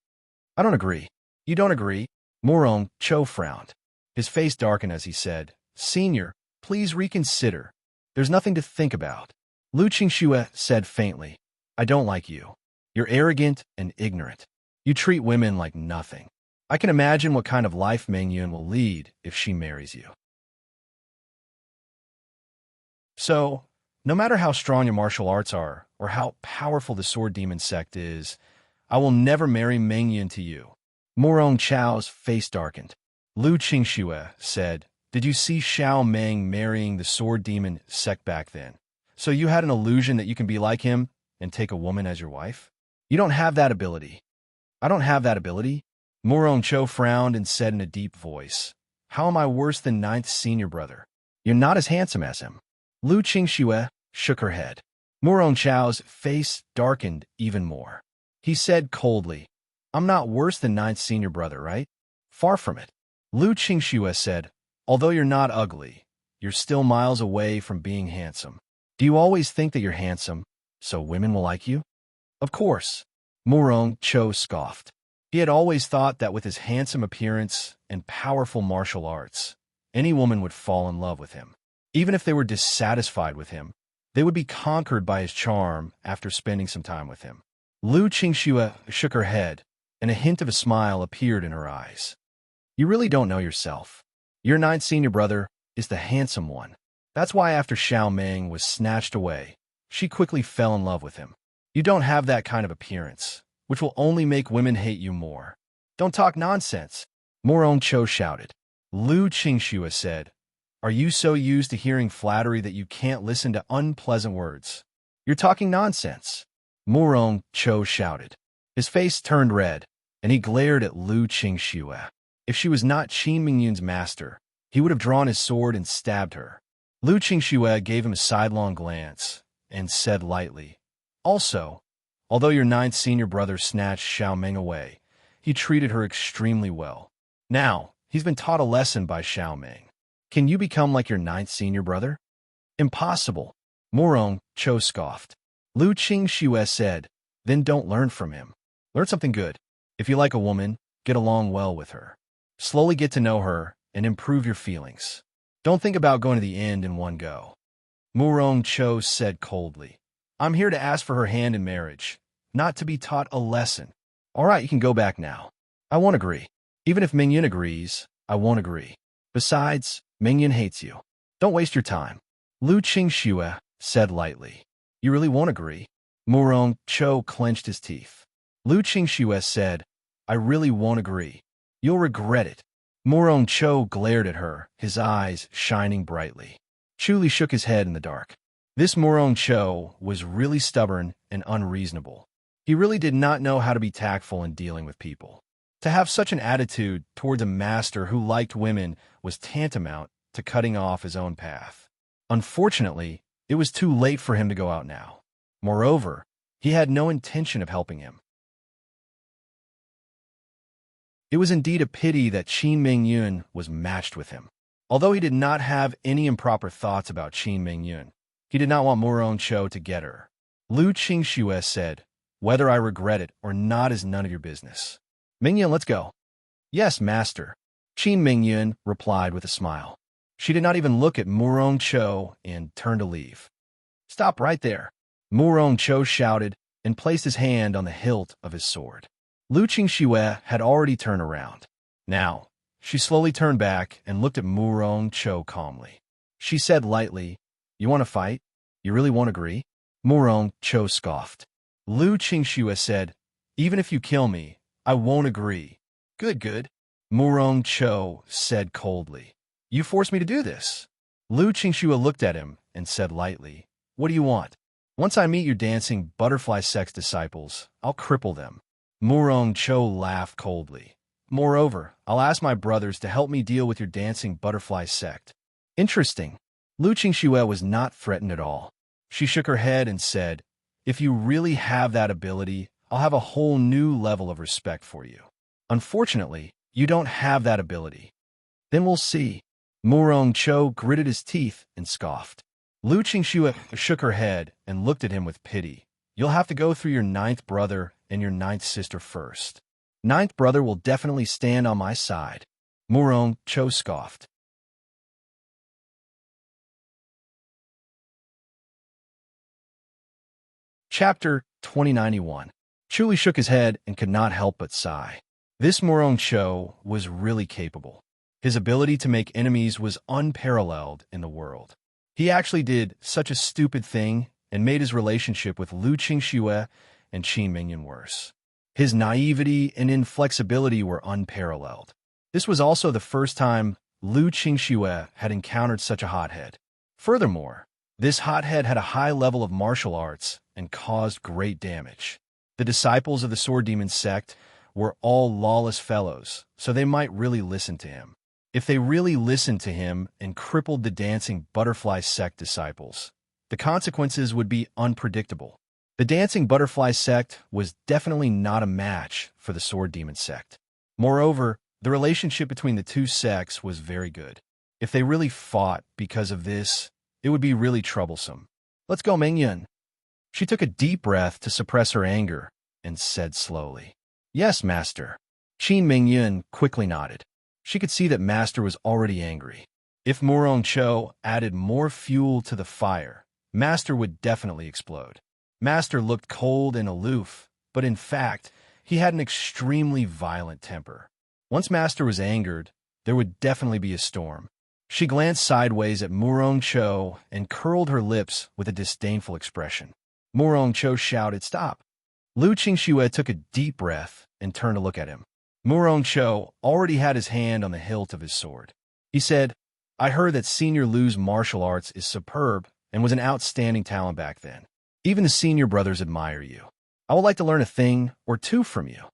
"I don't agree." "You don't agree?" Murong Cho frowned. His face darkened as he said, "Senior, please reconsider. There's nothing to think about." Lu Qingxue said faintly, "I don't like you. You're arrogant and ignorant. You treat women like nothing. I can imagine what kind of life Mengyun will lead if she marries you. So, no matter how strong your martial arts are, or how powerful the sword demon sect is, I will never marry Mengyun to you." Murong Chao's face darkened. Lu Qingxue said, "Did you see Xiao Meng marrying the sword demon sect back then? So you had an illusion that you can be like him and take a woman as your wife? You don't have that ability." "I don't have that ability?" Murong Cho frowned and said in a deep voice, "How am I worse than ninth senior brother? You're not as handsome as him." Lu Qingxue shook her head. Murong Chao's face darkened even more. He said coldly, "I'm not worse than ninth senior brother, right? Far from it." Lu Qingxue said, "Although you're not ugly, you're still miles away from being handsome. Do you always think that you're handsome, so women will like you?" "Of course." Murong Cho scoffed. He had always thought that with his handsome appearance and powerful martial arts, any woman would fall in love with him. Even if they were dissatisfied with him, they would be conquered by his charm after spending some time with him. Lu Qingxue shook her head, and a hint of a smile appeared in her eyes. "You really don't know yourself. Your ninth senior brother is the handsome one. That's why after Xiao Meng was snatched away, she quickly fell in love with him. You don't have that kind of appearance, which will only make women hate you more." "Don't talk nonsense," Murong Cho shouted. Lu Qingxue said, "Are you so used to hearing flattery that you can't listen to unpleasant words? You're talking nonsense," Murong Cho shouted. His face turned red, and he glared at Lu Qingxue. If she was not Qi Mingyun's master, he would have drawn his sword and stabbed her. Lu Qingxue gave him a sidelong glance and said lightly, "Also, although your ninth senior brother snatched Xiao Meng away, he treated her extremely well. Now, he's been taught a lesson by Xiao Meng. Can you become like your ninth senior brother?" "Impossible," Murong Cho scoffed. Lu Qingxue said, "Then don't learn from him. Learn something good. If you like a woman, get along well with her. Slowly get to know her and improve your feelings. Don't think about going to the end in one go." Murong Cho said coldly, "I'm here to ask for her hand in marriage, not to be taught a lesson." "All right, you can go back now." "I won't agree. Even if Mingyun agrees, I won't agree. Besides, Mingyun hates you. Don't waste your time." Lu Qingxue said lightly, "You really won't agree?" Murong Cho clenched his teeth. Lu Qingxue said, "I really won't agree. You'll regret it." Murong Cho glared at her, his eyes shining brightly. Chu Li shook his head in the dark. This Morong Cho was really stubborn and unreasonable. He really did not know how to be tactful in dealing with people. To have such an attitude towards a master who liked women was tantamount to cutting off his own path. Unfortunately, it was too late for him to go out now. Moreover, he had no intention of helping him. It was indeed a pity that Qin Mingyun was matched with him. Although he did not have any improper thoughts about Qin Mingyun, he did not want Morong Cho to get her. Lu Qingxue said, "Whether I regret it or not is none of your business. Mingyun, let's go." "Yes, master," Qin Mingyun replied with a smile. She did not even look at Morong Cho and turned to leave. "Stop right there," Morong Cho shouted and placed his hand on the hilt of his sword. Lu Qingxue had already turned around. Now, she slowly turned back and looked at Morong Cho calmly. She said lightly, "You want to fight? You really won't agree?" Morong Cho scoffed. Lu Qingxue said, "Even if you kill me, I won't agree." Good. Morong Cho said coldly. "You forced me to do this." Lu Qingxue looked at him and said lightly, "What do you want?" "Once I meet your dancing butterfly sex disciples, I'll cripple them." Morong Cho laughed coldly. "Moreover, I'll ask my brothers to help me deal with your dancing butterfly sect." Interesting. Lu Qingxue was not threatened at all. She shook her head and said, "If you really have that ability, I'll have a whole new level of respect for you. Unfortunately, you don't have that ability." "Then we'll see." Morong Cho gritted his teeth and scoffed. Lu Qingxue shook her head and looked at him with pity. "You'll have to go through your 9th brother and your 9th sister first. 9th brother will definitely stand on my side." Morong Cho scoffed. Chapter 2091. Chuli shook his head and could not help but sigh. This Morong Cho was really capable. His ability to make enemies was unparalleled in the world. He actually did such a stupid thing and made his relationship with Lu Qingxue and Qin Mingyun worse. His naivety and inflexibility were unparalleled. This was also the first time Lu Qingxue had encountered such a hothead. Furthermore, this hothead had a high level of martial arts and caused great damage. The disciples of the Sword Demon sect were all lawless fellows, so they might really listen to him. If they really listened to him and crippled the dancing butterfly sect disciples, the consequences would be unpredictable. The dancing butterfly sect was definitely not a match for the Sword Demon sect. Moreover, the relationship between the two sects was very good. If they really fought because of this, it would be really troublesome. "Let's go, Mingyun." She took a deep breath to suppress her anger and said slowly, "Yes, master." Qin Mingyun quickly nodded. She could see that master was already angry. If Morong Cho added more fuel to the fire, master would definitely explode. Master looked cold and aloof, but in fact, he had an extremely violent temper. Once master was angered, there would definitely be a storm. She glanced sideways at Morong Cho and curled her lips with a disdainful expression. Morong Cho shouted, "Stop!" Lu Qingxue took a deep breath and turned to look at him. Morong Cho already had his hand on the hilt of his sword. He said, "I heard that Senior Lu's martial arts is superb and was an outstanding talent back then. Even the senior brothers admire you. I would like to learn a thing or two from you."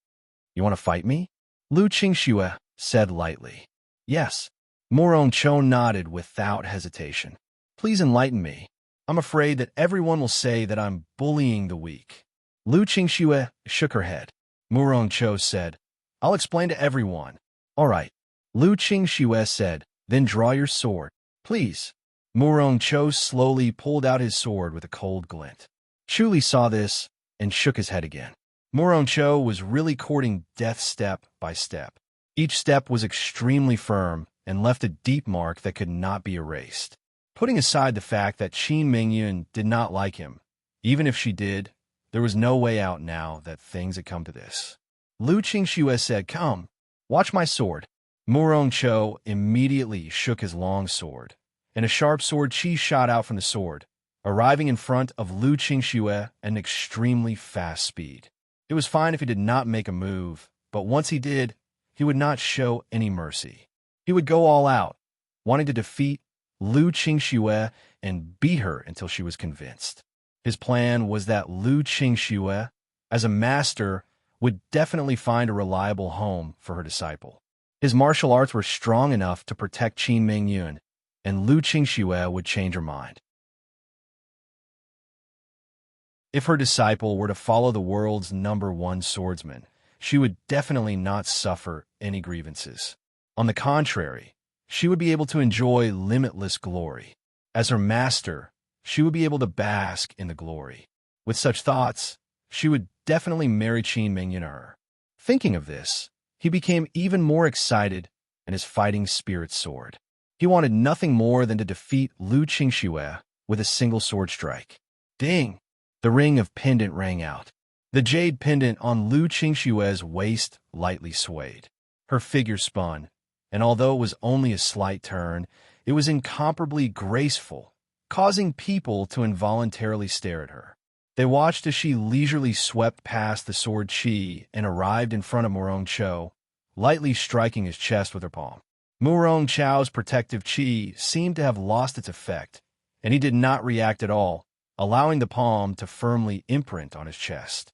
"You want to fight me?" Lu Qingxue said lightly. "Yes." Morong Cho nodded without hesitation. "Please enlighten me. I'm afraid that everyone will say that I'm bullying the weak." Lu Qingxue shook her head. Morong Cho said, "I'll explain to everyone." "All right." Lu Qingxue said, "Then draw your sword, please." Morong Cho slowly pulled out his sword with a cold glint. Chuli saw this and shook his head again. Morong Cho was really courting death step by step. Each step was extremely firm and left a deep mark that could not be erased. Putting aside the fact that Qin Mingyun did not like him, even if she did, there was no way out now that things had come to this. Lu Qingxue said, "Come, watch my sword." Morong Cho immediately shook his long sword, and a sharp sword chi shot out from the sword, arriving in front of Lu Qingxue at an extremely fast speed. It was fine if he did not make a move, but once he did, he would not show any mercy. He would go all out, wanting to defeat Lu Qingxue and beat her until she was convinced. His plan was that Lu Qingxue, as a master, would definitely find a reliable home for her disciple. His martial arts were strong enough to protect Qin Mingyun, and Lu Qingxue would change her mind. If her disciple were to follow the world's #1 swordsman, she would definitely not suffer any grievances. On the contrary, she would be able to enjoy limitless glory. As her master, she would be able to bask in the glory. With such thoughts, she would definitely marry Qin Mingyun. Thinking of this, he became even more excited and his fighting spirit soared. He wanted nothing more than to defeat Lu Qingxue with a single sword strike. Ding! The ring of pendant rang out. The jade pendant on Lu Qingxue's waist lightly swayed. Her figure spun, and although it was only a slight turn, it was incomparably graceful, causing people to involuntarily stare at her. They watched as she leisurely swept past the sword Qi and arrived in front of Murong Chou, lightly striking his chest with her palm. Murong Chou's protective Qi seemed to have lost its effect, and he did not react at all, allowing the palm to firmly imprint on his chest.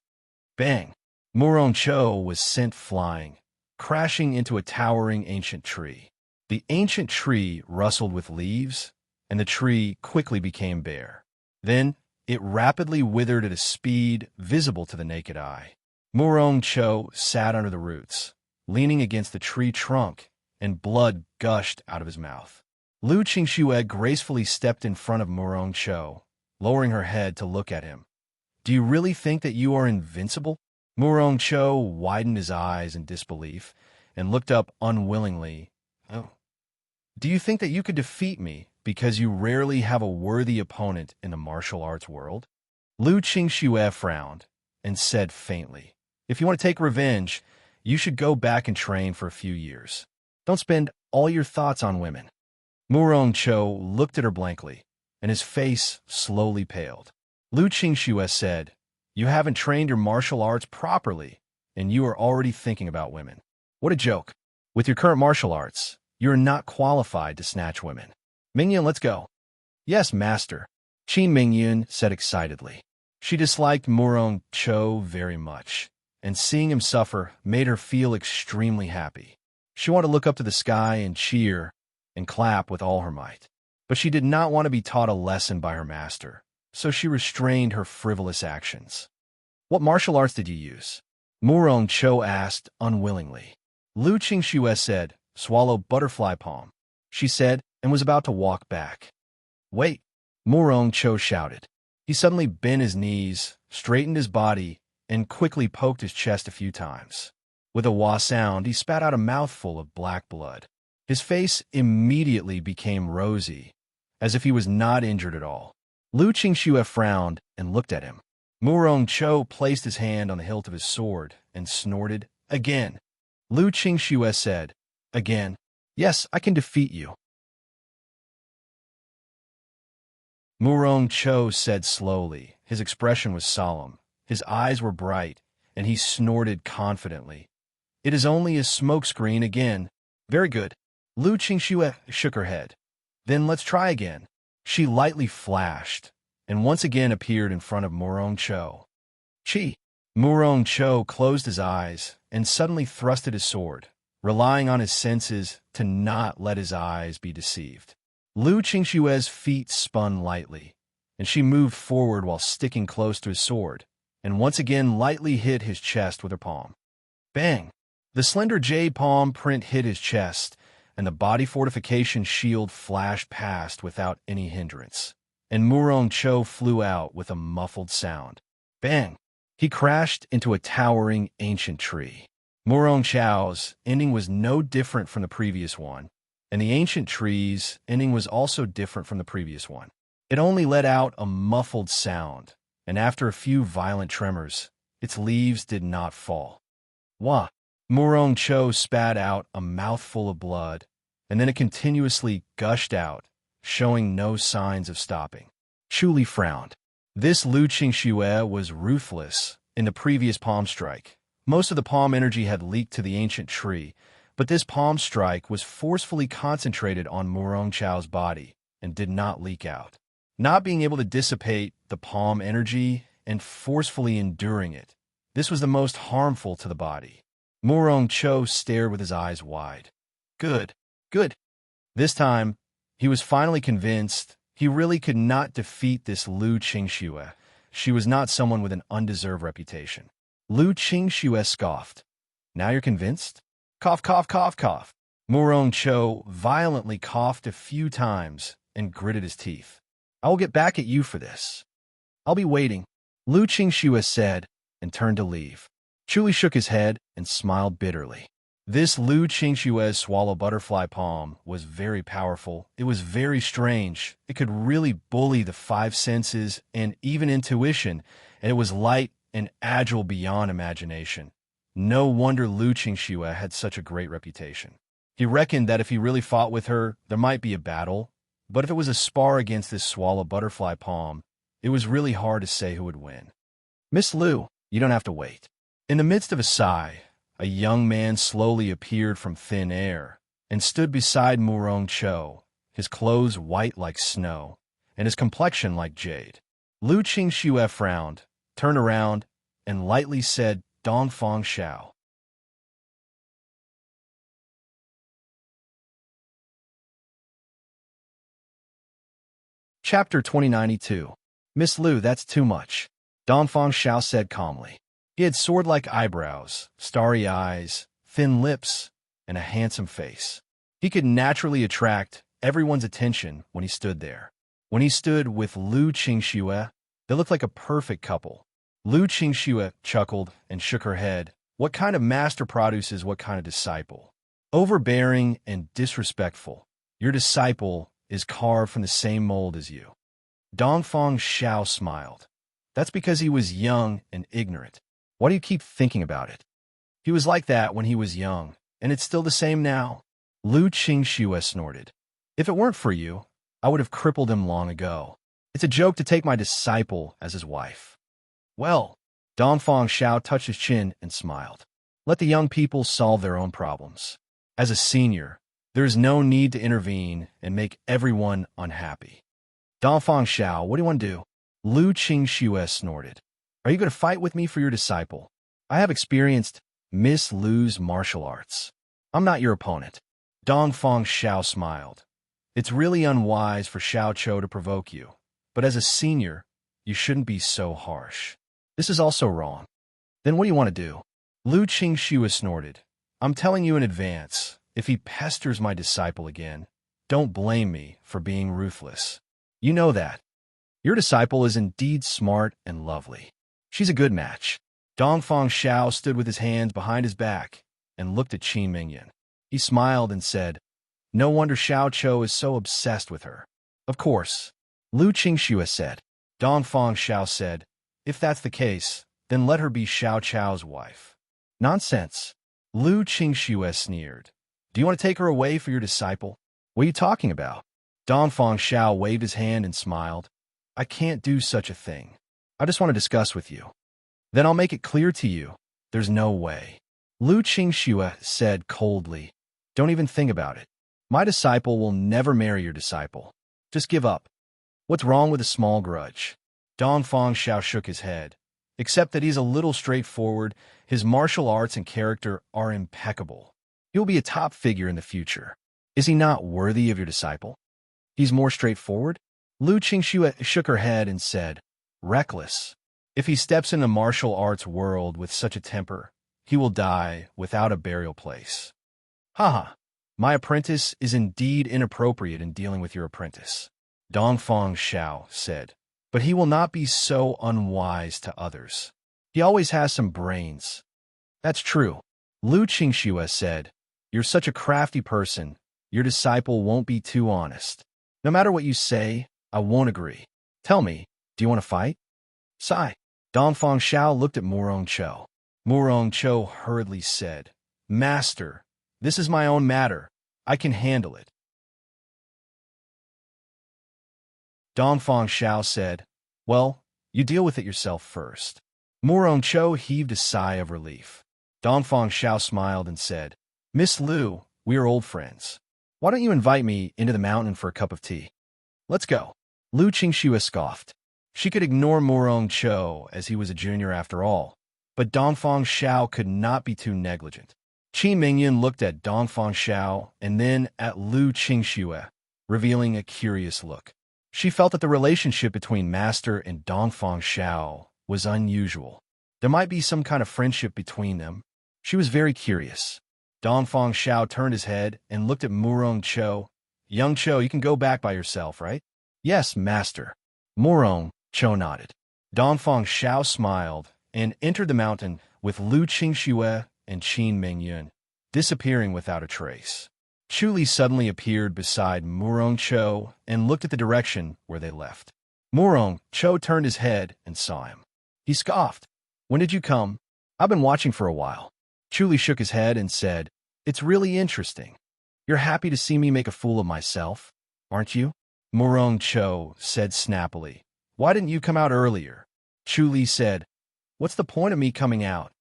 Bang! Murong Chou was sent flying, crashing into a towering ancient tree. The ancient tree rustled with leaves, and the tree quickly became bare. Then, it rapidly withered at a speed visible to the naked eye. Murong Chou sat under the roots, leaning against the tree trunk, and blood gushed out of his mouth. Lu Qingxue gracefully stepped in front of Murong Chou, lowering her head to look at him. "Do you really think that you are invincible?" Murong Chou widened his eyes in disbelief and looked up unwillingly. "Oh. Do you think that you could defeat me because you rarely have a worthy opponent in the martial arts world?" Lu Qingxue frowned and said faintly, "If you want to take revenge, you should go back and train for a few years. Don't spend all your thoughts on women." Murong Chou looked at her blankly, and his face slowly paled. Lu Qingxue said, "You haven't trained your martial arts properly, and you are already thinking about women. What a joke. With your current martial arts, you are not qualified to snatch women. Mingyun, let's go." "Yes, master," Qin Mingyun said excitedly. She disliked Murong Chou very much, and seeing him suffer made her feel extremely happy. She wanted to look up to the sky and cheer and clap with all her might. But she did not want to be taught a lesson by her master, so she restrained her frivolous actions. "What martial arts did you use?" Murong Chou asked unwillingly. Lu Qingxue said, "Swallow butterfly palm," she said, and was about to walk back. "Wait!" Murong Chou shouted. He suddenly bent his knees, straightened his body, and quickly poked his chest a few times. With a wah sound, he spat out a mouthful of black blood. His face immediately became rosy, as if he was not injured at all. Lu Qingxue frowned and looked at him. Murong Chou placed his hand on the hilt of his sword and snorted, "Again." Lu Qingxue said, "Again? Yes, I can defeat you." Murong Chou said slowly. His expression was solemn. His eyes were bright, and he snorted confidently. "It is only a smokescreen again." "Very good." Lu Qingxue shook her head. "Then let's try again." She lightly flashed, and once again appeared in front of Murong Chou. "Qi!" Murong Chou closed his eyes and suddenly thrusted his sword, relying on his senses to not let his eyes be deceived. Lu Qingxue's feet spun lightly, and she moved forward while sticking close to his sword, and once again lightly hit his chest with her palm. Bang! The slender jade palm print hit his chest, and the body fortification shield flashed past without any hindrance, and Murong Chou flew out with a muffled sound. Bang! He crashed into a towering ancient tree. Murong Chou's ending was no different from the previous one, and the ancient tree's ending was also different from the previous one. It only let out a muffled sound, and after a few violent tremors, its leaves did not fall. Wah! Murong Chou spat out a mouthful of blood, and then it continuously gushed out, showing no signs of stopping. Chu Li frowned. This Lu Qingxue was ruthless in the previous palm strike. Most of the palm energy had leaked to the ancient tree, but this palm strike was forcefully concentrated on Murong Chou's body and did not leak out. not being able to dissipate the palm energy and forcefully enduring it. This was the most harmful to the body. Murong Cho stared with his eyes wide. Good, good. This time, he was finally convinced he really could not defeat this Lu Qingxue. She was not someone with an undeserved reputation. Lu Qingxue scoffed. Now you're convinced? Cough, cough, cough, cough. Murong Cho violently coughed a few times and gritted his teeth. I will get back at you for this. I'll be waiting, Lu Qingxue said and turned to leave. Chuli shook his head and smiled bitterly. This Lu Qingxue's swallow butterfly palm was very powerful. It was very strange. It could really bully the five senses and even intuition, and it was light and agile beyond imagination. No wonder Lu Qingxue had such a great reputation. He reckoned that if he really fought with her, there might be a battle, but if it was a spar against this swallow butterfly palm, it was really hard to say who would win. Miss Lu, you don't have to wait. In the midst of a sigh, a young man slowly appeared from thin air and stood beside Murong Cho, his clothes white like snow and his complexion like jade. Lu Qingxue frowned, turned around, and lightly said, Dongfang Xiao. Chapter 2092. Miss Lu, that's too much, Dongfang Xiao said calmly. He had sword-like eyebrows, starry eyes, thin lips, and a handsome face. He could naturally attract everyone's attention when he stood there. When he stood with Lu Qingxue, they looked like a perfect couple. Lu Qingxue chuckled and shook her head. What kind of master produces what kind of disciple? Overbearing and disrespectful. Your disciple is carved from the same mold as you. Dongfang Xiao smiled. That's because he was young and ignorant. Why do you keep thinking about it? He was like that when he was young, and it's still the same now. Lu Qingxue snorted. If it weren't for you, I would have crippled him long ago. It's a joke to take my disciple as his wife. Well, Dongfang Xiao touched his chin and smiled. Let the young people solve their own problems. As a senior, there is no need to intervene and make everyone unhappy. Dongfang Xiao, what do you want to do? Lu Qingxue snorted. Are you going to fight with me for your disciple? I have experienced Miss Lu's martial arts. I'm not your opponent. Dongfang Xiao smiled. It's really unwise for Xiao Cho to provoke you, but as a senior, you shouldn't be so harsh. This is also wrong. Then what do you want to do? Lu Qingxue snorted. I'm telling you in advance, if he pesters my disciple again, don't blame me for being ruthless. You know that. Your disciple is indeed smart and lovely. She's a good match. Dongfang Xiao stood with his hands behind his back and looked at Qin Mingyan. He smiled and said, No wonder Xiao Cho is so obsessed with her. Of course, Lu Qingxue said. Dongfang Xiao said, If that's the case, then let her be Xiao Chao's wife. Nonsense. Lu Qingxue sneered. Do you want to take her away for your disciple? What are you talking about? Dongfang Xiao waved his hand and smiled. I can't do such a thing. I just want to discuss with you. Then I'll make it clear to you. There's no way. Lu Qingxue said coldly. Don't even think about it. My disciple will never marry your disciple. Just give up. What's wrong with a small grudge? Dongfang Xiao shook his head. Except that he's a little straightforward, his martial arts and character are impeccable. He'll be a top figure in the future. Is he not worthy of your disciple? He's more straightforward? Lu Qingxue shook her head and said, Reckless. If he steps in the martial arts world with such a temper, he will die without a burial place. Haha, my apprentice is indeed inappropriate in dealing with your apprentice, Dongfang Xiao said, but he will not be so unwise to others. He always has some brains. That's true, Lu Qingxue said. You're such a crafty person, your disciple won't be too honest. No matter what you say, I won't agree. Tell me, do you want to fight? Sigh. Dongfang Xiao looked at Murong Cho. Murong Cho hurriedly said, Master, this is my own matter. I can handle it. Dongfang Xiao said, Well, you deal with it yourself first. Murong Cho heaved a sigh of relief. Dongfang Xiao smiled and said, Miss Lu, we are old friends. Why don't you invite me into the mountain for a cup of tea? Let's go. Lu Qingxue scoffed. She could ignore Murong Cho as he was a junior after all, but Dongfang Xiao could not be too negligent. Qin Mingyun looked at Dongfang Xiao and then at Lu Qingxue, revealing a curious look. She felt that the relationship between Master and Dongfang Xiao was unusual. There might be some kind of friendship between them. She was very curious. Dongfang Xiao turned his head and looked at Murong Cho. Young Cho, you can go back by yourself, right? Yes, Master. Murong Cho nodded. Dongfang Xiao smiled and entered the mountain with Lu Qingxue and Qin Mingyun, disappearing without a trace. Chu Li suddenly appeared beside Murong Cho and looked at the direction where they left. Murong Cho turned his head and saw him. He scoffed. When did you come? I've been watching for a while. Chu Li shook his head and said, It's really interesting. You're happy to see me make a fool of myself, aren't you? Murong Cho said snappily. Why didn't you come out earlier? Chu Li said, What's the point of me coming out?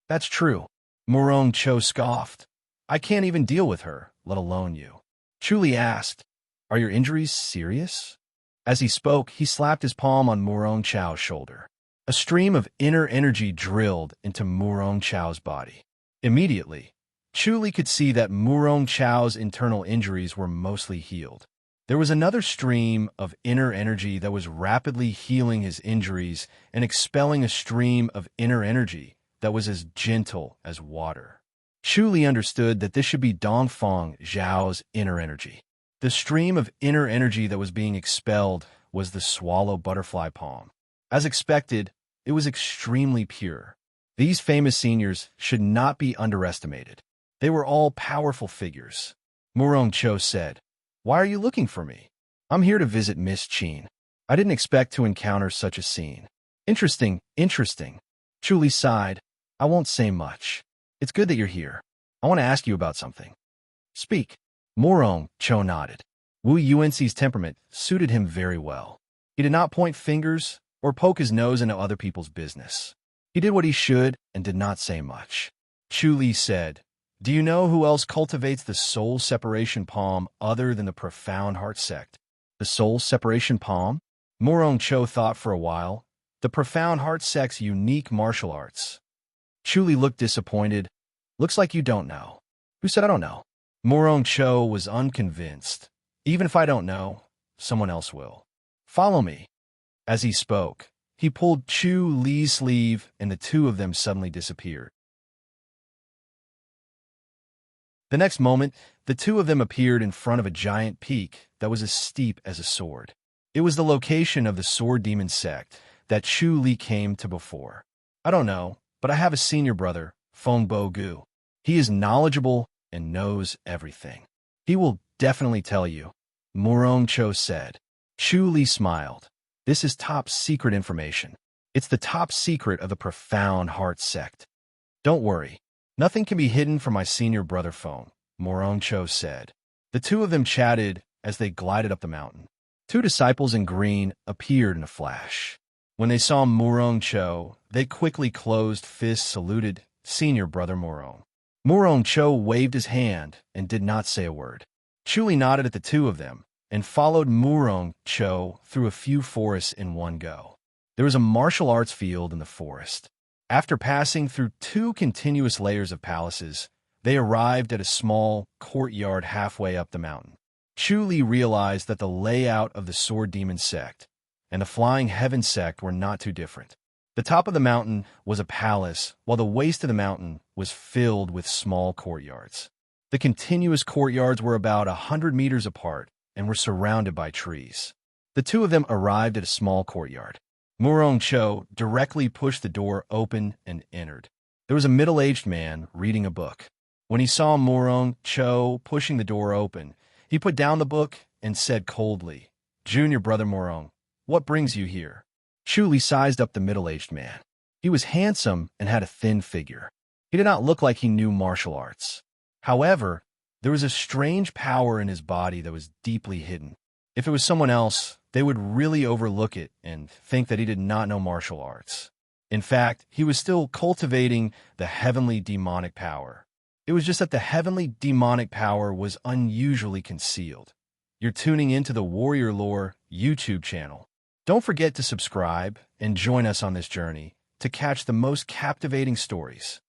That's true. Murong Cho scoffed. I can't even deal with her, let alone you. Chu Li asked, Are your injuries serious? As he spoke, he slapped his palm on Murong Cho's shoulder. A stream of inner energy drilled into Murong Cho's body. Immediately, Chu Li could see that Murong Cho's internal injuries were mostly healed. There was another stream of inner energy that was rapidly healing his injuries and expelling a stream of inner energy that was as gentle as water. Chu Li understood that this should be Dongfang Xiao's inner energy. The stream of inner energy that was being expelled was the swallow butterfly palm. As expected, it was extremely pure. These famous seniors should not be underestimated. They were all powerful figures. Murong Cho said, Why are you looking for me? I'm here to visit Miss Qin. I didn't expect to encounter such a scene. Interesting. Chu Li sighed. I won't say much. It's good that you're here. I want to ask you about something. Speak. Murong Cho nodded. Wu Yuanxi's temperament suited him very well. He did not point fingers or poke his nose into other people's business. He did what he should and did not say much. Chu Li said, Do you know who else cultivates the soul separation palm other than the profound heart sect? The soul separation palm? Murong Cho thought for a while. The profound heart sect's unique martial arts. Chu Li looked disappointed. Looks like you don't know. Who said I don't know? Murong Cho was unconvinced. Even if I don't know, someone else will. Follow me. As he spoke, he pulled Chu Li's sleeve and the two of them suddenly disappeared. The next moment, the two of them appeared in front of a giant peak that was as steep as a sword. It was the location of the sword demon sect that Chu Li came to before. I don't know, but I have a senior brother, Feng Bo Gu. He is knowledgeable and knows everything. He will definitely tell you, Murong Cho said. Chu Li smiled. This is top secret information. It's the top secret of the profound heart sect. Don't worry. Nothing can be hidden from my senior brother Feng, Murong Cho said. The two of them chatted as they glided up the mountain. Two disciples in green appeared in a flash. When they saw Murong Cho, they quickly closed fists, saluted senior brother Murong. Murong Cho waved his hand and did not say a word. Chu Li nodded at the two of them and followed Murong Cho through a few forests in one go. There was a martial arts field in the forest. After passing through two continuous layers of palaces, they arrived at a small courtyard halfway up the mountain. Chu Li realized that the layout of the Sword Demon sect and the Flying Heaven sect were not too different. The top of the mountain was a palace, while the waist of the mountain was filled with small courtyards. The continuous courtyards were about 100 meters apart and were surrounded by trees. The two of them arrived at a small courtyard. Murong Cho directly pushed the door open and entered. There was a middle-aged man reading a book. When he saw Murong Cho pushing the door open, he put down the book and said coldly, Junior brother Murong, what brings you here? Chu Li sized up the middle-aged man. He was handsome and had a thin figure. He did not look like he knew martial arts. However, there was a strange power in his body that was deeply hidden. If it was someone else, they would really overlook it and think that he did not know martial arts. In fact, he was still cultivating the heavenly demonic power. It was just that the heavenly demonic power was unusually concealed. You're tuning into the Warrior Lore YouTube channel. Don't forget to subscribe and join us on this journey to catch the most captivating stories.